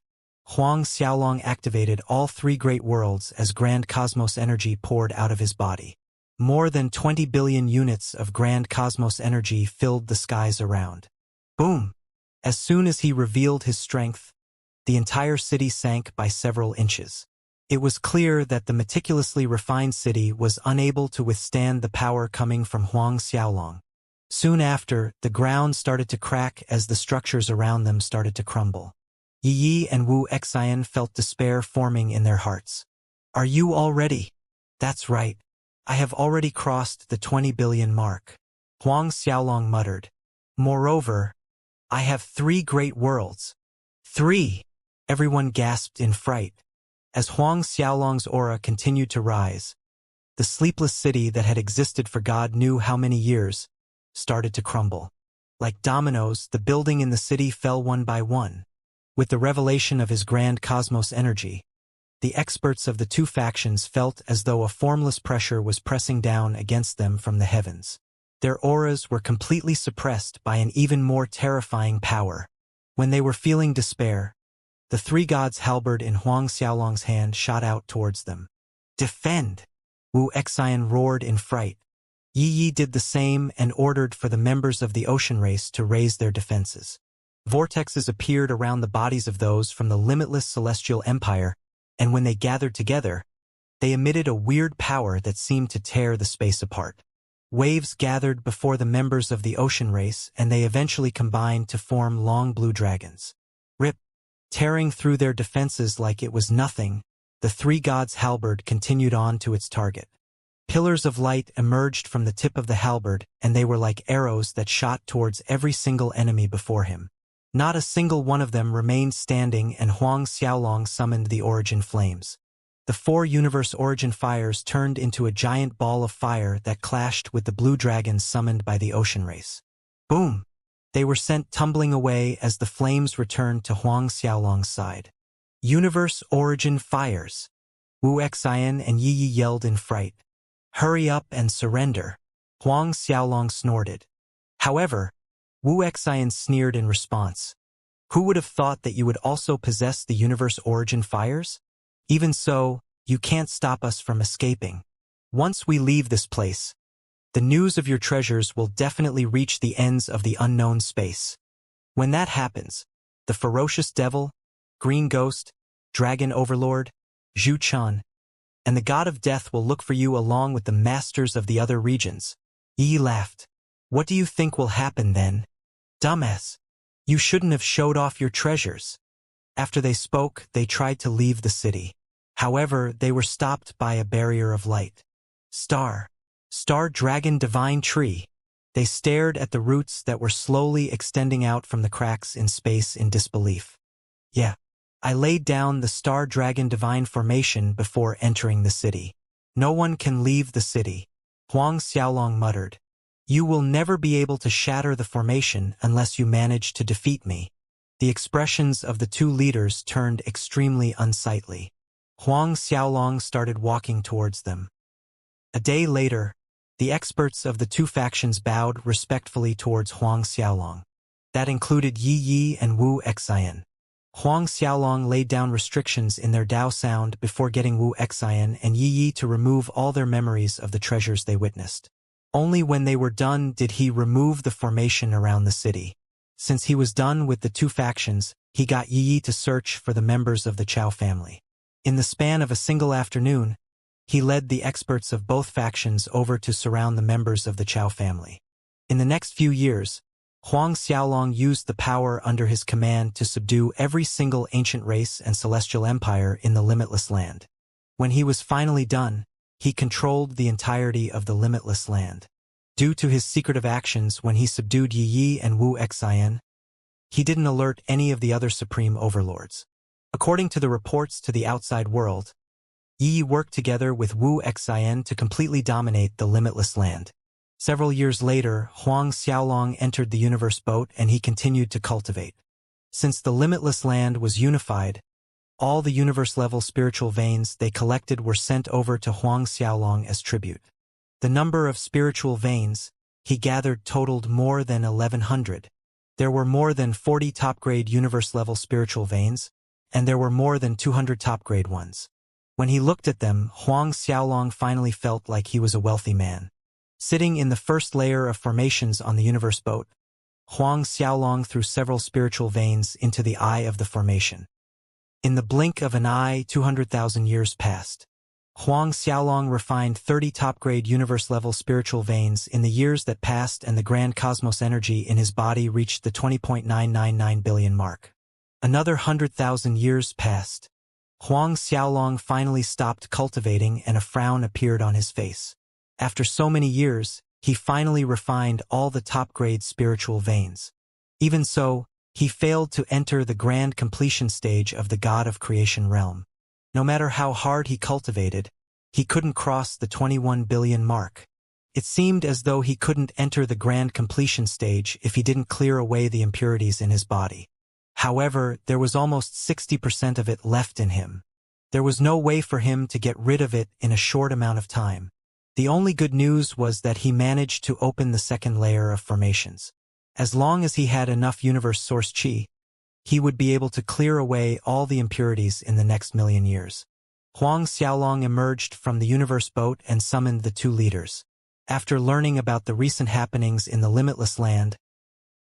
Huang Xiaolong activated all three great worlds as grand cosmos energy poured out of his body. More than 20 billion units of grand cosmos energy filled the skies around. Boom! As soon as he revealed his strength, the entire city sank by several inches. It was clear that the meticulously refined city was unable to withstand the power coming from Huang Xiaolong. Soon after, the ground started to crack as the structures around them started to crumble. Yi and Wu Xian felt despair forming in their hearts. Are you all ready? That's right. I have already crossed the 20 billion mark. Huang Xiaolong muttered. Moreover, I have 3 great worlds. 3! Everyone gasped in fright. As Huang Xiaolong's aura continued to rise, the sleepless city that had existed for God knew how many years started to crumble. Like dominoes, the building in the city fell one by one. With the revelation of his grand cosmos energy, the experts of the two factions felt as though a formless pressure was pressing down against them from the heavens. Their auras were completely suppressed by an even more terrifying power. When they were feeling despair, the 3 gods' halberd in Huang Xiaolong's hand shot out towards them. Defend! Wu Xian roared in fright. Yi did the same and ordered for the members of the ocean race to raise their defenses. Vortexes appeared around the bodies of those from the limitless celestial empire, and when they gathered together, they emitted a weird power that seemed to tear the space apart. Waves gathered before the members of the ocean race, and they eventually combined to form long blue dragons. Rip! Tearing through their defenses like it was nothing, the 3 gods' halberd continued on to its target. Pillars of light emerged from the tip of the halberd, and they were like arrows that shot towards every single enemy before him. Not a single one of them remained standing, and Huang Xiaolong summoned the origin flames. The 4 universe origin fires turned into a giant ball of fire that clashed with the blue dragons summoned by the ocean race. Boom! They were sent tumbling away as the flames returned to Huang Xiaolong's side. Universe origin fires! Wu Xian and Yi yelled in fright. Hurry up and surrender! Huang Xiaolong snorted. However, Wuxian sneered in response. Who would have thought that you would also possess the universe origin fires? Even so, you can't stop us from escaping. Once we leave this place, the news of your treasures will definitely reach the ends of the unknown space. When that happens, the ferocious devil, green ghost, dragon overlord, Zhu Chan, and the god of death will look for you along with the masters of the other regions. Yi laughed. What do you think will happen then? Dumbass. You shouldn't have showed off your treasures. After they spoke, they tried to leave the city. However, they were stopped by a barrier of light. Star dragon divine tree. They stared at the roots that were slowly extending out from the cracks in space in disbelief. Yeah, I laid down the star dragon divine formation before entering the city. No one can leave the city. Huang Xiaolong muttered. You will never be able to shatter the formation unless you manage to defeat me. The expressions of the two leaders turned extremely unsightly. Huang Xiaolong started walking towards them. A day later, the experts of the two factions bowed respectfully towards Huang Xiaolong. That included Yi Yi and Wuxian. Huang Xiaolong laid down restrictions in their Dao sound before getting Wuxian and Yi Yi to remove all their memories of the treasures they witnessed. Only when they were done did he remove the formation around the city. Since he was done with the two factions, he got Yi Yi to search for the members of the Chao family. In the span of a single afternoon, he led the experts of both factions over to surround the members of the Chao family. In the next few years, Huang Xiaolong used the power under his command to subdue every single ancient race and celestial empire in the limitless land. When he was finally done, he controlled the entirety of the limitless land. Due to his secretive actions when he subdued Yi Yi and Wuxian, he didn't alert any of the other supreme overlords. According to the reports to the outside world, Yi worked together with Wuxian to completely dominate the limitless land. Several years later, Huang Xiaolong entered the universe boat and he continued to cultivate. Since the limitless land was unified, all the universe-level spiritual veins they collected were sent over to Huang Xiaolong as tribute. The number of spiritual veins he gathered totaled more than 1,100. There were more than 40 top-grade universe-level spiritual veins, and there were more than 200 top-grade ones. When he looked at them, Huang Xiaolong finally felt like he was a wealthy man. Sitting in the first layer of formations on the universe boat, Huang Xiaolong threw several spiritual veins into the eye of the formation. In the blink of an eye, 200,000 years passed. Huang Xiaolong refined 30 top-grade universe-level spiritual veins in the years that passed, and the grand cosmos energy in his body reached the 20.999 billion mark. Another 100,000 years passed. Huang Xiaolong finally stopped cultivating and a frown appeared on his face. After so many years, he finally refined all the top-grade spiritual veins. Even so, he failed to enter the grand completion stage of the God of Creation realm. No matter how hard he cultivated, he couldn't cross the 21 billion mark. It seemed as though he couldn't enter the grand completion stage if he didn't clear away the impurities in his body. However, there was almost 60% of it left in him. There was no way for him to get rid of it in a short amount of time. The only good news was that he managed to open the second layer of formations. As long as he had enough universe source chi, he would be able to clear away all the impurities in the next million years. Huang Xiaolong emerged from the universe boat and summoned the two leaders. After learning about the recent happenings in the limitless land,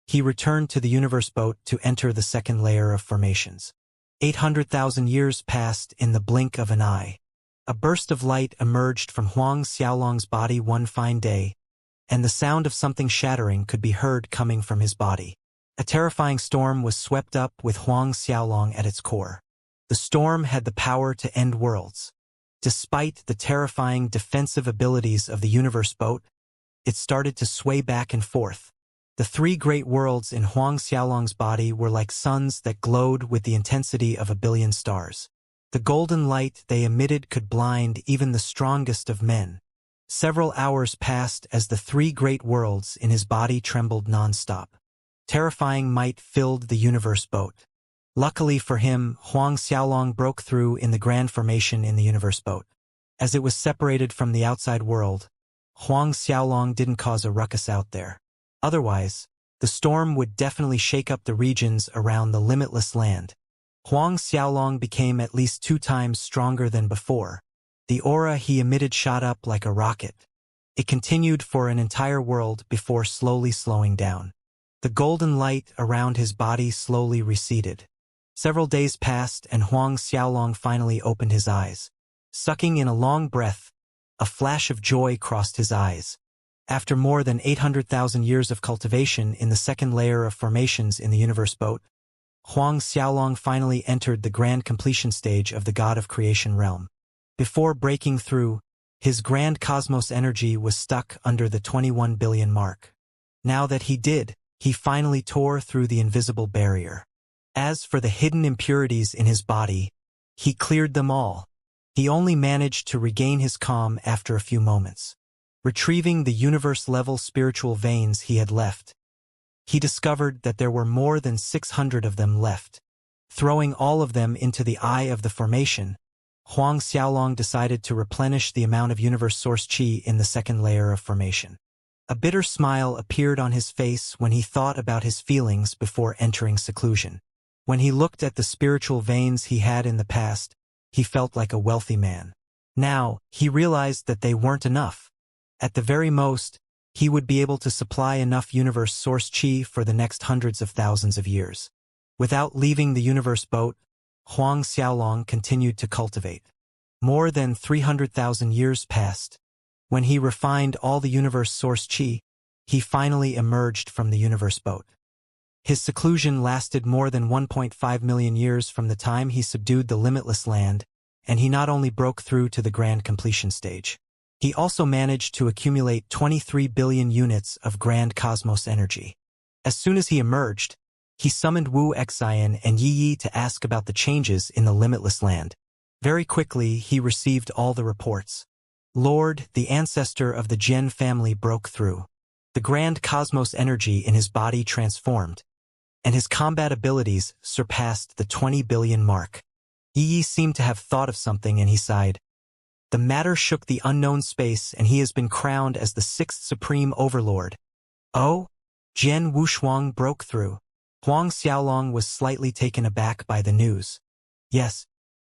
he returned to the universe boat to enter the second layer of formations. 800,000 years passed in the blink of an eye. A burst of light emerged from Huang Xiaolong's body one fine day, and the sound of something shattering could be heard coming from his body. A terrifying storm was swept up with Huang Xiaolong at its core. The storm had the power to end worlds. Despite the terrifying defensive abilities of the universe boat, it started to sway back and forth. The three great worlds in Huang Xiaolong's body were like suns that glowed with the intensity of 1 billion stars. The golden light they emitted could blind even the strongest of men. Several hours passed as the three great worlds in his body trembled non-stop. Terrifying might filled the universe boat. Luckily for him, Huang Xiaolong broke through in the grand formation in the universe boat. As it was separated from the outside world, Huang Xiaolong didn't cause a ruckus out there. Otherwise, the storm would definitely shake up the regions around the limitless land. Huang Xiaolong became at least 2 times stronger than before. The aura he emitted shot up like a rocket. It continued for an entire world before slowly slowing down. The golden light around his body slowly receded. Several days passed and Huang Xiaolong finally opened his eyes. Sucking in a long breath, a flash of joy crossed his eyes. After more than 800,000 years of cultivation in the second layer of formations in the universe boat, Huang Xiaolong finally entered the grand completion stage of the God of Creation realm. Before breaking through, his grand cosmos energy was stuck under the 21 billion mark. Now that he did, he finally tore through the invisible barrier. As for the hidden impurities in his body, he cleared them all. He only managed to regain his calm after a few moments. Retrieving the universe-level spiritual veins he had left, he discovered that there were more than 600 of them left. Throwing all of them into the eye of the formation, Huang Xiaolong decided to replenish the amount of universe source qi in the second layer of formation. A bitter smile appeared on his face when he thought about his feelings before entering seclusion. When he looked at the spiritual veins he had in the past, he felt like a wealthy man. Now, he realized that they weren't enough. At the very most, he would be able to supply enough universe source qi for the next hundreds of thousands of years. Without leaving the universe boat, Huang Xiaolong continued to cultivate. More than 300,000 years passed. When he refined all the universe source qi, he finally emerged from the universe boat. His seclusion lasted more than 1.5 million years from the time he subdued the limitless land, and he not only broke through to the grand completion stage. He also managed to accumulate 23 billion units of grand cosmos energy. As soon as he emerged, he summoned Wuxia and Yi to ask about the changes in the limitless land. Very quickly, he received all the reports. Lord, the ancestor of the Jian family, broke through. The grand cosmos energy in his body transformed, and his combat abilities surpassed the 20 billion mark. Yi seemed to have thought of something and he sighed. The matter shook the unknown space and he has been crowned as the 6th Supreme Overlord. Oh? Jian Wushuang broke through. Huang Xiaolong was slightly taken aback by the news. Yes,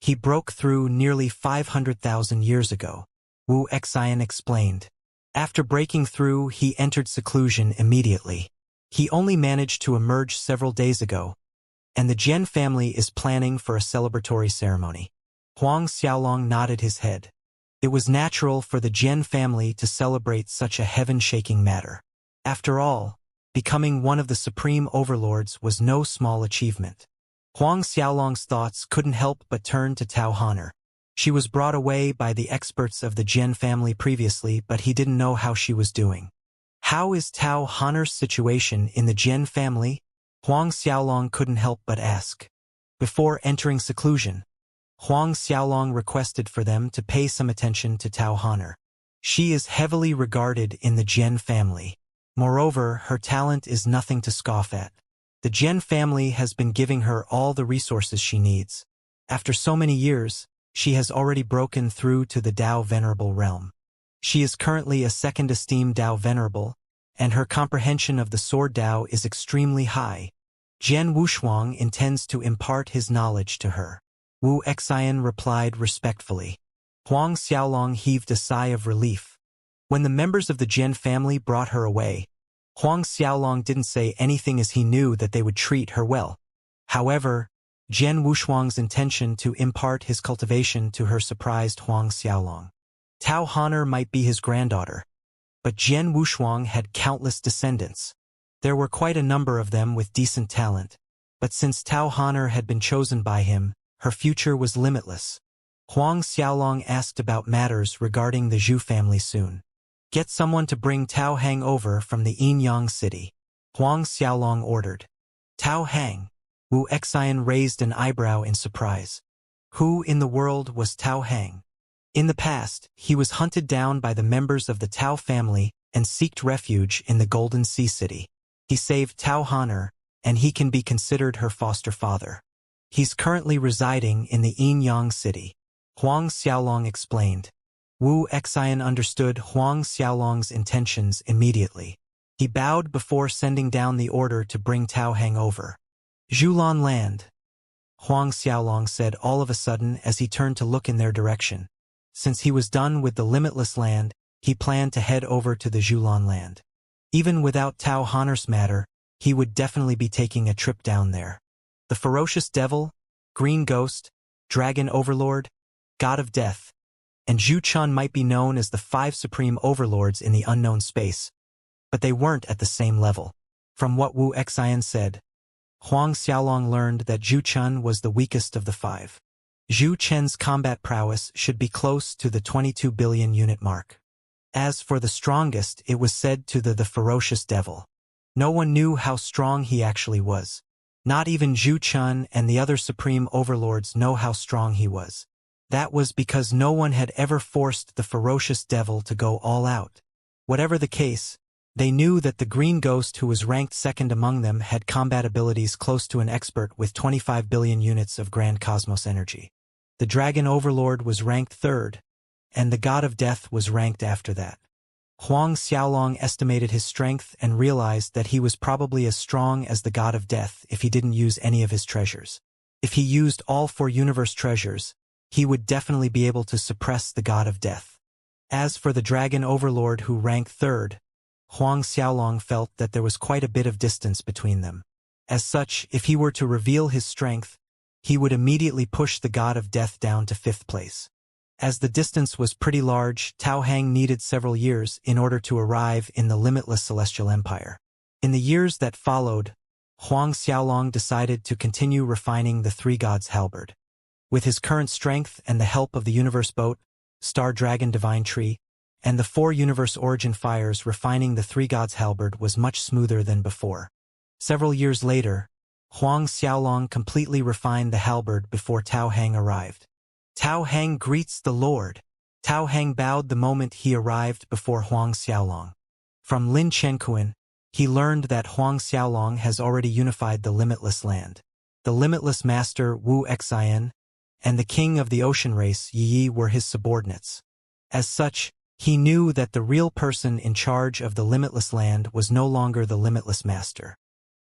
he broke through nearly 500,000 years ago, Wuxia explained. After breaking through, he entered seclusion immediately. He only managed to emerge several days ago, and the Jian family is planning for a celebratory ceremony. Huang Xiaolong nodded his head. It was natural for the Jian family to celebrate such a heaven-shaking matter. After all, becoming one of the supreme overlords was no small achievement. Huang Xiaolong's thoughts couldn't help but turn to Tao Honor. She was brought away by the experts of the Jian family previously, but he didn't know how she was doing. How is Tao Honor's situation in the Jian family? Huang Xiaolong couldn't help but ask. Before entering seclusion, Huang Xiaolong requested for them to pay some attention to Tao Honor. She is heavily regarded in the Jian family. Moreover, her talent is nothing to scoff at. The Jian family has been giving her all the resources she needs. After so many years, she has already broken through to the Dao Venerable realm. She is currently a second esteemed Dao Venerable, and her comprehension of the Sword Dao is extremely high. Jian Wushuang intends to impart his knowledge to her. Wuxia replied respectfully. Huang Xiaolong heaved a sigh of relief. When the members of the Jian family brought her away, Huang Xiaolong didn't say anything as he knew that they would treat her well. However, Jian Wushuang's intention to impart his cultivation to her surprised Huang Xiaolong. Tao Honor might be his granddaughter, but Jian Wushuang had countless descendants. There were quite a number of them with decent talent, but since Tao Honor had been chosen by him, her future was limitless. Huang Xiaolong asked about matters regarding the Zhu family soon. Get someone to bring Tao Hang over from the Yin city, Huang Xiaolong ordered. Tao Hang? Wuxia raised an eyebrow in surprise. Who in the world was Tao Hang? In the past, he was hunted down by the members of the Tao family and sought refuge in the Golden Sea City. He saved Tao Honor, and he can be considered her foster father. He's currently residing in the Yin city, Huang Xiaolong explained. Wuxia understood Huang Xiaolong's intentions immediately. He bowed before sending down the order to bring Tao Hang over. Zhulan land, Huang Xiaolong said all of a sudden as he turned to look in their direction. Since he was done with the limitless land, he planned to head over to the Zhulan land. Even without Tao Honor's matter, he would definitely be taking a trip down there. The ferocious devil, green ghost, dragon overlord, god of death, and Zhu Chun might be known as the 5 supreme overlords in the unknown space, but they weren't at the same level. From what Wu Xian said, Huang Xiaolong learned that Zhu Chun was the weakest of the 5. Zhu Chen's combat prowess should be close to the 22 billion unit mark. As for the strongest, it was said to the ferocious devil. No one knew how strong he actually was. Not even Zhu Chun and the other supreme overlords know how strong he was. That was because no one had ever forced the ferocious devil to go all out. Whatever the case, they knew that the green ghost who was ranked second among them had combat abilities close to an expert with 25 billion units of grand cosmos energy. The dragon overlord was ranked third, and the god of death was ranked after that. Huang Xiaolong estimated his strength and realized that he was probably as strong as the god of death if he didn't use any of his treasures. If he used all 4 universe treasures, he would definitely be able to suppress the god of death. As for the dragon overlord who ranked third, Huang Xiaolong felt that there was quite a bit of distance between them. As such, if he were to reveal his strength, he would immediately push the god of death down to 5th place. As the distance was pretty large, Tao Hang needed several years in order to arrive in the limitless celestial empire. In the years that followed, Huang Xiaolong decided to continue refining the 3 gods' halberd. With his current strength and the help of the universe boat, Star Dragon Divine Tree, and the 4 universe origin fires, refining the 3 gods' halberd was much smoother than before. Several years later, Huang Xiaolong completely refined the halberd before Tao Hang arrived. Tao Hang greets the Lord. Tao Hang bowed the moment he arrived before Huang Xiaolong. From Lin Chenkuan, he learned that Huang Xiaolong has already unified the limitless land. The limitless master Wu Xian and the king of the ocean race Yi were his subordinates. As such, he knew that the real person in charge of the limitless land was no longer the limitless master.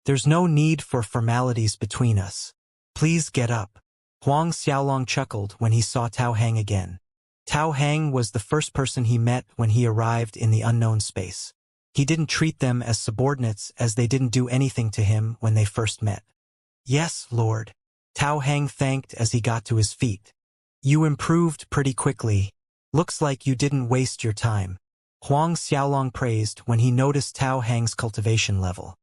There's no need for formalities between us. Please get up. Huang Xiaolong chuckled when he saw Tao Hang again. Tao Hang was the first person he met when he arrived in the unknown space. He didn't treat them as subordinates as they didn't do anything to him when they first met. Yes, Lord. Tao Hang thanked as he got to his feet. You improved pretty quickly. Looks like you didn't waste your time. Huang Xiaolong praised when he noticed Tao Hang's cultivation level.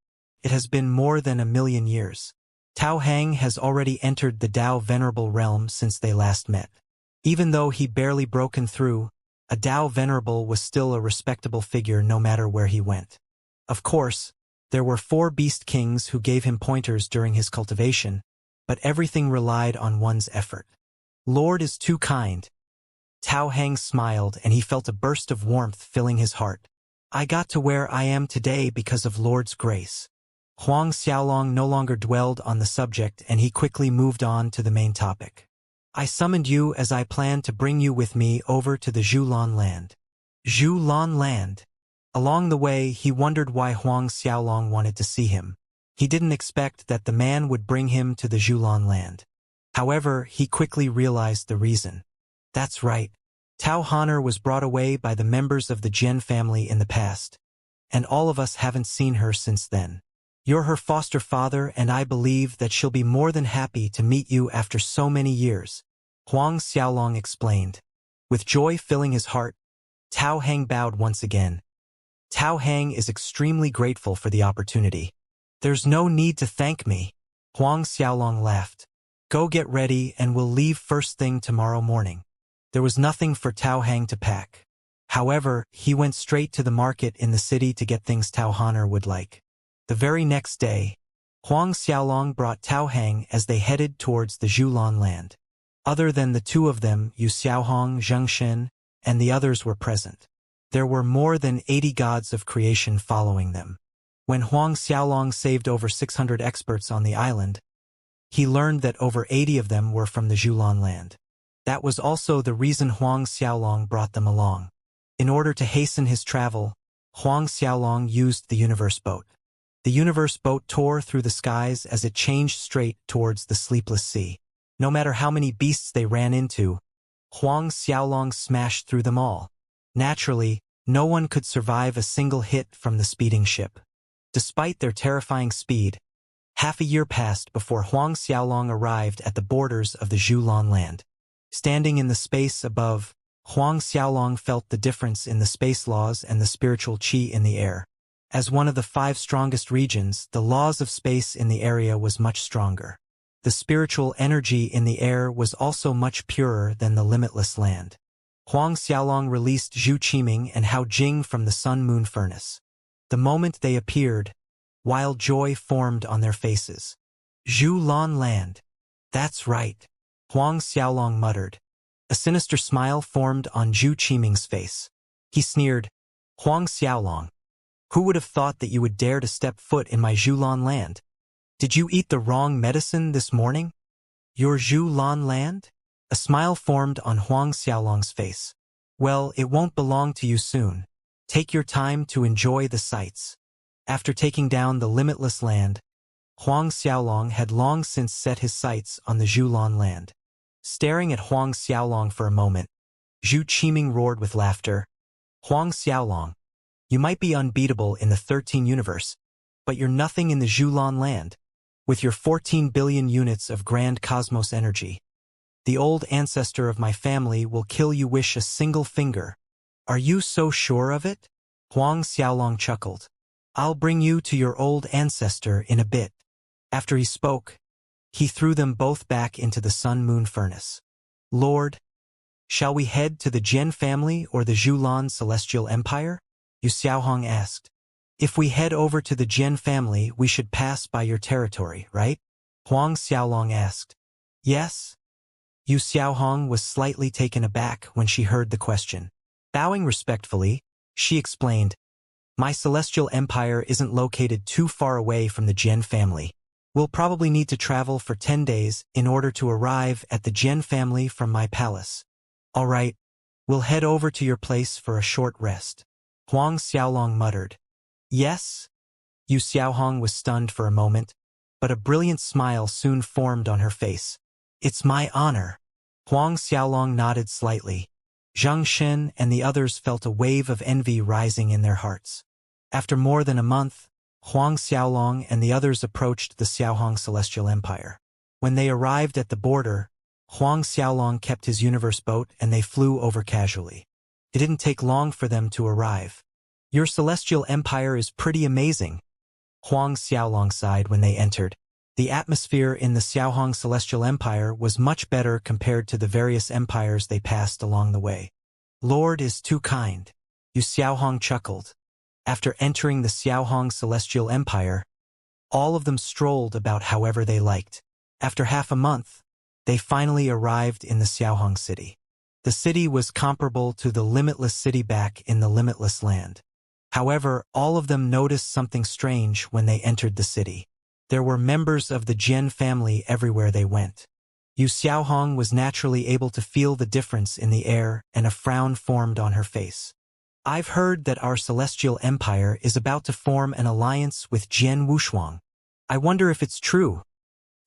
It has been more than 1,000,000 years. Tao Hang has already entered the Dao Venerable realm since they last met. Even though he barely broken through, a Dao Venerable was still a respectable figure no matter where he went. Of course, there were 4 beast kings who gave him pointers during his cultivation, but everything relied on one's effort. Lord is too kind. Tao Hang smiled and he felt a burst of warmth filling his heart. I got to where I am today because of Lord's grace. Huang Xiaolong no longer dwelled on the subject and he quickly moved on to the main topic. I summoned you as I planned to bring you with me over to the Zhulan land. Zhulan land. Along the way, he wondered why Huang Xiaolong wanted to see him. He didn't expect that the man would bring him to the Zhulan land. However, he quickly realized the reason. That's right. Tao Honor was brought away by the members of the Jian family in the past, and all of us haven't seen her since then. You're her foster father and I believe that she'll be more than happy to meet you after so many years, Huang Xiaolong explained. With joy filling his heart, Tao Hang bowed once again. Tao Hang is extremely grateful for the opportunity. There's no need to thank me, Huang Xiaolong laughed. Go get ready and we'll leave first thing tomorrow morning. There was nothing for Tao Hang to pack. However, he went straight to the market in the city to get things Tao Honor would like. The very next day, Huang Xiaolong brought Tao Hang as they headed towards the Zhulan land. Other than the 2 of them, Yu Xiaohong, Zheng Shen, and the others were present. There were more than 80 gods of creation following them. When Huang Xiaolong saved over 600 experts on the island, he learned that over 80 of them were from the Zhulan land. That was also the reason Huang Xiaolong brought them along. In order to hasten his travel, Huang Xiaolong used the universe boat. The universe boat tore through the skies as it changed straight towards the sleepless sea. No matter how many beasts they ran into, Huang Xiaolong smashed through them all. Naturally, no one could survive a single hit from the speeding ship. Despite their terrifying speed, half a year passed before Huang Xiaolong arrived at the borders of the Zhulan land. Standing in the space above, Huang Xiaolong felt the difference in the space laws and the spiritual qi in the air. As one of the 5 strongest regions, the laws of space in the area was much stronger. The spiritual energy in the air was also much purer than the limitless land. Huang Xiaolong released Zhu Qiming and Hao Jing from the sun-moon furnace. The moment they appeared, wild joy formed on their faces. Zhulan land. That's right, Huang Xiaolong muttered. A sinister smile formed on Zhu Qiming's face. He sneered, Huang Xiaolong, who would have thought that you would dare to step foot in my Zhulan land? Did you eat the wrong medicine this morning? Your Zhulan land? A smile formed on Huang Xiaolong's face. Well, it won't belong to you soon. Take your time to enjoy the sights. After taking down the limitless land, Huang Xiaolong had long since set his sights on the Zhulan land. Staring at Huang Xiaolong for a moment, Zhu Qiming roared with laughter. Huang Xiaolong, you might be unbeatable in the 13 universe, but you're nothing in the Zhulan land. With your 14 billion units of grand cosmos energy, the old ancestor of my family will kill you wish a single finger. Are you so sure of it? Huang Xiaolong chuckled. I'll bring you to your old ancestor in a bit. After he spoke, he threw them both back into the sun-moon furnace. Lord, shall we head to the Jian family or the Zhulan celestial empire? Yu Xiaohong asked. If we head over to the Jian family, we should pass by your territory, right? Huang Xiaolong asked. Yes. Yu Xiaohong was slightly taken aback when she heard the question. Bowing respectfully, she explained, My celestial empire isn't located too far away from the Jian family. We'll probably need to travel for 10 days in order to arrive at the Jian family from my palace. All right, we'll head over to your place for a short rest. Huang Xiaolong muttered. Yes? Yu Xiaohong was stunned for a moment, but a brilliant smile soon formed on her face. It's my honor. Huang Xiaolong nodded slightly. Zhang Shen and the others felt a wave of envy rising in their hearts. After more than a month, Huang Xiaolong and the others approached the Xiaohong Celestial Empire. When they arrived at the border, Huang Xiaolong kept his universe boat and they flew over casually. It didn't take long for them to arrive. Your celestial empire is pretty amazing, Huang Xiaolong sighed when they entered. The atmosphere in the Xiaohong Celestial Empire was much better compared to the various empires they passed along the way. Lord is too kind, Yu Xiaohong chuckled. After entering the Xiaohong Celestial Empire, all of them strolled about however they liked. After half a month, they finally arrived in the Xiaohong city. The city was comparable to the limitless city back in the limitless land. However, all of them noticed something strange when they entered the city. There were members of the Jian family everywhere they went. Yu Xiaohong was naturally able to feel the difference in the air, and a frown formed on her face. I've heard that our celestial empire is about to form an alliance with Jian Wushuang. I wonder if it's true,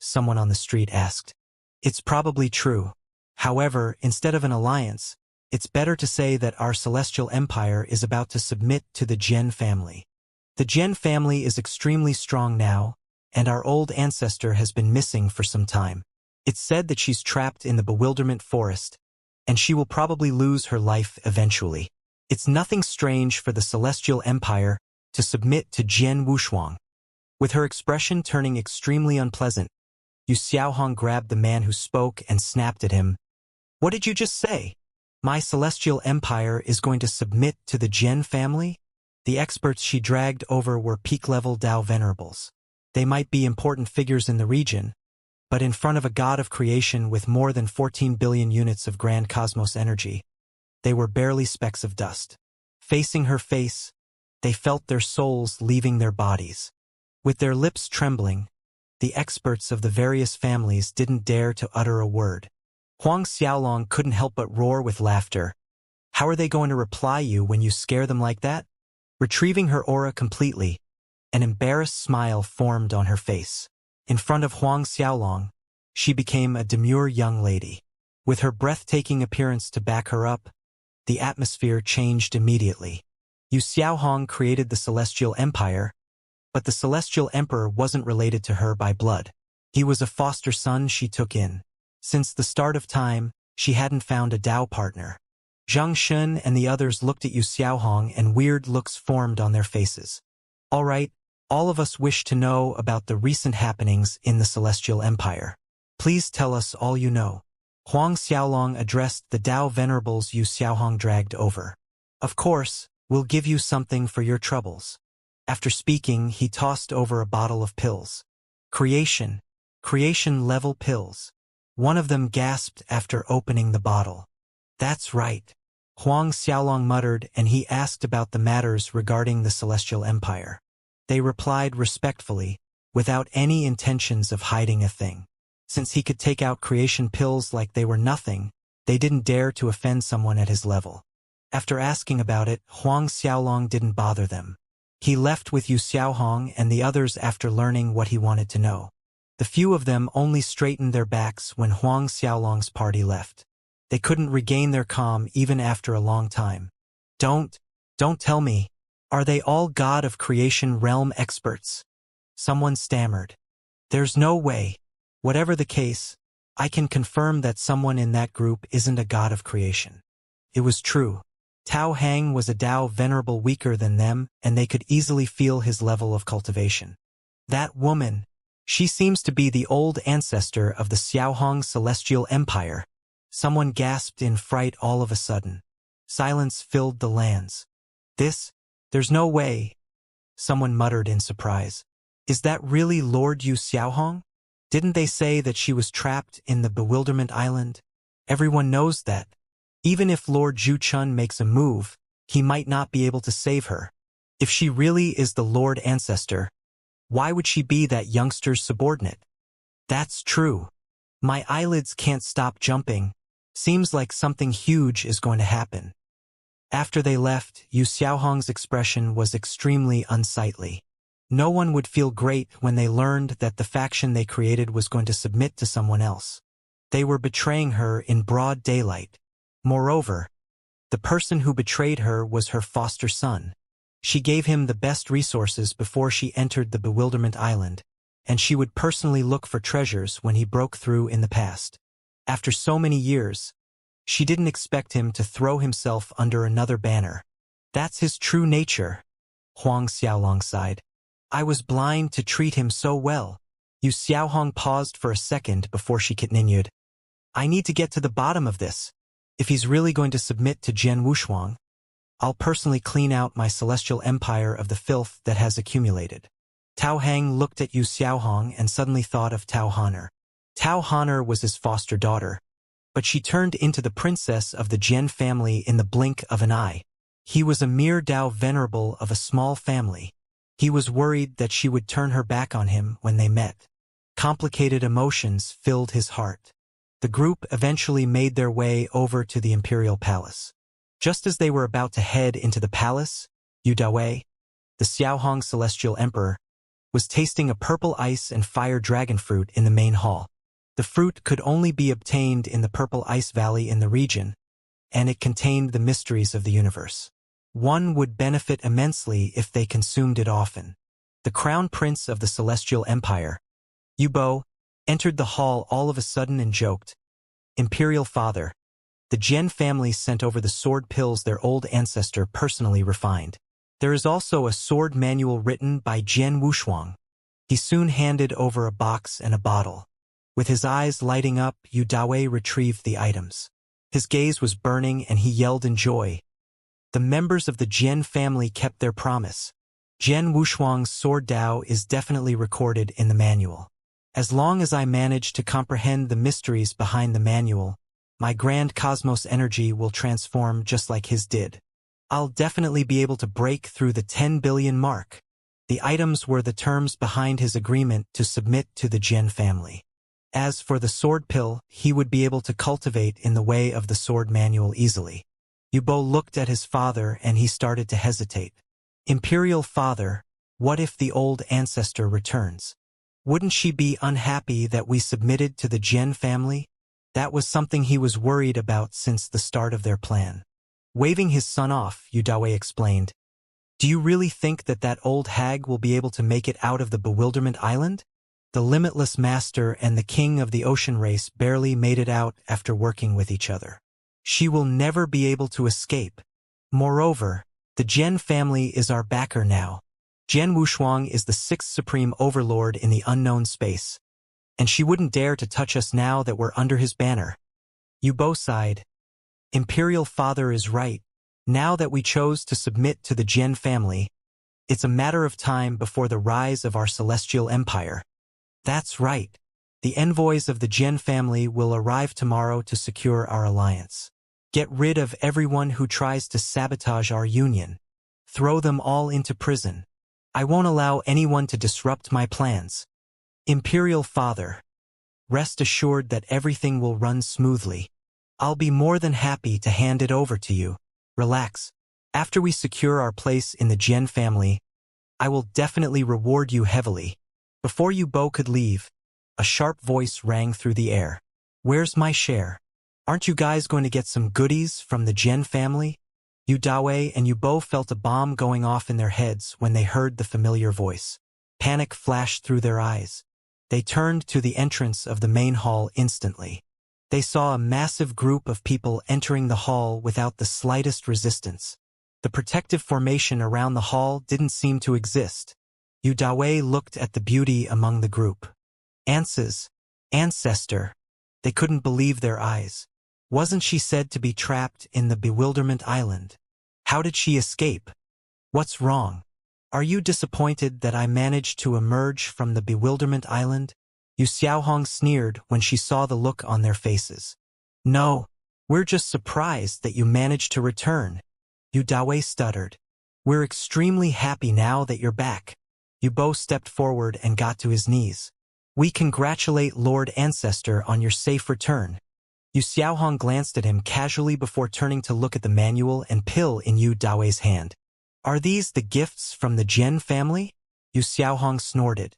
someone on the street asked. It's probably true. However, instead of an alliance, it's better to say that our celestial empire is about to submit to the Jian family. The Jian family is extremely strong now, and our old ancestor has been missing for some time. It's said that she's trapped in the bewilderment forest, and she will probably lose her life eventually. It's nothing strange for the celestial empire to submit to Jian Wushuang. With her expression turning extremely unpleasant, Yu Xiaohong grabbed the man who spoke and snapped at him. What did you just say? My celestial empire is going to submit to the Jian family? The experts she dragged over were peak-level Dao venerables. They might be important figures in the region, but in front of a god of creation with more than 14 billion units of grand cosmos energy, they were barely specks of dust. Facing her face, they felt their souls leaving their bodies. With their lips trembling, the experts of the various families didn't dare to utter a word. Huang Xiaolong couldn't help but roar with laughter. How are they going to reply you when you scare them like that? Retrieving her aura completely, an embarrassed smile formed on her face. In front of Huang Xiaolong, she became a demure young lady. With her breathtaking appearance to back her up, the atmosphere changed immediately. Yu Xiaohong created the Celestial Empire, but the Celestial Emperor wasn't related to her by blood. He was a foster son she took in. Since the start of time, she hadn't found a Dao partner. Zhang Shun and the others looked at Yu Xiaohong and weird looks formed on their faces. All right, all of us wish to know about the recent happenings in the Celestial Empire. Please tell us all you know. Huang Xiaolong addressed the Dao venerables Yu Xiaohong dragged over. Of course, we'll give you something for your troubles. After speaking, he tossed over a bottle of pills. Creation level pills. One of them gasped after opening the bottle. That's right. Huang Xiaolong muttered, and he asked about the matters regarding the Celestial Empire. They replied respectfully, without any intentions of hiding a thing. Since he could take out creation pills like they were nothing, they didn't dare to offend someone at his level. After asking about it, Huang Xiaolong didn't bother them. He left with Yu Xiaohong and the others after learning what he wanted to know. The few of them only straightened their backs when Huang Xiaolong's party left. They couldn't regain their calm even after a long time. Don't tell me. Are they all God of Creation realm experts? Someone stammered. There's no way. Whatever the case, I can confirm that someone in that group isn't a God of Creation. It was true. Tao Hang was a Dao venerable weaker than them, and they could easily feel his level of cultivation. That woman, she seems to be the old ancestor of the Xiaohong Celestial Empire. Someone gasped in fright all of a sudden. Silence filled the lands. There's no way. Someone muttered in surprise. Is that really Lord Yu Xiaohong? Didn't they say that she was trapped in the Bewilderment Island? Everyone knows that. Even if Lord Zhu Chun makes a move, he might not be able to save her. If she really is the Lord Ancestor, why would she be that youngster's subordinate? That's true. My eyelids can't stop jumping. Seems like something huge is going to happen. After they left, Yu Xiaohong's expression was extremely unsightly. No one would feel great when they learned that the faction they created was going to submit to someone else. They were betraying her in broad daylight. Moreover, the person who betrayed her was her foster son. She gave him the best resources before she entered the Bewilderment Island, and she would personally look for treasures when he broke through in the past. After so many years, she didn't expect him to throw himself under another banner. That's his true nature, Huang Xiaolong sighed. I was blind to treat him so well. Yu Xiaohong paused for a second before she continued. I need to get to the bottom of this. If he's really going to submit to Jian Wushuang, I'll personally clean out my Celestial Empire of the filth that has accumulated. Tao Hang looked at Yu Xiaohong and suddenly thought of Tao Honor. Tao Honor was his foster daughter, but she turned into the princess of the Jian family in the blink of an eye. He was a mere Dao venerable of a small family. He was worried that she would turn her back on him when they met. Complicated emotions filled his heart. The group eventually made their way over to the Imperial Palace. Just as they were about to head into the palace, Yu Dawei, the Xiaohong Celestial Emperor, was tasting a purple ice and fire dragon fruit in the main hall. The fruit could only be obtained in the Purple Ice Valley in the region, and it contained the mysteries of the universe. One would benefit immensely if they consumed it often. The Crown Prince of the Celestial Empire, Yu Bo, entered the hall all of a sudden and joked, Imperial Father, the Jian family sent over the sword pills their old ancestor personally refined. There is also a sword manual written by Jian Wushuang. He soon handed over a box and a bottle. With his eyes lighting up, Yu Dawei retrieved the items. His gaze was burning and he yelled in joy. The members of the Jian family kept their promise. Jian Wushuang's sword Dao is definitely recorded in the manual. As long as I manage to comprehend the mysteries behind the manual, my grand cosmos energy will transform just like his did. I'll definitely be able to break through the 10 billion mark. The items were the terms behind his agreement to submit to the Jian family. As for the sword pill, he would be able to cultivate in the way of the sword manual easily. Yu Bo looked at his father and he started to hesitate. Imperial Father, what if the old ancestor returns? Wouldn't she be unhappy that we submitted to the Jian family? That was something he was worried about since the start of their plan. Waving his son off, Yudawe explained, "Do you really think that that old hag will be able to make it out of the Bewilderment Island? The Limitless Master and the King of the Ocean Race barely made it out after working with each other. She will never be able to escape. Moreover, the Jian family is our backer now. Jian Wushuang is the sixth supreme overlord in the unknown space, and she wouldn't dare to touch us now that we're under his banner." Yu Bo sighed. Imperial Father is right. Now that we chose to submit to the Jian family, it's a matter of time before the rise of our celestial empire. That's right. The envoys of the Jian family will arrive tomorrow to secure our alliance. Get rid of everyone who tries to sabotage our union. Throw them all into prison. I won't allow anyone to disrupt my plans. Imperial Father, rest assured that everything will run smoothly. I'll be more than happy to hand it over to you. Relax. After we secure our place in the Jian family, I will definitely reward you heavily. Before Yu Bo could leave, a sharp voice rang through the air. Where's my share? Aren't you guys going to get some goodies from the Jian family? Yu Dawei and Yu Bo felt a bomb going off in their heads when they heard the familiar voice. Panic flashed through their eyes. They turned to the entrance of the main hall instantly. They saw a massive group of people entering the hall without the slightest resistance. The protective formation around the hall didn't seem to exist. Yu Dawei looked at the beauty among the group. Ansa's ancestor. They couldn't believe their eyes. Wasn't she said to be trapped in the Bewilderment Island? How did she escape? What's wrong? Are you disappointed that I managed to emerge from the Bewilderment Island? Yu Xiaohong sneered when she saw the look on their faces. No, we're just surprised that you managed to return. Yu Dawei stuttered. We're extremely happy now that you're back. Yu Bo stepped forward and got to his knees. We congratulate Lord Ancestor on your safe return. Yu Xiaohong glanced at him casually before turning to look at the manual and pill in Yu Dawei's hand. Are these the gifts from the Jian family? Yu Xiaohong snorted.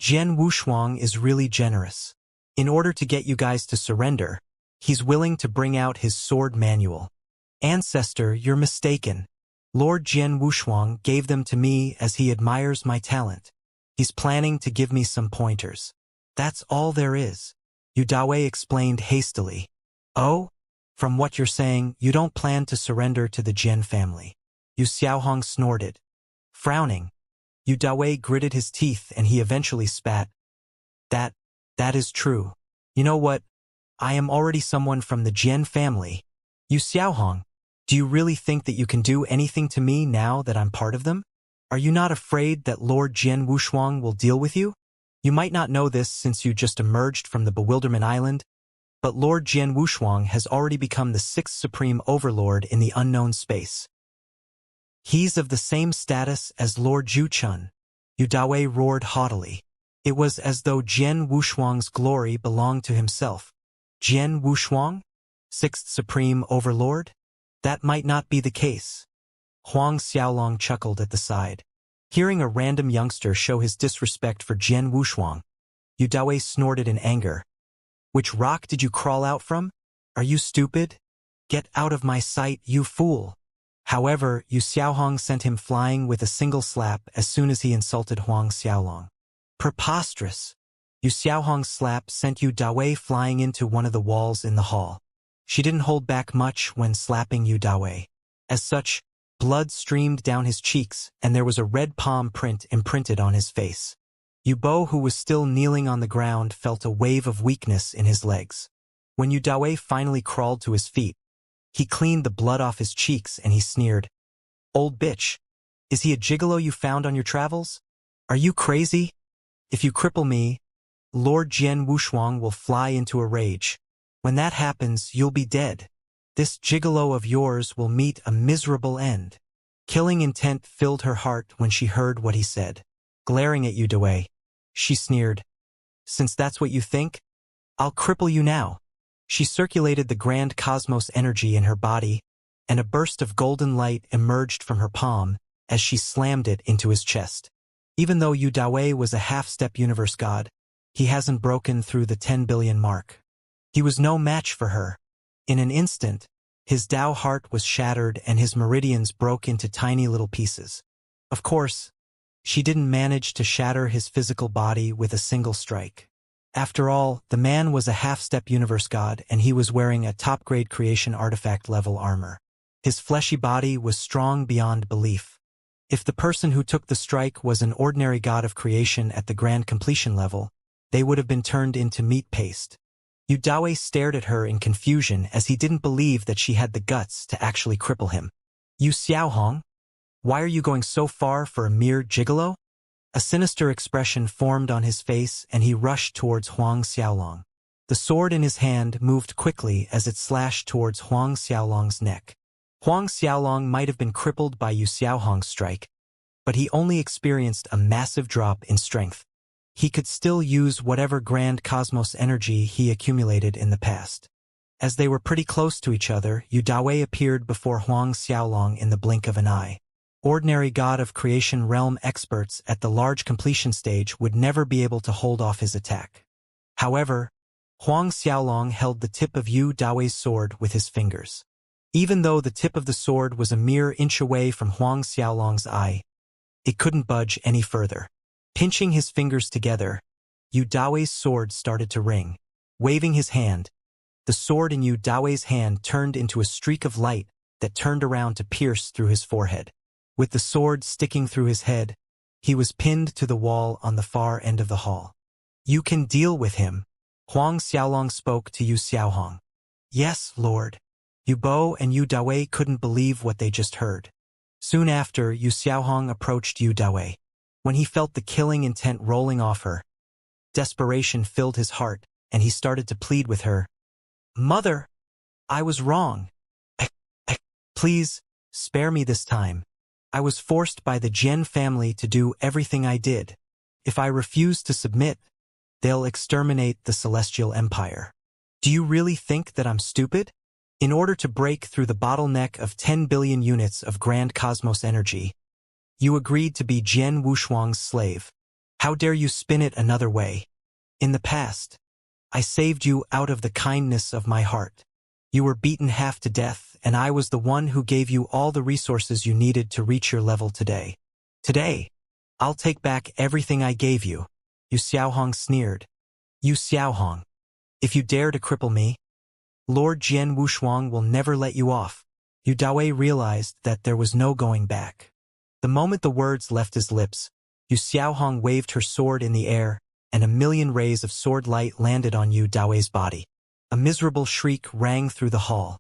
Jian Wushuang is really generous. In order to get you guys to surrender, he's willing to bring out his sword manual. Ancestor, you're mistaken. Lord Jian Wushuang gave them to me as he admires my talent. He's planning to give me some pointers. That's all there is. Yu Dawei explained hastily. Oh? From what you're saying, you don't plan to surrender to the Jian family. Yu Xiaohong snorted. Frowning, Yu Dawei gritted his teeth and he eventually spat. That is true. You know what? I am already someone from the Jian family. Yu Xiaohong, do you really think that you can do anything to me now that I'm part of them? Are you not afraid that Lord Jian Wushuang will deal with you? You might not know this since you just emerged from the Bewilderment Island, but Lord Jian Wushuang has already become the sixth supreme overlord in the unknown space. He's of the same status as Lord Zhuchun. Yu Dawei roared haughtily. It was as though Jian Wushuang's glory belonged to himself. Jian Wushuang? Sixth supreme overlord? That might not be the case. Huang Xiaolong chuckled at the side. Hearing a random youngster show his disrespect for Jian Wushuang, Yu Dawei snorted in anger. Which rock did you crawl out from? Are you stupid? Get out of my sight, you fool. However, Yu Xiaohong sent him flying with a single slap as soon as he insulted Huang Xiaolong. Preposterous. Yu Xiaohong's slap sent Yu Dawei flying into one of the walls in the hall. She didn't hold back much when slapping Yu Dawei. As such, blood streamed down his cheeks and there was a red palm print imprinted on his face. Yu Bo, who was still kneeling on the ground, felt a wave of weakness in his legs. When Yu Dawei finally crawled to his feet, he cleaned the blood off his cheeks and he sneered. Old bitch, is he a gigolo you found on your travels? Are you crazy? If you cripple me, Lord Jian Wushuang will fly into a rage. When that happens, you'll be dead. This gigolo of yours will meet a miserable end. Killing intent filled her heart when she heard what he said. Glaring at Yu Dawei, she sneered. Since that's what you think, I'll cripple you now. She circulated the grand cosmos energy in her body, and a burst of golden light emerged from her palm, as she slammed it into his chest. Even though Yu Dawei was a half-step universe god, he hasn't broken through the 10 billion mark. He was no match for her. In an instant, his Tao heart was shattered and his meridians broke into tiny little pieces. Of course, she didn't manage to shatter his physical body with a single strike. After all, the man was a half-step universe god and he was wearing a top-grade creation artifact-level armor. His fleshy body was strong beyond belief. If the person who took the strike was an ordinary god of creation at the grand completion level, they would have been turned into meat paste. Yu Dawei stared at her in confusion as he didn't believe that she had the guts to actually cripple him. "You Xiaohong? Why are you going so far for a mere gigolo?" A sinister expression formed on his face and he rushed towards Huang Xiaolong. The sword in his hand moved quickly as it slashed towards Huang Xiaolong's neck. Huang Xiaolong might have been crippled by Yu Xiaohong's strike, but he only experienced a massive drop in strength. He could still use whatever grand cosmos energy he accumulated in the past. As they were pretty close to each other, Yu Dawei appeared before Huang Xiaolong in the blink of an eye. Ordinary god of creation realm experts at the large completion stage would never be able to hold off his attack. However, Huang Xiaolong held the tip of Yu Dawei's sword with his fingers. Even though the tip of the sword was a mere inch away from Huang Xiaolong's eye, it couldn't budge any further. Pinching his fingers together, Yu Dawei's sword started to ring. Waving his hand, the sword in Yu Dawei's hand turned into a streak of light that turned around to pierce through his forehead. With the sword sticking through his head, he was pinned to the wall on the far end of the hall. "You can deal with him," Huang Xiaolong spoke to Yu Xiaohong. "Yes, Lord." Yu Bo and Yu Dawei couldn't believe what they just heard. Soon after, Yu Xiaohong approached Yu Dawei. When he felt the killing intent rolling off her, desperation filled his heart, and he started to plead with her. "Mother, I was wrong. Please, spare me this time. I was forced by the Jian family to do everything I did. If I refuse to submit, they'll exterminate the Celestial Empire. Do you really think that I'm stupid? In order to break through the bottleneck of 10 billion units of grand cosmos energy, you agreed to be Jian Wushuang's slave. How dare you spin it another way? In the past, I saved you out of the kindness of my heart. You were beaten half to death, and I was the one who gave you all the resources you needed to reach your level today. Today, I'll take back everything I gave you." Yu Xiaohong sneered. "Yu Xiaohong, if you dare to cripple me, Lord Jian Wushuang will never let you off." Yu Dawei realized that there was no going back. The moment the words left his lips, Yu Xiaohong waved her sword in the air, and a million rays of sword light landed on Yu Dawei's body. A miserable shriek rang through the hall.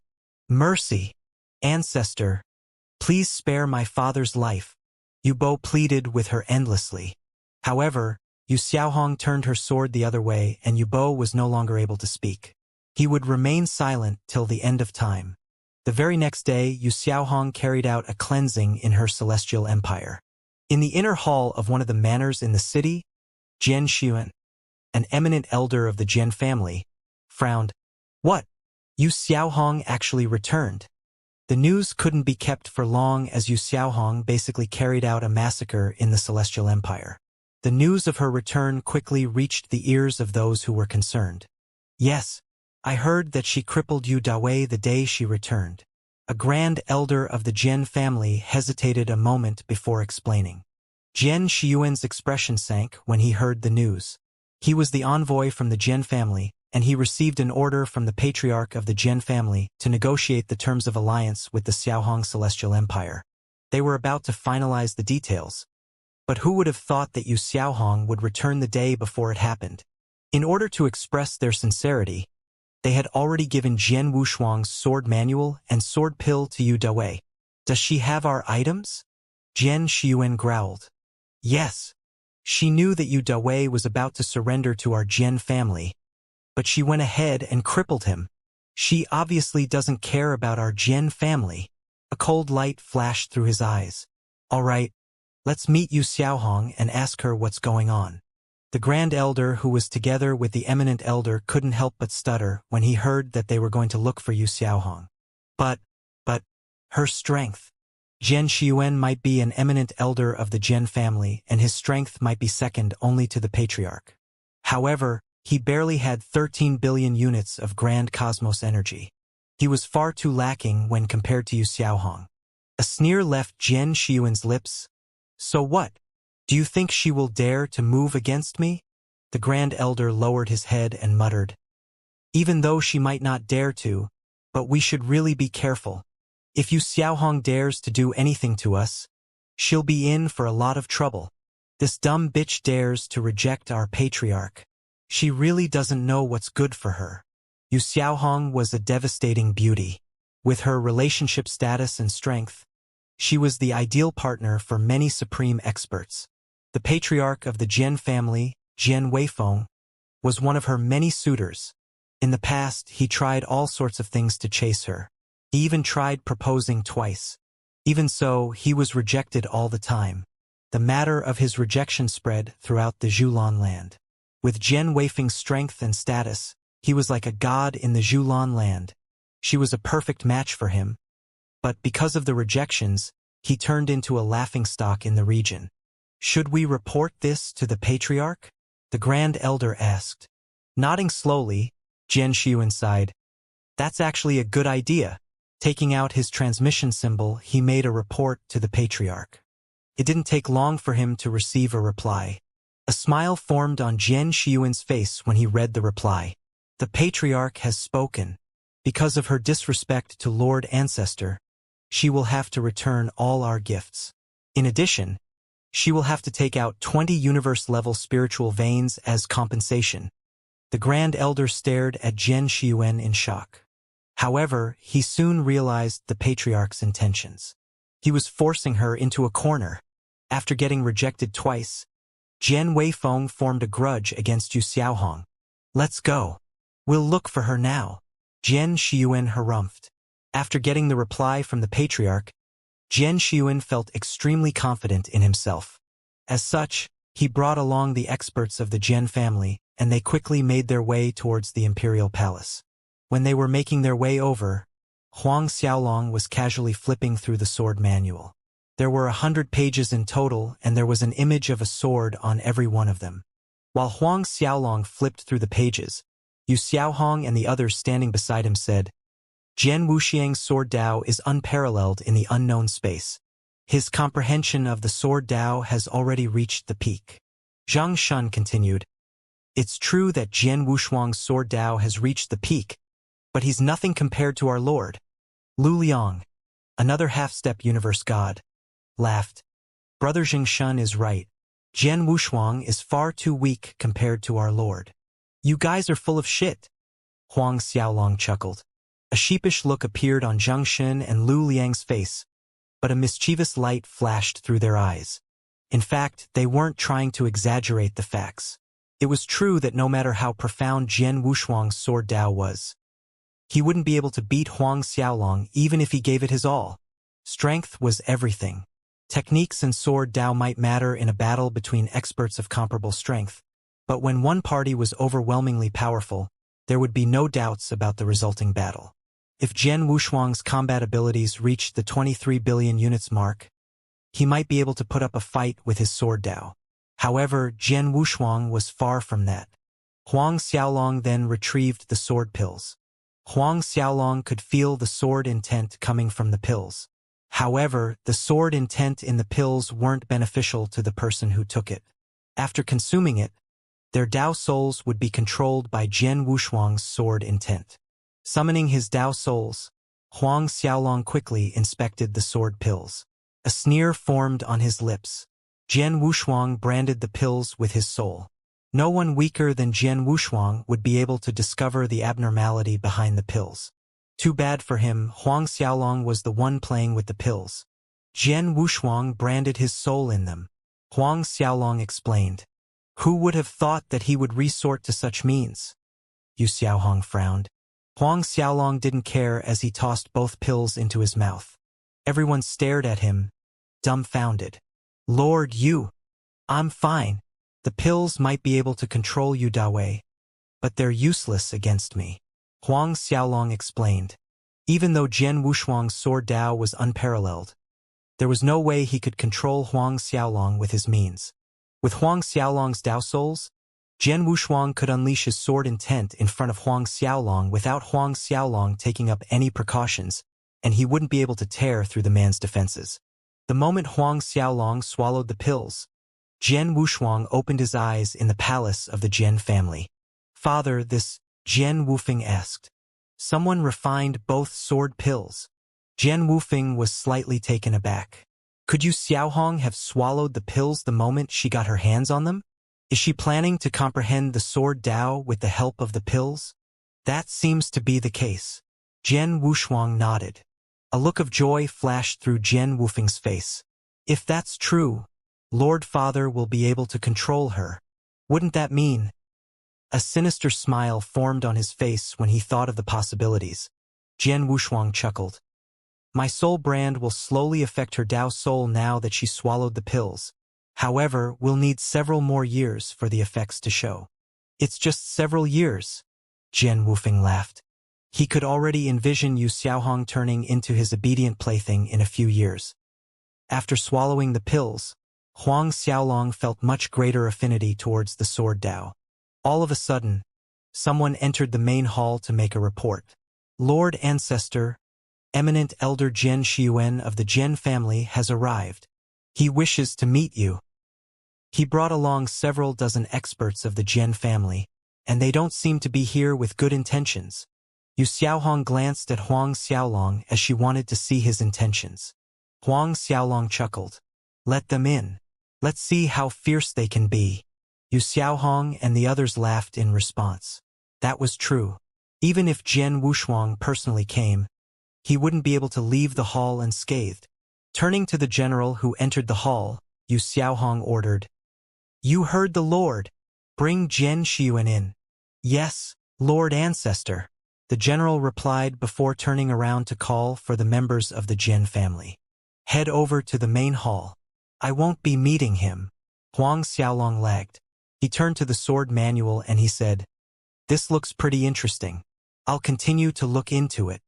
"Mercy! Ancestor! Please spare my father's life," Yu Bo pleaded with her endlessly. However, Yu Xiaohong turned her sword the other way and Yu Bo was no longer able to speak. He would remain silent till the end of time. The very next day, Yu Xiaohong carried out a cleansing in her celestial empire. In the inner hall of one of the manors in the city, Jian Xuan, an eminent elder of the Jian family, frowned. "What? Yu Xiaohong actually returned?" The news couldn't be kept for long as Yu Xiaohong basically carried out a massacre in the Celestial Empire. The news of her return quickly reached the ears of those who were concerned. "Yes, I heard that she crippled Yu Dawei the day she returned." A grand elder of the Jian family hesitated a moment before explaining. Jian Xiyuan's expression sank when he heard the news. He was the envoy from the Jian family, and he received an order from the patriarch of the Jian family to negotiate the terms of alliance with the Xiaohong Celestial Empire. They were about to finalize the details. But who would have thought that Yu Xiaohong would return the day before it happened? In order to express their sincerity, they had already given Jian Wushuang's sword manual and sword pill to Yu Dawei. "Does she have our items?" Jian Xiyuan growled. "Yes." She knew that Yu Dawei was about to surrender to our Jian family, but she went ahead and crippled him. She obviously doesn't care about our Jian family. A cold light flashed through his eyes. "All right, let's meet Yu Xiaohong and ask her what's going on." The Grand Elder, who was together with the Eminent Elder, couldn't help but stutter when he heard that they were going to look for Yu Xiaohong. But, her strength. Jian Xiuan might be an eminent elder of the Jian family, and his strength might be second only to the patriarch. However, he barely had 13 billion units of grand cosmos energy. He was far too lacking when compared to Yu Xiaohong. A sneer left Jian Xiuan's lips. So what? Do you think she will dare to move against me? The Grand Elder lowered his head and muttered. Even though she might not dare to, but we should really be careful. If Yu Xiaohong dares to do anything to us, she'll be in for a lot of trouble. This dumb bitch dares to reject our patriarch. She really doesn't know what's good for her. Yu Xiaohong was a devastating beauty. With her relationship status and strength, she was the ideal partner for many supreme experts. The patriarch of the Jian family, Jian Weifeng, was one of her many suitors. In the past, he tried all sorts of things to chase her. He even tried proposing twice. Even so, he was rejected all the time. The matter of his rejection spread throughout the Zhulan land. With Jian Weifeng's strength and status, he was like a god in the Zhulan land. She was a perfect match for him. But because of the rejections, he turned into a laughingstock in the region. Should we report this to the patriarch? The Grand Elder asked. Nodding slowly, Jian Xiuan sighed. That's actually a good idea. Taking out his transmission symbol, he made a report to the patriarch. It didn't take long for him to receive a reply. A smile formed on Jian Xiuan's face when he read the reply. The patriarch has spoken. Because of her disrespect to Lord Ancestor, she will have to return all our gifts. In addition, she will have to take out 20 universe-level spiritual veins as compensation. The Grand Elder stared at Jian Xiuan in shock. However, he soon realized the patriarch's intentions. He was forcing her into a corner. After getting rejected twice, Jian Weifeng formed a grudge against Yu Xiaohong. Let's go. We'll look for her now. Jian Xiuan harumphed. After getting the reply from the patriarch, Jian Xiuan felt extremely confident in himself. As such, he brought along the experts of the Jian family, and they quickly made their way towards the imperial palace. When they were making their way over, Huang Xiaolong was casually flipping through the sword manual. There were 100 pages in total, and there was an image of a sword on every one of them. While Huang Xiaolong flipped through the pages, Yu Xiaohong and the others standing beside him said, Jian Wuxiang's sword Dao is unparalleled in the unknown space. His comprehension of the sword Dao has already reached the peak. Zhang Shun continued, It's true that Jian Wuxiang's sword Dao has reached the peak, but he's nothing compared to our Lord. Lu Liang, another half-step universe god, laughed. Brother Zhengshun is right. Jian Wuxiang is far too weak compared to our Lord. You guys are full of shit. Huang Xiaolong chuckled. A sheepish look appeared on Zhang Shun and Lu Liang's face, but a mischievous light flashed through their eyes. In fact, they weren't trying to exaggerate the facts. It was true that no matter how profound Jian Wuxiang's sword Dao was, he wouldn't be able to beat Huang Xiaolong even if he gave it his all. Strength was everything. Techniques and sword Dao might matter in a battle between experts of comparable strength, but when one party was overwhelmingly powerful, there would be no doubts about the resulting battle. If Jian Wuxiang's combat abilities reached the 23 billion units mark, he might be able to put up a fight with his sword Dao. However, Jian Wuxiang was far from that. Huang Xiaolong then retrieved the sword pills. Huang Xiaolong could feel the sword intent coming from the pills. However, the sword intent in the pills weren't beneficial to the person who took it. After consuming it, their Dao souls would be controlled by Jian Wuxiang's sword intent. Summoning his Dao souls, Huang Xiaolong quickly inspected the sword pills. A sneer formed on his lips. Jian Wuxiang branded the pills with his soul. No one weaker than Jian Wuxiang would be able to discover the abnormality behind the pills. Too bad for him, Huang Xiaolong was the one playing with the pills. Jian Wuxiang branded his soul in them. Huang Xiaolong explained. Who would have thought that he would resort to such means? Yu Xiaohong frowned. Huang Xiaolong didn't care as he tossed both pills into his mouth. Everyone stared at him, dumbfounded. Lord Yu, I'm fine. The pills might be able to control Yu Dawei, but they're useless against me. Huang Xiaolong explained. Even though Jian Wuxiang's sword Dao was unparalleled, There was no way he could control Huang Xiaolong with his means. With Huang Xiaolong's Dao Souls, Jian Wushuang could unleash his sword intent in front of Huang Xiaolong without Huang Xiaolong taking up any precautions, and he wouldn't be able to tear through the man's defenses. The moment Huang Xiaolong swallowed the pills, Jian Wushuang opened his eyes in the palace of the Jian family. "Father, this," Jian Wufeng asked. "Someone refined both sword pills." Jian Wufeng was slightly taken aback. Could Yu Xiaohong have swallowed the pills the moment she got her hands on them? Is she planning to comprehend the sword Dao with the help of the pills? That seems to be the case. Jian Wushuang nodded. A look of joy flashed through Jian Wufeng's face. If that's true, Lord Father will be able to control her. Wouldn't that mean? A sinister smile formed on his face when he thought of the possibilities. Jian Wushuang chuckled. My soul brand will slowly affect her Dao soul now that she swallowed the pills. However, we'll need several more years for the effects to show. It's just several years, Jian Wufeng laughed. He could already envision Yu Xiaohong turning into his obedient plaything in a few years. After swallowing the pills, Huang Xiaolong felt much greater affinity towards the sword Dao. All of a sudden, someone entered the main hall to make a report. Lord Ancestor, Eminent Elder Jian Xiuan of the Jian family has arrived. He wishes to meet you. He brought along several dozen experts of the Jian family, and they don't seem to be here with good intentions. Yu Xiaohong glanced at Huang Xiaolong as she wanted to see his intentions. Huang Xiaolong chuckled. Let them in. Let's see how fierce they can be. Yu Xiaohong and the others laughed in response. That was true. Even if Jian Wushuang personally came, he wouldn't be able to leave the hall unscathed. Turning to the general who entered the hall, Yu Xiaohong ordered, You heard the Lord. Bring Jian Xiuan in. Yes, Lord Ancestor, the general replied before turning around to call for the members of the Jian family. Head over to the main hall. I won't be meeting him. Huang Xiaolong lagged. He turned to the sword manual and he said, This looks pretty interesting. I'll continue to look into it.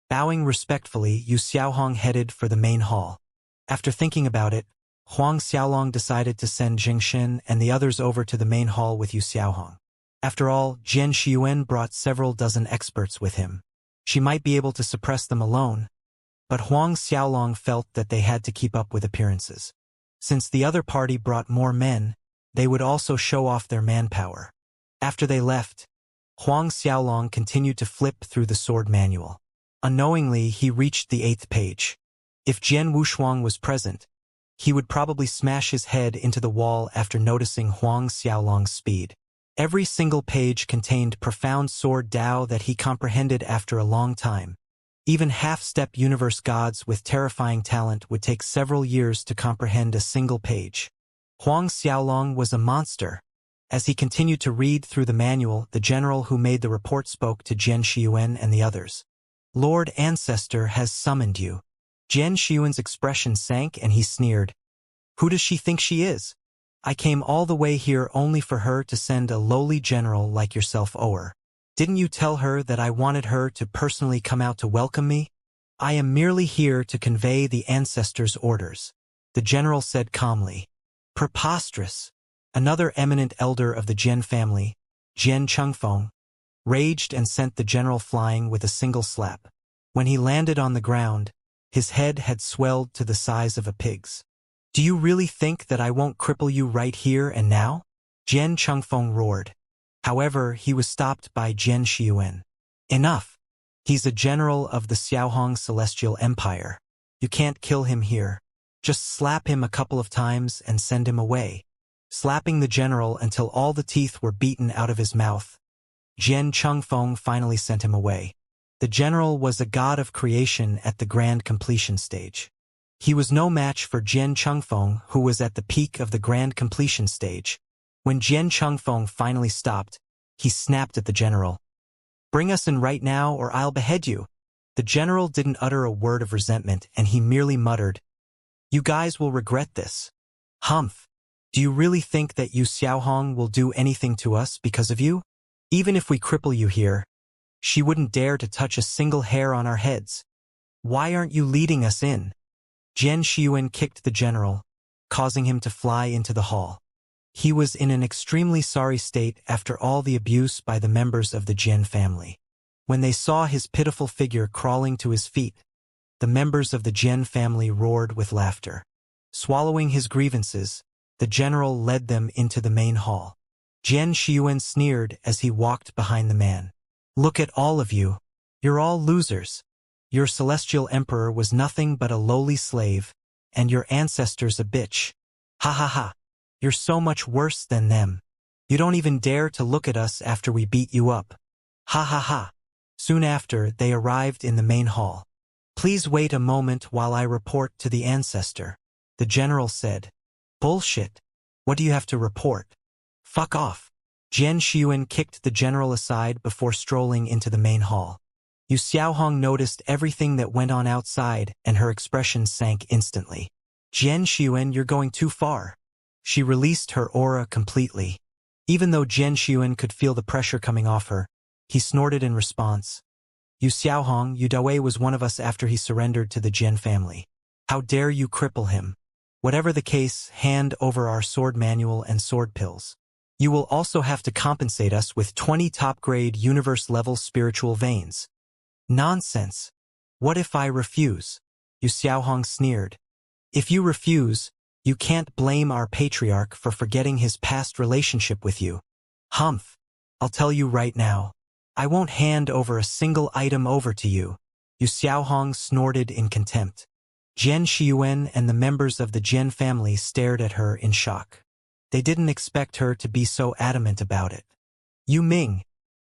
Bowing respectfully, Yu Xiaohong headed for the main hall. After thinking about it, Huang Xiaolong decided to send Jingxin and the others over to the main hall with Yu Xiaohong. After all, Jian Xiuan brought several dozen experts with him. She might be able to suppress them alone, but Huang Xiaolong felt that they had to keep up with appearances. Since the other party brought more men, they would also show off their manpower. After they left, Huang Xiaolong continued to flip through the sword manual. Unknowingly, he reached the 8th page. If Jian Wushuang was present, he would probably smash his head into the wall after noticing Huang Xiaolong's speed. Every single page contained profound sword Dao that he comprehended after a long time. Even half-step universe gods with terrifying talent would take several years to comprehend a single page. Huang Xiaolong was a monster. As he continued to read through the manual, the general who made the report spoke to Jian Xiuan and the others. Lord Ancestor has summoned you. Jian Xiuan's expression sank and he sneered. Who does she think she is? I came all the way here only for her to send a lowly general like yourself over. Didn't you tell her that I wanted her to personally come out to welcome me? I am merely here to convey the ancestors' orders, the general said calmly. Preposterous. Another eminent elder of the Jian family, Jian Chengfeng, raged and sent the general flying with a single slap. When he landed on the ground, his head had swelled to the size of a pig's. Do you really think that I won't cripple you right here and now? Jian Chengfeng roared. However, he was stopped by Jian Xiuan. Enough. He's a general of the Xiaohong Celestial Empire. You can't kill him here. Just slap him a couple of times and send him away. Slapping the general until all the teeth were beaten out of his mouth, Jian Chengfeng finally sent him away. The general was a god of creation at the grand completion stage. He was no match for Jian Chengfeng, who was at the peak of the grand completion stage. When Jian Chengfeng finally stopped, he snapped at the general. Bring us in right now or I'll behead you. The general didn't utter a word of resentment and he merely muttered, You guys will regret this. Humph. Do you really think that Yu Xiaohong will do anything to us because of you? Even if we cripple you here, she wouldn't dare to touch a single hair on our heads. Why aren't you leading us in? Jian Xiuan kicked the general, causing him to fly into the hall. He was in an extremely sorry state after all the abuse by the members of the Jian family. When they saw his pitiful figure crawling to his feet, the members of the Jian family roared with laughter. Swallowing his grievances, the general led them into the main hall. Jian Xiuan sneered as he walked behind the man. "Look at all of you. You're all losers. Your celestial emperor was nothing but a lowly slave, and your ancestors a bitch. Ha ha ha. You're so much worse than them. You don't even dare to look at us after we beat you up. Ha ha ha." Soon after, they arrived in the main hall. "Please wait a moment while I report to the ancestor," the general said. "Bullshit. What do you have to report? Fuck off." Jian Xiuan kicked the general aside before strolling into the main hall. Yu Xiaohong noticed everything that went on outside, and her expression sank instantly. "Jian Xiuan, you're going too far." She released her aura completely. Even though Jian Xiuan could feel the pressure coming off her, he snorted in response. "Yu Xiaohong, Yu Dawei was one of us after he surrendered to the Jian family. How dare you cripple him? Whatever the case, hand over our sword manual and sword pills. You will also have to compensate us with 20 top-grade universe-level spiritual veins." "Nonsense. What if I refuse?" Yu Xiaohong sneered. "If you refuse, you can't blame our patriarch for forgetting his past relationship with you." "Humph. I'll tell you right now. I won't hand over a single item over to you." Yu Xiaohong snorted in contempt. Jian Xiuan and the members of the Jian family stared at her in shock. They didn't expect her to be so adamant about it. "Yu Ming,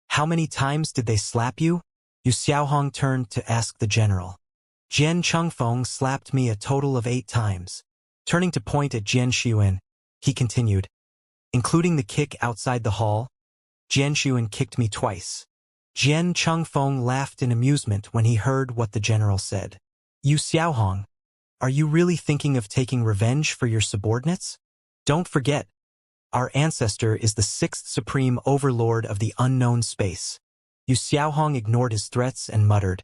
how many times did they slap you?" Yu Xiaohong turned to ask the general. "Jian Chengfeng slapped me a total of 8 times. Turning to point at Jian Xiuan, he continued, "Including the kick outside the hall, Jian Xiuan kicked me twice." Jian Chengfeng laughed in amusement when he heard what the general said. "Yu Xiaohong, are you really thinking of taking revenge for your subordinates? Don't forget, our ancestor is the 6th supreme overlord of the unknown space." Yu Xiaohong ignored his threats and muttered,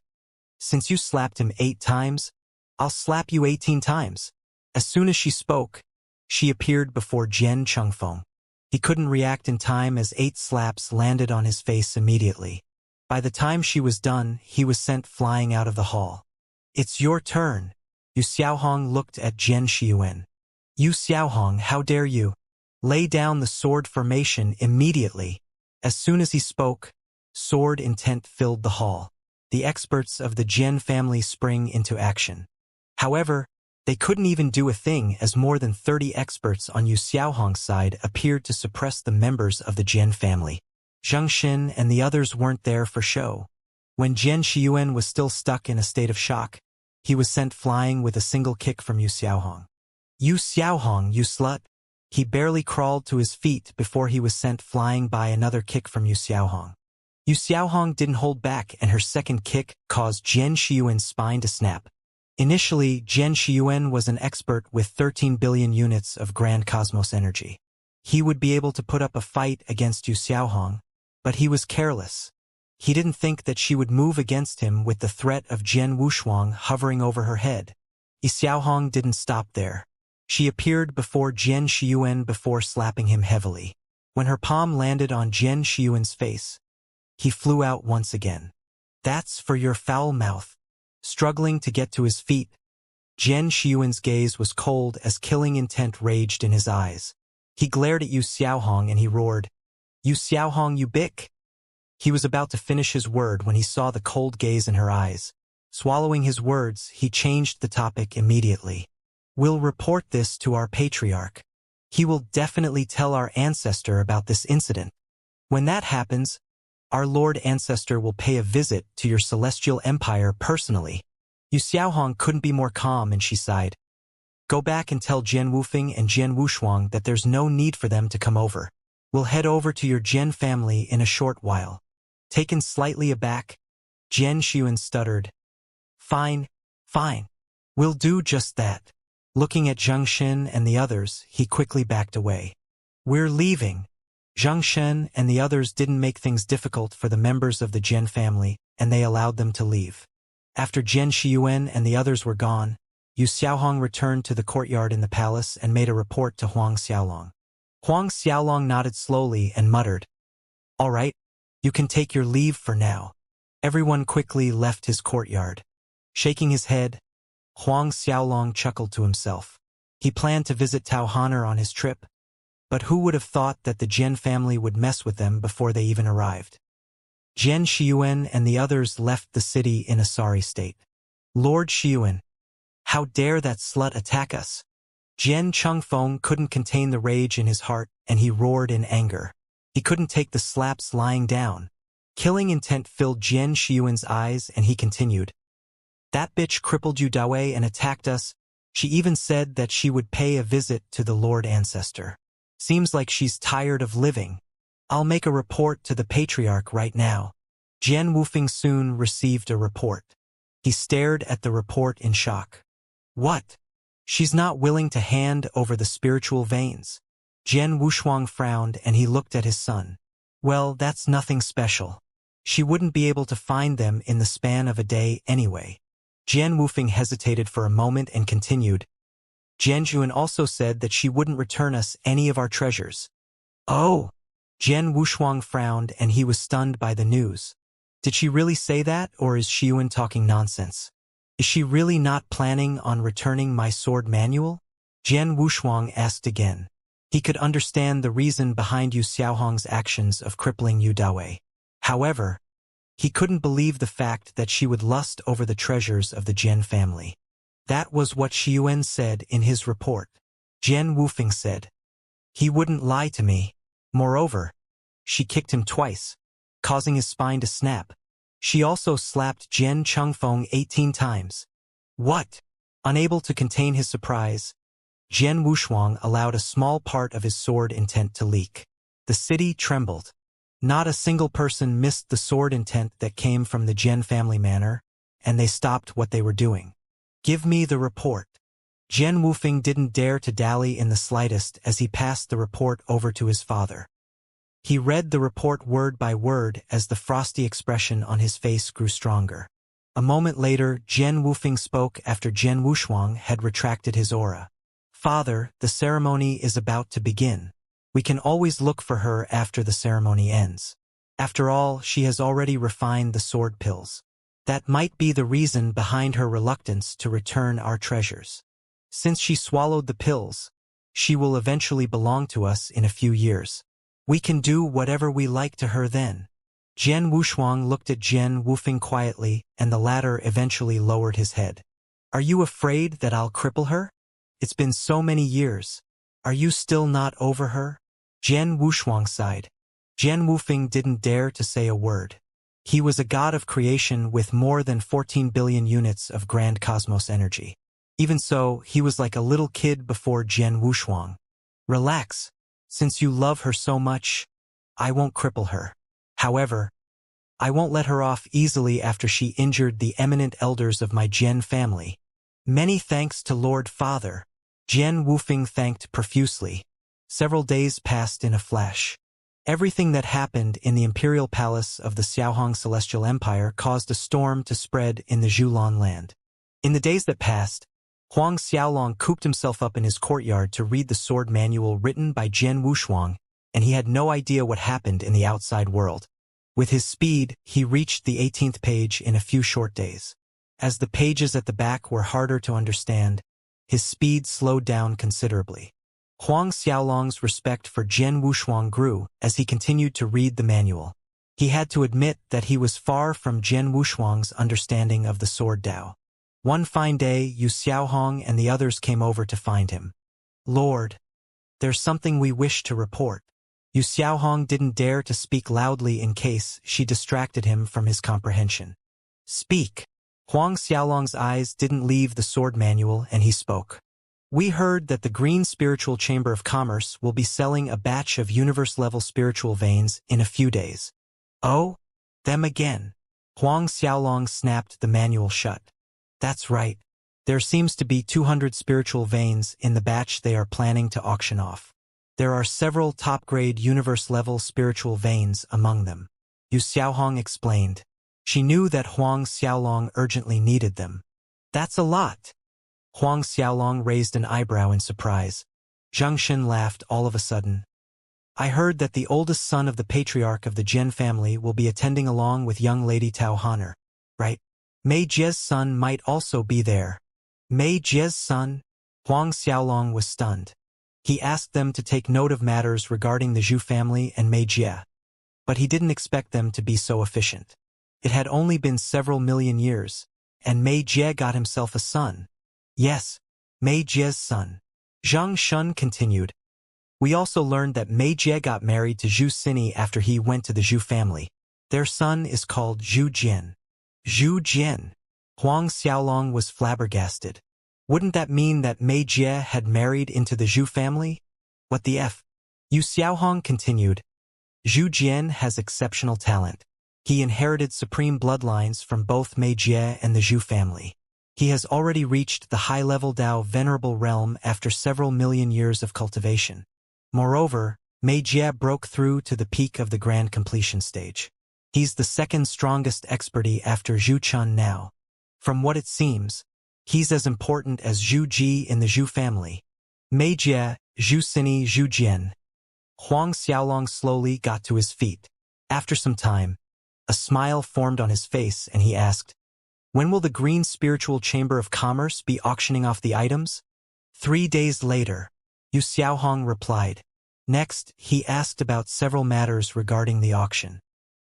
"Since you slapped him 8 times, I'll slap you 18 times. As soon as she spoke, she appeared before Jian Chengfeng. He couldn't react in time as 8 slaps landed on his face immediately. By the time she was done, he was sent flying out of the hall. "It's your turn." Yu Xiaohong looked at Jian Xiuan. "Yu Xiaohong, how dare you? Lay down the sword formation immediately." As soon as he spoke, sword intent filled the hall. The experts of the Jian family sprang into action. However, they couldn't even do a thing as more than 30 experts on Yu Xiaohong's side appeared to suppress the members of the Jian family. Zheng Xin and the others weren't there for show. When Jian Xiuan was still stuck in a state of shock, he was sent flying with a single kick from Yu Xiaohong. "Yu Xiaohong, you slut!" He barely crawled to his feet before he was sent flying by another kick from Yu Xiaohong. Yu Xiaohong didn't hold back, and her second kick caused Jian Xiuan's spine to snap. Initially, Jian Xiuan was an expert with 13 billion units of grand cosmos energy. He would be able to put up a fight against Yu Xiaohong, but he was careless. He didn't think that she would move against him with the threat of Jian Wushuang hovering over her head. Yu Xiaohong didn't stop there. She appeared before Jian Xiuan before slapping him heavily. When her palm landed on Jian Xiuan's face, he flew out once again. "That's for your foul mouth." Struggling to get to his feet, Jian Xiuan's gaze was cold as killing intent raged in his eyes. He glared at Yu Xiaohong and he roared, "Yu Xiaohong, you bick!" He was about to finish his word when he saw the cold gaze in her eyes. Swallowing his words, he changed the topic immediately. "We'll report this to our patriarch. He will definitely tell our ancestor about this incident. When that happens, our Lord Ancestor will pay a visit to your celestial empire personally." Yu Xiaohong couldn't be more calm and she sighed. "Go back and tell Jian Wufeng and Jian Wushuang that there's no need for them to come over. We'll head over to your Jian family in a short while." Taken slightly aback, Jian Xiuan stuttered, Fine. We'll do just that." Looking at Zheng Xin and the others, he quickly backed away. "We're leaving." Zheng Xin and the others didn't make things difficult for the members of the Jian family, and they allowed them to leave. After Jian Xiuan and the others were gone, Yu Xiaohong returned to the courtyard in the palace and made a report to Huang Xiaolong. Huang Xiaolong nodded slowly and muttered, "All right, you can take your leave for now." Everyone quickly left his courtyard. Shaking his head, Huang Xiaolong chuckled to himself. He planned to visit Tao Han'er on his trip, but who would have thought that the Jian family would mess with them before they even arrived? Jian Shiyuan and the others left the city in a sorry state. "Lord Shiyuan, how dare that slut attack us?" Jian Chengfeng couldn't contain the rage in his heart, and he roared in anger. He couldn't take the slaps lying down. Killing intent filled Jian Shiyuan's eyes, and he continued, "That bitch crippled Yu Dawei and attacked us. She even said that she would pay a visit to the Lord Ancestor. Seems like she's tired of living. I'll make a report to the Patriarch right now." Jian Wufeng soon received a report. He stared at the report in shock. "What? She's not willing to hand over the spiritual veins?" Jian Wushuang frowned and he looked at his son. "Well, that's nothing special. She wouldn't be able to find them in the span of a day anyway." Jian Wufeng hesitated for a moment and continued, "Jian Juan also said that she wouldn't return us any of our treasures." "Oh!" Jian Wushuang frowned and he was stunned by the news. Did she really say that, or is Shiyuan talking nonsense? Is she really not planning on returning my sword manual? Jian Wushuang asked again. He could understand the reason behind Yu Xiaohong's actions of crippling Yu Dawei. However, he couldn't believe the fact that she would lust over the treasures of the Jian family. That was what Shiyuan said in his report. Jian Wufeng said, "He wouldn't lie to me." Moreover, she kicked him twice, causing his spine to snap. She also slapped Jian Chengfeng 18 times. What? Unable to contain his surprise, Jian Wushuang allowed a small part of his sword intent to leak. The city trembled. Not a single person missed the sword intent that came from the Jian family manor, and they stopped what they were doing. "Give me the report." Jian Wufeng didn't dare to dally in the slightest as he passed the report over to his father. He read the report word by word as the frosty expression on his face grew stronger. A moment later, Jian Wufeng spoke after Jian Wushuang had retracted his aura. "Father, the ceremony is about to begin. We can always look for her after the ceremony ends. After all, she has already refined the sword pills. That might be the reason behind her reluctance to return our treasures. Since she swallowed the pills, she will eventually belong to us in a few years. We can do whatever we like to her then." Jian Wushuang looked at Jian Wufeng quietly, and the latter eventually lowered his head. "Are you afraid that I'll cripple her? It's been so many years. Are you still not over her?" Jian Wushuang sighed. Jian Wufeng didn't dare to say a word. He was a god of creation with more than 14 billion units of grand cosmos energy. Even so, he was like a little kid before Jian Wushuang. "Relax. Since you love her so much, I won't cripple her. However, I won't let her off easily after she injured the eminent elders of my Jian family. Many thanks to Lord Father." Jian Wufeng thanked profusely. Several days passed in a flash. Everything that happened in the imperial palace of the Xiaohong Celestial Empire caused a storm to spread in the Zhulan land. In the days that passed, Huang Xiaolong cooped himself up in his courtyard to read the sword manual written by Jian Wushuang, and he had no idea what happened in the outside world. With his speed, he reached the 18th page in a few short days. As the pages at the back were harder to understand, his speed slowed down considerably. Huang Xiaolong's respect for Jian Wushuang grew as he continued to read the manual. He had to admit that he was far from Jian Wushuang's understanding of the sword Dao. One fine day, Yu Xiaohong and the others came over to find him. "Lord, there's something we wish to report." Yu Xiaohong didn't dare to speak loudly in case she distracted him from his comprehension. "Speak." Huang Xiaolong's eyes didn't leave the sword manual, and he spoke. "We heard that the Green Spiritual Chamber of Commerce will be selling a batch of universe-level spiritual veins in a few days." "Oh? Them again?" Huang Xiaolong snapped the manual shut. "That's right. There seems to be 200 spiritual veins in the batch they are planning to auction off. There are several top-grade universe-level spiritual veins among them," Yu Xiaohong explained. She knew that Huang Xiaolong urgently needed them. "That's a lot. Huang Xiaolong raised an eyebrow in surprise. Xianxia laughed all of a sudden. I heard that the oldest son of the patriarch of the Jian family will be attending along with young Lady Tao Honor, right? Mei Jie's son might also be there. Mei Jie's son? Huang Xiaolong was stunned. He asked them to take note of matters regarding the Zhu family and Mei Jie. But he didn't expect them to be so efficient. It had only been several million years, and Mei Jie got himself a son. Yes, Mei Jie's son. Zhang Shun continued. We also learned that Mei Jie got married to Zhu Sini after he went to the Zhu family. Their son is called Zhu Jian. Zhu Jian. Huang Xiaolong was flabbergasted. Wouldn't that mean that Mei Jie had married into the Zhu family? What the F? Yu Xiaohong continued. Zhu Jian has exceptional talent. He inherited supreme bloodlines from both Mei Jie and the Zhu family. He has already reached the high-level Dao Venerable Realm after several million years of cultivation. Moreover, Mei Jie broke through to the peak of the grand completion stage. He's the second strongest expertise after Zhu Chun now. From what it seems, he's as important as Zhu Ji in the Zhu family. Mei Jie, Zhu Sini, Zhu Jian. Huang Xiaolong slowly got to his feet. After some time, a smile formed on his face and he asked, when will the Green Spiritual Chamber of Commerce be auctioning off the items? 3 days later, Yu Xiaohong replied. Next, he asked about several matters regarding the auction.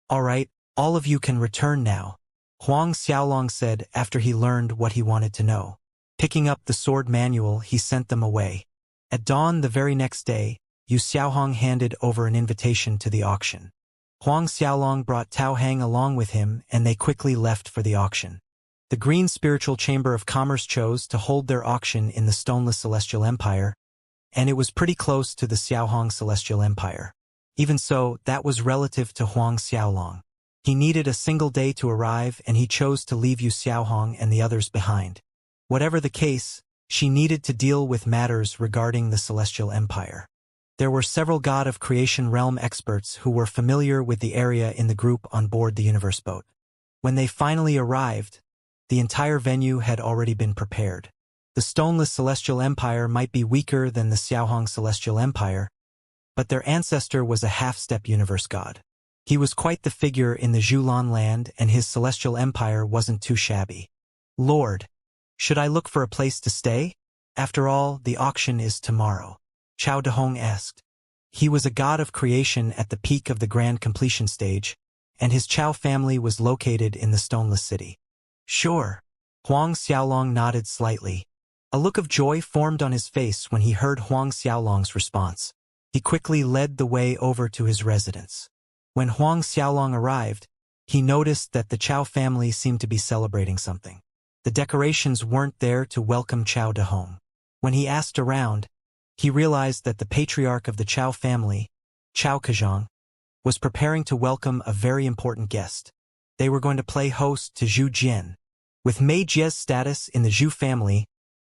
All right, all of you can return now, Huang Xiaolong said after he learned what he wanted to know. Picking up the sword manual, he sent them away. At dawn the very next day, Yu Xiaohong handed over an invitation to the auction. Huang Xiaolong brought Tao Hang along with him and they quickly left for the auction. The Green Spiritual Chamber of Commerce chose to hold their auction in the Stoneless Celestial Empire, and it was pretty close to the Xiaohong Celestial Empire. Even so, that was relative to Huang Xiaolong. He needed a single day to arrive and he chose to leave Yu Xiaohong and the others behind. Whatever the case, she needed to deal with matters regarding the Celestial Empire. There were several God of Creation realm experts who were familiar with the area in the group on board the Universe boat. When they finally arrived, the entire venue had already been prepared. The Stoneless Celestial Empire might be weaker than the Xiaohong Celestial Empire, but their ancestor was a half-step universe god. He was quite the figure in the Zhulan land and his Celestial Empire wasn't too shabby. Lord, should I look for a place to stay? After all, the auction is tomorrow, Chao Dehong asked. He was a god of creation at the peak of the grand completion stage, and his Chao family was located in the Stoneless City. Sure. Huang Xiaolong nodded slightly. A look of joy formed on his face when he heard Huang Xiaolong's response. He quickly led the way over to his residence. When Huang Xiaolong arrived, he noticed that the Chao family seemed to be celebrating something. The decorations weren't there to welcome Chao Dehong. When he asked around, he realized that the patriarch of the Chao family, Chao Kazhang, was preparing to welcome a very important guest. They were going to play host to Zhu Jian. With Mei Jie's status in the Zhu family,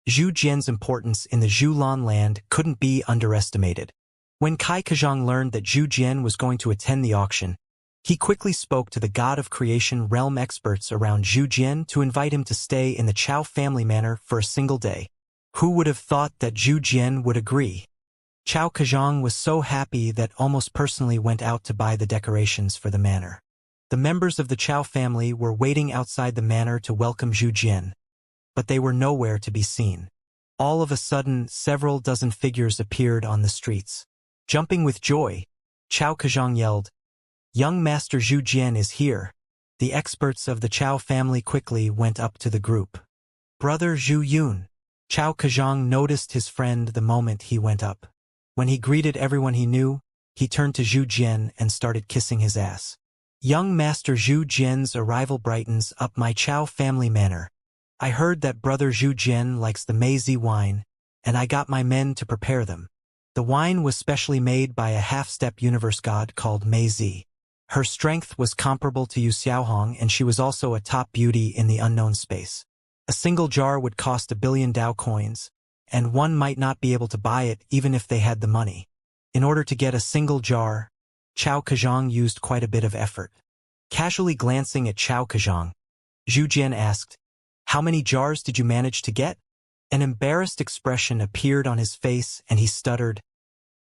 Zhu Jian's importance in the Zhulan land couldn't be underestimated. When Kai Kazhang learned that Zhu Jian was going to attend the auction, he quickly spoke to the God of Creation realm experts around Zhu Jian to invite him to stay in the Chao family manor for a single day. Who would have thought that Zhu Jian would agree? Chao Kazhang was so happy that almost personally went out to buy the decorations for the manor. The members of the Chao family were waiting outside the manor to welcome Zhu Jian, but they were nowhere to be seen. All of a sudden, several dozen figures appeared on the streets. Jumping with joy, Chao Kazhang yelled, "Young Master Zhu Jian is here." The experts of the Chao family quickly went up to the group. Brother Zhu Yun. Chao Kazhang noticed his friend the moment he went up. When he greeted everyone he knew, he turned to Zhu Jian and started kissing his ass. Young Master Zhu Jian's arrival brightens up my Chao family manor. I heard that Brother Zhu Jian likes the Meizi wine, and I got my men to prepare them. The wine was specially made by a half-step universe god called Meizi. Her strength was comparable to Yu Xiaohong and she was also a top beauty in the unknown space. A single jar would cost 1 billion Dao coins, and one might not be able to buy it even if they had the money. In order to get a single jar, Chao Kazhang used quite a bit of effort. Casually glancing at Chao Kazhang, Zhu Jian asked, "How many jars did you manage to get?" An embarrassed expression appeared on his face and he stuttered,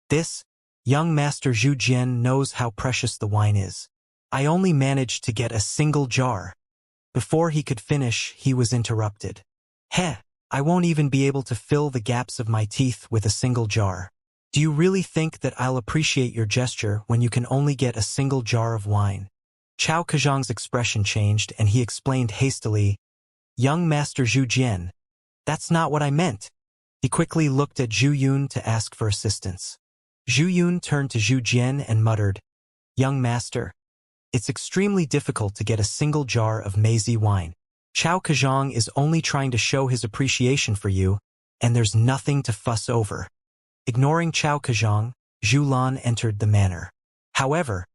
"This, young Master Zhu Jian knows how precious the wine is. I only managed to get a single jar." Before he could finish, he was interrupted. "Heh, I won't even be able to fill the gaps of my teeth with a single jar. Do you really think that I'll appreciate your gesture when you can only get a single jar of wine?" Chao Kazhang's expression changed and he explained hastily, "Young Master Zhu Jian, that's not what I meant." He quickly looked at Zhu Yun to ask for assistance. Zhu Yun turned to Zhu Jian and muttered, "Young Master, it's extremely difficult to get a single jar of maize wine. Chao Kazhang is only trying to show his appreciation for you, and there's nothing to fuss over." Ignoring Chao Kazhang, Zhu Lan entered the manor. However,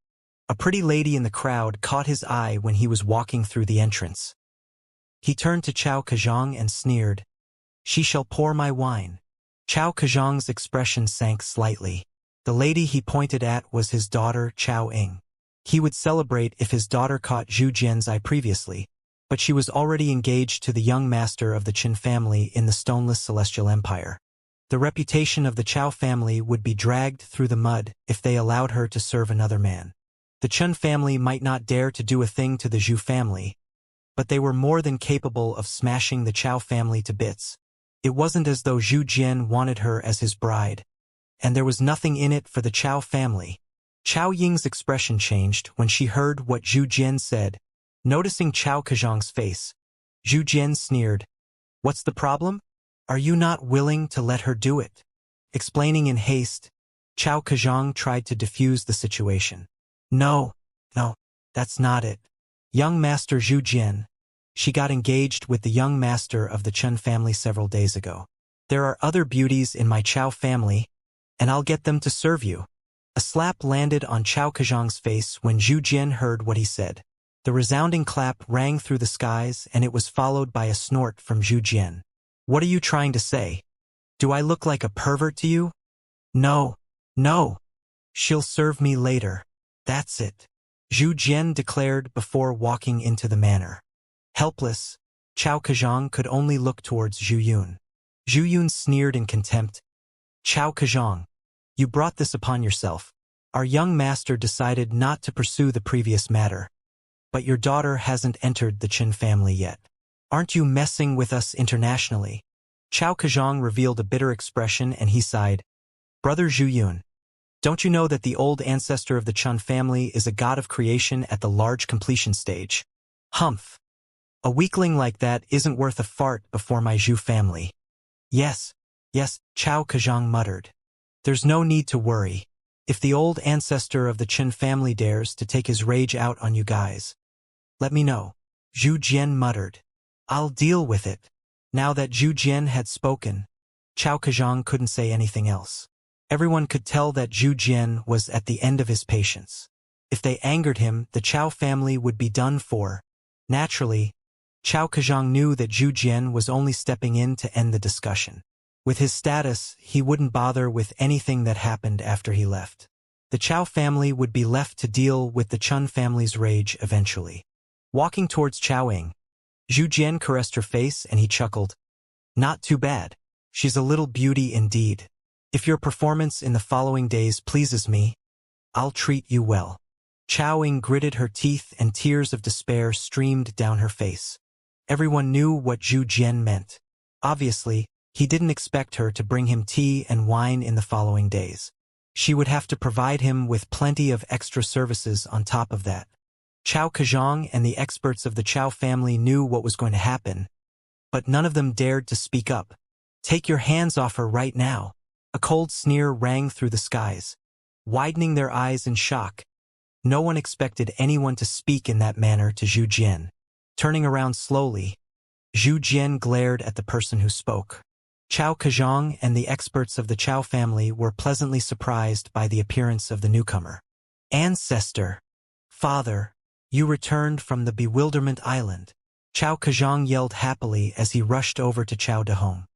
a pretty lady in the crowd caught his eye when he was walking through the entrance. He turned to Chao Kazhang and sneered, "She shall pour my wine." Chao Kazhang's expression sank slightly. The lady he pointed at was his daughter Chao Ying. He would celebrate if his daughter caught Zhu Jian's eye previously, but she was already engaged to the young master of the Qin family in the Stoneless Celestial Empire. The reputation of the Chao family would be dragged through the mud if they allowed her to serve another man. The Chen family might not dare to do a thing to the Zhu family, but they were more than capable of smashing the Chao family to bits. It wasn't as though Zhu Jian wanted her as his bride, and there was nothing in it for the Chao family. Chao Ying's expression changed when she heard what Zhu Jian said. Noticing Chao Kazhang's face, Zhu Jian sneered, "What's the problem? Are you not willing to let her do it?" Explaining in haste, Chao Kazhang tried to defuse the situation. No, that's not it. Young Master Zhu Jian, she got engaged with the young master of the Chen family several days ago. There are other beauties in my Chao family, and I'll get them to serve you." A slap landed on Chao Kazhang's face when Zhu Jian heard what he said. The resounding clap rang through the skies and it was followed by a snort from Zhu Jian. "What are you trying to say? Do I look like a pervert to you?" No. She'll serve me later. That's it," Zhu Jian declared before walking into the manor. Helpless, Chao Kazhang could only look towards Zhu Yun. Zhu Yun sneered in contempt. "Chao Kazhang, you brought this upon yourself. Our young master decided not to pursue the previous matter. But your daughter hasn't entered the Qin family yet. Aren't you messing with us internationally?" Chao Kazhang revealed a bitter expression and he sighed. "Brother Zhu Yun, don't you know that the old ancestor of the Chen family is a god of creation at the large completion stage? Humph. A weakling like that isn't worth a fart before my Zhu family." Yes, Chao Kazhang muttered. "There's no need to worry. If the old ancestor of the Qin family dares to take his rage out on you guys, let me know," Zhu Jian muttered. "I'll deal with it." Now that Zhu Jian had spoken, Chao Kazhang couldn't say anything else. Everyone could tell that Zhu Jian was at the end of his patience. If they angered him, the Chao family would be done for. Naturally, Chao Kazhang knew that Zhu Jian was only stepping in to end the discussion. With his status, he wouldn't bother with anything that happened after he left. The Chao family would be left to deal with the Chen family's rage eventually. Walking towards Chao Ying, Zhu Jian caressed her face and he chuckled. "Not too bad. She's a little beauty indeed. If your performance in the following days pleases me, I'll treat you well." Chao Ying gritted her teeth and tears of despair streamed down her face. Everyone knew what Zhu Jian meant. Obviously, he didn't expect her to bring him tea and wine in the following days. She would have to provide him with plenty of extra services on top of that. Chao Kazhang and the experts of the Chao family knew what was going to happen, but none of them dared to speak up. "Take your hands off her right now." A cold sneer rang through the skies, widening their eyes in shock. No one expected anyone to speak in that manner to Zhu Jian. Turning around slowly, Zhu Jian glared at the person who spoke. Chao Kazhang and the experts of the Chao family were pleasantly surprised by the appearance of the newcomer. "Ancestor! Father! You returned from the Bewilderment Island." Chao Kazhang yelled happily as he rushed over to Chao Dehong.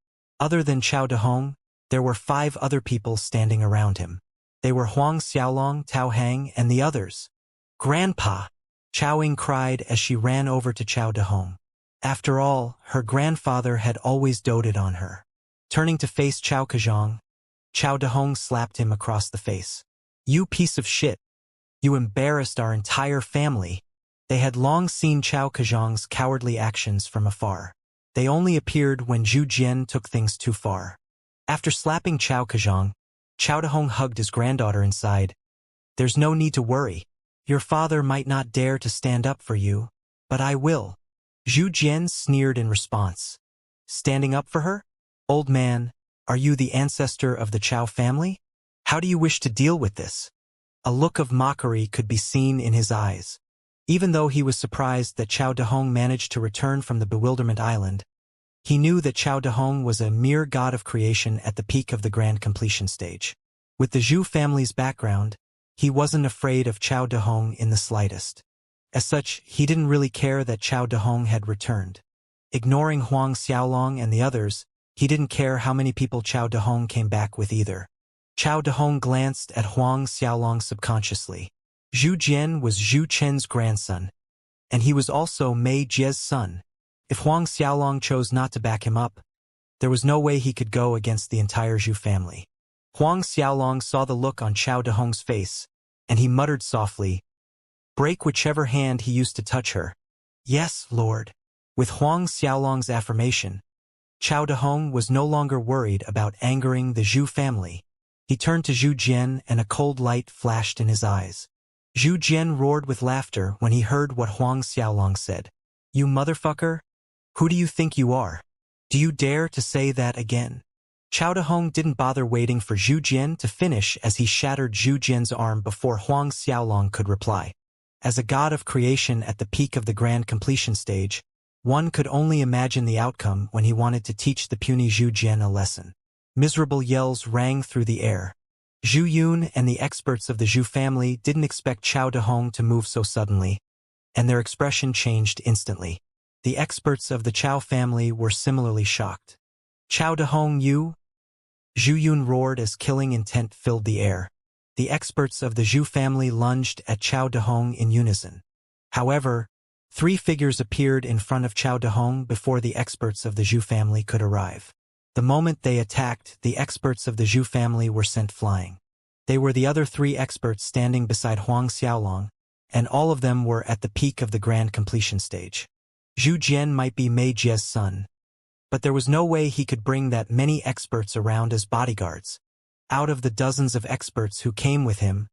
Other than Chao Dehong, there were 5 other people standing around him. They were Huang Xiaolong, Tao Hang, and the others. "Grandpa!" Chao Ying cried as she ran over to Chao Dehong. After all, her grandfather had always doted on her. Turning to face Chao Kazhang, Chao Dahong slapped him across the face. "You piece of shit. You embarrassed our entire family." They had long seen Chao Kazhang's cowardly actions from afar. They only appeared when Zhu Jian took things too far. After slapping Chao Kazhang, Chao Dahong hugged his granddaughter and sighed. "There's no need to worry. Your father might not dare to stand up for you, but I will." Zhu Jian sneered in response. "Standing up for her? Old man, are you the ancestor of the Chao family? How do you wish to deal with this?" A look of mockery could be seen in his eyes. Even though he was surprised that Chao Dahong managed to return from the Bewilderment Island, he knew that Chao Dahong was a mere god of creation at the peak of the grand completion stage. With the Zhu family's background, he wasn't afraid of Chao Dahong in the slightest. As such, he didn't really care that Chao Dahong had returned. Ignoring Huang Xiaolong and the others, he didn't care how many people Chao Dahong came back with either. Chao Dahong glanced at Huang Xiaolong subconsciously. Zhu Jian was Zhu Chen's grandson, and he was also Mei Jie's son. If Huang Xiaolong chose not to back him up, there was no way he could go against the entire Zhu family. Huang Xiaolong saw the look on Chao Dahong's face, and he muttered softly, "Break whichever hand he used to touch her." "Yes, Lord." With Huang Xiaolong's affirmation, Chao Dahong was no longer worried about angering the Zhu family. He turned to Zhu Jian and a cold light flashed in his eyes. Zhu Jian roared with laughter when he heard what Huang Xiaolong said. "You motherfucker? Who do you think you are? Do you dare to say that again?" Chao Dahong didn't bother waiting for Zhu Jian to finish as he shattered Zhu Jian's arm before Huang Xiaolong could reply. As a god of creation at the peak of the grand completion stage, one could only imagine the outcome when he wanted to teach the puny Zhu Jian a lesson. Miserable yells rang through the air. Zhu Yun and the experts of the Zhu family didn't expect Chao Dahong to move so suddenly, and their expression changed instantly. The experts of the Chao family were similarly shocked. "Chao Dahong, you?" Zhu Yun roared as killing intent filled the air. The experts of the Zhu family lunged at Chao Dahong in unison. However, three figures appeared in front of Chao Dahong before the experts of the Zhu family could arrive. The moment they attacked, the experts of the Zhu family were sent flying. They were the other three experts standing beside Huang Xiaolong, and all of them were at the peak of the grand completion stage. Zhu Jian might be Mei Jie's son, but there was no way he could bring that many experts around as bodyguards. Out of the dozens of experts who came with him,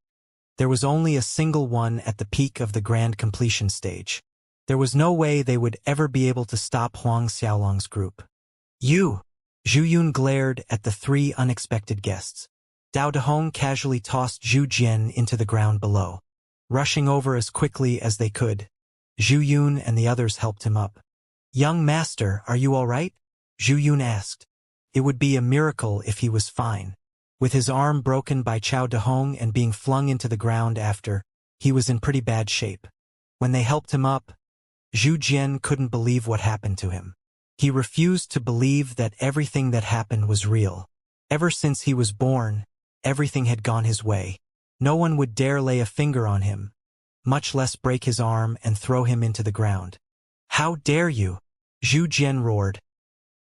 there was only a single one at the peak of the grand completion stage. There was no way they would ever be able to stop Huang Xiaolong's group. "You!" Zhu Yun glared at the three unexpected guests. Chao Dahong casually tossed Zhu Jian into the ground below. Rushing over as quickly as they could, Zhu Yun and the others helped him up. "Young master, are you all right?" Zhu Yun asked. It would be a miracle if he was fine. With his arm broken by Chao Dahong and being flung into the ground after, he was in pretty bad shape. When they helped him up, Zhu Jian couldn't believe what happened to him. He refused to believe that everything that happened was real. Ever since he was born, everything had gone his way. No one would dare lay a finger on him, much less break his arm and throw him into the ground. "How dare you?" Zhu Jian roared.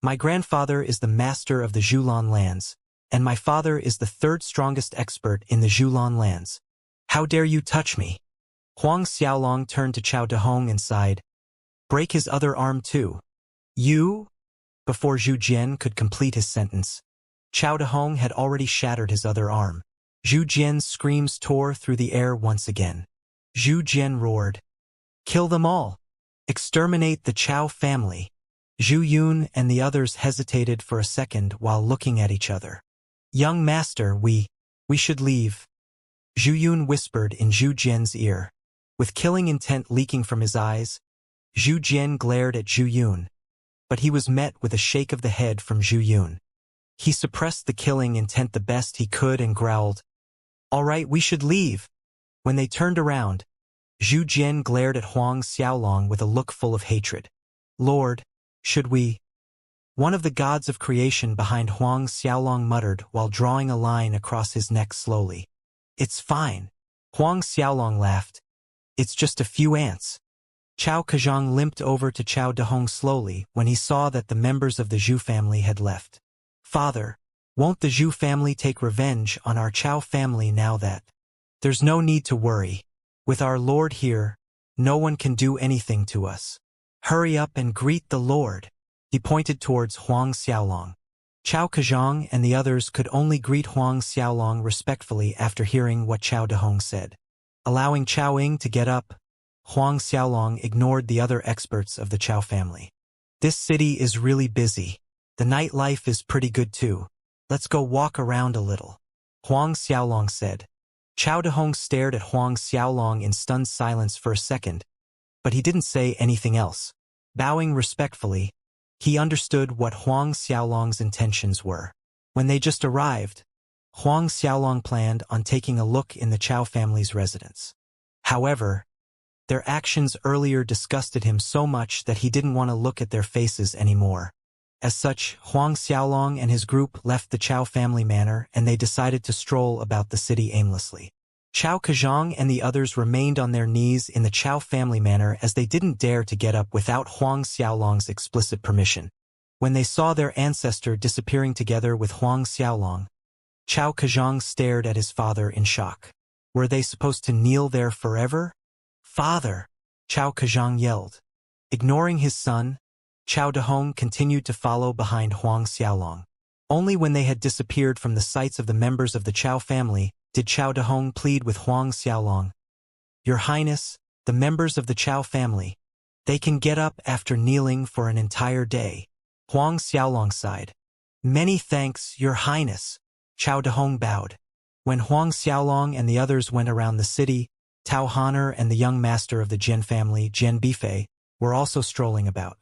"My grandfather is the master of the Zhulan lands, and my father is the third strongest expert in the Zhulan lands. How dare you touch me?" Huang Xiaolong turned to Chao Dahong and sighed. "Break his other arm too." "You?" Before Zhu Jian could complete his sentence, Chao Dahong had already shattered his other arm. Zhu Jian's screams tore through the air once again. Zhu Jian roared, "Kill them all! Exterminate the Chao family!" Zhu Yun and the others hesitated for a second while looking at each other. "Young master, we should leave," Zhu Yun whispered in Zhu Jian's ear. With killing intent leaking from his eyes, Zhu Jian glared at Zhu Yun, but he was met with a shake of the head from Zhu Yun. He suppressed the killing intent the best he could and growled, "All right, we should leave." When they turned around, Zhu Jian glared at Huang Xiaolong with a look full of hatred. "Lord, should we?" One of the gods of creation behind Huang Xiaolong muttered while drawing a line across his neck slowly. "It's fine." Huang Xiaolong laughed. "It's just a few ants." Chao Kazhang limped over to Chao Dahong slowly when he saw that the members of the Zhu family had left. Father, won't the Zhu family take revenge on our Chao family now that? There's no need to worry. With our Lord here, no one can do anything to us. Hurry up and greet the Lord. He pointed towards Huang Xiaolong. Chao Kazhang and the others could only greet Huang Xiaolong respectfully after hearing what Chao Dahong said. Allowing Chao Ying to get up, Huang Xiaolong ignored the other experts of the Chao family. This city is really busy. The nightlife is pretty good too. Let's go walk around a little. Huang Xiaolong said. Chao Dahong stared at Huang Xiaolong in stunned silence for a second, but he didn't say anything else. Bowing respectfully, he understood what Huang Xiaolong's intentions were. When they just arrived, Huang Xiaolong planned on taking a look in the Chao family's residence. However, their actions earlier disgusted him so much that he didn't want to look at their faces anymore. As such, Huang Xiaolong and his group left the Chao family manor and they decided to stroll about the city aimlessly. Chao Kazhang and the others remained on their knees in the Chao family manor as they didn't dare to get up without Huang Xiaolong's explicit permission. When they saw their ancestor disappearing together with Huang Xiaolong, Chao Kazhang stared at his father in shock. Were they supposed to kneel there forever? Father! Chao Kazhang yelled. Ignoring his son, Chao Dahong continued to follow behind Huang Xiaolong. Only when they had disappeared from the sights of the members of the Chao family did Chao Dahong plead with Huang Xiaolong. Your Highness, the members of the Chao family, they can get up after kneeling for an entire day. Huang Xiaolong sighed. Many thanks, Your Highness. Chao Dahong bowed. When Huang Xiaolong and the others went around the city, Tao Honor and the young master of the Jian family, Jian Bifei, were also strolling about.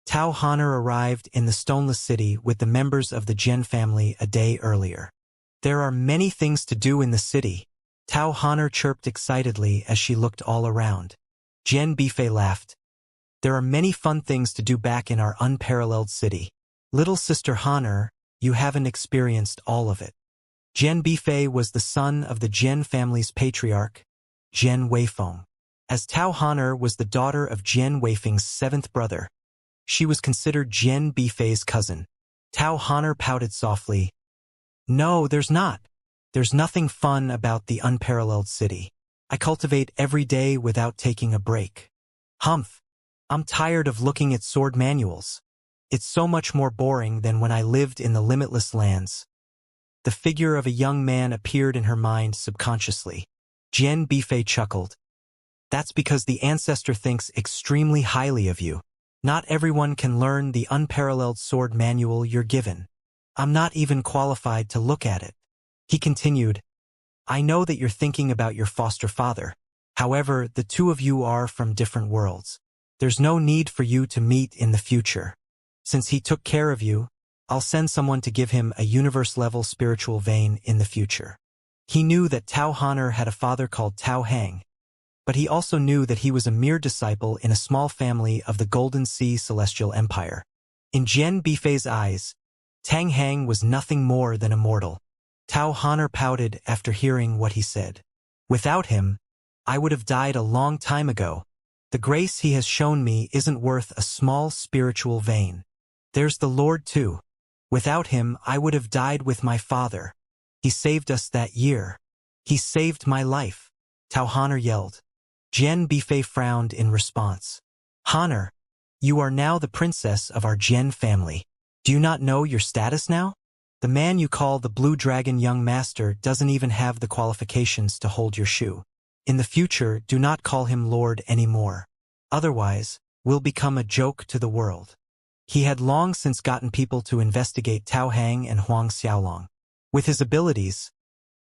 Tao Honor arrived in the Stoneless City with the members of the Jian family a day earlier. There are many things to do in the city, Tao Honor chirped excitedly as she looked all around. Jian Bifei laughed. There are many fun things to do back in our unparalleled city. Little sister Honor, you haven't experienced all of it. Jian Bifei was the son of the Jian family's patriarch, Jian Weifeng. As Tao Honor was the daughter of Jian Weifeng's seventh brother, she was considered Jian Bifei's cousin. Tao Honor pouted softly. No, there's not. There's nothing fun about the unparalleled city. I cultivate every day without taking a break. Humph. I'm tired of looking at sword manuals. It's so much more boring than when I lived in the limitless lands. The figure of a young man appeared in her mind subconsciously. Jian Bifei chuckled. That's because the ancestor thinks extremely highly of you. Not everyone can learn the unparalleled sword manual you're given. I'm not even qualified to look at it. He continued, I know that you're thinking about your foster father. However, the two of you are from different worlds. There's no need for you to meet in the future. Since he took care of you, I'll send someone to give him a universe-level spiritual vein in the future. He knew that Tao Honor had a father called Tao Hang, but he also knew that he was a mere disciple in a small family of the Golden Sea Celestial Empire. In Jian Bifei's eyes, Tang Hang was nothing more than immortal. Tao Honor pouted after hearing what he said. Without him, I would have died a long time ago. The grace he has shown me isn't worth a small spiritual vein. There's the Lord too. Without him, I would have died with my father. He saved us that year. He saved my life. Tao Honor yelled. Jian Bifei frowned in response. Honor, you are now the princess of our Jian family. Do you not know your status now? The man you call the Blue Dragon Young Master doesn't even have the qualifications to hold your shoe. In the future, do not call him Lord anymore. Otherwise, we'll become a joke to the world. He had long since gotten people to investigate Tao Hang and Huang Xiaolong. With his abilities,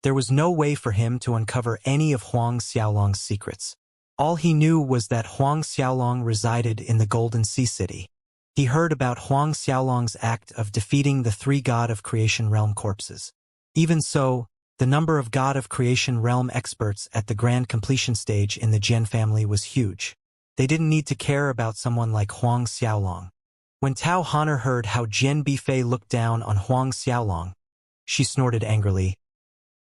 there was no way for him to uncover any of Huang Xiaolong's secrets. All he knew was that Huang Xiaolong resided in the Golden Sea City. He heard about Huang Xiaolong's act of defeating the three God of Creation Realm corpses. Even so, the number of God of Creation Realm experts at the grand completion stage in the Jian family was huge. They didn't need to care about someone like Huang Xiaolong. When Tao Honor heard how Jian Bifei looked down on Huang Xiaolong, she snorted angrily.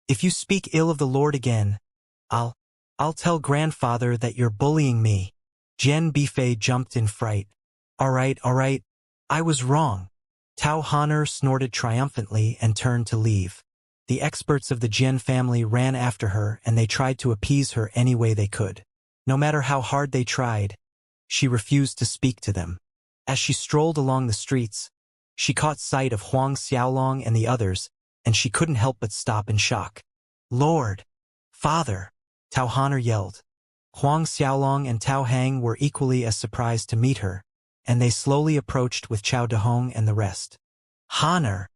If you speak ill of the Lord again, I'll tell grandfather that you're bullying me. Jian Bifei jumped in fright. All right, I was wrong. Tao Honor snorted triumphantly and turned to leave. The experts of the Jian family ran after her and they tried to appease her any way they could. No matter how hard they tried, she refused to speak to them. As she strolled along the streets, she caught sight of Huang Xiaolong and the others, and she couldn't help but stop in shock. Lord! Father! Tao Honor yelled. Huang Xiaolong and Tao Hang were equally as surprised to meet her, and they slowly approached with Chao Dehong and the rest. Honor!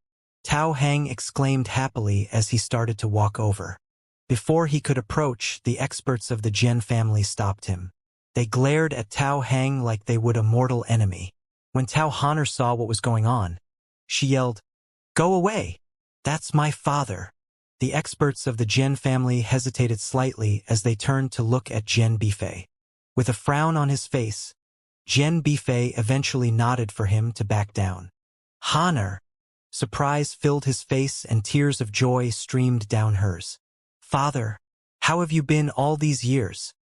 Tao Hang exclaimed happily as he started to walk over. Before he could approach, the experts of the Jian family stopped him. They glared at Tao Hang like they would a mortal enemy. When Tao Honor saw what was going on, she yelled, "Go away! That's my father!" The experts of the Jian family hesitated slightly as they turned to look at Jian Bifei. With a frown on his face, Jian Bifei eventually nodded for him to back down. Honor! Surprise filled his face and tears of joy streamed down hers. Father, how have you been all these years?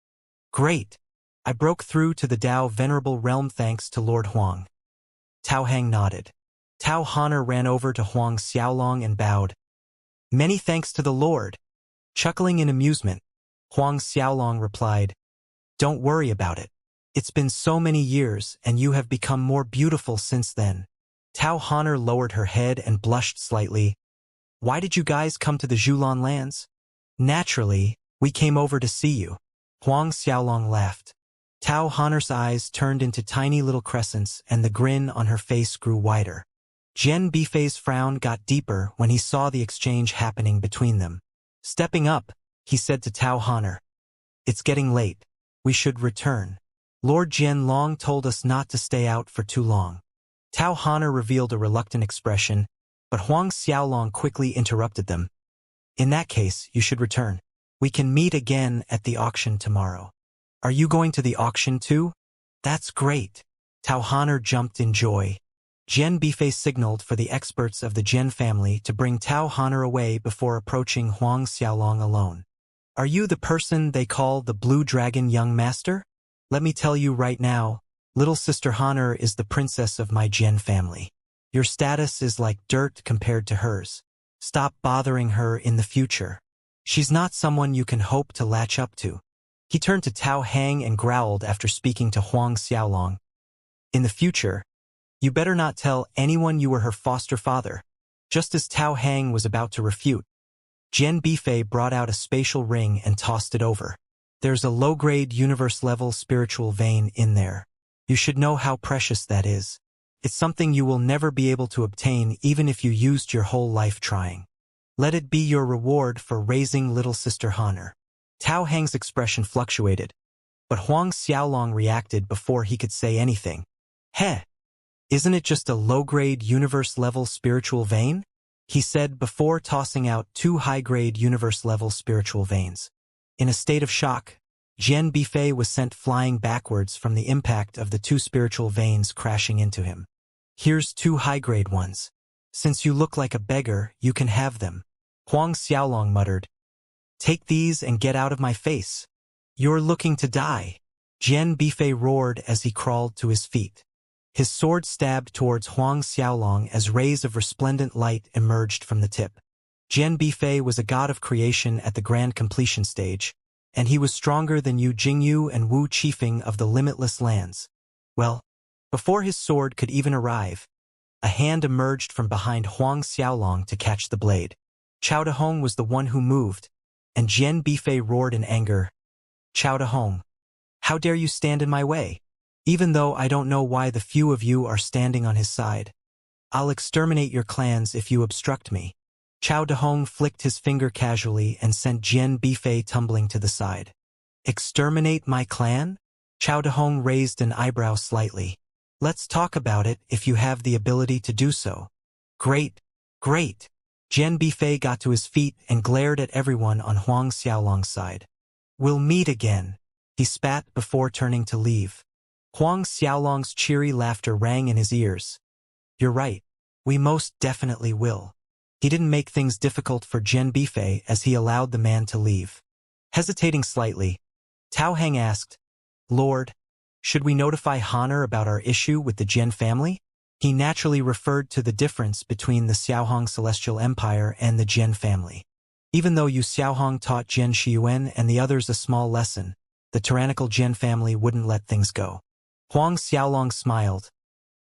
Great! I broke through to the Dao Venerable Realm thanks to Lord Huang. Tao Hang nodded. Tao Honor ran over to Huang Xiaolong and bowed. Many thanks to the Lord. Chuckling in amusement, Huang Xiaolong replied, Don't worry about it. It's been so many years and you have become more beautiful since then. Tao Honor lowered her head and blushed slightly. Why did you guys come to the Zhulan lands? Naturally, we came over to see you. Huang Xiaolong laughed. Tao Honor's eyes turned into tiny little crescents and the grin on her face grew wider. Jian Bifei's frown got deeper when he saw the exchange happening between them. Stepping up, he said to Tao Honor, It's getting late. We should return. Lord Jian Long told us not to stay out for too long. Tao Honor revealed a reluctant expression, but Huang Xiaolong quickly interrupted them. In that case, you should return. We can meet again at the auction tomorrow. Are you going to the auction too? That's great. Tao Honor jumped in joy. Jian Bifei signaled for the experts of the Jian family to bring Tao Honor away before approaching Huang Xiaolong alone. Are you the person they call the Blue Dragon Young Master? Let me tell you right now, little sister Honor is the princess of my Jian family. Your status is like dirt compared to hers. Stop bothering her in the future. She's not someone you can hope to latch up to. He turned to Tao Hang and growled after speaking to Huang Xiaolong. In the future, you better not tell anyone you were her foster father. Just as Tao Hang was about to refute, Jian Bifei brought out a spatial ring and tossed it over. There's a low-grade universe-level spiritual vein in there. You should know how precious that is. It's something you will never be able to obtain even if you used your whole life trying. Let it be your reward for raising little sister Honor. Tao Hang's expression fluctuated, but Huang Xiaolong reacted before he could say anything. Heh! Isn't it just a low-grade universe-level spiritual vein? He said before tossing out 2 high-grade universe-level spiritual veins. In a state of shock, Jian Bifei was sent flying backwards from the impact of the 2 spiritual veins crashing into him. Here's 2 high-grade ones. Since you look like a beggar, you can have them. Huang Xiaolong muttered. Take these and get out of my face. You're looking to die. Jian Bifei roared as he crawled to his feet. His sword stabbed towards Huang Xiaolong as rays of resplendent light emerged from the tip. Jian Bifei was a god of creation at the grand completion stage, and he was stronger than Yu Jingyu and Wu Qifeng of the limitless lands. Well, before his sword could even arrive, a hand emerged from behind Huang Xiaolong to catch the blade. Chao Dehong was the one who moved, and Jian Bifei roared in anger. Chao Dehong, how dare you stand in my way? Even though I don't know why the few of you are standing on his side. I'll exterminate your clans if you obstruct me. Chao Dehong flicked his finger casually and sent Jian Bifei tumbling to the side. Exterminate my clan? Chao Dehong raised an eyebrow slightly. Let's talk about it if you have the ability to do so. Great, great. Jian Bifei got to his feet and glared at everyone on Huang Xiaolong's side. We'll meet again, he spat before turning to leave. Huang Xiaolong's cheery laughter rang in his ears. You're right. We most definitely will. He didn't make things difficult for Jian Bifei as he allowed the man to leave. Hesitating slightly, Tao Hang asked, Lord, Should we notify Honor about our issue with the Jian family? He naturally referred to the difference between the Xiaohong Celestial Empire and the Jian family. Even though Yu Xiaohong taught Jian Shiyuan and the others a small lesson, the tyrannical Jian family wouldn't let things go. Huang Xiaolong smiled.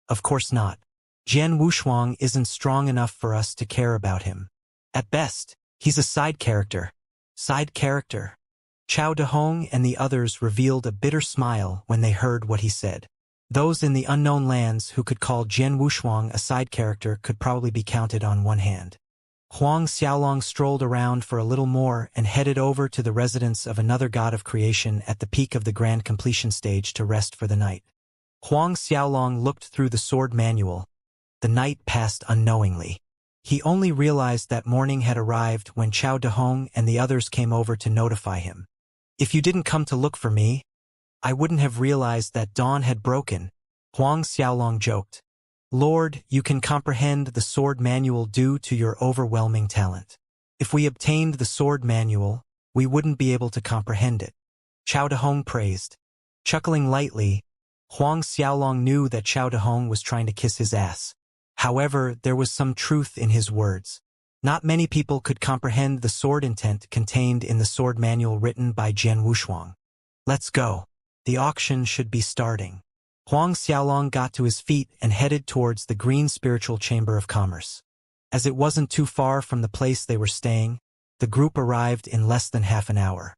Of course not. Jian Wushuang isn't strong enough for us to care about him. At best, he's a side character. Side character. Chao Dehong and the others revealed a bitter smile when they heard what he said. Those in the unknown lands who could call Jian Wushuang a side character could probably be counted on one hand. Huang Xiaolong strolled around for a little more and headed over to the residence of another god of creation at the peak of the grand completion stage to rest for the night. Huang Xiaolong looked through the sword manual. The night passed unknowingly. He only realized that morning had arrived when Chao Dehong and the others came over to notify him. If you didn't come to look for me, I wouldn't have realized that dawn had broken, Huang Xiaolong joked. Lord, you can comprehend the sword manual due to your overwhelming talent. If we obtained the sword manual, we wouldn't be able to comprehend it. Chao Dehong praised. Chuckling lightly, Huang Xiaolong knew that Chao Dehong was trying to kiss his ass. However, there was some truth in his words. Not many people could comprehend the sword intent contained in the sword manual written by Jian Wushuang. Let's go. The auction should be starting. Huang Xiaolong got to his feet and headed towards the Green Spiritual Chamber of Commerce. As it wasn't too far from the place they were staying, the group arrived in less than half an hour.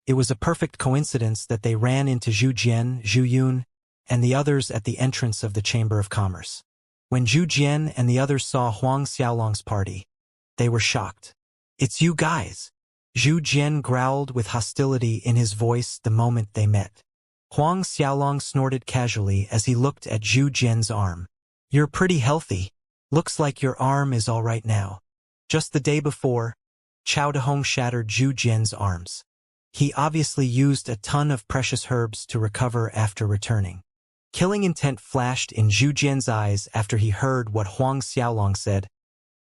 It was a perfect coincidence that they ran into Zhu Jian, Zhu Yun, and the others at the entrance of the Chamber of Commerce. When Zhu Jian and the others saw Huang Xiaolong's party, they were shocked. It's you guys. Zhu Jian growled with hostility in his voice the moment they met. Huang Xiaolong snorted casually as he looked at Zhu Jian's arm. You're pretty healthy. Looks like your arm is all right now. Just the day before, Chao Dehong shattered Zhu Jian's arms. He obviously used a ton of precious herbs to recover after returning. Killing intent flashed in Zhu Jian's eyes after he heard what Huang Xiaolong said.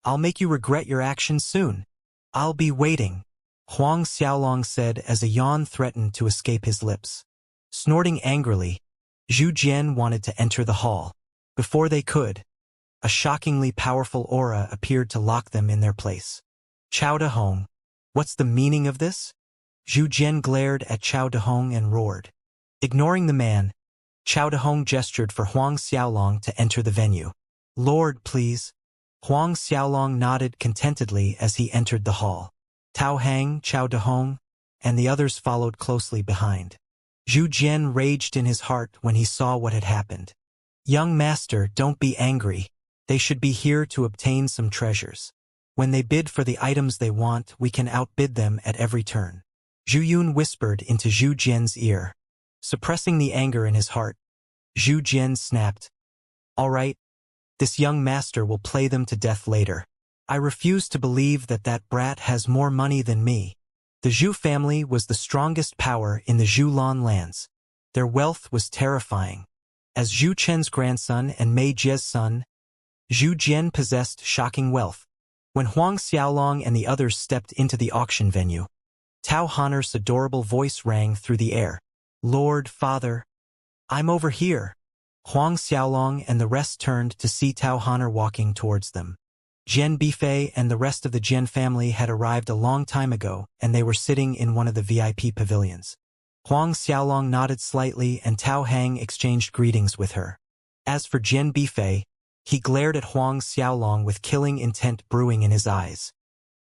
I'll make you regret your actions soon. I'll be waiting, Huang Xiaolong said as a yawn threatened to escape his lips. Snorting angrily, Zhu Jian wanted to enter the hall. Before they could, a shockingly powerful aura appeared to lock them in their place. Chao Dehong, what's the meaning of this? Zhu Jian glared at Chao Dehong and roared. Ignoring the man, Chao Dehong gestured for Huang Xiaolong to enter the venue. Lord, please. Huang Xiaolong nodded contentedly as he entered the hall. Tao Hang, Chao Dehong, and the others followed closely behind. Zhu Jian raged in his heart when he saw what had happened. Young master, don't be angry. They should be here to obtain some treasures. When they bid for the items they want, we can outbid them at every turn. Zhu Yun whispered into Zhu Jian's ear. Suppressing the anger in his heart, Zhu Jian snapped. All right, this young master will play them to death later. I refuse to believe that that brat has more money than me. The Zhu family was the strongest power in the Zhulan lands. Their wealth was terrifying. As Zhu Chen's grandson and Mei Jie's son, Zhu Jian possessed shocking wealth. When Huang Xiaolong and the others stepped into the auction venue, Tao Honor's adorable voice rang through the air. Lord, Father, I'm over here. Huang Xiaolong and the rest turned to see Tao Honor walking towards them. Jian Bifei and the rest of the Jian family had arrived a long time ago, and they were sitting in one of the VIP pavilions. Huang Xiaolong nodded slightly and Tao Hang exchanged greetings with her. As for Jian Bifei, he glared at Huang Xiaolong with killing intent brewing in his eyes.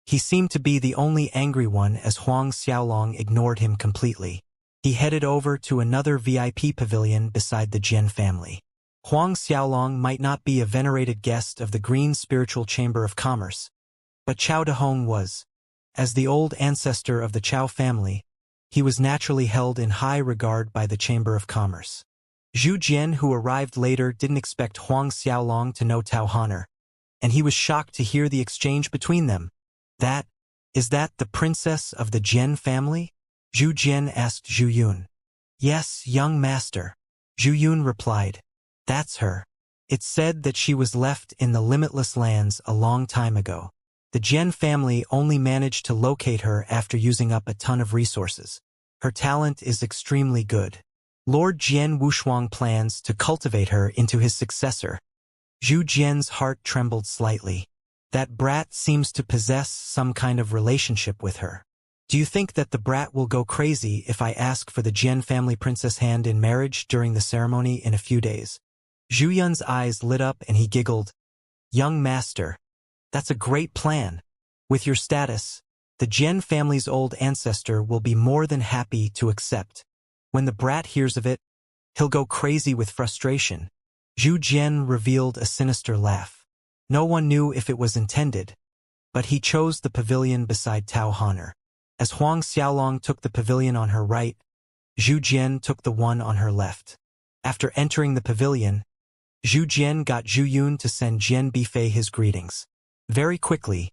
He seemed to be the only angry one as Huang Xiaolong ignored him completely. He headed over to another VIP pavilion beside the Jian family. Huang Xiaolong might not be a venerated guest of the Green Spiritual Chamber of Commerce, but Chao Dehong was. As the old ancestor of the Chao family, he was naturally held in high regard by the Chamber of Commerce. Zhu Jian, who arrived later, didn't expect Huang Xiaolong to know Tao Honor, and he was shocked to hear the exchange between them. Is that the princess of the Jian family? Zhu Jian asked Zhu Yun. Yes, young master. Zhu Yun replied. That's her. It's said that she was left in the limitless lands a long time ago. The Jian family only managed to locate her after using up a ton of resources. Her talent is extremely good. Lord Jian Wushuang plans to cultivate her into his successor. Zhu Jian's heart trembled slightly. That brat seems to possess some kind of relationship with her. Do you think that the brat will go crazy if I ask for the Jian family princess hand in marriage during the ceremony in a few days? Zhu Yun's eyes lit up and he giggled. Young master, that's a great plan. With your status, the Jian family's old ancestor will be more than happy to accept. When the brat hears of it, he'll go crazy with frustration. Zhu Jian revealed a sinister laugh. No one knew if it was intended, but he chose the pavilion beside Tao Honor. As Huang Xiaolong took the pavilion on her right, Zhu Jian took the one on her left. After entering the pavilion, Zhu Jian got Zhu Yun to send Jian Bifei his greetings. Very quickly,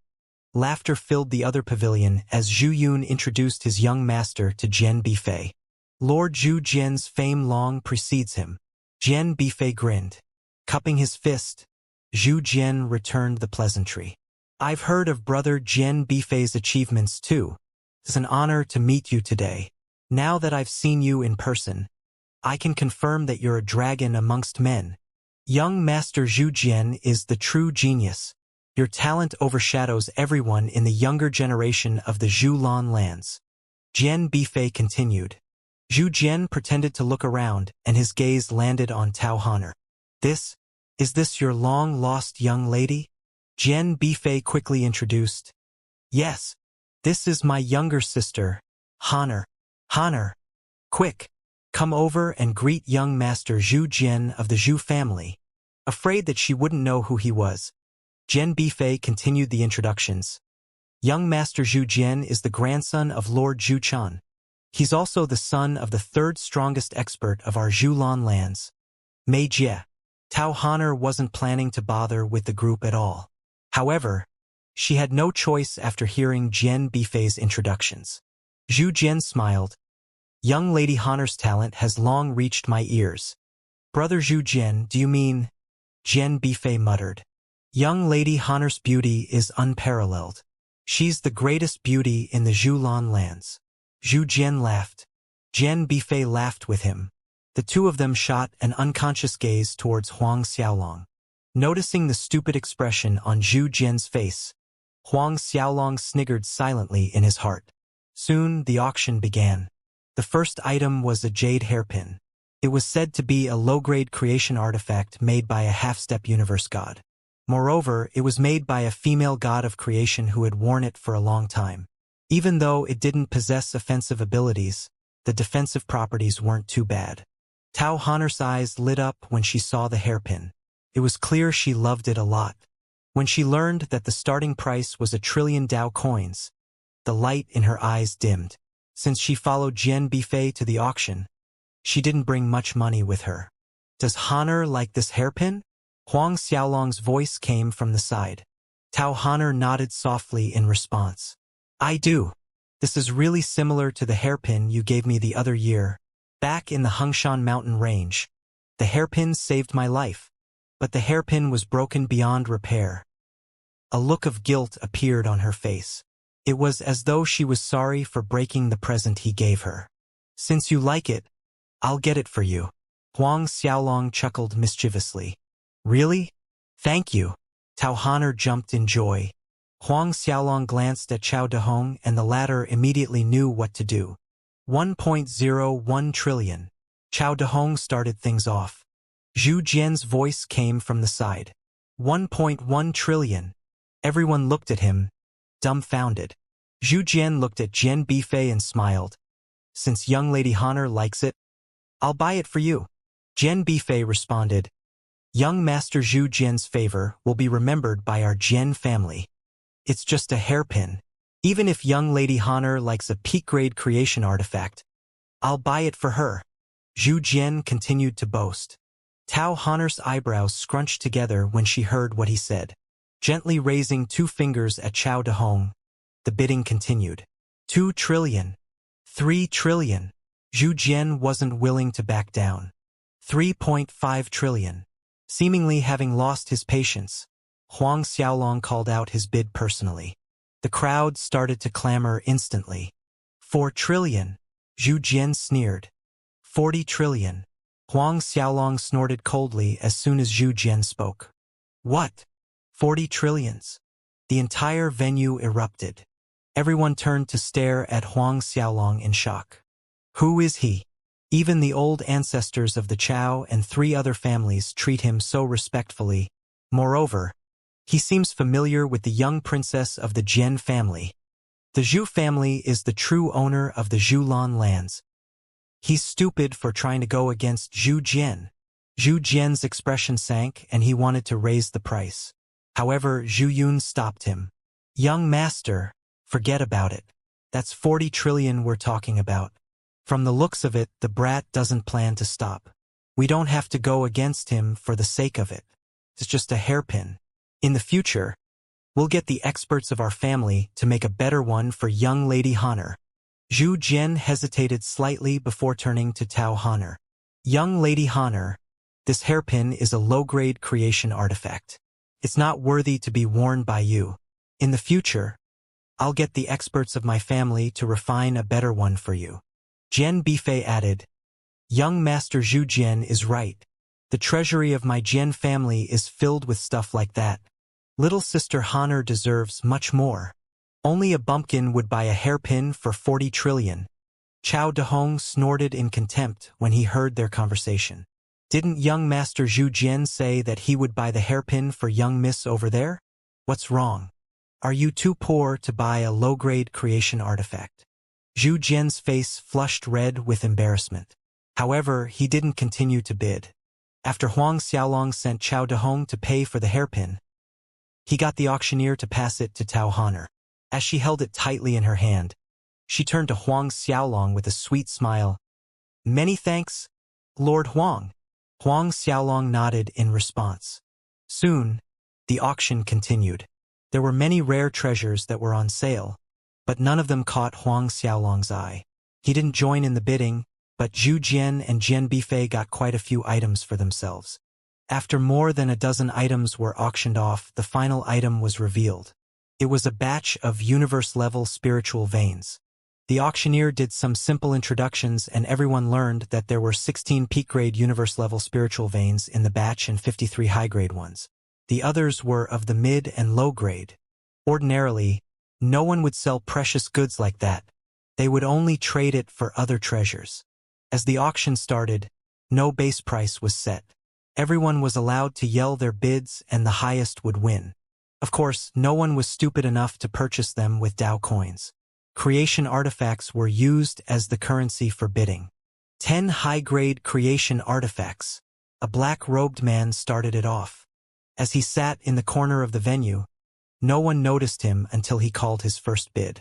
laughter filled the other pavilion as Zhu Yun introduced his young master to Jian Bifei. Lord Zhu Jian's fame long precedes him. Jian Bifei grinned. Cupping his fist, Zhu Jian returned the pleasantry. I've heard of brother Jian Bifei's achievements too. It's an honor to meet you today. Now that I've seen you in person, I can confirm that you're a dragon amongst men. Young Master Zhu Jian is the true genius. Your talent overshadows everyone in the younger generation of the Zhulan lands. Jian Bifei continued. Zhu Jian pretended to look around, and his gaze landed on Tao Honor. Is this your long-lost young lady? Jian Bifei quickly introduced. Yes, this is my younger sister, Honor. Honor, quick, come over and greet young Master Zhu Jian of the Zhu family. Afraid that she wouldn't know who he was, Jian Bifei continued the introductions. Young Master Zhu Jian is the grandson of Lord Zhu Chan. He's also the son of the third strongest expert of our Zhulan lands, Mei Jie. Tao Honor wasn't planning to bother with the group at all. However, she had no choice after hearing Jian Bifei's introductions. Zhu Jian smiled. Young Lady Honor's talent has long reached my ears. Brother Zhu Jian, do you mean? Jian Bifei muttered. Young Lady Honor's beauty is unparalleled. She's the greatest beauty in the Zhulan lands. Zhu Jian laughed. Jian Bifei laughed with him. The two of them shot an unconscious gaze towards Huang Xiaolong. Noticing the stupid expression on Zhu Jian's face, Huang Xiaolong sniggered silently in his heart. Soon the auction began. The first item was a jade hairpin. It was said to be a low-grade creation artifact made by a half-step universe god. Moreover, it was made by a female god of creation who had worn it for a long time. Even though it didn't possess offensive abilities, the defensive properties weren't too bad. Tao Honor's eyes lit up when she saw the hairpin. It was clear she loved it a lot. When she learned that the starting price was 1 trillion Dao coins, the light in her eyes dimmed. Since she followed Jian Bifei to the auction, she didn't bring much money with her. Does Honor like this hairpin? Huang Xiaolong's voice came from the side. Tao Honor nodded softly in response. I do. This is really similar to the hairpin you gave me the other year, back in the Hengshan mountain range. The hairpin saved my life, but the hairpin was broken beyond repair. A look of guilt appeared on her face. It was as though she was sorry for breaking the present he gave her. Since you like it, I'll get it for you. Huang Xiaolong chuckled mischievously. Really? Thank you. Tao Honor jumped in joy. Huang Xiaolong glanced at Chao Dehong and the latter immediately knew what to do. 1.01 trillion. Chao Dehong started things off. Zhu Jian's voice came from the side. 1.1 trillion. Everyone looked at him, dumbfounded. Zhu Jian looked at Jian Bifei and smiled. Since young Lady Honor likes it, I'll buy it for you. Jian Bifei responded. Young Master Zhu Jian's favor will be remembered by our Jian family. It's just a hairpin. Even if young Lady Honor likes a peak-grade creation artifact, I'll buy it for her. Zhu Jian continued to boast. Tao Honor's eyebrows scrunched together when she heard what he said. Gently raising 2 fingers at Chao Dehong, the bidding continued. 2 trillion. 3 trillion. Zhu Jian wasn't willing to back down. 3.5 trillion. Seemingly having lost his patience, Huang Xiaolong called out his bid personally. The crowd started to clamor instantly. 4 trillion. Zhu Jian sneered. 40 trillion. Huang Xiaolong snorted coldly as soon as Zhu Jian spoke. What? 40 trillions? The entire venue erupted. Everyone turned to stare at Huang Xiaolong in shock. Who is he? Even the old ancestors of the Chao and 3 other families treat him so respectfully. Moreover, he seems familiar with the young princess of the Jian family. The Zhu family is the true owner of the Zhulan lands. He's stupid for trying to go against Zhu Jian. Zhu Jian's expression sank and he wanted to raise the price. However, Zhu Yun stopped him. Young master, forget about it. That's 40 trillion we're talking about. From the looks of it, the brat doesn't plan to stop. We don't have to go against him for the sake of it. It's just a hairpin. In the future, we'll get the experts of our family to make a better one for young Lady Honor. Zhu Jian hesitated slightly before turning to Tao Honor. Young Lady Honor, this hairpin is a low-grade creation artifact. It's not worthy to be worn by you. In the future, I'll get the experts of my family to refine a better one for you. Jian Bifei added, Young Master Zhu Jian is right. The treasury of my Jian family is filled with stuff like that. Little sister Honor deserves much more. Only a bumpkin would buy a hairpin for 40 trillion. Chao Dehong snorted in contempt when he heard their conversation. Didn't young Master Zhu Jian say that he would buy the hairpin for young miss over there? What's wrong? Are you too poor to buy a low-grade creation artifact? Zhu Jian's face flushed red with embarrassment. However, he didn't continue to bid. After Huang Xiaolong sent Chao Dehong to pay for the hairpin, he got the auctioneer to pass it to Tao Honor. As she held it tightly in her hand, she turned to Huang Xiaolong with a sweet smile. Many thanks, Lord Huang. Huang Xiaolong nodded in response. Soon, the auction continued. There were many rare treasures that were on sale, but none of them caught Huang Xiaolong's eye. He didn't join in the bidding, but Zhu Jian and Jian Bifei got quite a few items for themselves. After more than a dozen items were auctioned off, the final item was revealed. It was a batch of universe-level spiritual veins. The auctioneer did some simple introductions and everyone learned that there were 16 peak-grade universe-level spiritual veins in the batch and 53 high-grade ones. The others were of the mid and low-grade. Ordinarily, no one would sell precious goods like that. They would only trade it for other treasures. As the auction started, no base price was set. Everyone was allowed to yell their bids and the highest would win. Of course, no one was stupid enough to purchase them with Dao coins. Creation artifacts were used as the currency for bidding. 10 high-grade creation artifacts. A black-robed man started it off. As he sat in the corner of the venue, no one noticed him until he called his first bid.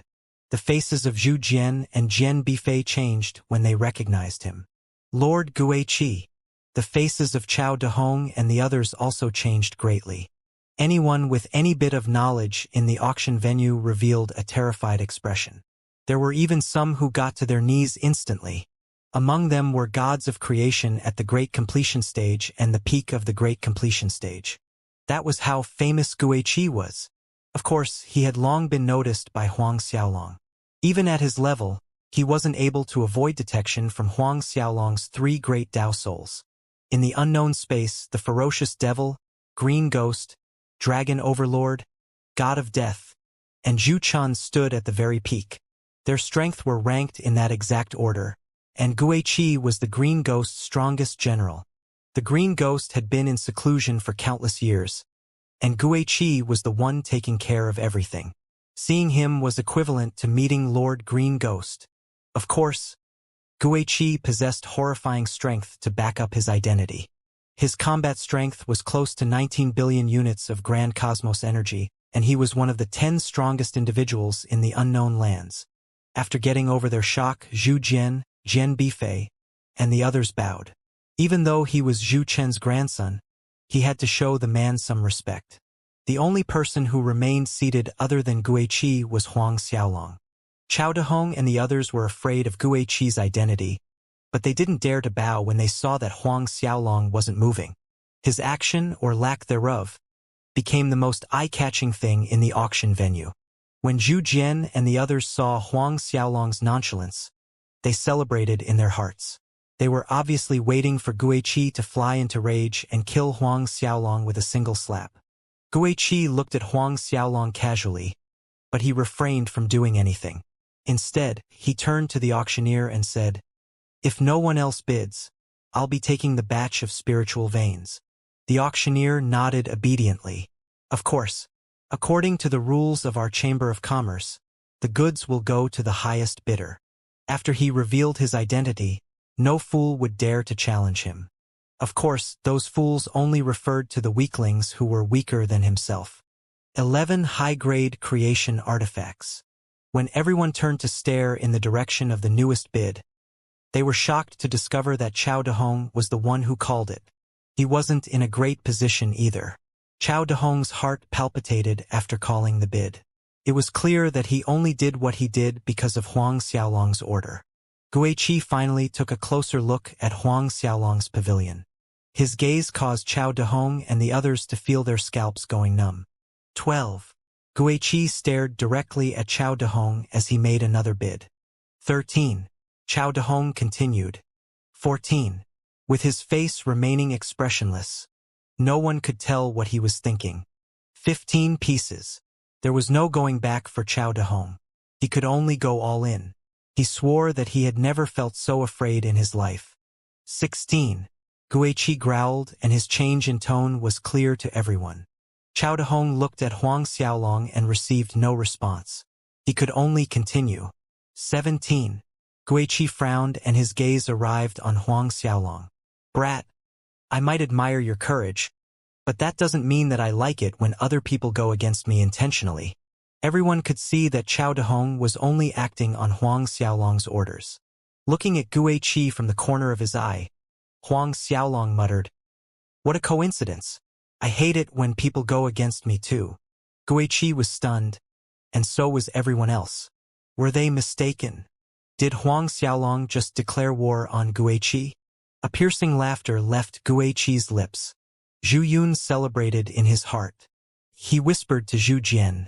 The faces of Zhu Jian and Jian Bifei changed when they recognized him. Lord Guiqi. The faces of Chao Dehong and the others also changed greatly. Anyone with any bit of knowledge in the auction venue revealed a terrified expression. There were even some who got to their knees instantly. Among them were gods of creation at the Great Completion stage and the peak of the Great Completion stage. That was how famous Guiqi was. Of course, he had long been noticed by Huang Xiaolong. Even at his level, he wasn't able to avoid detection from Huang Xiaolong's 3 great Dao souls. In the unknown space, the ferocious devil, green ghost, dragon overlord, god of death, and Zhu Chan stood at the very peak. Their strength were ranked in that exact order, and Guiqi was the green ghost's strongest general. The green ghost had been in seclusion for countless years, and Guiqi was the one taking care of everything. Seeing him was equivalent to meeting Lord Green Ghost. Of course, Guiqi possessed horrifying strength to back up his identity. His combat strength was close to 19 billion units of grand cosmos energy, and he was one of the 10 strongest individuals in the unknown lands. After getting over their shock, Zhu Jian, Jian Bifei, and the others bowed. Even though he was Zhu Chen's grandson, he had to show the man some respect. The only person who remained seated other than Guiqi was Huang Xiaolong. Chao Dehong and the others were afraid of Guiqi's identity, but they didn't dare to bow when they saw that Huang Xiaolong wasn't moving. His action, or lack thereof, became the most eye-catching thing in the auction venue. When Zhu Jian and the others saw Huang Xiaolong's nonchalance, they celebrated in their hearts. They were obviously waiting for Guiqi to fly into rage and kill Huang Xiaolong with a single slap. Guiqi looked at Huang Xiaolong casually, but he refrained from doing anything. Instead, he turned to the auctioneer and said, "If no one else bids, I'll be taking the batch of spiritual veins." The auctioneer nodded obediently. "Of course. According to the rules of our Chamber of Commerce, the goods will go to the highest bidder." After he revealed his identity, no fool would dare to challenge him. Of course, those fools only referred to the weaklings who were weaker than himself. 11 high-grade creation artifacts. When everyone turned to stare in the direction of the newest bid, they were shocked to discover that Chao Dehong was the one who called it. He wasn't in a great position either. Chao Dehong's heart palpitated after calling the bid. It was clear that he only did what he did because of Huang Xiaolong's order. Guiqi finally took a closer look at Huang Xiaolong's pavilion. His gaze caused Chao Dehong and the others to feel their scalps going numb. 12. Guiqi stared directly at Chao Dehong as he made another bid. 13. Chao Dehong continued. 14. With his face remaining expressionless, no one could tell what he was thinking. 15 pieces. There was no going back for Chao Dehong. He could only go all in. He swore that he had never felt so afraid in his life. 16. Guiqi growled, and his change in tone was clear to everyone. Chao Dehong looked at Huang Xiaolong and received no response. He could only continue. 17. Guiqi frowned and his gaze arrived on Huang Xiaolong. "Brat, I might admire your courage, but that doesn't mean that I like it when other people go against me intentionally." Everyone could see that Chao Dehong was only acting on Huang Xiaolong's orders. Looking at Guiqi from the corner of his eye, Huang Xiaolong muttered, "What a coincidence. I hate it when people go against me too." Guiqi was stunned, and so was everyone else. Were they mistaken? Did Huang Xiaolong just declare war on Guiqi? A piercing laughter left Guiqi's lips. Zhu Yun celebrated in his heart. He whispered to Zhu Jian,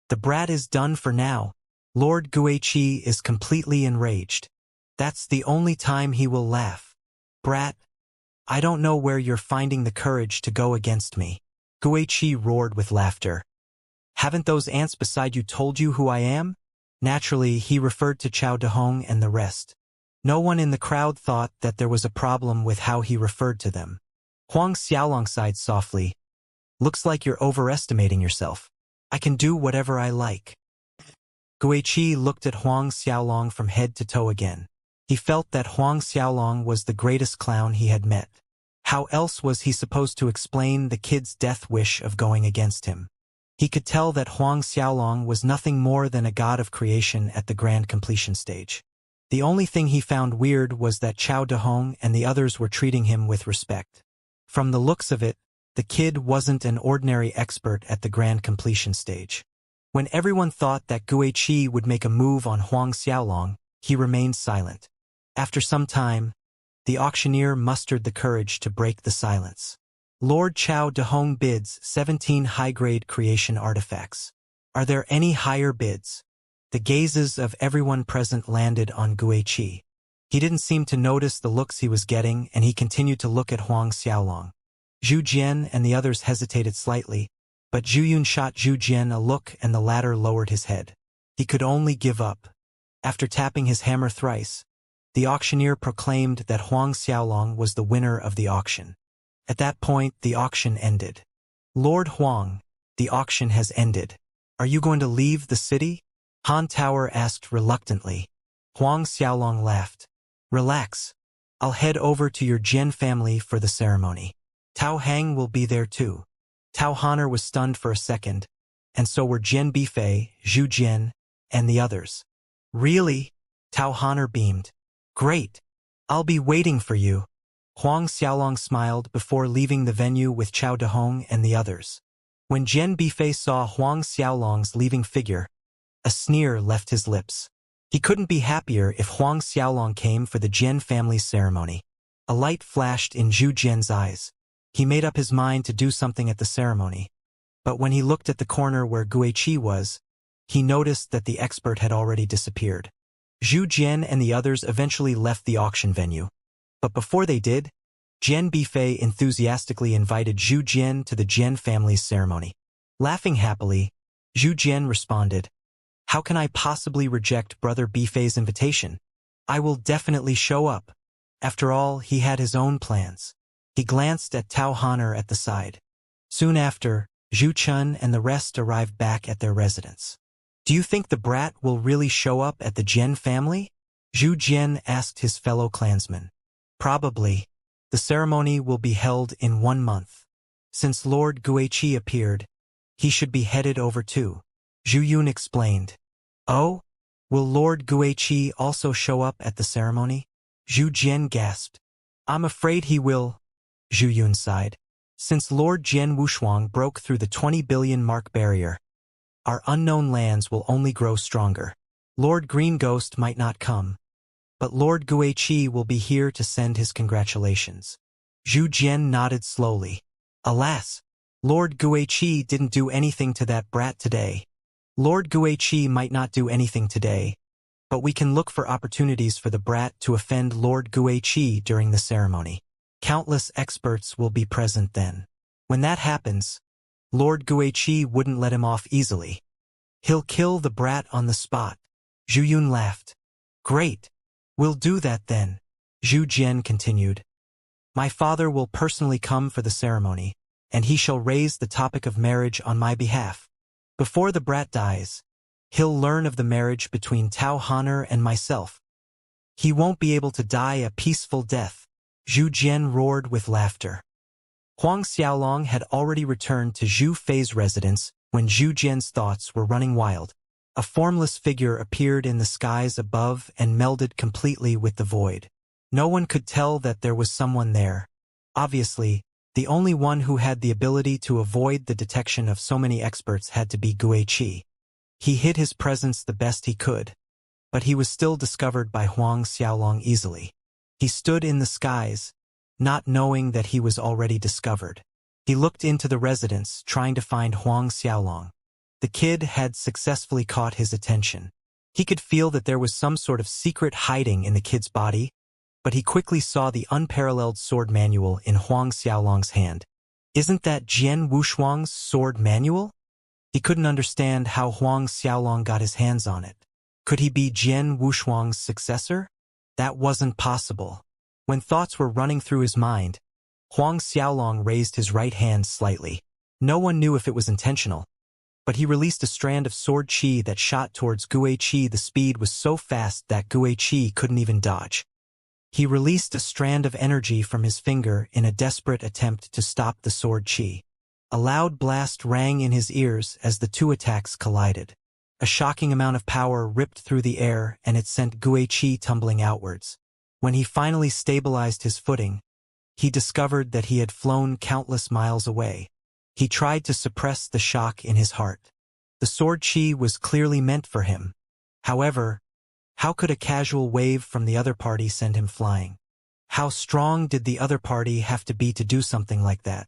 "The brat is done for now. Lord Guiqi is completely enraged. That's the only time he will laugh. Brat, I don't know where you're finding the courage to go against me." Guiqi roared with laughter. "Haven't those ants beside you told you who I am?" Naturally, he referred to Chao Dehong and the rest. No one in the crowd thought that there was a problem with how he referred to them. Huang Xiaolong sighed softly. "Looks like you're overestimating yourself. I can do whatever I like." Guiqi looked at Huang Xiaolong from head to toe again. He felt that Huang Xiaolong was the greatest clown he had met. How else was he supposed to explain the kid's death wish of going against him? He could tell that Huang Xiaolong was nothing more than a god of creation at the grand completion stage. The only thing he found weird was that Chao Dehong and the others were treating him with respect. From the looks of it, the kid wasn't an ordinary expert at the grand completion stage. When everyone thought that Guiqi would make a move on Huang Xiaolong, he remained silent. After some time, the auctioneer mustered the courage to break the silence. "Lord Chao Dehong bids 17 high-grade creation artifacts. Are there any higher bids?" The gazes of everyone present landed on Guiqi. He didn't seem to notice the looks he was getting, and he continued to look at Huang Xiaolong. Zhu Jian and the others hesitated slightly, but Zhu Yun shot Zhu Jian a look and the latter lowered his head. He could only give up. After tapping his hammer thrice, the auctioneer proclaimed that Huang Xiaolong was the winner of the auction. At that point, the auction ended. "Lord Huang, the auction has ended. Are you going to leave the city?" Han Tower asked reluctantly. Huang Xiaolong laughed. "Relax. I'll head over to your Jian family for the ceremony. Tao Hang will be there too." Tao Honor was stunned for a second, and so were Jian Bifei, Zhu Jian, and the others. "Really?" Tao Honor beamed. "Great. I'll be waiting for you." Huang Xiaolong smiled before leaving the venue with Chao Dehong and the others. When Jian Bifei saw Huang Xiaolong's leaving figure, a sneer left his lips. He couldn't be happier if Huang Xiaolong came for the Jian family's ceremony. A light flashed in Zhu Jian's eyes. He made up his mind to do something at the ceremony. But when he looked at the corner where Guiqi was, he noticed that the expert had already disappeared. Zhu Jian and the others eventually left the auction venue. But before they did, Jian Bifei enthusiastically invited Zhu Jian to the Jian family's ceremony. Laughing happily, Zhu Jian responded, "How can I possibly reject Brother Bifei's invitation? I will definitely show up." After all, he had his own plans. He glanced at Tao Honor at the side. Soon after, Zhu Chun and the rest arrived back at their residence. "Do you think the brat will really show up at the Jian family?" Zhu Jian asked his fellow clansmen. "Probably. The ceremony will be held in 1 month. Since Lord Guiqi appeared, he should be headed over too," Zhu Yun explained. "Oh? Will Lord Guiqi also show up at the ceremony?" Zhu Jian gasped. "I'm afraid he will," Zhu Yun sighed. "Since Lord Jian Wushuang broke through the 20 billion mark barrier, our unknown lands will only grow stronger. Lord Green Ghost might not come, but Lord Guiqi will be here to send his congratulations." Zhu Jian nodded slowly. "Alas, Lord Guiqi didn't do anything to that brat today. Lord Guiqi might not do anything today, but we can look for opportunities for the brat to offend Lord Guiqi during the ceremony. Countless experts will be present then. When that happens, Lord Guiqi wouldn't let him off easily. He'll kill the brat on the spot." Zhu Yun laughed. "Great. We'll do that then," Zhu Jian continued. "My father will personally come for the ceremony, and he shall raise the topic of marriage on my behalf. Before the brat dies, he'll learn of the marriage between Tao Honor and myself. He won't be able to die a peaceful death." Zhu Jian roared with laughter. Huang Xiaolong had already returned to Zhu Fei's residence when Zhu Jian's thoughts were running wild. A formless figure appeared in the skies above and melded completely with the void. No one could tell that there was someone there. Obviously, the only one who had the ability to avoid the detection of so many experts had to be Guiqi. He hid his presence the best he could, but he was still discovered by Huang Xiaolong easily. He stood in the skies, not knowing that he was already discovered. He looked into the residence, trying to find Huang Xiaolong. The kid had successfully caught his attention. He could feel that there was some sort of secret hiding in the kid's body, but he quickly saw the unparalleled sword manual in Huang Xiaolong's hand. "Isn't that Jian Wushuang's sword manual?" He couldn't understand how Huang Xiaolong got his hands on it. Could he be Jian Wushuang's successor? That wasn't possible. When thoughts were running through his mind, Huang Xiaolong raised his right hand slightly. No one knew if it was intentional, but he released a strand of sword chi that shot towards Guiqi. The speed was so fast that Guiqi couldn't even dodge. He released a strand of energy from his finger in a desperate attempt to stop the sword chi. A loud blast rang in his ears as the two attacks collided. A shocking amount of power ripped through the air and it sent Guiqi tumbling outwards. When he finally stabilized his footing, he discovered that he had flown countless miles away. He tried to suppress the shock in his heart. The sword chi was clearly meant for him. However, how could a casual wave from the other party send him flying? How strong did the other party have to be to do something like that?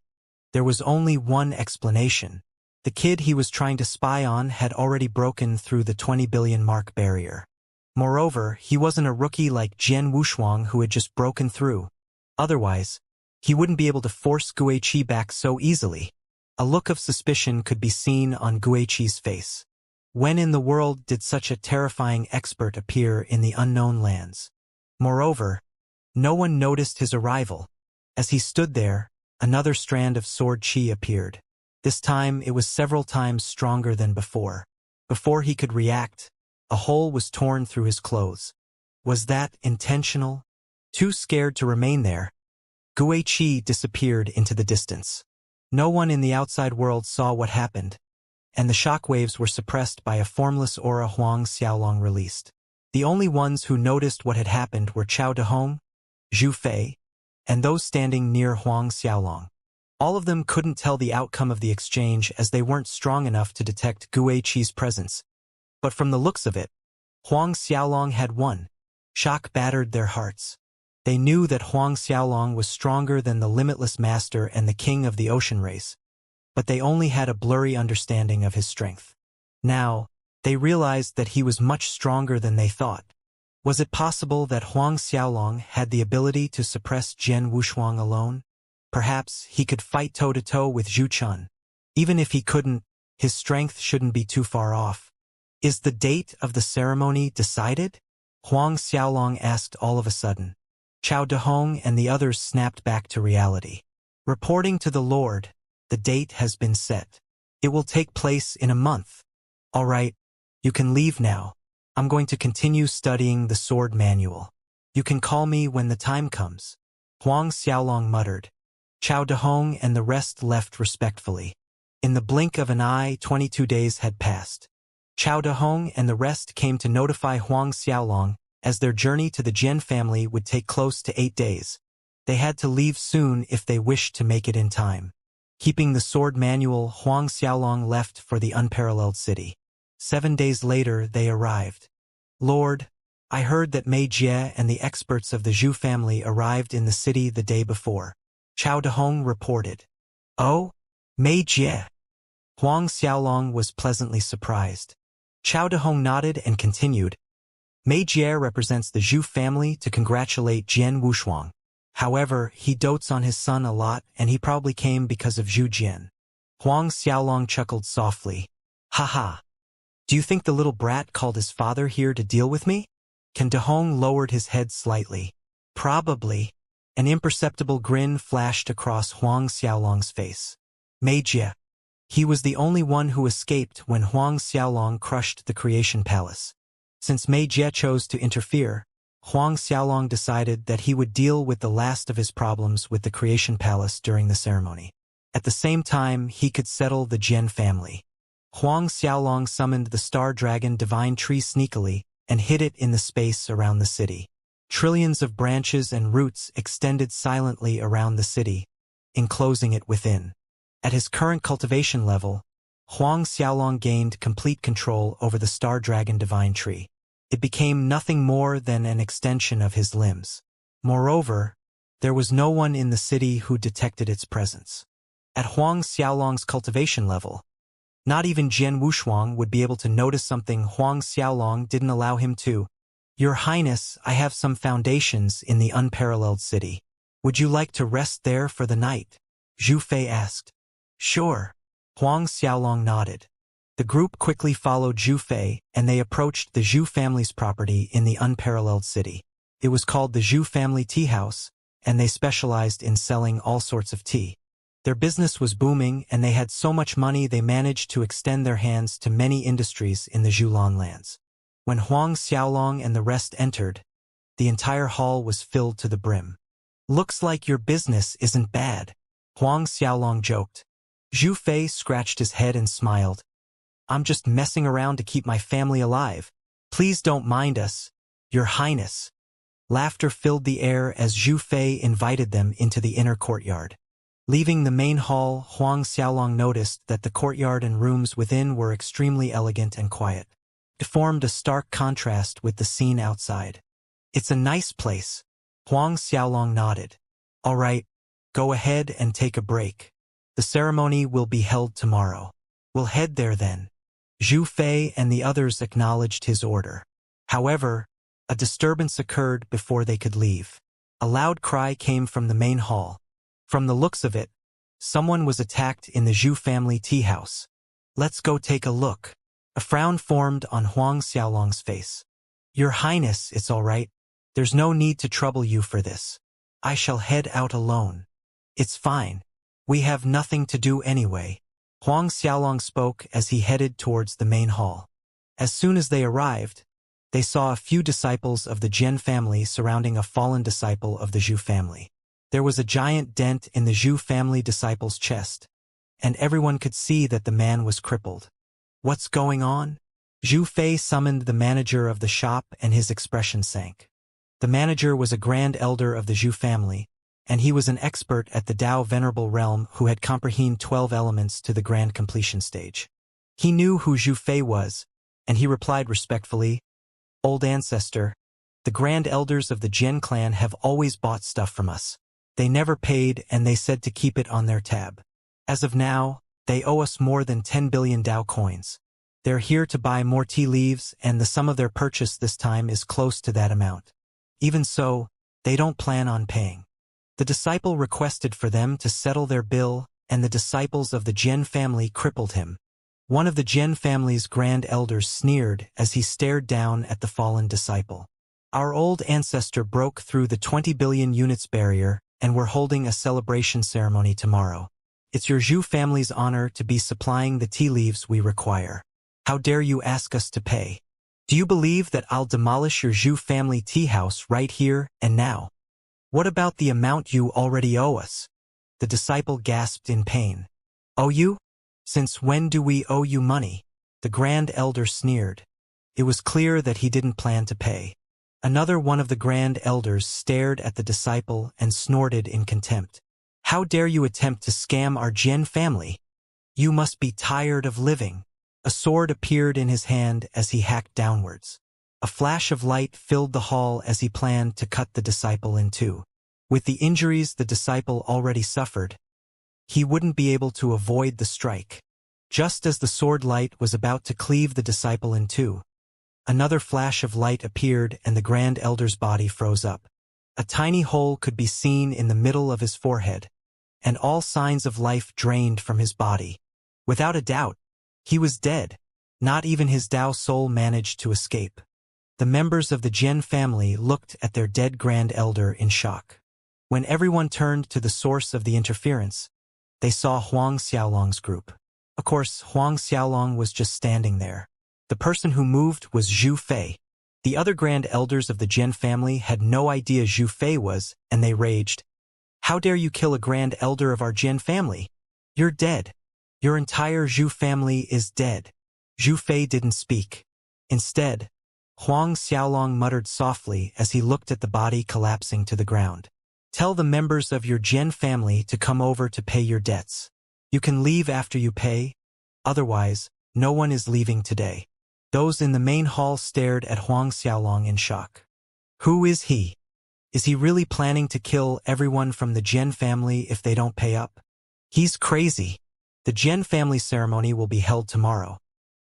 There was only one explanation. The kid he was trying to spy on had already broken through the 20 billion mark barrier. Moreover, he wasn't a rookie like Jian Wushuang who had just broken through. Otherwise, he wouldn't be able to force Guiqi back so easily. A look of suspicion could be seen on Guiqi's face. When in the world did such a terrifying expert appear in the unknown lands? Moreover, no one noticed his arrival. As he stood there, another strand of sword chi appeared. This time it was several times stronger than before. Before he could react, a hole was torn through his clothes. Was that intentional? Too scared to remain there, Guiqi disappeared into the distance. No one in the outside world saw what happened, and the shockwaves were suppressed by a formless aura Huang Xiaolong released. The only ones who noticed what had happened were Chao Dehong, Zhu Fei, and those standing near Huang Xiaolong. All of them couldn't tell the outcome of the exchange as they weren't strong enough to detect Guiqi's presence. But from the looks of it, Huang Xiaolong had won. Shock battered their hearts. They knew that Huang Xiaolong was stronger than the limitless master and the king of the ocean race, but they only had a blurry understanding of his strength. Now, they realized that he was much stronger than they thought. Was it possible that Huang Xiaolong had the ability to suppress Jian Wushuang alone? Perhaps he could fight toe-to-toe with Zhu Chun. Even if he couldn't, his strength shouldn't be too far off. Is the date of the ceremony decided? Huang Xiaolong asked all of a sudden. Chao Dehong and the others snapped back to reality. Reporting to the Lord, the date has been set. It will take place in a month. All right, you can leave now. I'm going to continue studying the sword manual. You can call me when the time comes. Huang Xiaolong muttered. Chao Dehong and the rest left respectfully. In the blink of an eye, 22 days had passed. Chao Dehong and the rest came to notify Huang Xiaolong as their journey to the Jian family would take close to 8 days. They had to leave soon if they wished to make it in time. Keeping the sword manual, Huang Xiaolong left for the unparalleled city. 7 days later, they arrived. Lord, I heard that Mei Jie and the experts of the Zhu family arrived in the city the day before. Chao Dehong reported. Oh? Mei Jie. Huang Xiaolong was pleasantly surprised. Chao Dehong nodded and continued. Mei Jie represents the Zhu family to congratulate Jian Wushuang. However, he dotes on his son a lot and he probably came because of Zhu Jian. Huang Xiaolong chuckled softly. Haha. Do you think the little brat called his father here to deal with me? Can Dehong lowered his head slightly. Probably. An imperceptible grin flashed across Huang Xiaolong's face. Mei Jie. He was the only one who escaped when Huang Xiaolong crushed the Creation Palace. Since Mei Jie chose to interfere, Huang Xiaolong decided that he would deal with the last of his problems with the Creation Palace during the ceremony. At the same time, he could settle the Jian family. Huang Xiaolong summoned the Star Dragon Divine Tree sneakily and hid it in the space around the city. Trillions of branches and roots extended silently around the city, enclosing it within. At his current cultivation level, Huang Xiaolong gained complete control over the Star Dragon Divine Tree. It became nothing more than an extension of his limbs. Moreover, there was no one in the city who detected its presence. At Huang Xiaolong's cultivation level, not even Jian Wushuang would be able to notice something Huang Xiaolong didn't allow him to. Your Highness, I have some foundations in the unparalleled city. Would you like to rest there for the night? Zhu Fei asked. Sure. Huang Xiaolong nodded. The group quickly followed Zhu Fei, and they approached the Zhu family's property in the unparalleled city. It was called the Zhu Family Tea House, and they specialized in selling all sorts of tea. Their business was booming, and they had so much money they managed to extend their hands to many industries in the Zhulan lands. When Huang Xiaolong and the rest entered, the entire hall was filled to the brim. Looks like your business isn't bad, Huang Xiaolong joked. Zhu Fei scratched his head and smiled. I'm just messing around to keep my family alive. Please don't mind us, Your Highness. Laughter filled the air as Zhu Fei invited them into the inner courtyard. Leaving the main hall, Huang Xiaolong noticed that the courtyard and rooms within were extremely elegant and quiet. It formed a stark contrast with the scene outside. It's a nice place. Huang Xiaolong nodded. All right, go ahead and take a break. The ceremony will be held tomorrow. We'll head there then. Zhu Fei and the others acknowledged his order. However, a disturbance occurred before they could leave. A loud cry came from the main hall. From the looks of it, someone was attacked in the Zhu family tea house. Let's go take a look. A frown formed on Huang Xiaolong's face. Your Highness, it's all right. There's no need to trouble you for this. I shall head out alone. It's fine. We have nothing to do anyway. Huang Xiaolong spoke as he headed towards the main hall. As soon as they arrived, they saw a few disciples of the Jian family surrounding a fallen disciple of the Zhu family. There was a giant dent in the Zhu family disciple's chest, and everyone could see that the man was crippled. What's going on? Zhu Fei summoned the manager of the shop and his expression sank. The manager was a grand elder of the Zhu family, and he was an expert at the Tao Venerable Realm who had comprehended 12 elements to the grand completion stage. He knew who Zhu Fei was, and he replied respectfully, Old ancestor, the grand elders of the Jian clan have always bought stuff from us. They never paid and they said to keep it on their tab. As of now, they owe us more than 10 billion Tao coins. They're here to buy more tea leaves, and the sum of their purchase this time is close to that amount. Even so, they don't plan on paying. The disciple requested for them to settle their bill, and the disciples of the Jian family crippled him. One of the Jian family's grand elders sneered as he stared down at the fallen disciple. Our old ancestor broke through the 20 billion units barrier, and we're holding a celebration ceremony tomorrow. It's your Zhu family's honor to be supplying the tea leaves we require. How dare you ask us to pay? Do you believe that I'll demolish your Zhu family tea house right here and now? What about the amount you already owe us? The disciple gasped in pain. Owe you? Since when do we owe you money? The grand elder sneered. It was clear that he didn't plan to pay. Another one of the grand elders stared at the disciple and snorted in contempt. How dare you attempt to scam our Jian family? You must be tired of living. A sword appeared in his hand as he hacked downwards. A flash of light filled the hall as he planned to cut the disciple in two. With the injuries the disciple already suffered, he wouldn't be able to avoid the strike. Just as the sword light was about to cleave the disciple in two, another flash of light appeared and the grand elder's body froze up. A tiny hole could be seen in the middle of his forehead, and all signs of life drained from his body. Without a doubt, he was dead. Not even his Dao soul managed to escape. The members of the Jian family looked at their dead grand elder in shock. When everyone turned to the source of the interference, they saw Huang Xiaolong's group. Of course, Huang Xiaolong was just standing there. The person who moved was Zhu Fei. The other grand elders of the Jian family had no idea Zhu Fei was, and they raged. How dare you kill a grand elder of our Jian family? You're dead. Your entire Zhu family is dead. Zhu Fei didn't speak. Instead, Huang Xiaolong muttered softly as he looked at the body collapsing to the ground. Tell the members of your Jian family to come over to pay your debts. You can leave after you pay. Otherwise, no one is leaving today. Those in the main hall stared at Huang Xiaolong in shock. Who is he? Is he really planning to kill everyone from the Jian family if they don't pay up? He's crazy. The Jian family ceremony will be held tomorrow.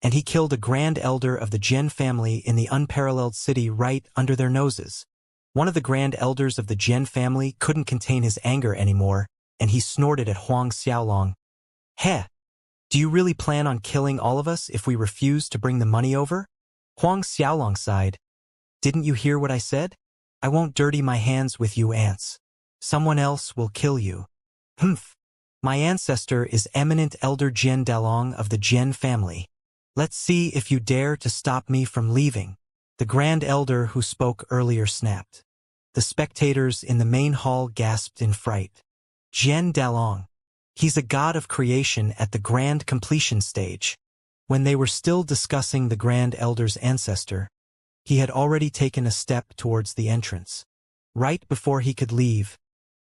And he killed a grand elder of the Jian family in the unparalleled city right under their noses. One of the grand elders of the Jian family couldn't contain his anger anymore, and he snorted at Huang Xiaolong. Heh! Do you really plan on killing all of us if we refuse to bring the money over? Huang Xiaolong sighed. Didn't you hear what I said? I won't dirty my hands with you ants. Someone else will kill you. Humph! My ancestor is eminent elder Jian Dalong of the Jian family. Let's see if you dare to stop me from leaving. The grand elder who spoke earlier snapped. The spectators in the main hall gasped in fright. Jian Dalong. He's a god of creation at the grand completion stage. When they were still discussing the grand elder's ancestor, he had already taken a step towards the entrance. Right before he could leave,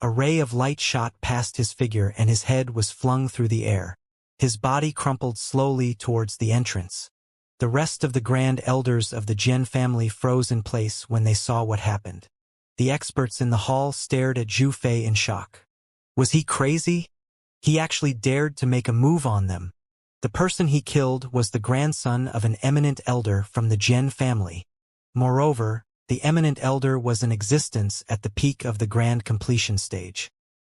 a ray of light shot past his figure and his head was flung through the air. His body crumpled slowly towards the entrance. The rest of the grand elders of the Jian family froze in place when they saw what happened. The experts in the hall stared at Zhu Fei in shock. Was he crazy? He actually dared to make a move on them. The person he killed was the grandson of an eminent elder from the Jian family. Moreover, the eminent elder was in existence at the peak of the grand completion stage.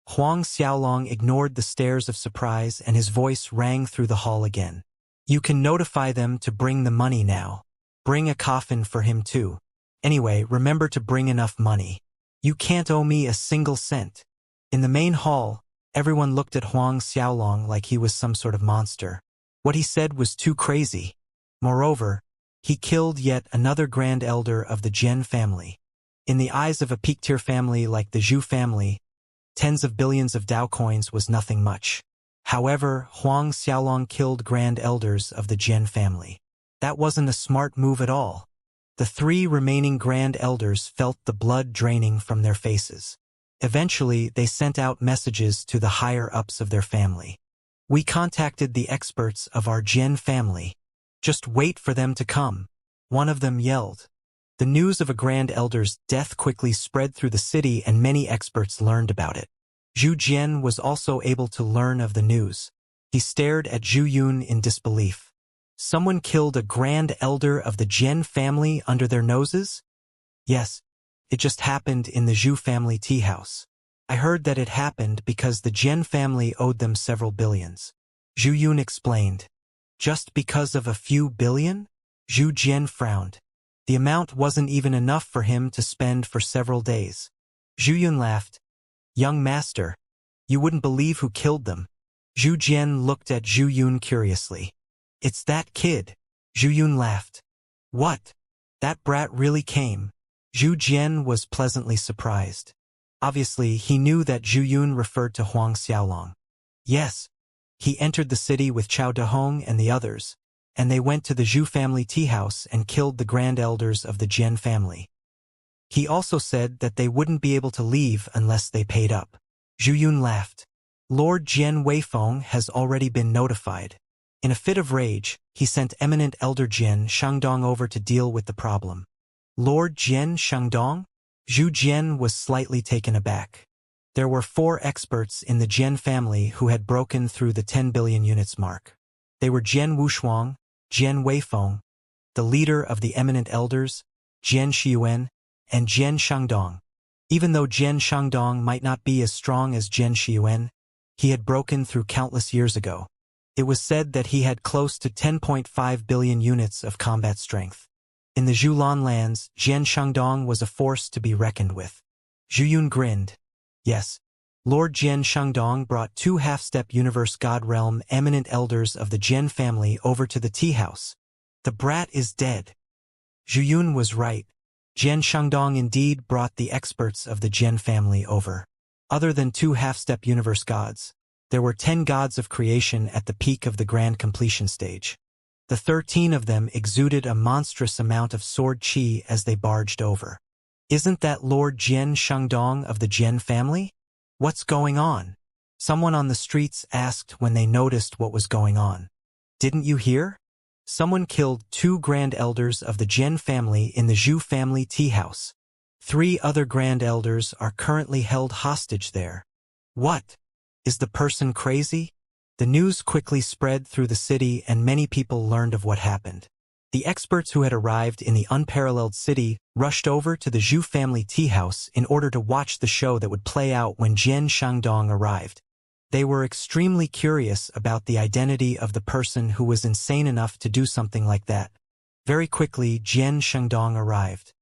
Huang Xiaolong ignored the stares of surprise and his voice rang through the hall again. You can notify them to bring the money now. Bring a coffin for him too. Anyway, remember to bring enough money. You can't owe me a single cent. In the main hall, everyone looked at Huang Xiaolong like he was some sort of monster. What he said was too crazy. Moreover, he killed yet another grand elder of the Jian family. In the eyes of a peak-tier family like the Zhu family, tens of billions of Dao coins was nothing much. However, Huang Xiaolong killed grand elders of the Jian family. That wasn't a smart move at all. The three remaining grand elders felt the blood draining from their faces. Eventually, they sent out messages to the higher-ups of their family. We contacted the experts of our Jian family. Just wait for them to come. One of them yelled. The news of a grand elder's death quickly spread through the city and many experts learned about it. Zhu Jian was also able to learn of the news. He stared at Zhu Yun in disbelief. Someone killed a grand elder of the Jian family under their noses? Yes, it just happened in the Zhu family tea house. I heard that it happened because the Jian family owed them several billions. Zhu Yun explained. Just because of a few billion? Zhu Jian frowned. The amount wasn't even enough for him to spend for several days. Zhu Yun laughed. Young master, you wouldn't believe who killed them. Zhu Jian looked at Zhu Yun curiously. It's that kid. Zhu Yun laughed. What? That brat really came? Zhu Jian was pleasantly surprised. Obviously, he knew that Zhu Yun referred to Huang Xiaolong. Yes. He entered the city with Chao Dehong and the others, and they went to the Zhu family tea house and killed the grand elders of the Jian family. He also said that they wouldn't be able to leave unless they paid up. Zhu Yun laughed. Lord Jian Weifeng has already been notified. In a fit of rage, he sent eminent elder Jian Shangdong over to deal with the problem. Lord Jian Shangdong? Zhu Jian was slightly taken aback. There were 4 experts in the Jian family who had broken through the 10 billion units mark. They were Jian Wushuang, Jian Weifeng, the leader of the eminent elders, Jian Shiyuan, and Jian Shangdong. Even though Jian Shangdong might not be as strong as Jian Shiyuan, he had broken through countless years ago. It was said that he had close to 10.5 billion units of combat strength. In the Zhulan lands, Jian Shangdong was a force to be reckoned with. Zhu Yun grinned. Yes, Lord Jian Shangdong brought 2 half-step universe god realm eminent elders of the Jian family over to the tea house. The brat is dead. Zhu Yun was right. Jian Shangdong indeed brought the experts of the Jian family over. Other than 2 half-step universe gods, there were 10 gods of creation at the peak of the grand completion stage. The 13 of them exuded a monstrous amount of sword qi as they barged over. Isn't that Lord Jian Shangdong of the Jian family? What's going on? Someone on the streets asked when they noticed what was going on. Didn't you hear? Someone killed 2 grand elders of the Jian family in the Zhu family tea house. 3 other grand elders are currently held hostage there. What? Is the person crazy? The news quickly spread through the city and many people learned of what happened. The experts who had arrived in the unparalleled city rushed over to the Zhu family tea house in order to watch the show that would play out when Jian Shangdong arrived. They were extremely curious about the identity of the person who was insane enough to do something like that. Very quickly, Jian Shangdong arrived.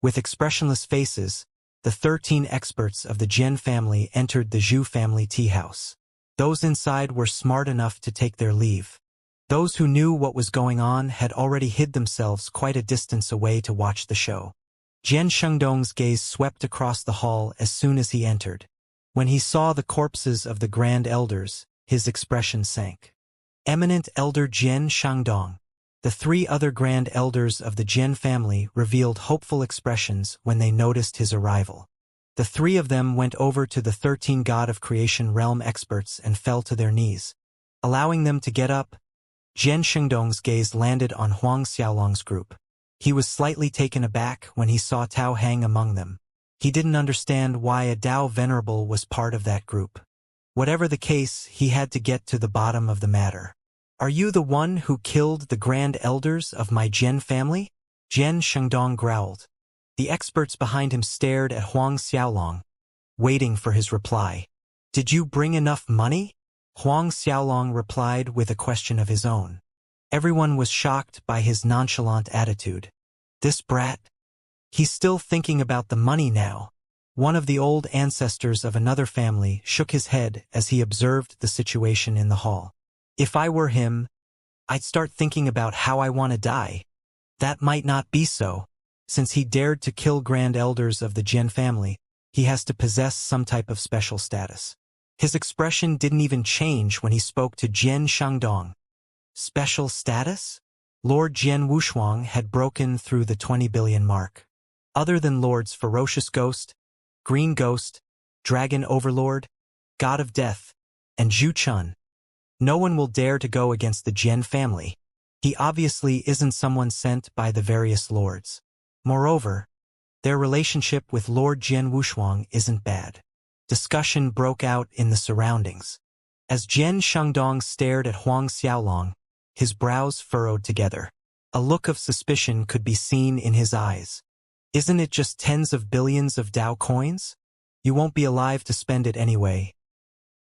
With expressionless faces, the 13 experts of the Jian family entered the Zhu family tea house. Those inside were smart enough to take their leave. Those who knew what was going on had already hid themselves quite a distance away to watch the show. Jian Shangdong's gaze swept across the hall as soon as he entered. When he saw the corpses of the grand elders, his expression sank. Eminent elder Jian Shangdong. The 3 other grand elders of the Jian family revealed hopeful expressions when they noticed his arrival. The 3 of them went over to the 13 God of Creation realm experts and fell to their knees. Allowing them to get up, Jian Shangdong's gaze landed on Huang Xiaolong's group. He was slightly taken aback when he saw Tao Hang among them. He didn't understand why a Dao Venerable was part of that group. Whatever the case, he had to get to the bottom of the matter. Are you the one who killed the grand elders of my Jian family? Jian Shangdong growled. The experts behind him stared at Huang Xiaolong, waiting for his reply. Did you bring enough money? Huang Xiaolong replied with a question of his own. Everyone was shocked by his nonchalant attitude. This brat? He's still thinking about the money now. One of the old ancestors of another family shook his head as he observed the situation in the hall. If I were him, I'd start thinking about how I want to die. That might not be so. Since he dared to kill grand elders of the Jian family, he has to possess some type of special status. His expression didn't even change when he spoke to Jian Shangdong. Special status? Lord Jian Wushuang had broken through the 20 billion mark. Other than Lords Ferocious Ghost, Green Ghost, Dragon Overlord, God of Death, and Zhu Chun, no one will dare to go against the Jian family. He obviously isn't someone sent by the various lords. Moreover, their relationship with Lord Jian Wushuang isn't bad. Discussion broke out in the surroundings. As Jian Shangdong stared at Huang Xiaolong, his brows furrowed together. A look of suspicion could be seen in his eyes. Isn't it just tens of billions of Dao coins? You won't be alive to spend it anyway.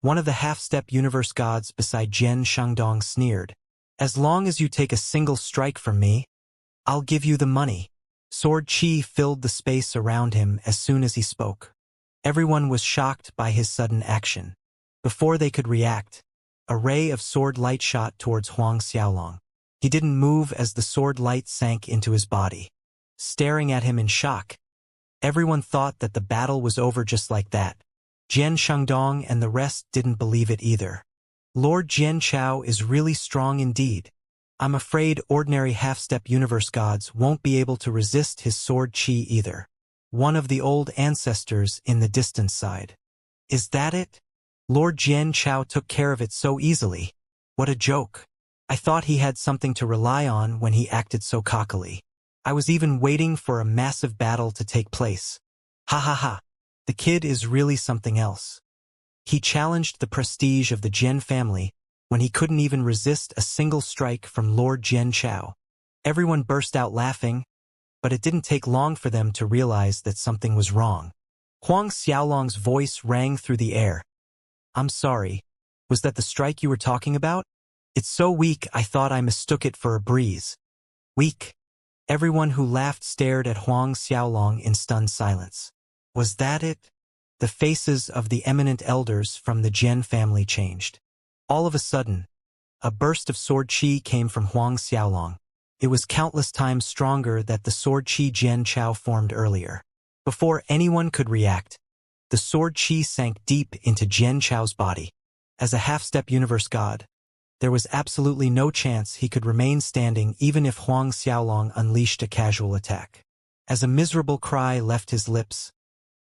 One of the half-step universe gods beside Jian Shangdong sneered. As long as you take a single strike from me, I'll give you the money. Sword chi filled the space around him as soon as he spoke. Everyone was shocked by his sudden action. Before they could react, a ray of sword light shot towards Huang Xiaolong. He didn't move as the sword light sank into his body. Staring at him in shock, everyone thought that the battle was over just like that. Jian Shangdong and the rest didn't believe it either. Lord Jian Chao is really strong indeed. I'm afraid ordinary half-step universe gods won't be able to resist his sword chi either. One of the old ancestors in the distant side. Is that it? Lord Jian Chao took care of it so easily. What a joke. I thought he had something to rely on when he acted so cockily. I was even waiting for a massive battle to take place. Ha ha ha. The kid is really something else. He challenged the prestige of the Jian family when he couldn't even resist a single strike from Lord Jian Chao. Everyone burst out laughing, but it didn't take long for them to realize that something was wrong. Huang Xiaolong's voice rang through the air. I'm sorry. Was that the strike you were talking about? It's so weak I thought I mistook it for a breeze. Weak. Everyone who laughed stared at Huang Xiaolong in stunned silence. Was that it? The faces of the eminent elders from the Jian family changed. All of a sudden, a burst of sword chi came from Huang Xiaolong. It was countless times stronger than the sword chi Jian Chao formed earlier. Before anyone could react, the sword chi sank deep into Jian Chao's body. As a half-step universe god, there was absolutely no chance he could remain standing even if Huang Xiaolong unleashed a casual attack. As a miserable cry left his lips,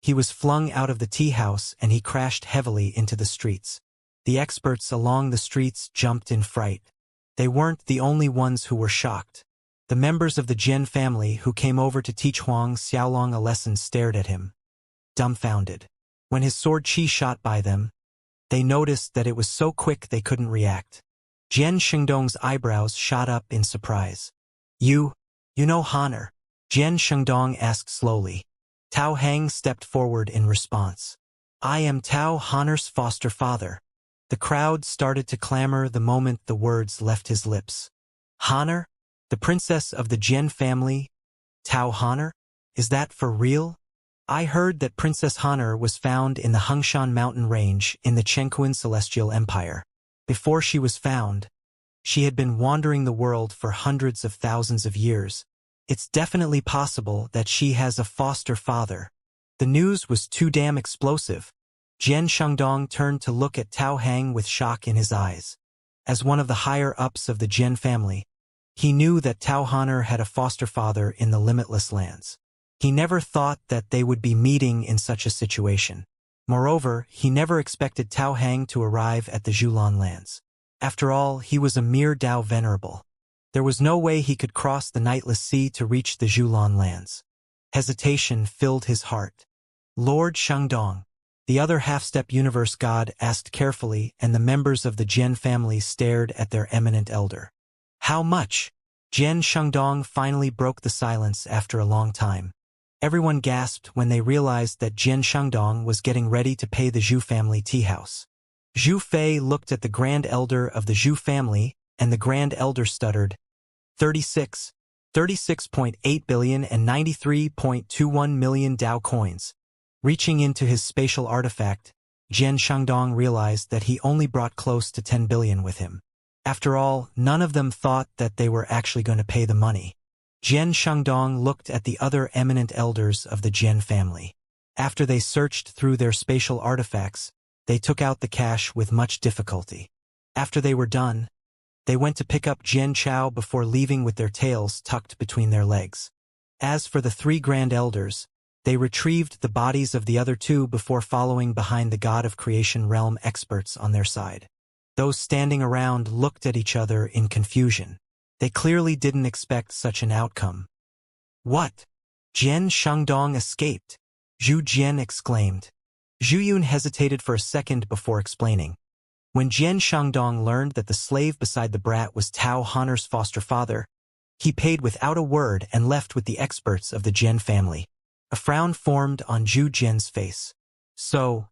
he was flung out of the tea house and he crashed heavily into the streets. The experts along the streets jumped in fright. They weren't the only ones who were shocked. The members of the Jian family who came over to teach Huang Xiaolong a lesson stared at him, dumbfounded. When his sword chi shot by them, they noticed that it was so quick they couldn't react. Jian Shengdong's eyebrows shot up in surprise. You know honor? Jian Shengdong asked slowly. Tao Hang stepped forward in response. I am Tao Honor's foster father. The crowd started to clamor the moment the words left his lips. Honor? The princess of the Jian family? Tao Honor? Is that for real? I heard that Princess Honor was found in the Hengshan mountain range in the Chengquan Celestial Empire. Before she was found, she had been wandering the world for hundreds of thousands of years. It's definitely possible that she has a foster father. The news was too damn explosive. Jian Shangdong turned to look at Tao Hang with shock in his eyes. As one of the higher-ups of the Jian family, he knew that Tao Honor had a foster father in the Limitless Lands. He never thought that they would be meeting in such a situation. Moreover, he never expected Tao Hang to arrive at the Zhulan lands. After all, he was a mere Dao venerable. There was no way he could cross the Nightless Sea to reach the Zhulan lands. Hesitation filled his heart. Lord Shangdong, the other half-step universe god, asked carefully, and the members of the Jian family stared at their eminent elder. How much? Jian Shangdong finally broke the silence after a long time. Everyone gasped when they realized that Jian Shangdong was getting ready to pay the Zhu family tea house. Zhu Fei looked at the Grand Elder of the Zhu family, and the Grand Elder stuttered, 36.8 billion and 93.21 million Dao coins. Reaching into his spatial artifact, Jian Shangdong realized that he only brought close to 10 billion with him. After all, none of them thought that they were actually going to pay the money. Jian Shangdong looked at the other eminent elders of the Jian family. After they searched through their spatial artifacts, they took out the cash with much difficulty. After they were done, they went to pick up Jian Chao before leaving with their tails tucked between their legs. As for the three Grand Elders, they retrieved the bodies of the other two before following behind the God of Creation realm experts on their side. Those standing around looked at each other in confusion. They clearly didn't expect such an outcome. What? Jian Shangdong escaped? Zhu Jian exclaimed. Zhu Yun hesitated for a second before explaining. When Jian Shangdong learned that the slave beside the brat was Tao Honor's foster father, he paid without a word and left with the experts of the Jian family. A frown formed on Zhu Jian's face. So,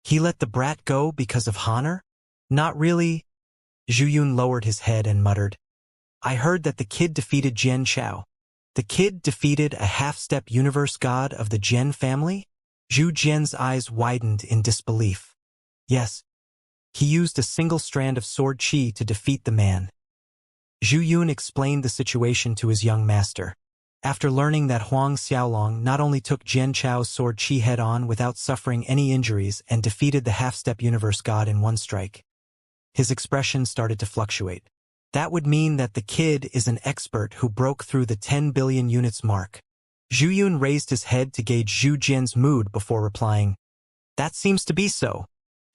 he let the brat go because of honor? Not really. Zhu Yun lowered his head and muttered, I heard that the kid defeated Jian Chao. The kid defeated a half-step universe god of the Jian family? Zhu Jian's eyes widened in disbelief. Yes. He used a single strand of sword qi to defeat the man. Zhu Yun explained the situation to his young master. After learning that Huang Xiaolong not only took Jian Chao's sword qi head-on without suffering any injuries and defeated the half-step universe god in one strike, his expression started to fluctuate. That would mean that the kid is an expert who broke through the 10 billion units mark. Zhu Yun raised his head to gauge Zhu Jian's mood before replying, That seems to be so.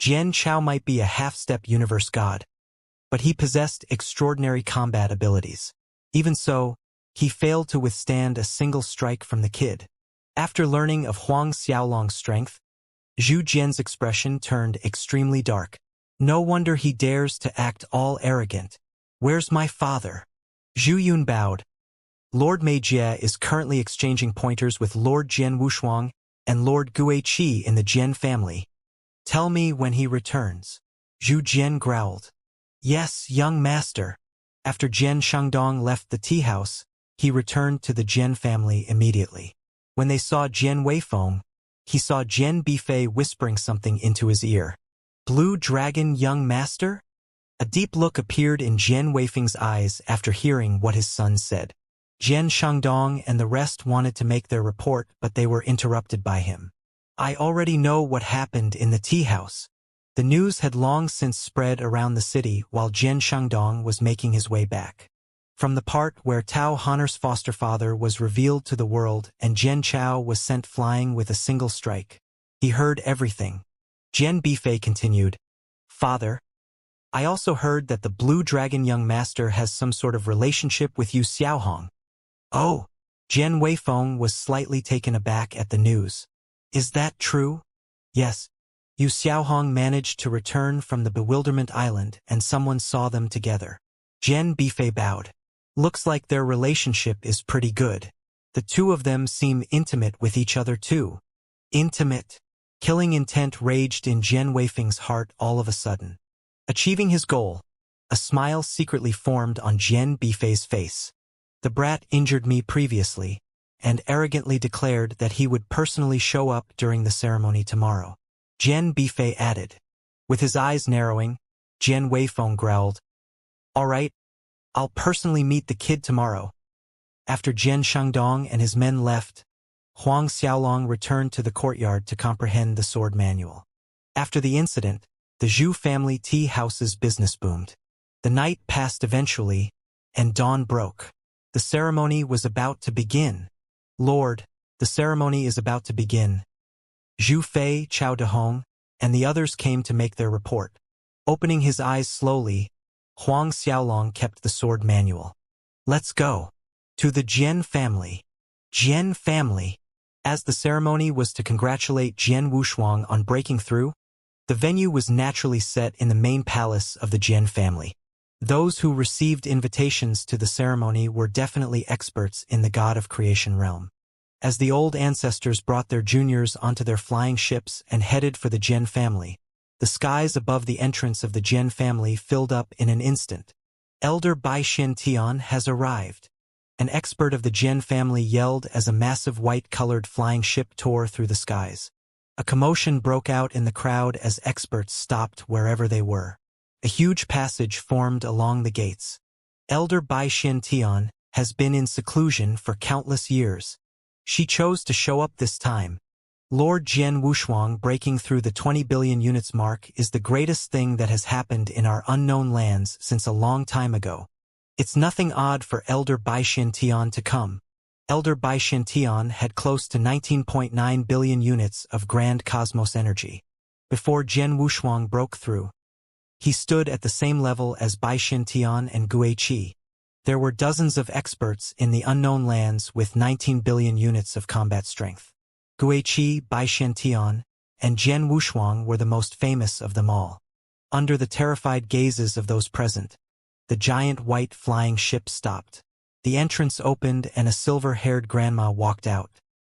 Jian Chao might be a half-step universe god, but he possessed extraordinary combat abilities. Even so, he failed to withstand a single strike from the kid. After learning of Huang Xiaolong's strength, Zhu Jian's expression turned extremely dark. No wonder he dares to act all arrogant. Where's my father? Zhu Yun bowed. Lord Meijie is currently exchanging pointers with Lord Jian Wushuang and Lord Guiqi in the Jian family. Tell me when he returns. Zhu Jian growled. Yes, young master. After Jian Shangdong left the tea house, he returned to the Jian family immediately. When they saw Jian Weifeng, he saw Jian Bifei whispering something into his ear. Blue Dragon, young master? A deep look appeared in Jian Weifeng's eyes after hearing what his son said. Jian Shangdong and the rest wanted to make their report, but they were interrupted by him. I already know what happened in the tea house. The news had long since spread around the city while Jian Shangdong was making his way back. From the part where Tao Honor's foster father was revealed to the world and Jian Chao was sent flying with a single strike, he heard everything. Jian Bifei continued, Father, I also heard that the Blue Dragon young master has some sort of relationship with Yu Xiaohong. Oh, Jian Weifeng was slightly taken aback at the news. Is that true? Yes. Yu Xiaohong managed to return from the Bewilderment Island and someone saw them together. Jian Bifei bowed. Looks like their relationship is pretty good. The two of them seem intimate with each other too. Intimate. Killing intent raged in Jian Weifeng's heart all of a sudden. Achieving his goal, a smile secretly formed on Jian Bifei's face. The brat injured me previously, and arrogantly declared that he would personally show up during the ceremony tomorrow. Jian Bifei added. With his eyes narrowing, Jian Weifeng growled, All right, I'll personally meet the kid tomorrow. After Jian Shangdong and his men left, Huang Xiaolong returned to the courtyard to comprehend the sword manual. After the incident, the Zhu family tea house's business boomed. The night passed eventually, and dawn broke. The ceremony was about to begin. Lord, the ceremony is about to begin. Zhu Fei, Chao Dehong, and the others came to make their report. Opening his eyes slowly, Huang Xiaolong kept the sword manual. Let's go. To the Jian family. Jian family. As the ceremony was to congratulate Jian Wushuang on breaking through, the venue was naturally set in the main palace of the Jian family. Those who received invitations to the ceremony were definitely experts in the God of Creation realm. As the old ancestors brought their juniors onto their flying ships and headed for the Jian family, the skies above the entrance of the Jian family filled up in an instant. Elder Bai Tian has arrived. An expert of the Jian family yelled as a massive white-colored flying ship tore through the skies. A commotion broke out in the crowd as experts stopped wherever they were. A huge passage formed along the gates. Elder Bai Tian has been in seclusion for countless years. She chose to show up this time. Lord Jian Wushuang breaking through the 20 billion units mark is the greatest thing that has happened in our unknown lands since a long time ago. It's nothing odd for Elder Bai Tian to come. Elder Bai Tian had close to 19.9 billion units of grand cosmos energy. Before Jian Wushuang broke through, he stood at the same level as Bai Tian and Guiqi. There were dozens of experts in the unknown lands with 19 billion units of combat strength. Guiqi, Bai Tian, and Jian Wushuang were the most famous of them all. Under the terrified gazes of those present, the giant white flying ship stopped. The entrance opened and a silver-haired grandma walked out.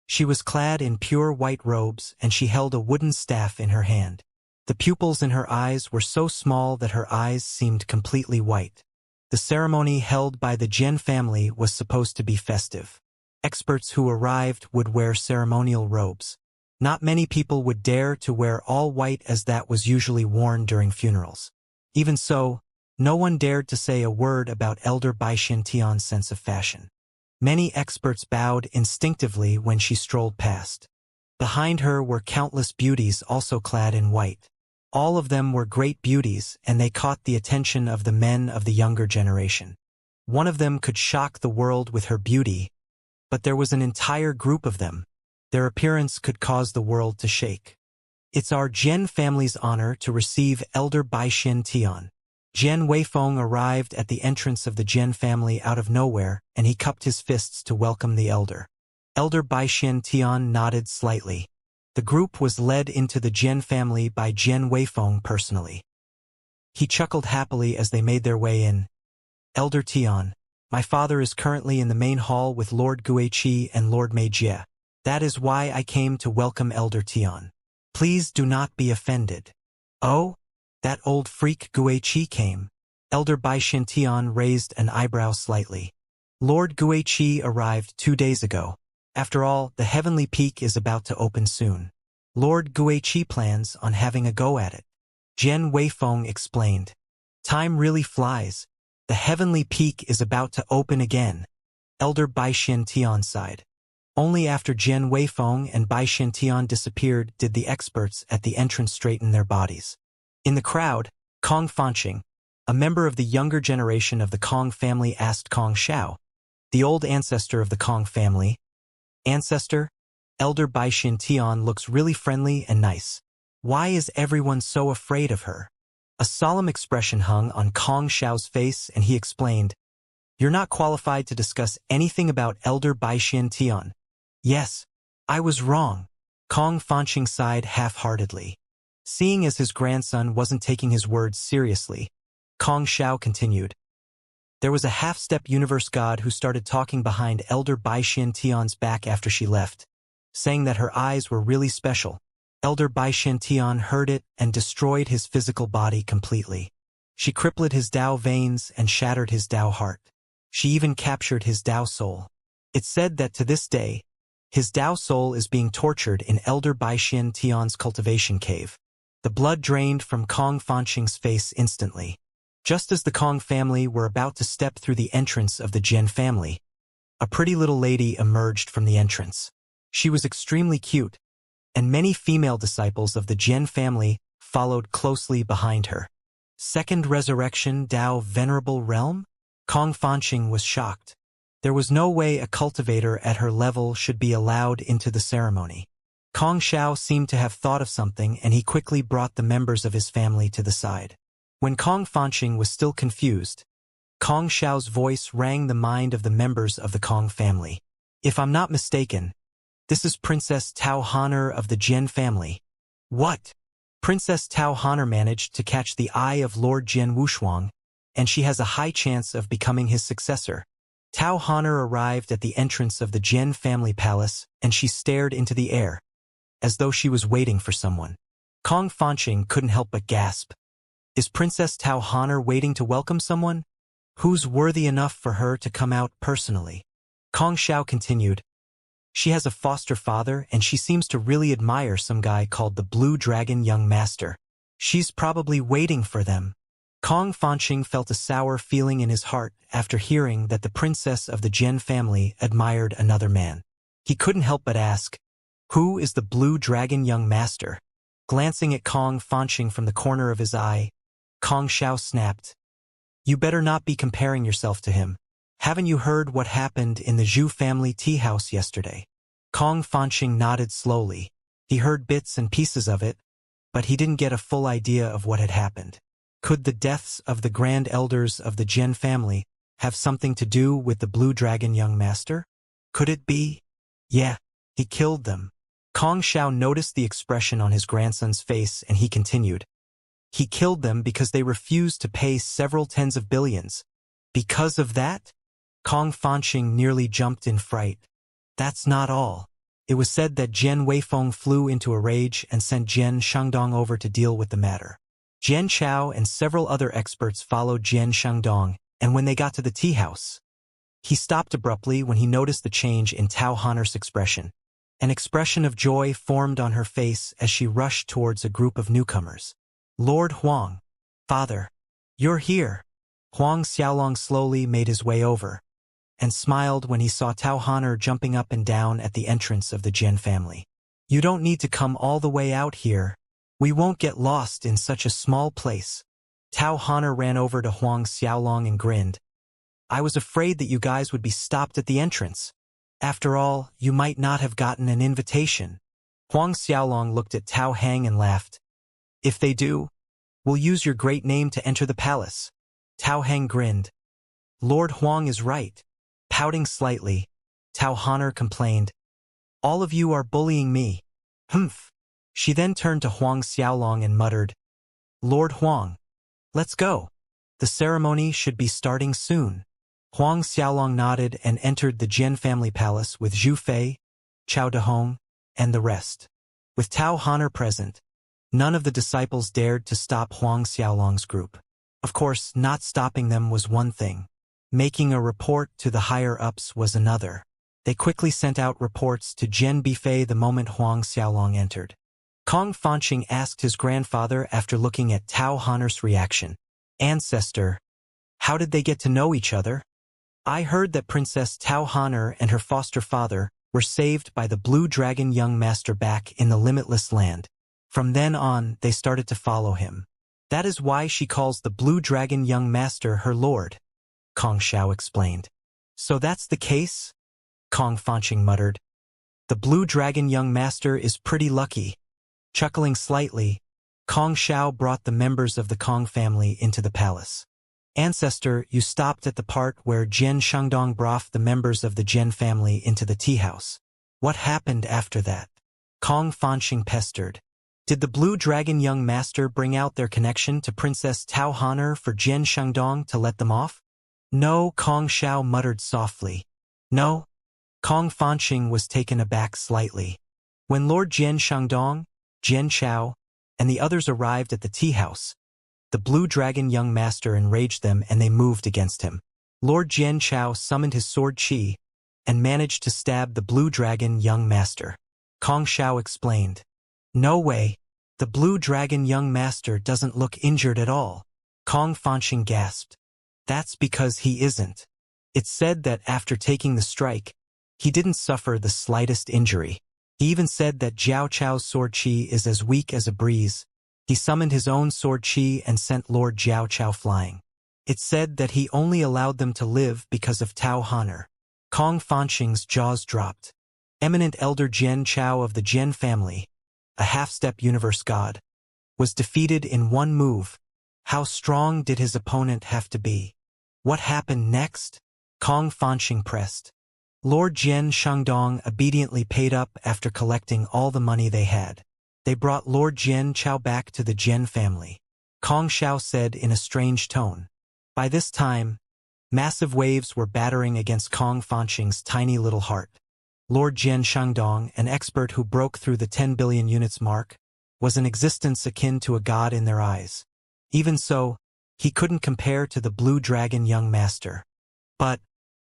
She was clad in pure white robes and she held a wooden staff in her hand. The pupils in her eyes were so small that her eyes seemed completely white. The ceremony held by the Jian family was supposed to be festive. Experts who arrived would wear ceremonial robes. Not many people would dare to wear all white as that was usually worn during funerals. Even so, no one dared to say a word about Elder Bai Xiantian's sense of fashion. Many experts bowed instinctively when she strolled past. Behind her were countless beauties also clad in white. All of them were great beauties and they caught the attention of the men of the younger generation. One of them could shock the world with her beauty, but there was an entire group of them. Their appearance could cause the world to shake. It's our Jian family's honor to receive Elder Bai Xiantian. Jian Weifeng arrived at the entrance of the Jian family out of nowhere, and he cupped his fists to welcome the elder. Elder Bai Xiantian nodded slightly. The group was led into the Jian family by Jian Weifeng personally. He chuckled happily as they made their way in. Elder Tian, my father is currently in the main hall with Lord Guiqi and Lord Meijie. That is why I came to welcome Elder Tian. Please do not be offended. Oh? That old freak Guiqi came. Elder Bai Xiantian raised an eyebrow slightly. Lord Guiqi arrived 2 days ago. After all, the Heavenly Peak is about to open soon. Lord Guiqi plans on having a go at it. Jian Weifeng explained. Time really flies. The Heavenly Peak is about to open again. Elder Bai Xiantian sighed. Only after Jian Weifeng and Bai Xiantian disappeared did the experts at the entrance straighten their bodies. In the crowd, Kong Fanqing, a member of the younger generation of the Kong family, asked Kong Xiao, the old ancestor of the Kong family. Ancestor, Elder Bai Xiantian looks really friendly and nice. Why is everyone so afraid of her? A solemn expression hung on Kong Xiao's face and he explained, You're not qualified to discuss anything about Elder Bai Xiantian. Yes, I was wrong. Kong Fanqing sighed half-heartedly. Seeing as his grandson wasn't taking his words seriously, Kong Xiao continued. There was a half-step universe god who started talking behind Elder Bai Xiantian's back after she left, saying that her eyes were really special. Elder Bai Xiantian heard it and destroyed his physical body completely. She crippled his Dao veins and shattered his Dao heart. She even captured his Dao soul. It's said that to this day, his Dao soul is being tortured in Elder Bai Xiantian's cultivation cave. The blood drained from Kong Fanqing's face instantly. Just as the Kong family were about to step through the entrance of the Jian family, a pretty little lady emerged from the entrance. She was extremely cute, and many female disciples of the Jian family followed closely behind her. Second Resurrection Dao Venerable Realm? Kong Fanqing was shocked. There was no way a cultivator at her level should be allowed into the ceremony. Kong Xiao seemed to have thought of something and he quickly brought the members of his family to the side. When Kong Fanqing was still confused, Kong Xiao's voice rang the mind of the members of the Kong family. If I'm not mistaken, this is Princess Tao Honor of the Jian family. What? Princess Tao Honor managed to catch the eye of Lord Jian Wushuang, and she has a high chance of becoming his successor. Tao Honor arrived at the entrance of the Jian family palace, and she stared into the air, as though she was waiting for someone. Kong Fanqing couldn't help but gasp. Is Princess Tao Honor waiting to welcome someone? Who's worthy enough for her to come out personally? Kong Xiao continued. She has a foster father and she seems to really admire some guy called the Blue Dragon Young Master. She's probably waiting for them. Kong Fanqing felt a sour feeling in his heart after hearing that the princess of the Jian family admired another man. He couldn't help but ask, Who is the Blue Dragon Young Master? Glancing at Kong Fanqing from the corner of his eye, Kong Xiao snapped. You better not be comparing yourself to him. Haven't you heard what happened in the Zhu family tea house yesterday? Kong Fanqing nodded slowly. He heard bits and pieces of it, but he didn't get a full idea of what had happened. Could the deaths of the grand elders of the Jian family have something to do with the Blue Dragon Young Master? Could it be? Yeah, he killed them. Kong Xiao noticed the expression on his grandson's face and he continued. He killed them because they refused to pay several tens of billions. Because of that? Kong Fanqing nearly jumped in fright. That's not all. It was said that Jian Weifeng flew into a rage and sent Jian Shangdong over to deal with the matter. Jian Chao and several other experts followed Jian Shangdong, and when they got to the tea house, he stopped abruptly when he noticed the change in Tao Honor's expression. An expression of joy formed on her face as she rushed towards a group of newcomers. Lord Huang. Father. You're here. Huang Xiaolong slowly made his way over, and smiled when he saw Tao Honor jumping up and down at the entrance of the Jian family. You don't need to come all the way out here. We won't get lost in such a small place. Tao Honor ran over to Huang Xiaolong and grinned. I was afraid that you guys would be stopped at the entrance. After all, you might not have gotten an invitation. Huang Xiaolong looked at Tao Hang and laughed. If they do, we'll use your great name to enter the palace. Tao Hang grinned. Lord Huang is right. Pouting slightly, Tao Honor complained. All of you are bullying me. Humph. She then turned to Huang Xiaolong and muttered. Lord Huang. Let's go. The ceremony should be starting soon. Huang Xiaolong nodded and entered the Jian family palace with Zhu Fei, Chao Dehong, and the rest. With Tao Honor present, none of the disciples dared to stop Huang Xiaolong's group. Of course, not stopping them was one thing. Making a report to the higher-ups was another. They quickly sent out reports to Jian Bifei the moment Huang Xiaolong entered. Kong Fanqing asked his grandfather after looking at Tao Honor's reaction. Ancestor, how did they get to know each other? I heard that Princess Tao Honor and her foster father were saved by the Blue Dragon young master back in the Limitless Land. From then on, they started to follow him. That is why she calls the Blue Dragon young master her lord. Kong Xiao explained. So that's the case? Kong Fanqing muttered. The Blue Dragon young master is pretty lucky. Chuckling slightly, Kong Xiao brought the members of the Kong family into the palace. Ancestor, you stopped at the part where Jian Shangdong brought the members of the Jian family into the tea house. What happened after that? Kong Fanqing pestered. Did the Blue Dragon young master bring out their connection to Princess Tao Honor for Jian Shangdong to let them off? No, Kong Xiao muttered softly. No? Kong Fanqing was taken aback slightly. When Lord Jian Shangdong, Jian Chao, and the others arrived at the tea house, the Blue Dragon young master enraged them and they moved against him. Lord Jian Chao summoned his sword Qi and managed to stab the Blue Dragon young master. Kong Xiao explained. No way. The Blue Dragon young master doesn't look injured at all. Kong Fanqing gasped. That's because he isn't. It's said that after taking the strike, he didn't suffer the slightest injury. He even said that Jiao Chao's sword Qi is as weak as a breeze. He summoned his own sword Qi and sent Lord Jiao Chao flying. It's said that he only allowed them to live because of Tao Honor. Kong Fanqing's jaws dropped. Eminent Elder Jian Chao of the Jian family, a half-step universe god, was defeated in one move. How strong did his opponent have to be? What happened next? Kong Fanqing pressed. Lord Jian Shangdong obediently paid up after collecting all the money they had. They brought Lord Jian Chao back to the Jian family. Kong Xiao said in a strange tone. By this time, massive waves were battering against Kong Fanqing's tiny little heart. Lord Jian Shangdong, an expert who broke through the 10 billion units mark, was an existence akin to a god in their eyes. Even so, he couldn't compare to the Blue Dragon young master. But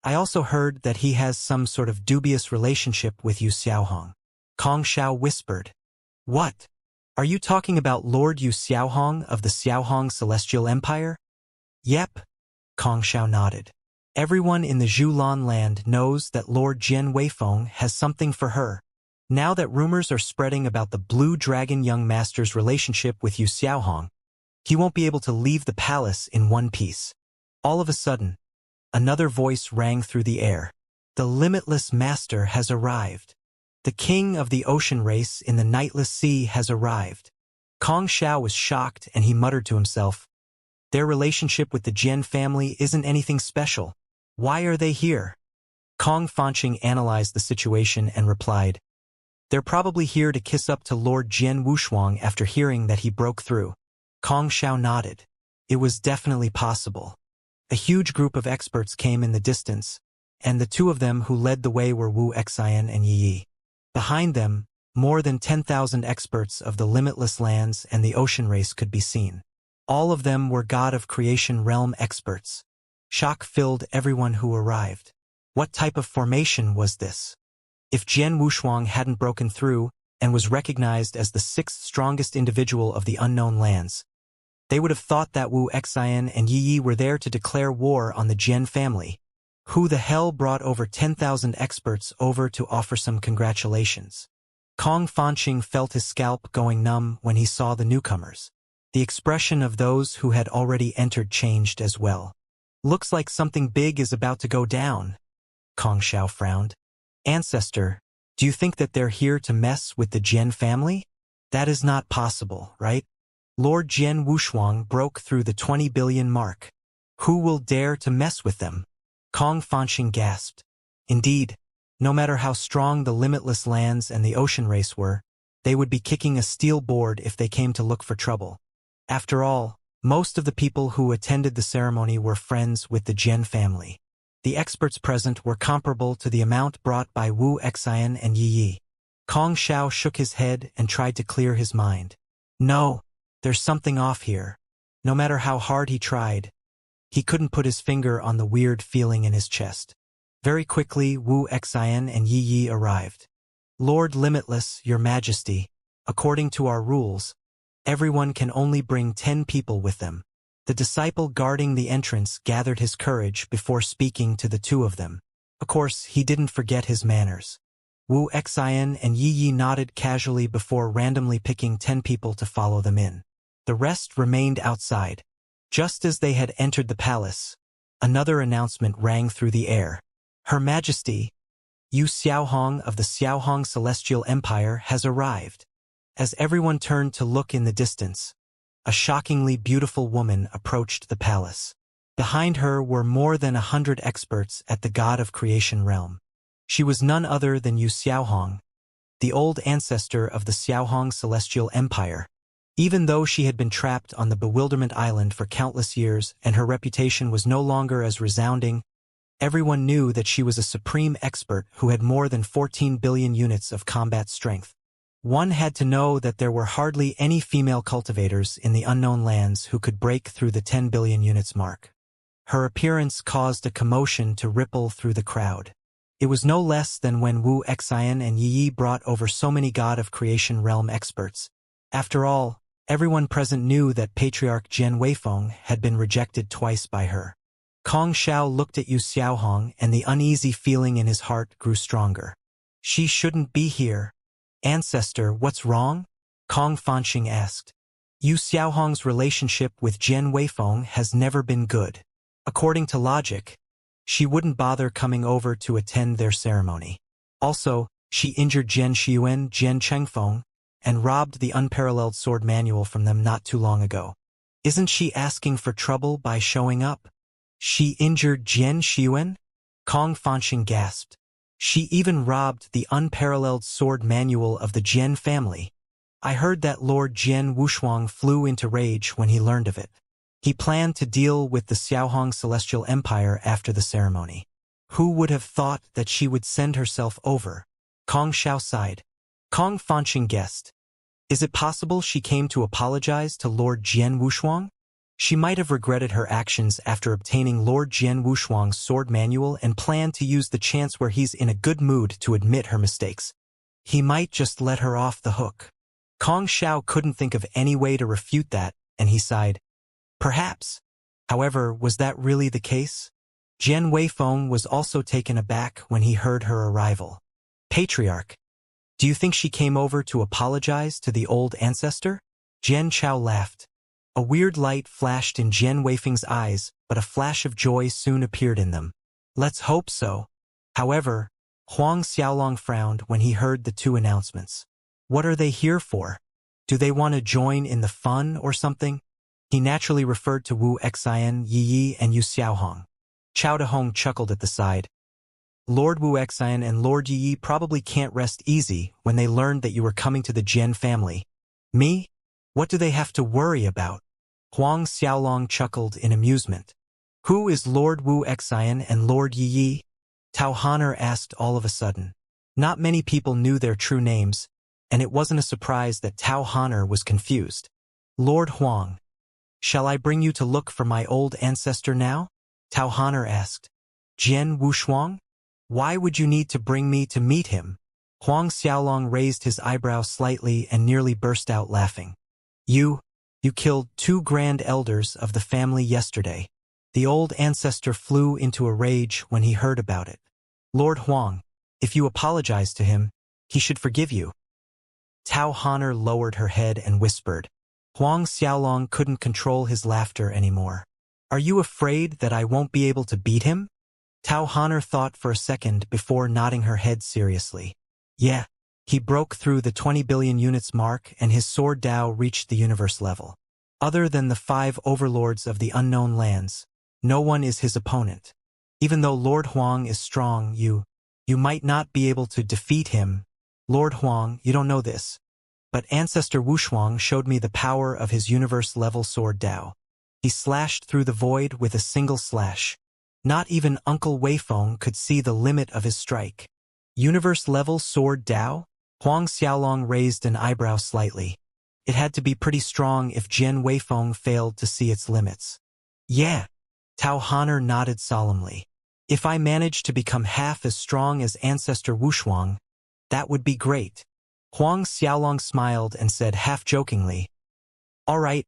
I also heard that he has some sort of dubious relationship with Yu Xiaohong. Kong Xiao whispered. What? Are you talking about Lord Yu Xiaohong of the Xiaohong Celestial Empire? Yep. Kong Xiao nodded. Everyone in the Zhulan land knows that Lord Jian Weifeng has something for her. Now that rumors are spreading about the Blue Dragon young master's relationship with Yu Xiaohong, he won't be able to leave the palace in one piece. All of a sudden, another voice rang through the air. The limitless master has arrived. The king of the ocean race in the nightless sea has arrived. Kong Xiao was shocked and he muttered to himself. Their relationship with the Jian family isn't anything special. Why are they here? Kong Fanqing analyzed the situation and replied. They're probably here to kiss up to Lord Jian Wushuang after hearing that he broke through. Kong Xiao nodded. It was definitely possible. A huge group of experts came in the distance, and the two of them who led the way were Wu Xian and Yi Yi. Behind them, more than 10,000 experts of the limitless lands and the ocean race could be seen. All of them were God of Creation realm experts. Shock filled everyone who arrived. What type of formation was this? If Jian Wushuang hadn't broken through and was recognized as the sixth strongest individual of the unknown lands, they would have thought that Wu Xian and Yi Yi were there to declare war on the Jian family. Who the hell brought over 10,000 experts over to offer some congratulations? Kong Fanqing felt his scalp going numb when he saw the newcomers. The expression of those who had already entered changed as well. Looks like something big is about to go down. Kong Xiao frowned. Ancestor, do you think that they're here to mess with the Jian family? That is not possible, right? Lord Jian Wushuang broke through the 20 billion mark. Who will dare to mess with them? Kong Fanqing gasped. Indeed, no matter how strong the limitless lands and the ocean race were, they would be kicking a steel board if they came to look for trouble. After all, most of the people who attended the ceremony were friends with the Jian family. The experts present were comparable to the amount brought by Wu Xian and Yi Yi. Kong Xiao shook his head and tried to clear his mind. No, there's something off here. No matter how hard he tried, he couldn't put his finger on the weird feeling in his chest. Very quickly, Wu Xian and Yi Yi arrived. Lord Limitless, Your Majesty, according to our rules, everyone can only bring 10 people with them. The disciple guarding the entrance gathered his courage before speaking to the two of them. Of course, he didn't forget his manners. Wu Xian and Yi Yi nodded casually before randomly picking 10 people to follow them in. The rest remained outside. Just as they had entered the palace, another announcement rang through the air. Her Majesty, Yu Xiaohong of the Xiaohong Celestial Empire has arrived. As everyone turned to look in the distance, a shockingly beautiful woman approached the palace. Behind her were more than 100 experts at the God of Creation realm. She was none other than Yu Xiaohong, the old ancestor of the Xiaohong Celestial Empire. Even though she had been trapped on the Bewilderment Island for countless years and her reputation was no longer as resounding, everyone knew that she was a supreme expert who had more than 14 billion units of combat strength. One had to know that there were hardly any female cultivators in the unknown lands who could break through the 10 billion units mark. Her appearance caused a commotion to ripple through the crowd. It was no less than when Wu Xian and Yi Yi brought over so many God of Creation realm experts. After all, everyone present knew that Patriarch Jian Weifeng had been rejected twice by her. Kong Xiao looked at Yu Xiaohong and the uneasy feeling in his heart grew stronger. She shouldn't be here. Ancestor, what's wrong? Kong Fanqing asked. Yu Xiaohong's relationship with Jian Weifeng has never been good. According to logic, she wouldn't bother coming over to attend their ceremony. Also, she injured Jian Xiuan, Jian Chengfeng, and robbed the unparalleled sword manual from them not too long ago. Isn't she asking for trouble by showing up? She injured Jian Xiuan? Kong Fanqing gasped. She even robbed the unparalleled sword manual of the Jian family. I heard that Lord Jian Wushuang flew into rage when he learned of it. He planned to deal with the Xiaohong Celestial Empire after the ceremony. Who would have thought that she would send herself over? Kong Xiao sighed. Kong Fanqing guessed. Is it possible she came to apologize to Lord Jian Wushuang? She might have regretted her actions after obtaining Lord Jian Wushuang's sword manual and planned to use the chance where he's in a good mood to admit her mistakes. He might just let her off the hook. Kong Xiao couldn't think of any way to refute that, and he sighed. Perhaps. However, was that really the case? Jian Weifeng was also taken aback when he heard her arrival. Patriarch, do you think she came over to apologize to the old ancestor? Jian Chao laughed. A weird light flashed in Jian Weifeng's eyes, but a flash of joy soon appeared in them. Let's hope so. However, Huang Xiaolong frowned when he heard the two announcements. What are they here for? Do they want to join in the fun or something? He naturally referred to Wu Xian, Yi Yi, and Yu Xiaohong. Chao Dehong chuckled at the side. Lord Wu Xian and Lord Yi Yi probably can't rest easy when they learned that you were coming to the Jian family. Me? What do they have to worry about? Huang Xiaolong chuckled in amusement. Who is Lord Wu Xian and Lord Yi Yi? Tao Honor asked all of a sudden. Not many people knew their true names, and it wasn't a surprise that Tao Honor was confused. Lord Huang. Shall I bring you to look for my old ancestor now? Tao Honor asked. Jian Wushuang? Why would you need to bring me to meet him? Huang Xiaolong raised his eyebrow slightly and nearly burst out laughing. You killed 2 grand elders of the family yesterday. The old ancestor flew into a rage when he heard about it. Lord Huang, if you apologize to him, he should forgive you. Tao Honor lowered her head and whispered. Huang Xiaolong couldn't control his laughter anymore. Are you afraid that I won't be able to beat him? Tao Honor thought for a second before nodding her head seriously. Yeah. He broke through the 20 billion units mark and his sword Dao reached the universe level. Other than the 5 overlords of the unknown lands, no one is his opponent. Even though Lord Huang is strong, you might not be able to defeat him. Lord Huang, you don't know this, but Ancestor Wushuang showed me the power of his universe-level sword Dao. He slashed through the void with a single slash. Not even Uncle Weifeng could see the limit of his strike. Universe-level sword Dao? Huang Xiaolong raised an eyebrow slightly. It had to be pretty strong if Jian Weifeng failed to see its limits. Yeah. Tao Honor nodded solemnly. If I manage to become half as strong as Ancestor Wushuang, that would be great. Huang Xiaolong smiled and said half-jokingly, all right,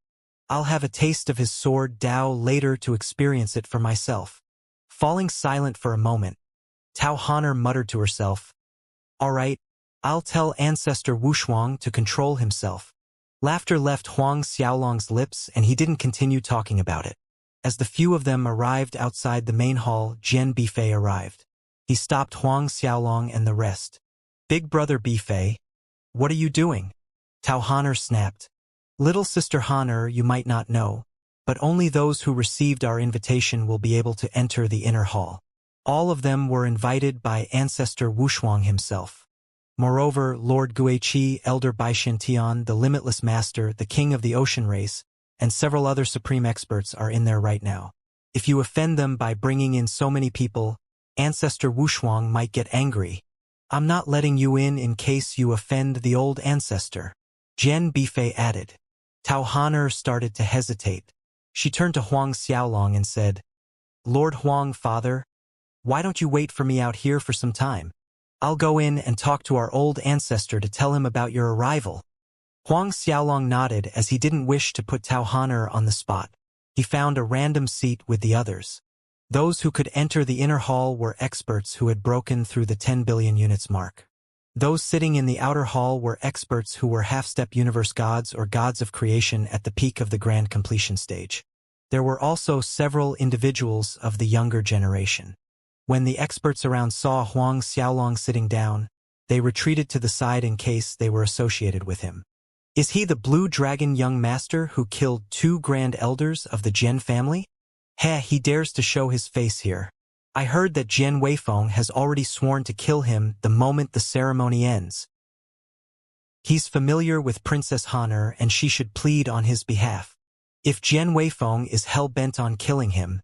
I'll have a taste of his sword Dao later to experience it for myself. Falling silent for a moment, Tao Honor muttered to herself, all right, I'll tell Ancestor Wushuang to control himself. Laughter left Huang Xiaolong's lips and he didn't continue talking about it. As the few of them arrived outside the main hall, Jian Bifei arrived. He stopped Huang Xiaolong and the rest. Big brother Bifei, what are you doing? Tao Honor snapped. Little sister Honor, you might not know, but only those who received our invitation will be able to enter the inner hall. All of them were invited by Ancestor Wushuang himself. Moreover, Lord Guiqi, Elder Baishan Tian, the Limitless Master, the King of the Ocean Race, and several other supreme experts are in there right now. If you offend them by bringing in so many people, Ancestor Wushuang might get angry. I'm not letting you in case you offend the old ancestor. Jian Bifei added. Tao Honor started to hesitate. She turned to Huang Xiaolong and said, Lord Huang, father, why don't you wait for me out here for some time? I'll go in and talk to our old ancestor to tell him about your arrival. Huang Xiaolong nodded as he didn't wish to put Tao Honor on the spot. He found a random seat with the others. Those who could enter the inner hall were experts who had broken through the 10 billion units mark. Those sitting in the outer hall were experts who were half-step universe gods or gods of creation at the peak of the grand completion stage. There were also several individuals of the younger generation. When the experts around saw Huang Xiaolong sitting down, they retreated to the side in case they were associated with him. Is he the blue dragon young master who killed 2 grand elders of the Jian family? Heh, he dares to show his face here. I heard that Jian Weifeng has already sworn to kill him the moment the ceremony ends. He's familiar with Princess Honor and she should plead on his behalf. If Jian Weifeng is hell-bent on killing him,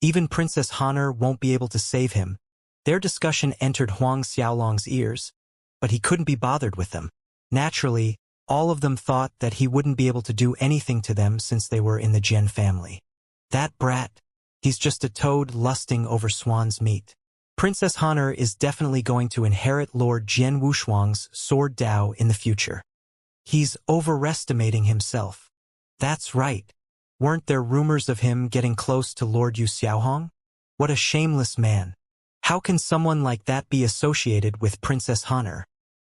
even Princess Honor won't be able to save him. Their discussion entered Huang Xiaolong's ears, but he couldn't be bothered with them. Naturally, all of them thought that he wouldn't be able to do anything to them since they were in the Jian family. That brat, he's just a toad lusting over swan's meat. Princess Honor is definitely going to inherit Lord Jian Wushuang's sword Dao in the future. He's overestimating himself. That's right. Weren't there rumors of him getting close to Lord Yu Xiaohong? What a shameless man. How can someone like that be associated with Princess Honor?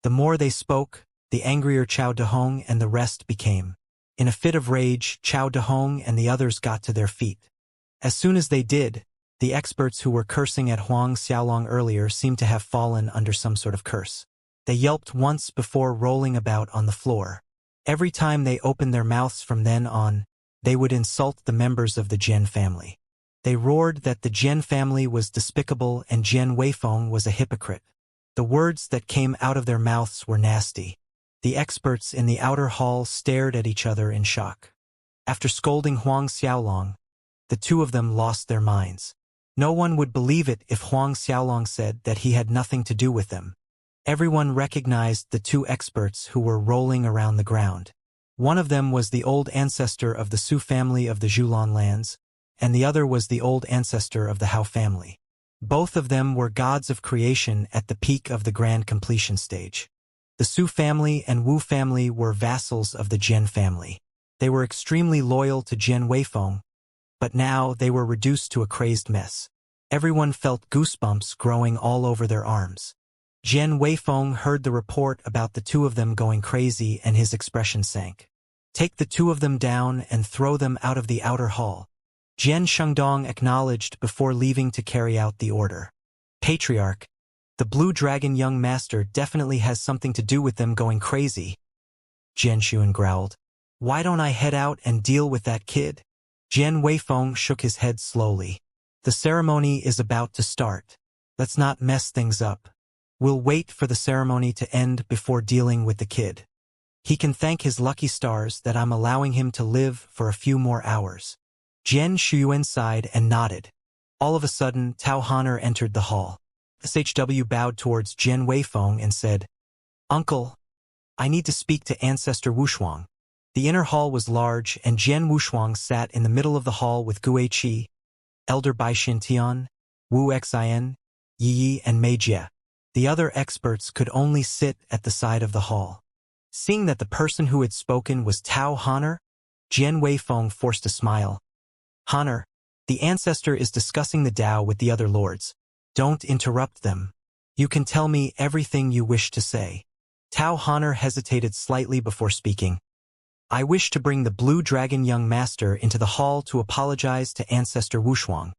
The more they spoke, the angrier Chao Dehong and the rest became. In a fit of rage, Chao Dehong and the others got to their feet. As soon as they did, the experts who were cursing at Huang Xiaolong earlier seemed to have fallen under some sort of curse. They yelped once before rolling about on the floor. Every time they opened their mouths from then on, they would insult the members of the Jian family. They roared that the Jian family was despicable and Jian Weifeng was a hypocrite. The words that came out of their mouths were nasty. The experts in the outer hall stared at each other in shock. After scolding Huang Xiaolong, the two of them lost their minds. No one would believe it if Huang Xiaolong said that he had nothing to do with them. Everyone recognized the two experts who were rolling around the ground. One of them was the old ancestor of the Su family of the Zhulan lands, and the other was the old ancestor of the Hao family. Both of them were gods of creation at the peak of the grand completion stage. The Su family and Wu family were vassals of the Jian family. They were extremely loyal to Jian Weifeng, but now they were reduced to a crazed mess. Everyone felt goosebumps growing all over their arms. Jian Weifeng heard the report about the two of them going crazy and his expression sank. Take the two of them down and throw them out of the outer hall. Jian Shengdong acknowledged before leaving to carry out the order. Patriarch, the Blue Dragon young master definitely has something to do with them going crazy. Jian Xuan growled. Why don't I head out and deal with that kid? Jian Weifeng shook his head slowly. The ceremony is about to start. Let's not mess things up. We'll wait for the ceremony to end before dealing with the kid. He can thank his lucky stars that I'm allowing him to live for a few more hours. Jian Shuyuan sighed and nodded. All of a sudden, Tao Honor entered the hall. SHW bowed towards Jian Weifeng and said, Uncle, I need to speak to Ancestor Wushuang. The inner hall was large, and Jian Wushuang sat in the middle of the hall with Gu Qi, Elder Bai Xintian, Wu Xin, Yi Yi, and Mei Jie. The other experts could only sit at the side of the hall. Seeing that the person who had spoken was Tao Honor, Jian Weifeng forced a smile. Honor, the ancestor is discussing the Tao with the other lords. Don't interrupt them. You can tell me everything you wish to say. Tao Honor hesitated slightly before speaking. I wish to bring the Blue Dragon young master into the hall to apologize to Ancestor Wushuang.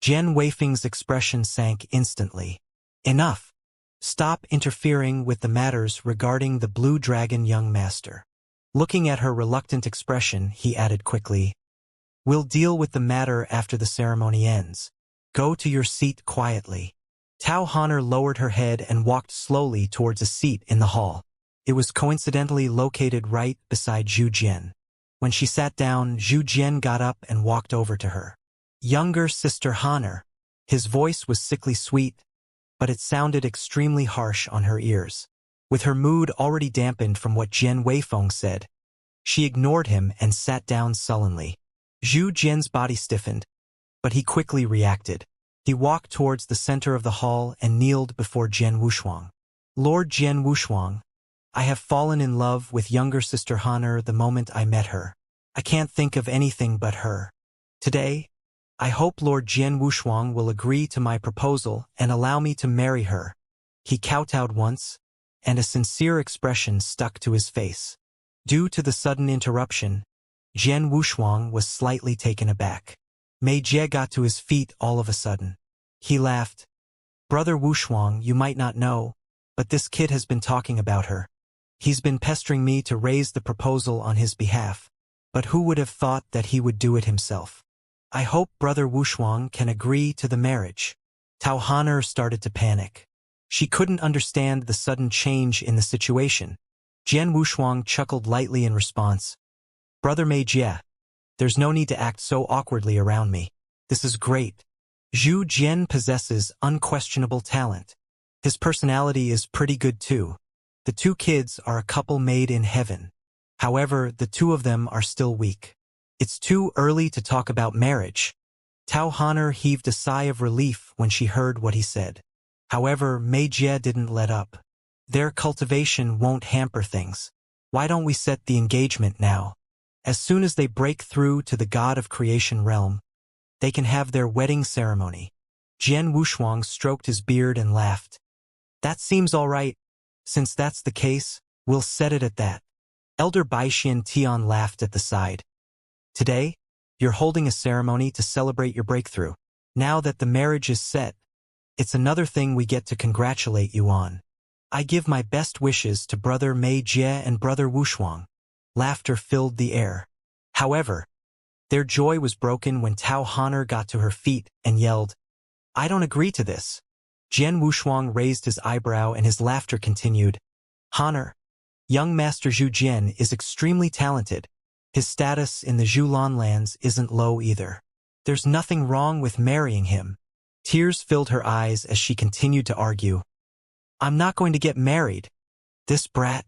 Jian Weifeng's expression sank instantly. Enough. Stop interfering with the matters regarding the Blue Dragon young master. Looking at her reluctant expression, he added quickly, We'll deal with the matter after the ceremony ends. Go to your seat quietly. Tao Honor lowered her head and walked slowly towards a seat in the hall. It was coincidentally located right beside Zhu Jian. When she sat down, Zhu Jian got up and walked over to her. Younger sister Honor. His voice was sickly sweet, but it sounded extremely harsh on her ears. With her mood already dampened from what Jian Weifeng said, she ignored him and sat down sullenly. Zhu Jian's body stiffened, but he quickly reacted. He walked towards the center of the hall and kneeled before Jian Wushuang. Lord Jian Wushuang, I have fallen in love with younger sister Honor the moment I met her. I can't think of anything but her. Today, I hope Lord Jian Wushuang will agree to my proposal and allow me to marry her. He kowtowed once, and a sincere expression stuck to his face. Due to the sudden interruption, Jian Wushuang was slightly taken aback. Mei Jie got to his feet all of a sudden. He laughed. Brother Wushuang, you might not know, but this kid has been talking about her. He's been pestering me to raise the proposal on his behalf, but who would have thought that he would do it himself? I hope Brother Wushuang can agree to the marriage. Tao Honor started to panic. She couldn't understand the sudden change in the situation. Jian Wushuang chuckled lightly in response. Brother Mei Jie, there's no need to act so awkwardly around me. This is great. Zhu Jian possesses unquestionable talent. His personality is pretty good too. The two kids are a couple made in heaven. However, the two of them are still weak. It's too early to talk about marriage. Tao Honor heaved a sigh of relief when she heard what he said. However, Mei Jie didn't let up. Their cultivation won't hamper things. Why don't we set the engagement now? As soon as they break through to the God of Creation realm, they can have their wedding ceremony. Jian Wushuang stroked his beard and laughed. That seems all right. Since that's the case, we'll set it at that. Elder Bai Xintian laughed at the side. Today, you're holding a ceremony to celebrate your breakthrough. Now that the marriage is set, it's another thing we get to congratulate you on. I give my best wishes to Brother Mei Jie and Brother Wushuang. Laughter filled the air. However, their joy was broken when Tao Honor got to her feet and yelled, I don't agree to this. Jian Wushuang raised his eyebrow and his laughter continued. Honor, young Master Zhu Jian is extremely talented. His status in the Zhulan lands isn't low either. There's nothing wrong with marrying him. Tears filled her eyes as she continued to argue. I'm not going to get married. This brat.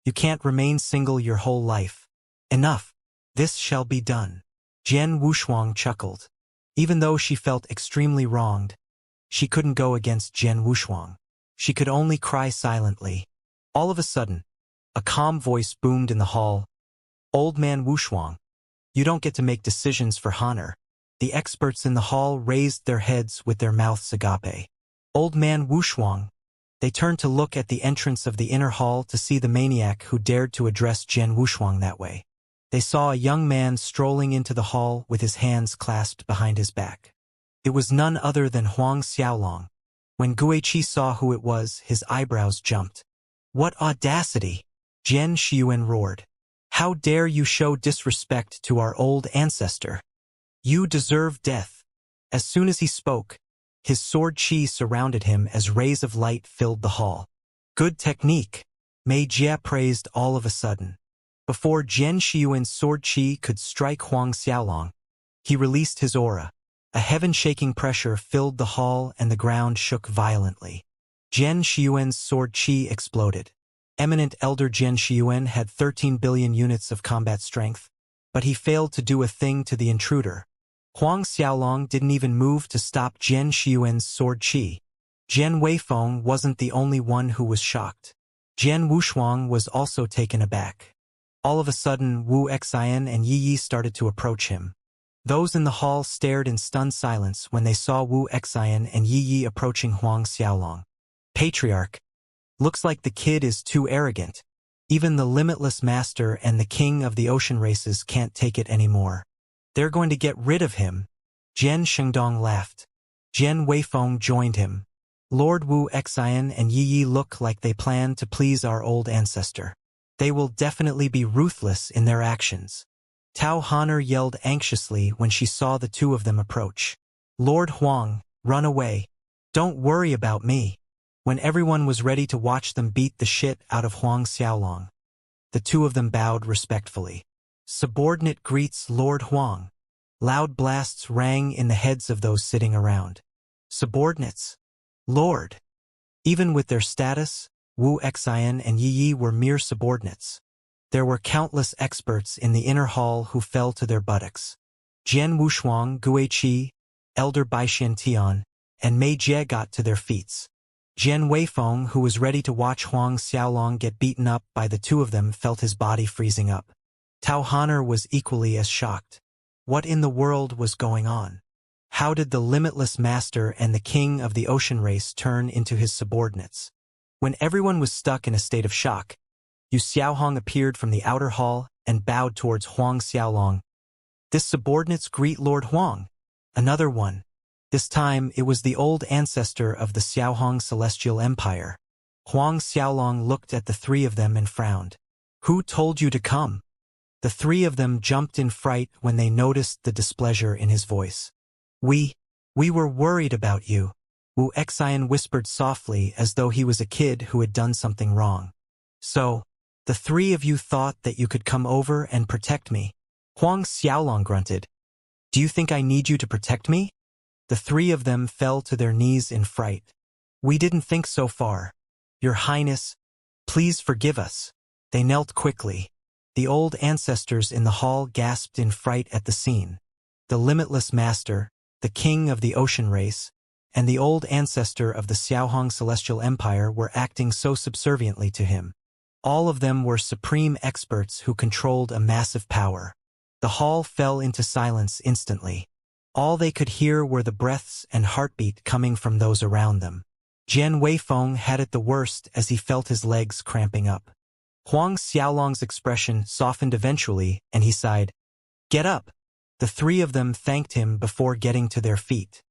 You can't remain single your whole life. Enough. This shall be done. Jian Wushuang chuckled. Even though she felt extremely wronged, she couldn't go against Jian Wushuang. She could only cry silently. All of a sudden, a calm voice boomed in the hall. Old man Wushuang, you don't get to make decisions for honor. The experts in the hall raised their heads with their mouths agape. Old man Wushuang. They turned to look at the entrance of the inner hall to see the maniac who dared to address Jian Wushuang that way. They saw a young man strolling into the hall with his hands clasped behind his back. It was none other than Huang Xiaolong. When Guiqi saw who it was, his eyebrows jumped. What audacity! Jian Xiuan roared. How dare you show disrespect to our old ancestor? You deserve death. As soon as he spoke, his sword chi surrounded him as rays of light filled the hall. Good technique, Mei Jie praised all of a sudden. Before Jian Xiuan's sword chi could strike Huang Xiaolong, he released his aura. A heaven-shaking pressure filled the hall and the ground shook violently. Jian Xiuan's sword chi exploded. Eminent Elder Jian Xiuan had 13 billion units of combat strength, but he failed to do a thing to the intruder. Huang Xiaolong didn't even move to stop Jian Xiuan's sword chi. Jian Weifeng wasn't the only one who was shocked. Jian Wushuang was also taken aback. All of a sudden, Wu Xian and Yi Yi started to approach him. Those in the hall stared in stunned silence when they saw Wu Xian and Yi Yi approaching Huang Xiaolong. Patriarch. Looks like the kid is too arrogant. Even the limitless master and the king of the ocean races can't take it anymore. They're going to get rid of him. Jian Shengdong laughed. Jian Weifeng joined him. Lord Wu Xian and Yi Yi look like they plan to please our old ancestor. They will definitely be ruthless in their actions. Tao Honor yelled anxiously when she saw the two of them approach. Lord Huang, run away. Don't worry about me. When everyone was ready to watch them beat the shit out of Huang Xiaolong, the two of them bowed respectfully. Subordinate greets Lord Huang. Loud blasts rang in the heads of those sitting around. Subordinates. Lord. Even with their status, Wu Xian and Yi Yi were mere subordinates. There were countless experts in the inner hall who fell to their buttocks. Jian Wushuang, Guiqi, Elder Baixian Tian, and Mei Jie got to their feet. Jian Weifeng, who was ready to watch Huang Xiaolong get beaten up by the two of them, felt his body freezing up. Tao Honor was equally as shocked. What in the world was going on? How did the limitless master and the king of the ocean race turn into his subordinates? When everyone was stuck in a state of shock, Yu Xiaohong appeared from the outer hall and bowed towards Huang Xiaolong. This subordinates greet Lord Huang. Another one. This time it was the old ancestor of the Xiaohong Celestial Empire. Huang Xiaolong looked at the three of them and frowned. Who told you to come? The three of them jumped in fright when they noticed the displeasure in his voice. We were worried about you, Wu Xian whispered softly as though he was a kid who had done something wrong. So, the three of you thought that you could come over and protect me? Huang Xiaolong grunted. Do you think I need you to protect me? The three of them fell to their knees in fright. We didn't think so far. Your Highness, please forgive us. They knelt quickly. The old ancestors in the hall gasped in fright at the scene. The limitless master, the king of the ocean race, and the old ancestor of the Xiaohong Celestial Empire were acting so subserviently to him. All of them were supreme experts who controlled a massive power. The hall fell into silence instantly. All they could hear were the breaths and heartbeat coming from those around them. Jian Weifeng had it the worst as he felt his legs cramping up. Huang Xiaolong's expression softened eventually, and he sighed. Get up! The three of them thanked him before getting to their feet.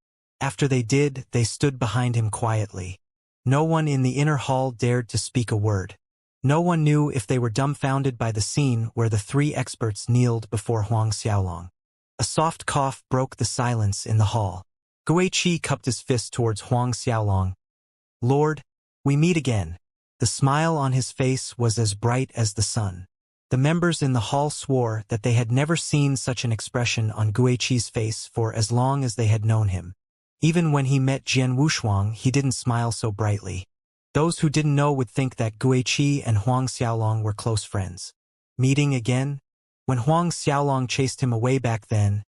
After they did, they stood behind him quietly. No one in the inner hall dared to speak a word. No one knew if they were dumbfounded by the scene where the three experts kneeled before Huang Xiaolong. A soft cough broke the silence in the hall. Guiqi cupped his fist towards Huang Xiaolong. Lord, we meet again. The smile on his face was as bright as the sun. The members in the hall swore that they had never seen such an expression on Guiqi's face for as long as they had known him. Even when he met Jian Wushuang, he didn't smile so brightly. Those who didn't know would think that Guiqi and Huang Xiaolong were close friends. Meeting again? When Huang Xiaolong chased him away back then,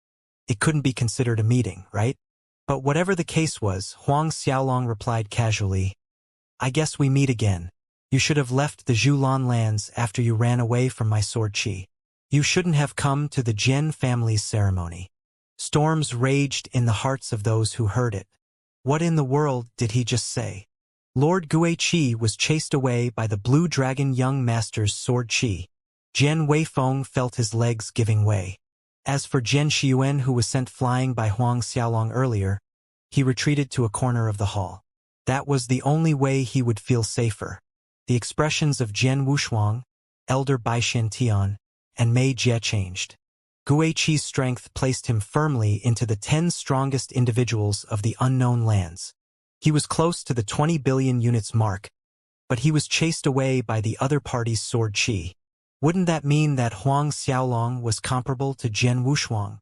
it couldn't be considered a meeting, right? But whatever the case was, Huang Xiaolong replied casually, "I guess we meet again. You should have left the Zhulan lands after you ran away from my sword Qi. You shouldn't have come to the Jian family's ceremony." Storms raged in the hearts of those who heard it. What in the world did he just say? Lord Guiqi was chased away by the Blue Dragon Young Master's sword Qi. Jian Weifeng felt his legs giving way. As for Jian Xiuan, who was sent flying by Huang Xiaolong earlier, he retreated to a corner of the hall. That was the only way he would feel safer. The expressions of Jian Wushuang, Elder Bai Xiantian, and Mei Jie changed. Guiqi's strength placed him firmly into the 10 strongest individuals of the unknown lands. He was close to the 20 billion units mark, but he was chased away by the other party's sword Qi. Wouldn't that mean that Huang Xiaolong was comparable to Jian Wushuang?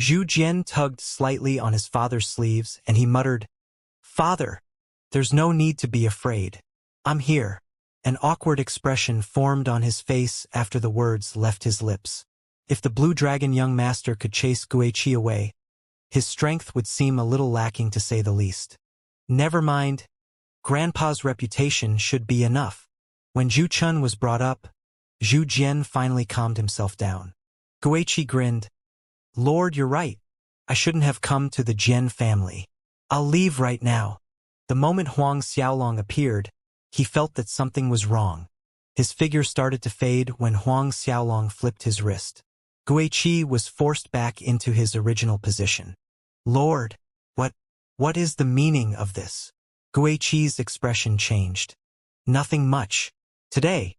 Zhu Jian tugged slightly on his father's sleeves, and he muttered, "Father, there's no need to be afraid. I'm here." An awkward expression formed on his face after the words left his lips. If the Blue Dragon Young Master could chase Guiqi away, his strength would seem a little lacking to say the least. Never mind. Grandpa's reputation should be enough. When Zhu Chun was brought up, Zhu Jian finally calmed himself down. Guiqi grinned. "Lord, you're right. I shouldn't have come to the Jian family. I'll leave right now." The moment Huang Xiaolong appeared, he felt that something was wrong. His figure started to fade when Huang Xiaolong flipped his wrist. Guiqi was forced back into his original position. "Lord, what is the meaning of this?" Guiqi's expression changed. "Nothing much. Today,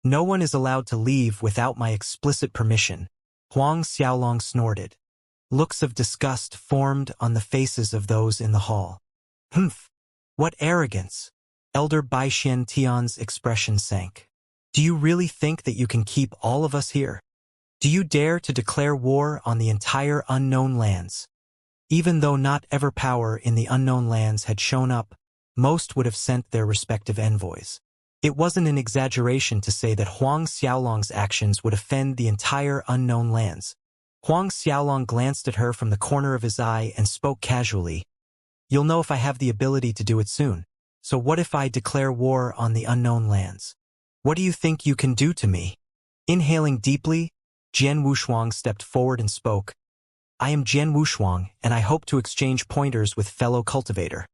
no one is allowed to leave without my explicit permission," Huang Xiaolong snorted. Looks of disgust formed on the faces of those in the hall. "Humph! What arrogance!" Elder Bai Xiantian's expression sank. "Do you really think that you can keep all of us here? Do you dare to declare war on the entire unknown lands?" Even though not ever power in the unknown lands had shown up, most would have sent their respective envoys. It wasn't an exaggeration to say that Huang Xiaolong's actions would offend the entire unknown lands. Huang Xiaolong glanced at her from the corner of his eye and spoke casually. "You'll know if I have the ability to do it soon. So what if I declare war on the unknown lands? What do you think you can do to me?" Inhaling deeply, Jian Wushuang stepped forward and spoke. "I am Jian Wushuang, and I hope to exchange pointers with fellow cultivator."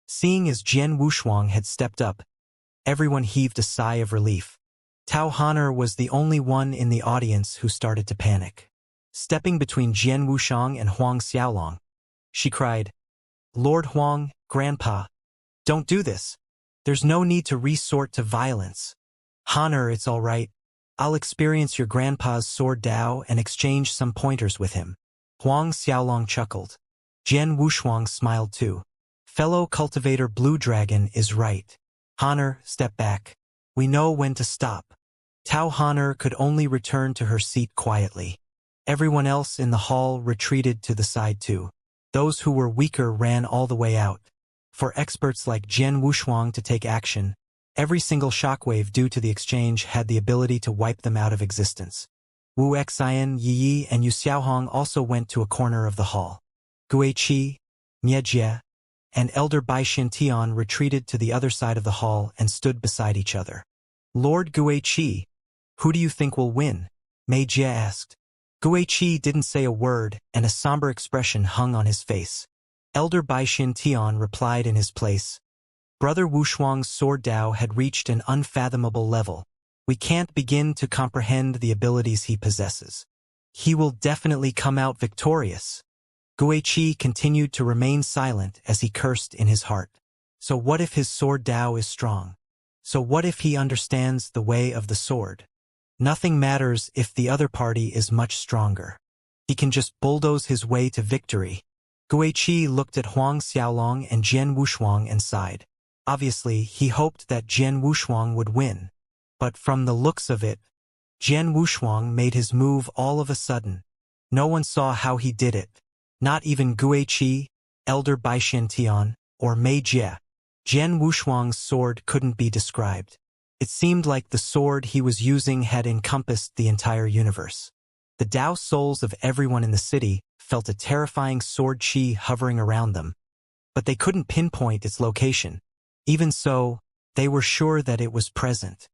Seeing as Jian Wushuang had stepped up, everyone heaved a sigh of relief. Tao Honor was the only one in the audience who started to panic. Stepping between Jian Wushuang and Huang Xiaolong, she cried, "Lord Huang, Grandpa, don't do this. There's no need to resort to violence." "Honor, it's all right. I'll experience your grandpa's sword Dao and exchange some pointers with him." Huang Xiaolong chuckled. Jian Wushuang smiled too. "Fellow cultivator Blue Dragon is right. Honor, step back. We know when to stop." Tao Honor could only return to her seat quietly. Everyone else in the hall retreated to the side too. Those who were weaker ran all the way out. For experts like Jian Wushuang to take action, every single shockwave due to the exchange had the ability to wipe them out of existence. Wu Xian, Yi and Yu Xiaohong also went to a corner of the hall. Guiqi, Miejie, and Elder Bai Xiantian retreated to the other side of the hall and stood beside each other. "Lord Guiqi, who do you think will win?" Mei Jie asked. Guiqi didn't say a word, and a somber expression hung on his face. Elder Bai Xiantian replied in his place. Brother Wushuang's sword Dao had reached an unfathomable level. We can't begin to comprehend the abilities he possesses. He will definitely come out victorious. Guiqi continued to remain silent as he cursed in his heart. So what if his sword Dao is strong? So what if he understands the way of the sword? Nothing matters if the other party is much stronger. He can just bulldoze his way to victory. Guiqi looked at Huang Xiaolong and Jian Wushuang and sighed. Obviously, he hoped that Jian Wushuang would win. But from the looks of it, Jian Wushuang made his move all of a sudden. No one saw how he did it. Not even Guiqi, Elder Baishantian, or Mei Jie. Jian Wushuang's sword couldn't be described. It seemed like the sword he was using had encompassed the entire universe. The Dao souls of everyone in the city felt a terrifying sword qi hovering around them, but they couldn't pinpoint its location. Even so, they were sure that it was present.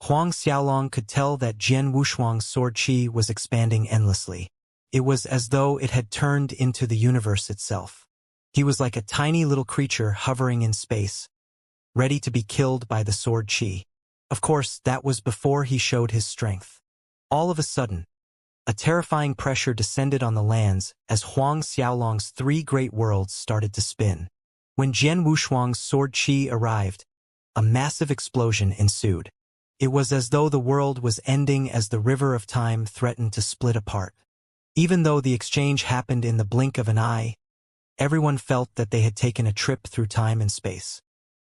Huang Xiaolong could tell that Jian Wushuang's sword qi was expanding endlessly. It was as though it had turned into the universe itself. He was like a tiny little creature hovering in space, ready to be killed by the sword qi. Of course, that was before he showed his strength. All of a sudden, a terrifying pressure descended on the lands as Huang Xiaolong's 3 great worlds started to spin. When Jian Wushuang's sword qi arrived, a massive explosion ensued. It was as though the world was ending as the river of time threatened to split apart. Even though the exchange happened in the blink of an eye, everyone felt that they had taken a trip through time and space.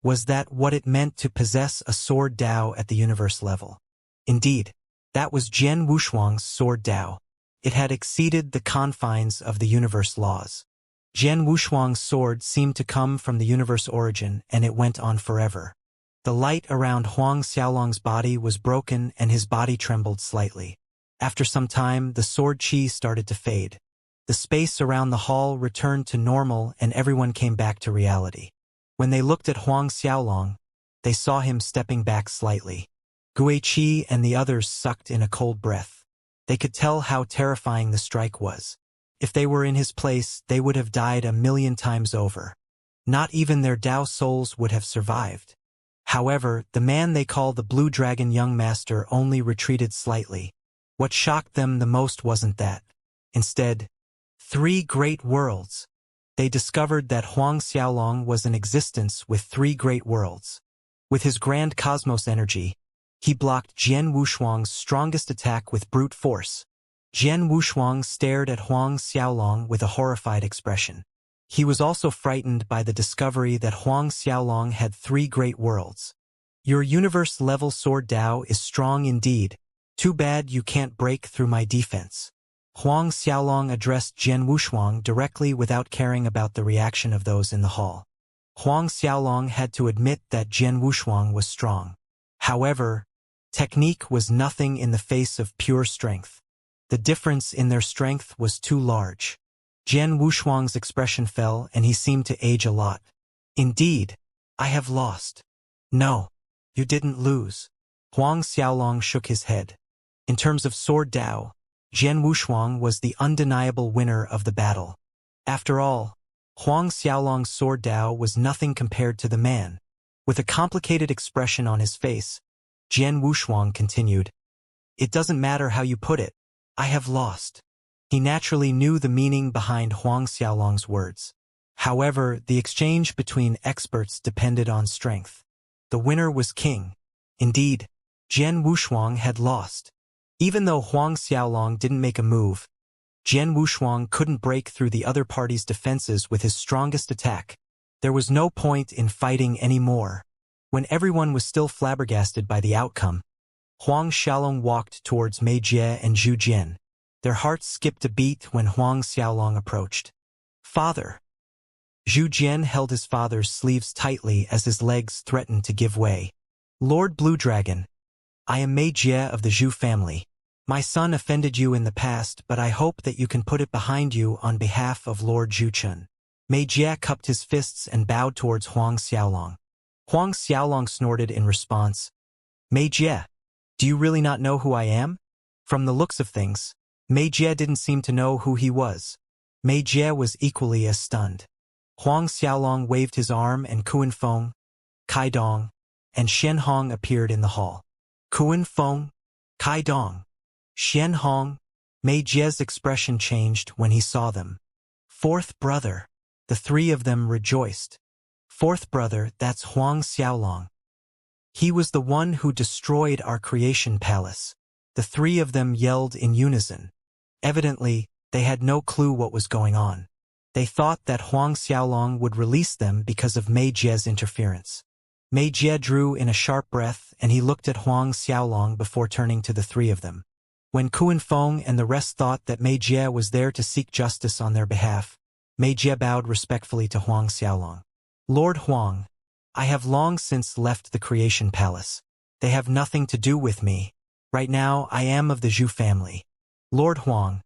Was that what it meant to possess a sword Dao at the universe level? Indeed, that was Jian Wushuang's sword Dao. It had exceeded the confines of the universe laws. Jian Wushuang's sword seemed to come from the universe origin, and it went on forever. The light around Huang Xiaolong's body was broken and his body trembled slightly. After some time, the sword qi started to fade. The space around the hall returned to normal and everyone came back to reality. When they looked at Huang Xiaolong, they saw him stepping back slightly. Guiqi and the others sucked in a cold breath. They could tell how terrifying the strike was. If they were in his place, they would have died 1,000,000 times over. Not even their Dao souls would have survived. However, the man they call the Blue Dragon Young Master only retreated slightly. What shocked them the most wasn't that. Instead, 3 great worlds. They discovered that Huang Xiaolong was in existence with 3 great worlds. With his grand cosmos energy, he blocked Jian Wushuang's strongest attack with brute force. Jian Wushuang stared at Huang Xiaolong with a horrified expression. He was also frightened by the discovery that Huang Xiaolong had 3 great worlds. Your universe-level sword Dao is strong indeed. Too bad you can't break through my defense. Huang Xiaolong addressed Jian Wushuang directly without caring about the reaction of those in the hall. Huang Xiaolong had to admit that Jian Wushuang was strong. However, technique was nothing in the face of pure strength. The difference in their strength was too large. Jian Wushuang's expression fell and he seemed to age a lot. Indeed, I have lost. No, you didn't lose. Huang Xiaolong shook his head. In terms of sword Dao, Jian Wushuang was the undeniable winner of the battle. After all, Huang Xiaolong's sword Dao was nothing compared to the man. With a complicated expression on his face, Jian Wushuang continued, "It doesn't matter how you put it. I have lost." He naturally knew the meaning behind Huang Xiaolong's words. However, the exchange between experts depended on strength. The winner was king. Indeed, Jian Wushuang had lost. Even though Huang Xiaolong didn't make a move, Jian Wushuang couldn't break through the other party's defenses with his strongest attack. There was no point in fighting anymore. When everyone was still flabbergasted by the outcome, Huang Xiaolong walked towards Mei Jie and Zhu Jian. Their hearts skipped a beat when Huang Xiaolong approached. "Father." Zhu Jian held his father's sleeves tightly as his legs threatened to give way. "Lord Blue Dragon, I am Mei Jie of the Zhu family. My son offended you in the past, but I hope that you can put it behind you on behalf of Lord Zhu Chun." Mei Jie cupped his fists and bowed towards Huang Xiaolong. Huang Xiaolong snorted in response. "Mei Jie, do you really not know who I am?" From the looks of things, Mei Jie didn't seem to know who he was. Mei Jie was equally as stunned. Huang Xiaolong waved his arm and Kuan Feng, Kai Dong, and Shen Hong appeared in the hall. Kuan Feng, Kai Dong, Shen Hong. Mei Jie's expression changed when he saw them. "Fourth brother." The 3 of them rejoiced. "Fourth brother, that's Huang Xiaolong. He was the one who destroyed our creation palace." The 3 of them yelled in unison. Evidently, they had no clue what was going on. They thought that Huang Xiaolong would release them because of Mei Jie's interference. Mei Jie drew in a sharp breath and he looked at Huang Xiaolong before turning to the three of them. When Kuan Feng and the rest thought that Mei Jie was there to seek justice on their behalf, Mei Jie bowed respectfully to Huang Xiaolong. Lord Huang, I have long since left the Creation Palace. They have nothing to do with me. Right now, I am of the Zhu family. Lord Huang,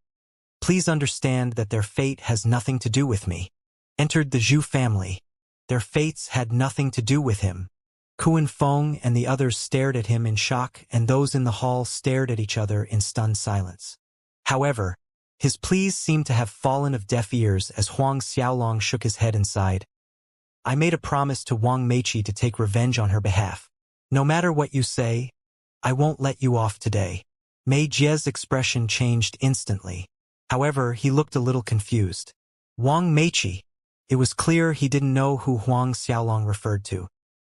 please understand that their fate has nothing to do with me. Entered the Zhu family. Their fates had nothing to do with him. Kuan Feng and the others stared at him in shock, and those in the hall stared at each other in stunned silence. However, his pleas seemed to have fallen of deaf ears as Huang Xiaolong shook his head and sighed. I made a promise to Wang Meiqi to take revenge on her behalf. No matter what you say, I won't let you off today. Mei Jie's expression changed instantly. However, he looked a little confused. Wang Meiqi. It was clear he didn't know who Huang Xiaolong referred to.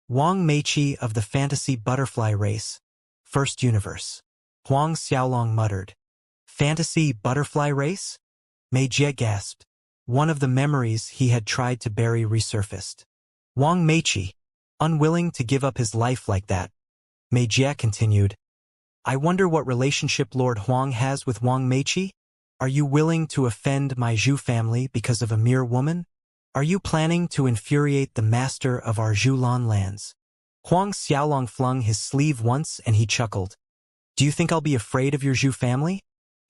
Wang Meiqi of the fantasy butterfly race. First universe. Huang Xiaolong muttered. Fantasy butterfly race? Mei Jie gasped. One of the memories he had tried to bury resurfaced. Wang Meiqi, unwilling to give up his life like that. Mei Jie continued. I wonder what relationship Lord Huang has with Wang Meiqi? Are you willing to offend my Zhu family because of a mere woman? Are you planning to infuriate the master of our Zhulan lands? Huang Xiaolong flung his sleeve once and he chuckled. Do you think I'll be afraid of your Zhu family?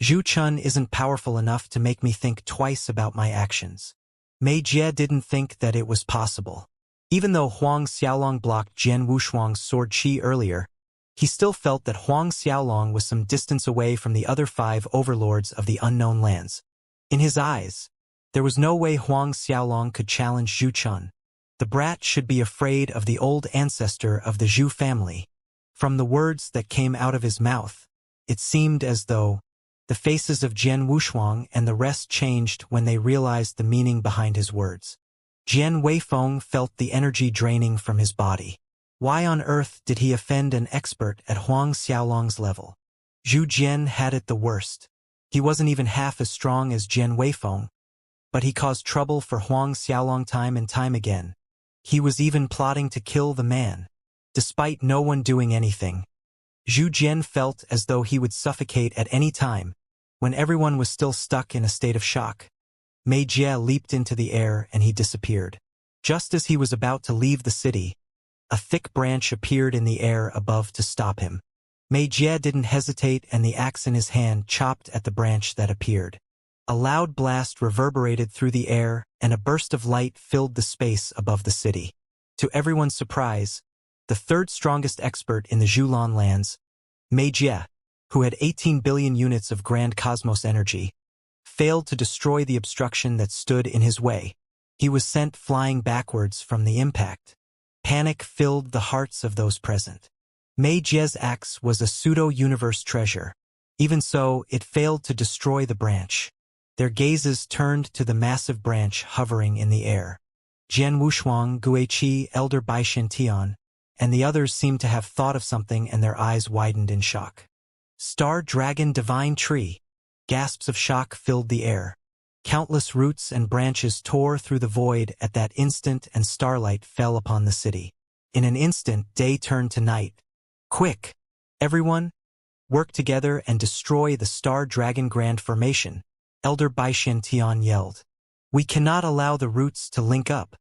Zhu Chun isn't powerful enough to make me think twice about my actions. Mei Jie didn't think that it was possible. Even though Huang Xiaolong blocked Jian Wushuang's sword chi earlier, he still felt that Huang Xiaolong was some distance away from the other 5 overlords of the unknown lands. In his eyes, there was no way Huang Xiaolong could challenge Zhu Chun. The brat should be afraid of the old ancestor of the Zhu family. From the words that came out of his mouth, it seemed as though the faces of Jian Wushuang and the rest changed when they realized the meaning behind his words. Jian Weifeng felt the energy draining from his body. Why on earth did he offend an expert at Huang Xiaolong's level? Zhu Jian had it the worst. He wasn't even half as strong as Jian Weifeng, but he caused trouble for Huang Xiaolong time and time again. He was even plotting to kill the man, despite no one doing anything. Zhu Jian felt as though he would suffocate at any time, when everyone was still stuck in a state of shock. Mei Jie leaped into the air and he disappeared. Just as he was about to leave the city, a thick branch appeared in the air above to stop him. Mei Jie didn't hesitate and the axe in his hand chopped at the branch that appeared. A loud blast reverberated through the air and a burst of light filled the space above the city. To everyone's surprise, the 3rd strongest expert in the Zhulan lands, Mei Jie, who had 18 billion units of grand cosmos energy, failed to destroy the obstruction that stood in his way. He was sent flying backwards from the impact. Panic filled the hearts of those present. Mei Jie's axe was a pseudo-universe treasure. Even so, it failed to destroy the branch. Their gazes turned to the massive branch hovering in the air. Jian Wushuang, Guiqi, Elder Baishan Tian, and the others seemed to have thought of something and their eyes widened in shock. Star Dragon Divine Tree. Gasps of shock filled the air. Countless roots and branches tore through the void at that instant and starlight fell upon the city. In an instant, day turned to night. Quick! Everyone! Work together and destroy the Star Dragon Grand Formation, Elder Baishan Tian yelled. We cannot allow the roots to link up.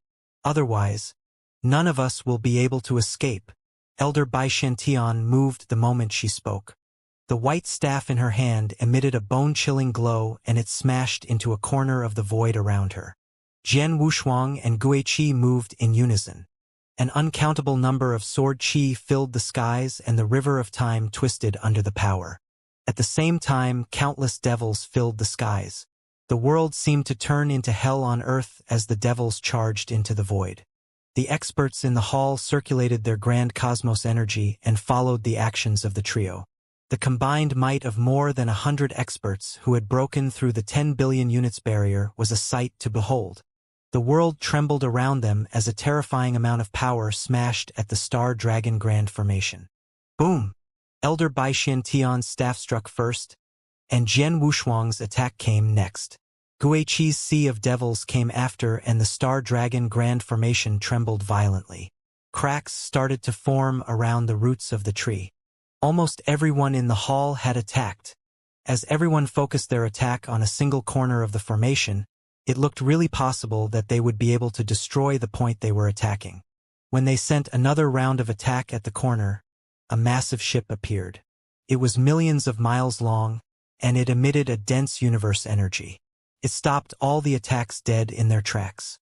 Otherwise, none of us will be able to escape. Elder Baishan Tian moved the moment she spoke. The white staff in her hand emitted a bone-chilling glow and it smashed into a corner of the void around her. Jian Wushuang and Guiqi moved in unison. An uncountable number of sword chi filled the skies and the river of time twisted under the power. At the same time, countless devils filled the skies. The world seemed to turn into hell on earth as the devils charged into the void. The experts in the hall circulated their grand cosmos energy and followed the actions of the trio. The combined might of more than 100 experts who had broken through the 10 billion units barrier was a sight to behold. The world trembled around them as a terrifying amount of power smashed at the Star Dragon Grand Formation. Boom! Elder Baishan Tian's staff struck first, and Jian Wushuang's attack came next. Guiqi's Sea of Devils came after and the Star Dragon Grand Formation trembled violently. Cracks started to form around the roots of the tree. Almost everyone in the hall had attacked. As everyone focused their attack on a single corner of the formation, it looked really possible that they would be able to destroy the point they were attacking. When they sent another round of attack at the corner, a massive ship appeared. It was millions of miles long, and it emitted a dense universe energy. It stopped all the attacks dead in their tracks.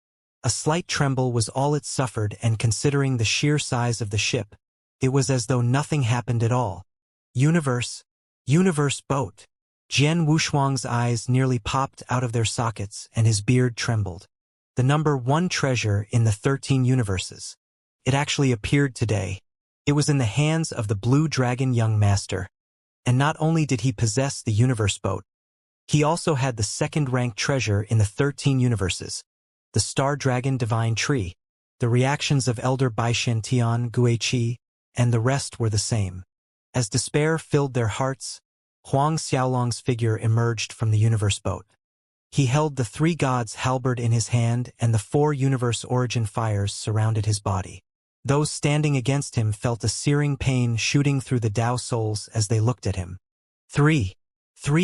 A slight tremble was all it suffered, and considering the sheer size of the ship, it was as though nothing happened at all. Universe boat. Jian Wushuang's eyes nearly popped out of their sockets and his beard trembled. The number 1 treasure in the 13 universes. It actually appeared today. It was in the hands of the Blue Dragon young master. And not only did he possess the universe boat, he also had the second-ranked treasure in the 13 universes, the Star Dragon Divine Tree. The reactions of Elder Baishan Tian Guiqi and the rest were the same. As despair filled their hearts, Huang Xiaolong's figure emerged from the universe boat. He held the 3 gods' halberd in his hand, and the 4 universe origin fires surrounded his body. Those standing against him felt a searing pain shooting through the Tao souls as they looked at him. 3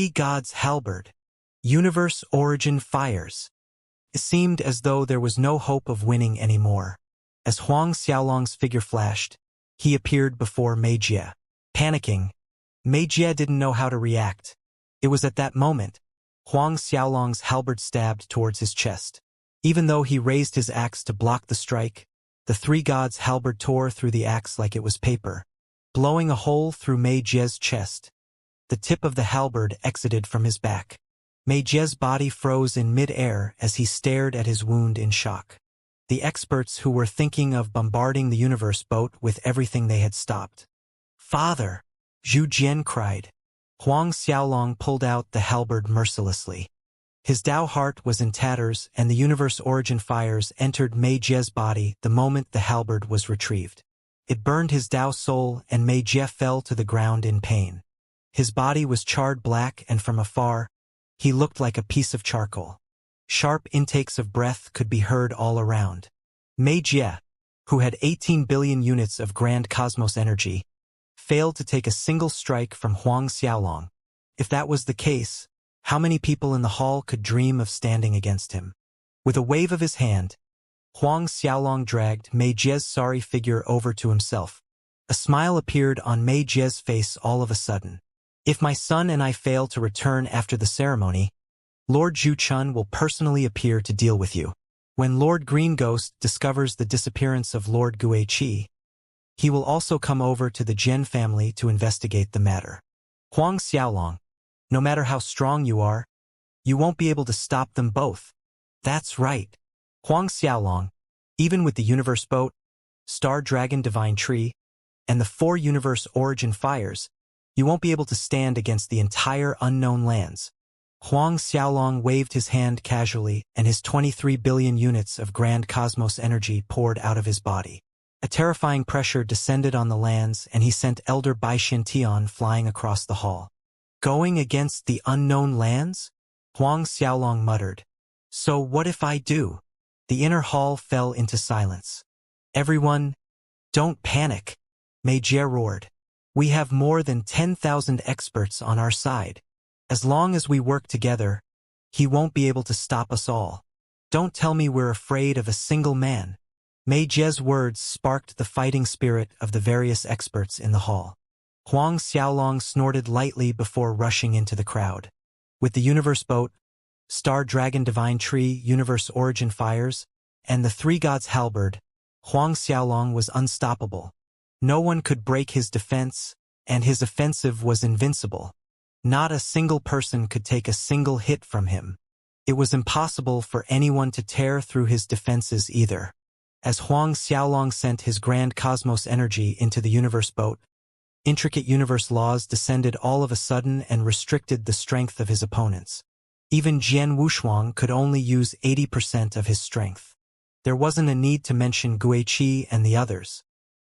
gods' halberd. Universe origin fires. It seemed as though there was no hope of winning anymore. As Huang Xiaolong's figure flashed, he appeared before Mei Jie. Panicking, Mei Jie didn't know how to react. It was at that moment, Huang Xiaolong's halberd stabbed towards his chest. Even though he raised his axe to block the strike, the 3 gods' halberd tore through the axe like it was paper, blowing a hole through Mei Jie's chest. The tip of the halberd exited from his back. Mei Jie's body froze in mid-air as he stared at his wound in shock. The experts who were thinking of bombarding the universe boat with everything they had stopped. "Father!" Zhu Jian cried. Huang Xiaolong pulled out the halberd mercilessly. His Tao heart was in tatters, and the universe origin fires entered Mei Jie's body the moment the halberd was retrieved. It burned his Tao soul, and Mei Jie fell to the ground in pain. His body was charred black, and from afar, he looked like a piece of charcoal. Sharp intakes of breath could be heard all around. Mei Jie, who had 18 billion units of grand cosmos energy, failed to take a single strike from Huang Xiaolong. If that was the case, how many people in the hall could dream of standing against him? With a wave of his hand, Huang Xiaolong dragged Mei Jie's sorry figure over to himself. A smile appeared on Mei Jie's face all of a sudden. "If my son and I fail to return after the ceremony, Lord Zhu Chun will personally appear to deal with you. When Lord Green Ghost discovers the disappearance of Lord Guiqi, he will also come over to the Jian family to investigate the matter. Huang Xiaolong, no matter how strong you are, you won't be able to stop them both." "That's right. Huang Xiaolong, even with the universe boat, Star Dragon Divine Tree, and the 4 universe origin fires, you won't be able to stand against the entire unknown lands." Huang Xiaolong waved his hand casually, and his 23 billion units of grand cosmos energy poured out of his body. A terrifying pressure descended on the lands, and he sent Elder Baishan Tian flying across the hall. "Going against the unknown lands?" Huang Xiaolong muttered. "So what if I do?" The inner hall fell into silence. "Everyone, don't panic," Mei Jie roared. "We have more than 10,000 experts on our side. As long as we work together, he won't be able to stop us all. Don't tell me we're afraid of a single man." Mei Jie's words sparked the fighting spirit of the various experts in the hall. Huang Xiaolong snorted lightly before rushing into the crowd. With the universe boat, Star Dragon Divine Tree, universe origin fires, and the 3 gods halberd, Huang Xiaolong was unstoppable. No one could break his defense, and his offensive was invincible. Not a single person could take a single hit from him. It was impossible for anyone to tear through his defenses either. As Huang Xiaolong sent his grand cosmos energy into the universe boat, intricate universe laws descended all of a sudden and restricted the strength of his opponents. Even Jian Wushuang could only use 80% of his strength. There wasn't a need to mention Guiqi and the others.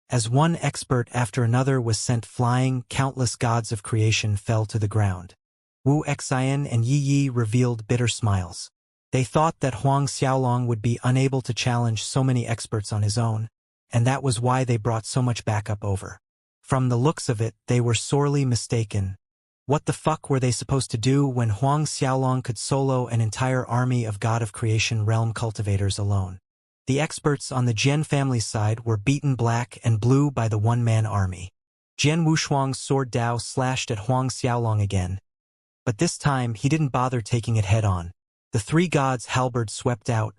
As one expert after another was sent flying, countless gods of creation fell to the ground. Wu Xian and Yi Yi revealed bitter smiles. They thought that Huang Xiaolong would be unable to challenge so many experts on his own, and that was why they brought so much backup over. From the looks of it, they were sorely mistaken. What the fuck were they supposed to do when Huang Xiaolong could solo an entire army of God of Creation realm cultivators alone? The experts on the Jian family side were beaten black and blue by the one-man army. Jian Wushuang's sword Dao slashed at Huang Xiaolong again, but this time he didn't bother taking it head-on. The three gods' halberd swept out,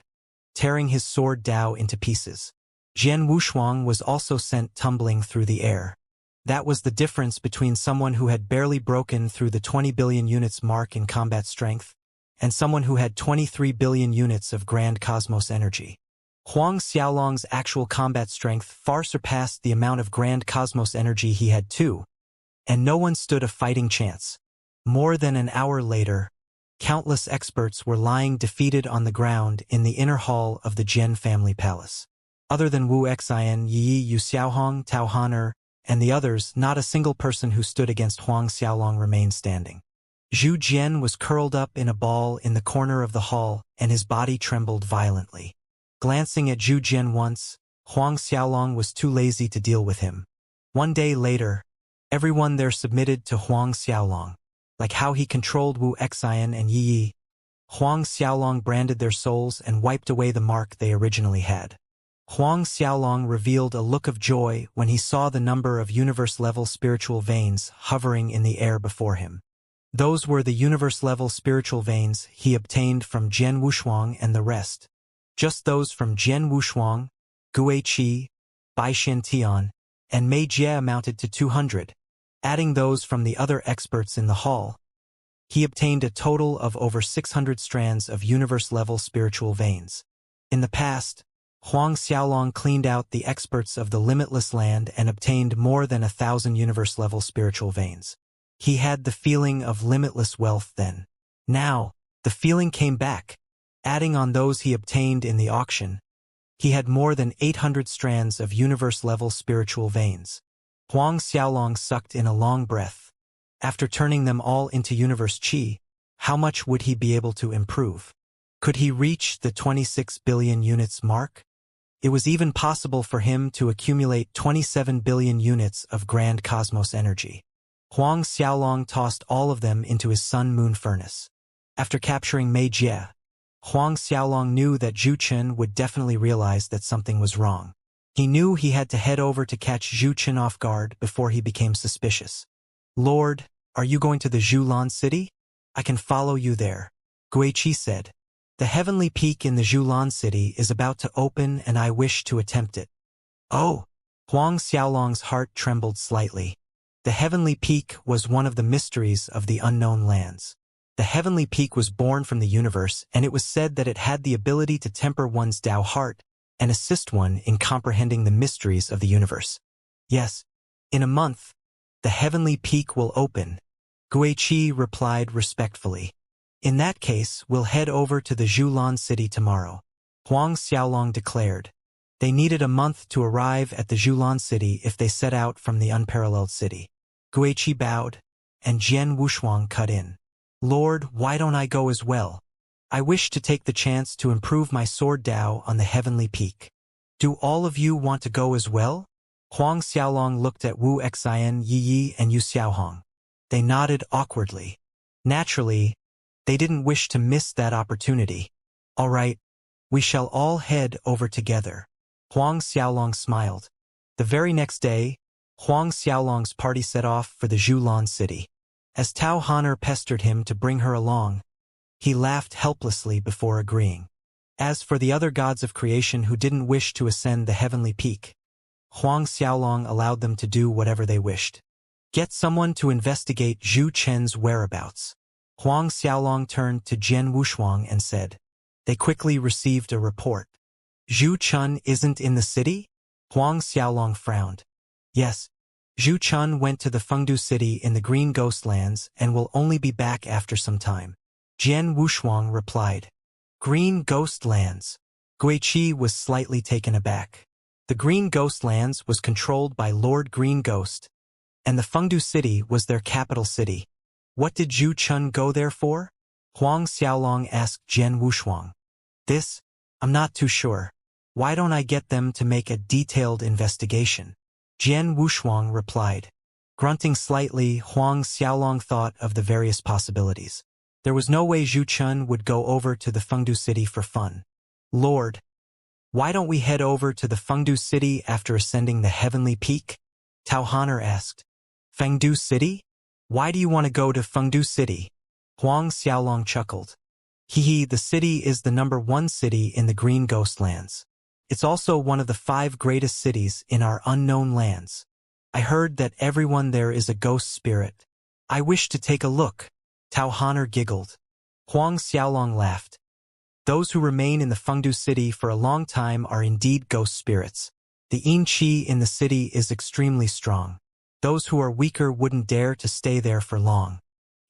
tearing his sword Dao into pieces. Jian Wushuang was also sent tumbling through the air. That was the difference between someone who had barely broken through the 20 billion units mark in combat strength and someone who had 23 billion units of grand cosmos energy. Huang Xiaolong's actual combat strength far surpassed the amount of grand cosmos energy he had too, and no one stood a fighting chance. More than an hour later, countless experts were lying defeated on the ground in the inner hall of the Jian family palace. Other than Wuxia, Yi, Yu Xiaohong, Tao Han'er, and the others, not a single person who stood against Huang Xiaolong remained standing. Zhu Jian was curled up in a ball in the corner of the hall, and his body trembled violently. Glancing at Zhu Jian once, Huang Xiaolong was too lazy to deal with him. One day later, everyone there submitted to Huang Xiaolong. Like how he controlled Wu Xian and Yi, Huang Xiaolong branded their souls and wiped away the mark they originally had. Huang Xiaolong revealed a look of joy when he saw the number of universe-level spiritual veins hovering in the air before him. Those were the universe-level spiritual veins he obtained from Jian Wushuang and the rest. Just those from Jian Wushuang, Guiqi, Bai Xiantian, and Mei Jie amounted to 200. Adding those from the other experts in the hall, he obtained a total of over 600 strands of universe-level spiritual veins. In the past, Huang Xiaolong cleaned out the experts of the limitless land and obtained more than 1,000 universe-level spiritual veins. He had the feeling of limitless wealth then. Now, the feeling came back. Adding on those he obtained in the auction, he had more than 800 strands of universe-level spiritual veins. Huang Xiaolong sucked in a long breath. After turning them all into universe qi, how much would he be able to improve? Could he reach the 26 billion units mark? It was even possible for him to accumulate 27 billion units of grand cosmos energy. Huang Xiaolong tossed all of them into his sun-moon furnace. After capturing Mei Jie, Huang Xiaolong knew that Zhu Chen would definitely realize that something was wrong. He knew he had to head over to catch Zhu Chen off guard before he became suspicious. "Lord, are you going to the Zhulan city? I can follow you there," Guiqi said. "The heavenly peak in the Zhulan city is about to open and I wish to attempt it." "Oh!" Huang Xiaolong's heart trembled slightly. The heavenly peak was one of the mysteries of the unknown lands. The heavenly peak was born from the universe, and it was said that it had the ability to temper one's Tao heart and assist one in comprehending the mysteries of the universe. "Yes, in a month, the heavenly peak will open," Guiqi replied respectfully. "In that case, we'll head over to the Zhulan city tomorrow," Huang Xiaolong declared. They needed a month to arrive at the Zhulan city if they set out from the unparalleled city. Guiqi bowed, and Jian Wushuang cut in. "Lord, why don't I go as well? I wish to take the chance to improve my sword Dao on the heavenly peak." "Do all of you want to go as well?" Huang Xiaolong looked at Wu Xian, Yi, and Yu Xiaohong. They nodded awkwardly. Naturally, they didn't wish to miss that opportunity. "All right, we shall all head over together." Huang Xiaolong smiled. The very next day, Huang Xiaolong's party set off for the Zhulan city. As Tao Han'er pestered him to bring her along, he laughed helplessly before agreeing. As for the other gods of creation who didn't wish to ascend the heavenly peak, Huang Xiaolong allowed them to do whatever they wished. "Get someone to investigate Zhu Chen's whereabouts." Huang Xiaolong turned to Jian Wushuang and said. They quickly received a report. "Zhu Chen isn't in the city?" Huang Xiaolong frowned. "Yes. Zhu Chen went to the Fengdu city in the Green Ghostlands and will only be back after some time," Jian Wushuang replied. "Green Ghostlands?" Guiqi was slightly taken aback. The Green Ghostlands was controlled by Lord Green Ghost, and the Fengdu city was their capital city. What did Zhu Chen go there for? Huang Xiaolong asked Jian Wushuang. "I'm not too sure. Why don't I get them to make a detailed investigation? Jian Wushuang replied. Grunting slightly, Huang Xiaolong thought of the various possibilities. There was no way Zhu Chun would go over to the Fengdu city for fun. Lord, why don't we head over to the Fengdu city after ascending the heavenly peak? Tao Han'er asked. Fengdu city? Why do you want to go to Fengdu city? Huang Xiaolong chuckled. Hee, the city is the #1 city in the Green Ghost Lands. It's also one of the 5 greatest cities in our unknown lands. I heard that everyone there is a ghost spirit. I wish to take a look. Tao Han'er giggled. Huang Xiaolong laughed. Those who remain in the Fengdu city for a long time are indeed ghost spirits. The yin qi in the city is extremely strong. Those who are weaker wouldn't dare to stay there for long.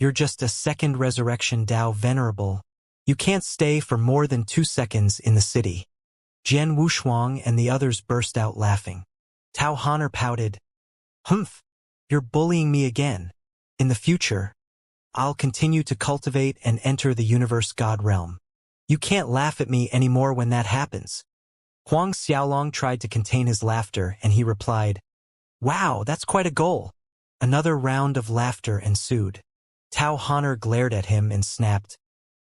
You're just a second resurrection Dao Venerable. You can't stay for more than 2 seconds in the city. Jian Wushuang and the others burst out laughing. Tao Han'er pouted. Humph, you're bullying me again. In the future, I'll continue to cultivate and enter the universe God realm. You can't laugh at me anymore when that happens. Huang Xiaolong tried to contain his laughter and he replied, Wow, that's quite a goal. Another round of laughter ensued. Tao Han'er glared at him and snapped,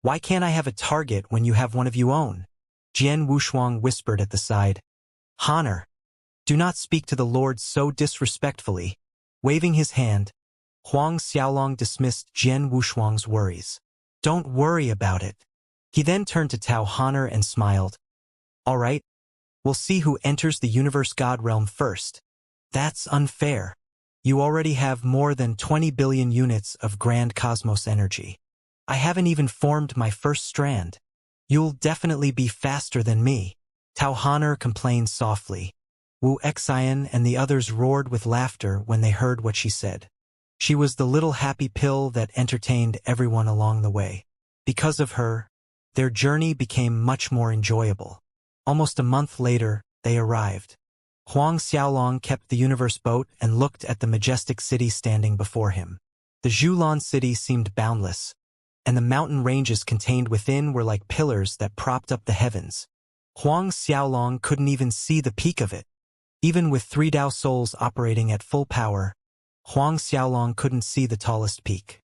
Why can't I have a target when you have one of your own? Jian Wushuang whispered at the side. Han'er, do not speak to the Lord so disrespectfully. Waving his hand, Huang Xiaolong dismissed Jian Wushuang's worries. Don't worry about it. He then turned to Tao Han'er and smiled. All right, we'll see who enters the universe God realm first. That's unfair. You already have more than 20 billion units of grand cosmos energy. I haven't even formed my first strand. You'll definitely be faster than me. Tao Han'er complained softly. Wuxia and the others roared with laughter when they heard what she said. She was the little happy pill that entertained everyone along the way. Because of her, their journey became much more enjoyable. Almost a month later, they arrived. Huang Xiaolong kept the universe boat and looked at the majestic city standing before him. The Zhulan city seemed boundless, and the mountain ranges contained within were like pillars that propped up the heavens. Huang Xiaolong couldn't even see the peak of it. Even with 3 Dao souls operating at full power, Huang Xiaolong couldn't see the tallest peak.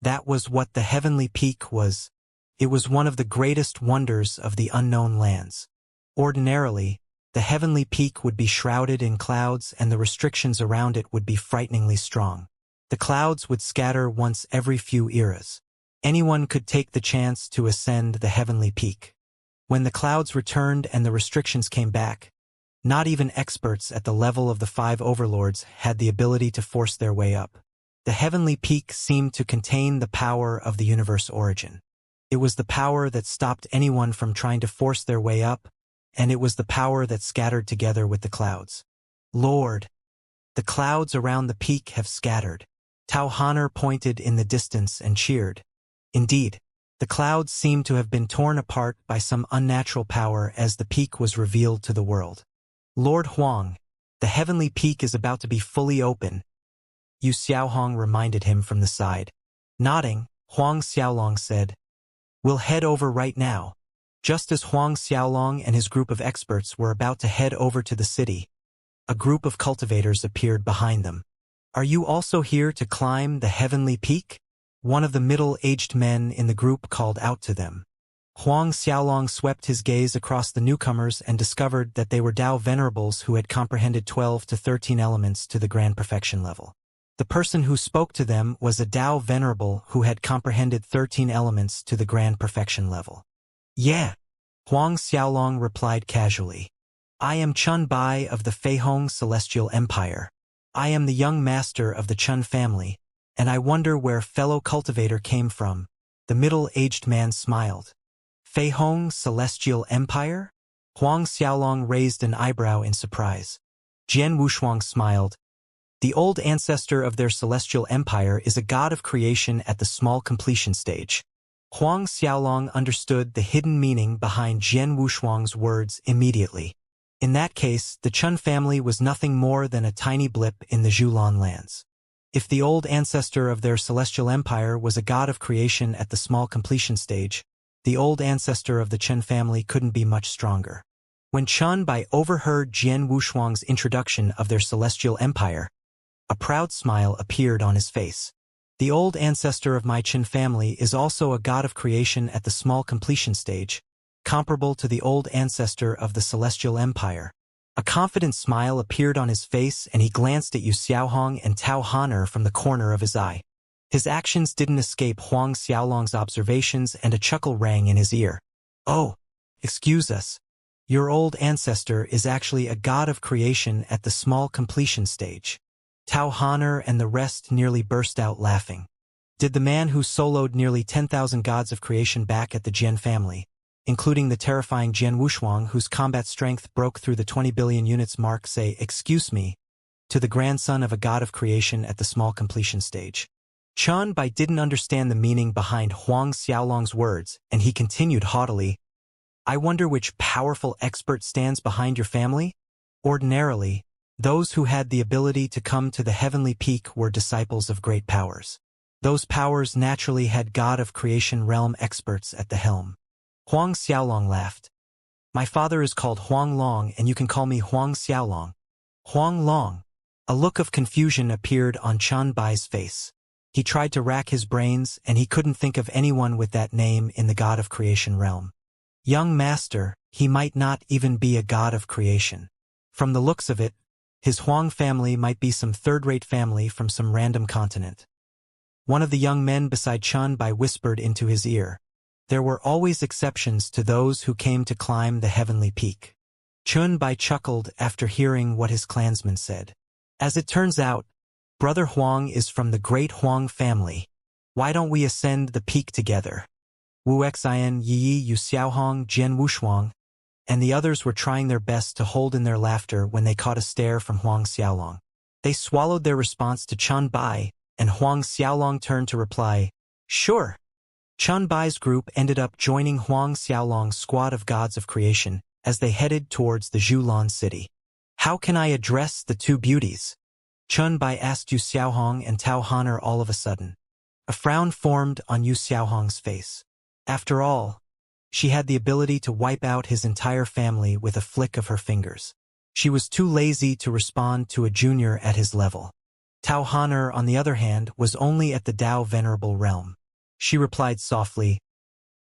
That was what the heavenly peak was. It was one of the greatest wonders of the unknown lands. Ordinarily, the heavenly peak would be shrouded in clouds and the restrictions around it would be frighteningly strong. The clouds would scatter once every few eras. Anyone could take the chance to ascend the heavenly peak. When the clouds returned and the restrictions came back, not even experts at the level of the 5 overlords had the ability to force their way up. The heavenly peak seemed to contain the power of the universe origin. It was the power that stopped anyone from trying to force their way up, and it was the power that scattered together with the clouds. Lord, the clouds around the peak have scattered. Tao Han'er pointed in the distance and cheered. Indeed, the clouds seemed to have been torn apart by some unnatural power as the peak was revealed to the world. Lord Huang, the heavenly peak is about to be fully open. Yu Xiaohong reminded him from the side. Nodding, Huang Xiaolong said, We'll head over right now. Just as Huang Xiaolong and his group of experts were about to head over to the city, a group of cultivators appeared behind them. Are you also here to climb the heavenly peak? One of the middle-aged men in the group called out to them. Huang Xiaolong swept his gaze across the newcomers and discovered that they were Dao Venerables who had comprehended 12 to 13 elements to the grand perfection level. The person who spoke to them was a Dao Venerable who had comprehended 13 elements to the grand perfection level. Yeah, Huang Xiaolong replied casually. I am Chun Bai of the Feihong Celestial Empire. I am the young master of the Chun family, and I wonder where fellow cultivator came from. The middle-aged man smiled. Feihong Celestial Empire? Huang Xiaolong raised an eyebrow in surprise. Jian Wushuang smiled. The old ancestor of their celestial empire is a god of creation at the small completion stage. Huang Xiaolong understood the hidden meaning behind Jian Wushuang's words immediately. In that case, the Chun family was nothing more than a tiny blip in the Zhulan lands. If the old ancestor of their celestial empire was a god of creation at the small completion stage, the old ancestor of the Chen family couldn't be much stronger. When Chen Bai overheard Jian Wushuang's introduction of their celestial empire, a proud smile appeared on his face. The old ancestor of my Qin family is also a god of creation at the small completion stage, comparable to the old ancestor of the celestial empire. A confident smile appeared on his face and he glanced at Yu Xiaohong and Tao Han'er from the corner of his eye. His actions didn't escape Huang Xiaolong's observations and a chuckle rang in his ear. Oh, excuse us. Your old ancestor is actually a god of creation at the small completion stage. Tao Han'er and the rest nearly burst out laughing. Did the man who soloed nearly 10,000 gods of creation back at the Jian family, including the terrifying Jian Wushuang whose combat strength broke through the 20 billion units mark, say, "Excuse me," to the grandson of a god of creation at the small completion stage? Chen Bai didn't understand the meaning behind Huang Xiaolong's words, and he continued haughtily, "I wonder which powerful expert stands behind your family? Ordinarily, those who had the ability to come to the heavenly peak were disciples of great powers. Those powers naturally had god of creation realm experts at the helm." Huang Xiaolong laughed. "My father is called Huang Long and you can call me Huang Xiaolong." Huang Long. A look of confusion appeared on Chen Bai's face. He tried to rack his brains and he couldn't think of anyone with that name in the god of creation realm. Young master, he might not even be a god of creation. From the looks of it, his Huang family might be some third-rate family from some random continent. One of the young men beside Chen Bai whispered into his ear. There were always exceptions to those who came to climb the heavenly peak. Chen Bai chuckled after hearing what his clansman said. As it turns out, Brother Huang is from the great Huang family. Why don't we ascend the peak together? Wuxia, Yi, Yu Xiaohong, Jian Wushuang, and the others were trying their best to hold in their laughter when they caught a stare from Huang Xiaolong. They swallowed their response to Chen Bai, and Huang Xiaolong turned to reply, "Sure." Chen Bai's group ended up joining Huang Xiaolong's squad of gods of creation as they headed towards the Zhulan city. "How can I address the two beauties?" Chen Bai asked Yu Xiaohong and Tao Han'er all of a sudden. A frown formed on Yu Xiaohong's face. After all, she had the ability to wipe out his entire family with a flick of her fingers. She was too lazy to respond to a junior at his level. Tao Han'er, on the other hand, was only at the Dao Venerable realm. She replied softly,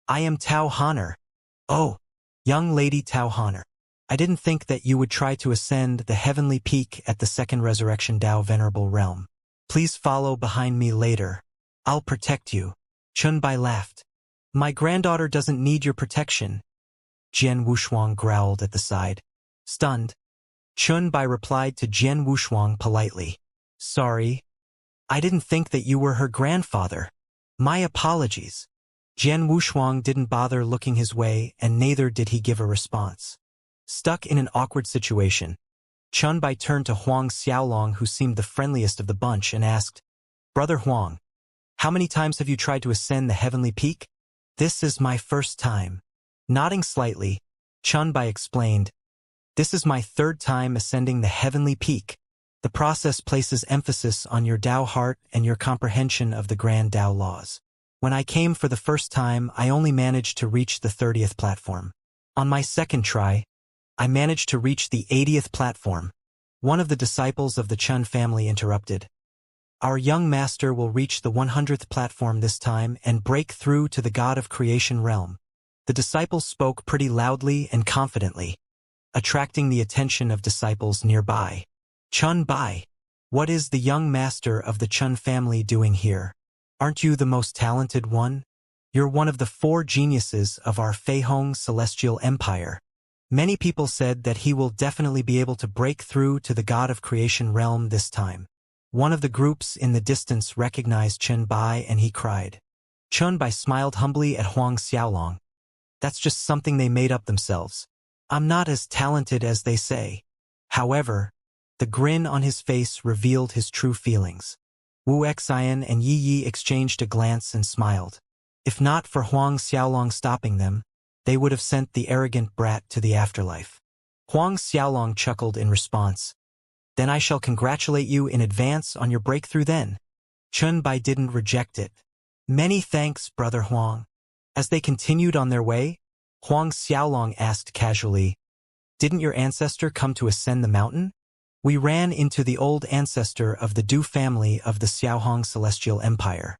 "I am Tao Han'er." "Oh, young lady Tao Han'er. I didn't think that you would try to ascend the heavenly peak at the second resurrection Dao Venerable realm. Please follow behind me later. I'll protect you." Chen Bai laughed. "My granddaughter doesn't need your protection." Jian Wushuang growled at the side. Stunned, Chen Bai replied to Jian Wushuang politely, "Sorry. I didn't think that you were her grandfather. My apologies." Jian Wushuang didn't bother looking his way and neither did he give a response. Stuck in an awkward situation, Chen Bai turned to Huang Xiaolong, who seemed the friendliest of the bunch, and asked, "Brother Huang, how many times have you tried to ascend the heavenly peak?" "This is my first time." Nodding slightly, Chen Bai explained, "This is my third time ascending the heavenly peak. The process places emphasis on your Dao heart and your comprehension of the grand Dao laws. When I came for the first time, I only managed to reach the 30th platform. On my second try, I managed to reach the 80th platform." One of the disciples of the Chen family interrupted. "Our young master will reach the 100th platform this time and break through to the god of creation realm." The disciples spoke pretty loudly and confidently, attracting the attention of disciples nearby. "Chen Bai, what is the young master of the Chen family doing here? Aren't you the most talented one? You're one of the 4 geniuses of our Feihong celestial empire. Many people said that he will definitely be able to break through to the god of creation realm this time." One of the groups in the distance recognized Chen Bai and he cried. Chen Bai smiled humbly at Huang Xiaolong. "That's just something they made up themselves. I'm not as talented as they say." However, the grin on his face revealed his true feelings. Wuxia and Yi Yi exchanged a glance and smiled. If not for Huang Xiaolong stopping them, they would have sent the arrogant brat to the afterlife. Huang Xiaolong chuckled in response. "Then I shall congratulate you in advance on your breakthrough then." Chen Bai didn't reject it. "Many thanks, Brother Huang." As they continued on their way, Huang Xiaolong asked casually, Didn't your ancestor come to ascend the mountain? We ran into the old ancestor of the Du family of the Xiaohong Celestial Empire.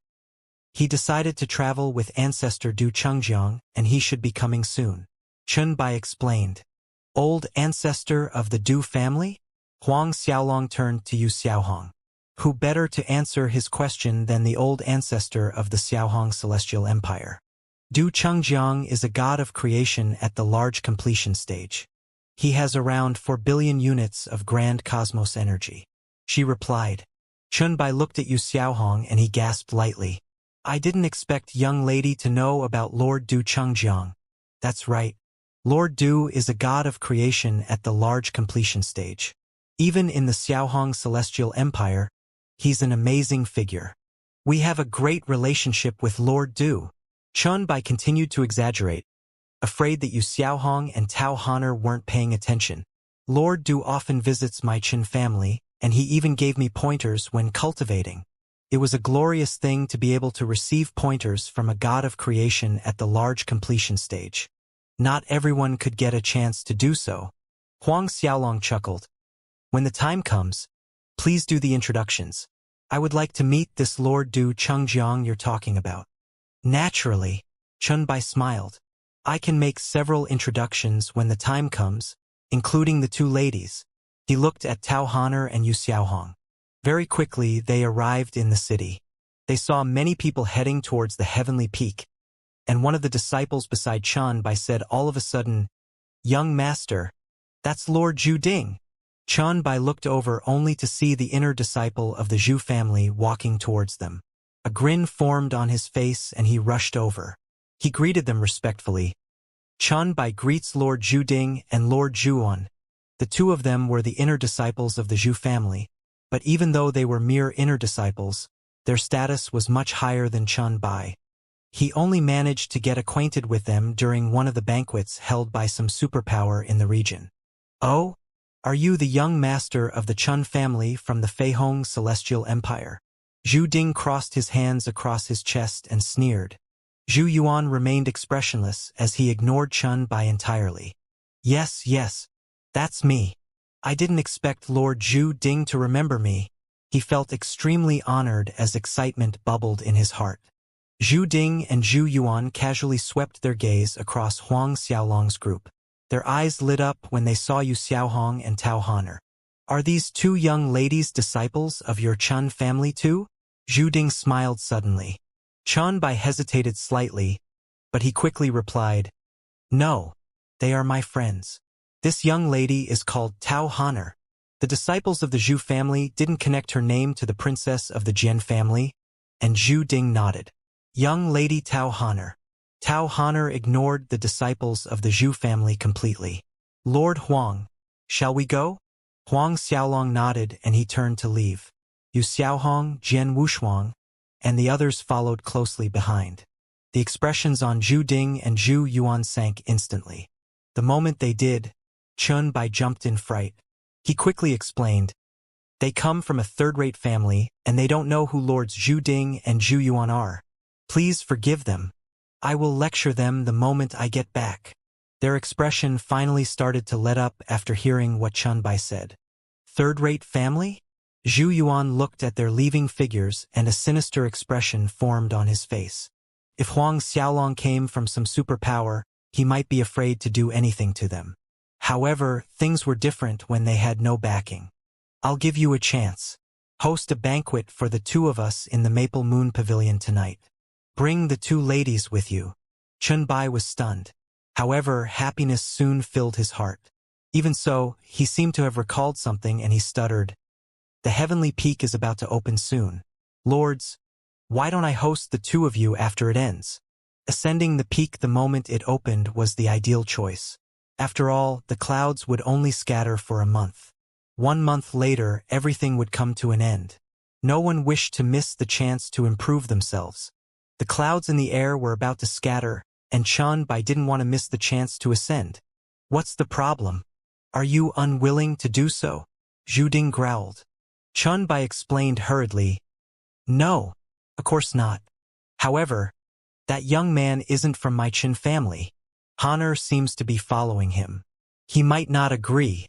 He decided to travel with ancestor Du Chengjiang, and he should be coming soon. Chun Bai explained. Old ancestor of the Du family? Huang Xiaolong turned to Yu Xiaohong. Who better to answer his question than the old ancestor of the Xiaohong Celestial Empire? Du Chengjiang is a god of creation at the large completion stage. He has around 4 billion units of grand cosmos energy. She replied. Chun Bai looked at Yu Xiaohong and he gasped lightly. I didn't expect young lady to know about Lord Du Chengjiang. That's right. Lord Du is a god of creation at the large completion stage. Even in the Xiaohong Celestial Empire, he's an amazing figure. We have a great relationship with Lord Du. Chun Bai continued to exaggerate, afraid that Yu Xiaohong and Tao Honor weren't paying attention. Lord Du often visits my Qin family, and he even gave me pointers when cultivating. It was a glorious thing to be able to receive pointers from a god of creation at the large completion stage. Not everyone could get a chance to do so. Huang Xiaolong chuckled. When the time comes, please do the introductions. I would like to meet this Lord Du Chengjiang you're talking about. Naturally, Chun Bai smiled. I can make several introductions when the time comes, including the two ladies. He looked at Tao Honor and Yu Xiaohong. Very quickly, they arrived in the city. They saw many people heading towards the heavenly peak, and one of the disciples beside Chun Bai said all of a sudden, Young master, that's Lord Zhu Ding. Chun Bai looked over only to see the inner disciple of the Zhu family walking towards them. A grin formed on his face and he rushed over. He greeted them respectfully. Chun Bai greets Lord Zhu Ding and Lord Zhuan. The two of them were the inner disciples of the Zhu family, but even though they were mere inner disciples, their status was much higher than Chun Bai. He only managed to get acquainted with them during one of the banquets held by some superpower in the region. Oh? Are you the young master of the Chun family from the Feihong Celestial Empire? Zhu Ding crossed his hands across his chest and sneered. Zhu Yuan remained expressionless as he ignored Chun Bai entirely. Yes, that's me. I didn't expect Lord Zhu Ding to remember me. He felt extremely honored as excitement bubbled in his heart. Zhu Ding and Zhu Yuan casually swept their gaze across Huang Xiaolong's group. Their eyes lit up when they saw Yu Xiaohong and Tao Honor. Are these two young ladies disciples of your Chun family too? Zhu Ding smiled suddenly. Chun Bai hesitated slightly, but he quickly replied, No, they are my friends. This young lady is called Tao Honor. The disciples of the Zhu family didn't connect her name to the princess of the Jian family, and Zhu Ding nodded. Young lady Tao Honor. Tao Honor ignored the disciples of the Zhu family completely. Lord Huang, shall we go? Huang Xiaolong nodded and he turned to leave. Yu Xiaohong, Jian Wushuang, and the others followed closely behind. The expressions on Zhu Ding and Zhu Yuan sank instantly. The moment they did, Chun Bai jumped in fright. He quickly explained, They come from a third-rate family, and they don't know who Lords Zhu Ding and Zhu Yuan are. Please forgive them. I will lecture them the moment I get back. Their expression finally started to let up after hearing what Chun Bai said. Third-rate family? Zhu Yuan looked at their leaving figures and a sinister expression formed on his face. If Huang Xiaolong came from some superpower, he might be afraid to do anything to them. However, things were different when they had no backing. I'll give you a chance. Host a banquet for the two of us in the Maple Moon Pavilion tonight. Bring the two ladies with you. Chun Bai was stunned. However, happiness soon filled his heart. Even so, he seemed to have recalled something and he stuttered. The heavenly peak is about to open soon. Lords, why don't I host the two of you after it ends? Ascending the peak the moment it opened was the ideal choice. After all, the clouds would only scatter for a month. 1 month later, everything would come to an end. No one wished to miss the chance to improve themselves. The clouds in the air were about to scatter, and Chun Bai didn't want to miss the chance to ascend. What's the problem? Are you unwilling to do so? Zhu Ding growled. Chun Bai explained hurriedly, No, of course not. However, that young man isn't from my Qin family. Honor seems to be following him. He might not agree.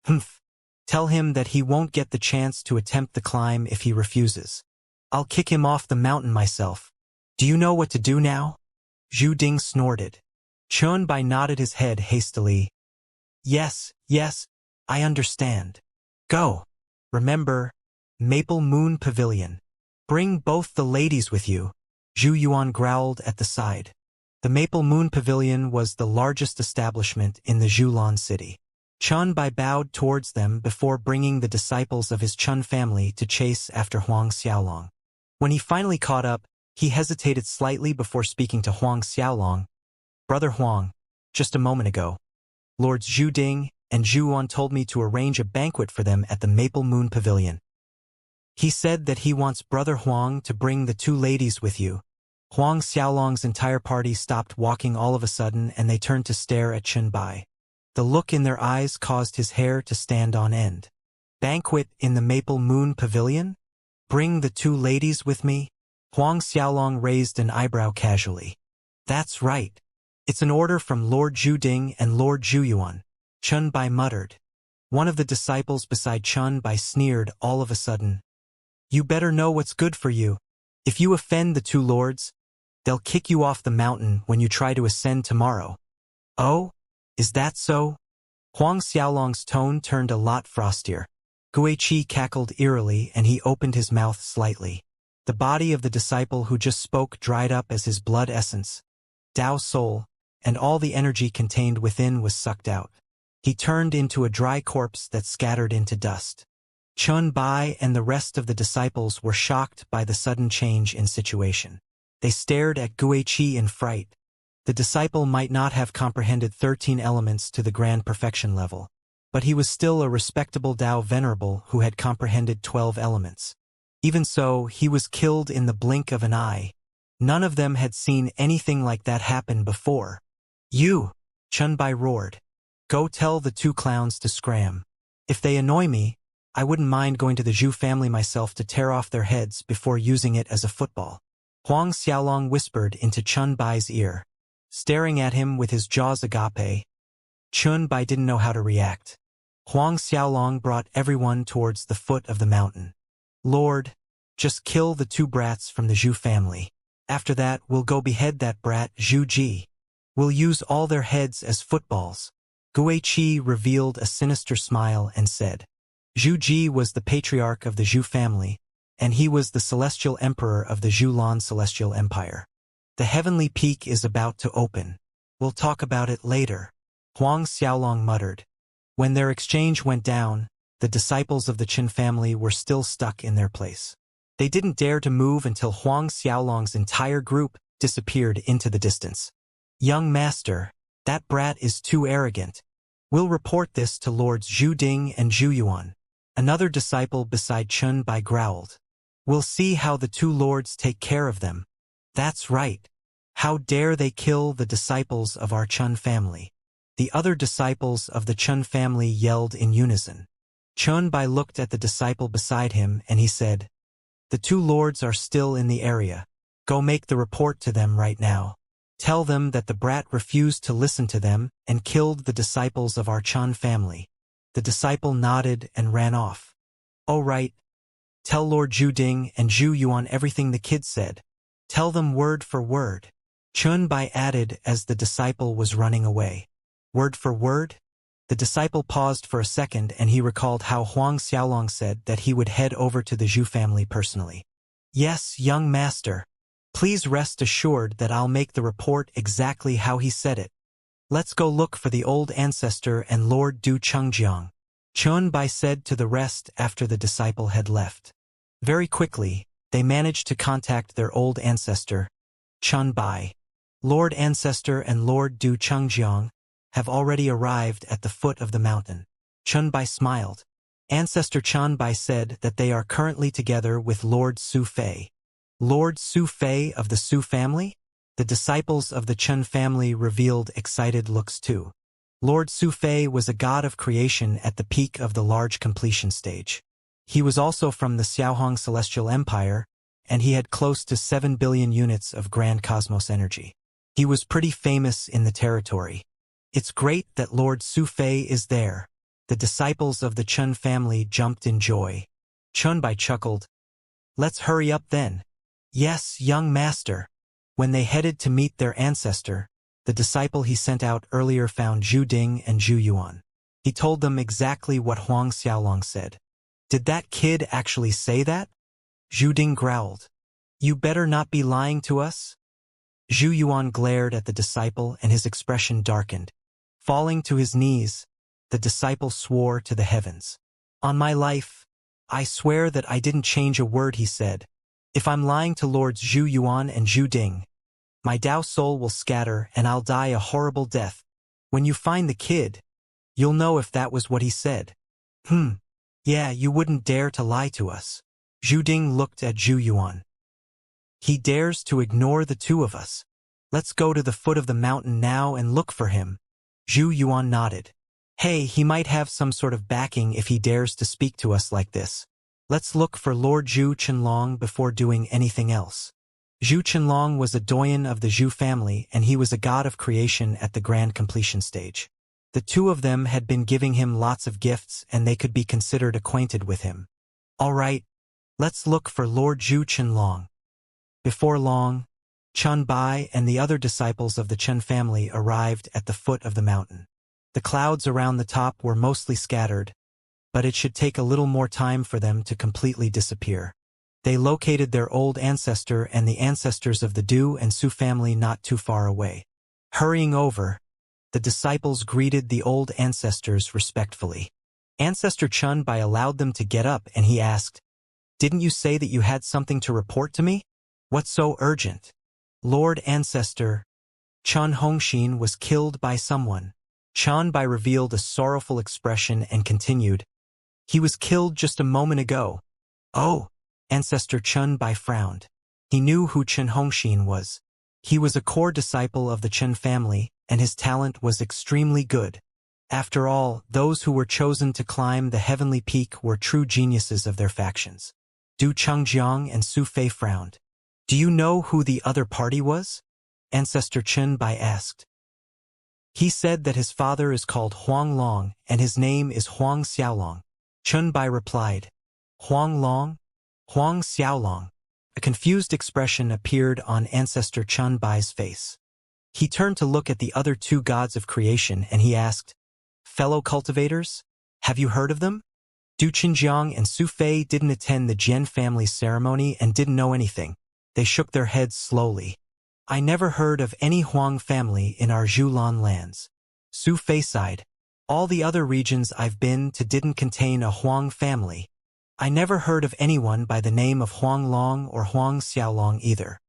Humph. Tell him that he won't get the chance to attempt the climb if he refuses. I'll kick him off the mountain myself. Do you know what to do now? Zhu Ding snorted. Chunbai nodded his head hastily. Yes, I understand. Go. Remember, Maple Moon Pavilion. Bring both the ladies with you, Zhu Yuan growled at the side. The Maple Moon Pavilion was the largest establishment in the Zhulan city. Chunbai bowed towards them before bringing the disciples of his Chun family to chase after Huang Xiaolong. When he finally caught up, he hesitated slightly before speaking to Huang Xiaolong. Brother Huang, just a moment ago, Lords Zhu Ding and Zhu Yuan told me to arrange a banquet for them at the Maple Moon Pavilion. He said that he wants Brother Huang to bring the two ladies with you. Huang Xiaolong's entire party stopped walking all of a sudden and they turned to stare at Chunbai. The look in their eyes caused his hair to stand on end. Banquet in the Maple Moon Pavilion? Bring the two ladies with me? Huang Xiaolong raised an eyebrow casually. That's right. It's an order from Lord Zhu Ding and Lord Zhu Yuan, Chunbai muttered. One of the disciples beside Chunbai sneered all of a sudden. You better know what's good for you. If you offend the two lords, they'll kick you off the mountain when you try to ascend tomorrow. Oh? Is that so? Huang Xiaolong's tone turned a lot frostier. Guiqi cackled eerily and he opened his mouth slightly. The body of the disciple who just spoke dried up as his blood essence, Dao soul, and all the energy contained within was sucked out. He turned into a dry corpse that scattered into dust. Chunbai and the rest of the disciples were shocked by the sudden change in situation. They stared at Guiqi in fright. The disciple might not have comprehended 13 elements to the grand perfection level, but he was still a respectable Dao venerable who had comprehended 12 elements. Even so, he was killed in the blink of an eye. None of them had seen anything like that happen before. You! Chunbai roared. Go tell the two clowns to scram. If they annoy me, I wouldn't mind going to the Zhu family myself to tear off their heads before using it as a football. Huang Xiaolong whispered into Chunbai's ear. Staring at him with his jaws agape, Chunbai didn't know how to react. Huang Xiaolong brought everyone towards the foot of the mountain. Lord, just kill the two brats from the Zhu family. After that, we'll go behead that brat Zhu Ji. We'll use all their heads as footballs. Guiqi revealed a sinister smile and said, Zhu Ji was the patriarch of the Zhu family, and he was the celestial emperor of the Zhulan celestial empire. The heavenly peak is about to open. We'll talk about it later. Huang Xiaolong muttered. When their exchange went down, the disciples of the Qin family were still stuck in their place. They didn't dare to move until Huang Xiaolong's entire group disappeared into the distance. Young master, that brat is too arrogant. We'll report this to Lords Zhu Ding and Zhu Yuan. Another disciple beside Chunbai growled. We'll see how the two lords take care of them. That's right. How dare they kill the disciples of our Chun family? The other disciples of the Chun family yelled in unison. Chunbai looked at the disciple beside him and he said, The two lords are still in the area. Go make the report to them right now. Tell them that the brat refused to listen to them and killed the disciples of our Chun family. The disciple nodded and ran off. Oh right. Tell Lord Zhu Ding and Zhu Yuan everything the kid said. Tell them word for word. Chunbai added as the disciple was running away. Word for word? The disciple paused for a second and he recalled how Huang Xiaolong said that he would head over to the Zhu family personally. Yes, young master. Please rest assured that I'll make the report exactly how he said it. Let's go look for the old ancestor and Lord Du Chengjiang, Chunbai said to the rest after the disciple had left. Very quickly, they managed to contact their old ancestor, Chunbai. Lord Ancestor and Lord Du Chengjiang have already arrived at the foot of the mountain. Chunbai smiled. Ancestor Chunbai said that they are currently together with Lord Su Fei. Lord Su Fei of the Su family? The disciples of the Chun family revealed excited looks too. Lord Su Fei was a god of creation at the peak of the large completion stage. He was also from the Xiaohong Celestial Empire, and he had close to 7 billion units of grand cosmos energy. He was pretty famous in the territory. It's great that Lord Sufei is there. The disciples of the Chun family jumped in joy. Chunbai chuckled. Let's hurry up then. Yes, young master. When they headed to meet their ancestor, the disciple he sent out earlier found Zhu Ding and Zhu Yuan. He told them exactly what Huang Xiaolong said. Did that kid actually say that? Zhu Ding growled. You better not be lying to us. Zhu Yuan glared at the disciple and his expression darkened. Falling to his knees, the disciple swore to the heavens. On my life, I swear that I didn't change a word he said. If I'm lying to Lords Zhu Yuan and Zhu Ding, my Tao soul will scatter and I'll die a horrible death. When you find the kid, you'll know if that was what he said. Yeah, you wouldn't dare to lie to us. Zhu Ding looked at Zhu Yuan. He dares to ignore the two of us. Let's go to the foot of the mountain now and look for him. Zhu Yuan nodded. Hey, he might have some sort of backing if he dares to speak to us like this. Let's look for Lord Zhu Qianlong before doing anything else. Zhu Qianlong was a doyen of the Zhu family and he was a god of creation at the grand completion stage. The two of them had been giving him lots of gifts and they could be considered acquainted with him. All right, let's look for Lord Zhu Qianlong. Before long, Chun Bai and the other disciples of the Chun family arrived at the foot of the mountain. The clouds around the top were mostly scattered, but it should take a little more time for them to completely disappear. They located their old ancestor and the ancestors of the Du and Su family not too far away. Hurrying over, the disciples greeted the old ancestors respectfully. Ancestor Chun Bai allowed them to get up and he asked, "Didn't you say that you had something to report to me? What's so urgent?" Lord Ancestor Chun Hongxin was killed by someone. Chun Bai revealed a sorrowful expression and continued, "He was killed just a moment ago." Oh, Ancestor Chun Bai frowned. He knew who Chun Hongxin was. He was a core disciple of the Chun family, and his talent was extremely good. After all, those who were chosen to climb the heavenly peak were true geniuses of their factions. Du Chengjiang and Su Fei frowned. Do you know who the other party was? Ancestor Chun Bai asked. He said that his father is called Huang Long and his name is Huang Xiaolong. Chun Bai replied, Huang Long? Huang Xiaolong. A confused expression appeared on Ancestor Chun Bai's face. He turned to look at the other two gods of creation and he asked, Fellow cultivators, have you heard of them? Du Qinjiang and Su Fei didn't attend the Jian family's ceremony and didn't know anything. They shook their heads slowly. I never heard of any Huang family in our Zhulan lands. Su Fei sighed. All the other regions I've been to didn't contain a Huang family. I never heard of anyone by the name of Huang Long or Huang Xiaolong either.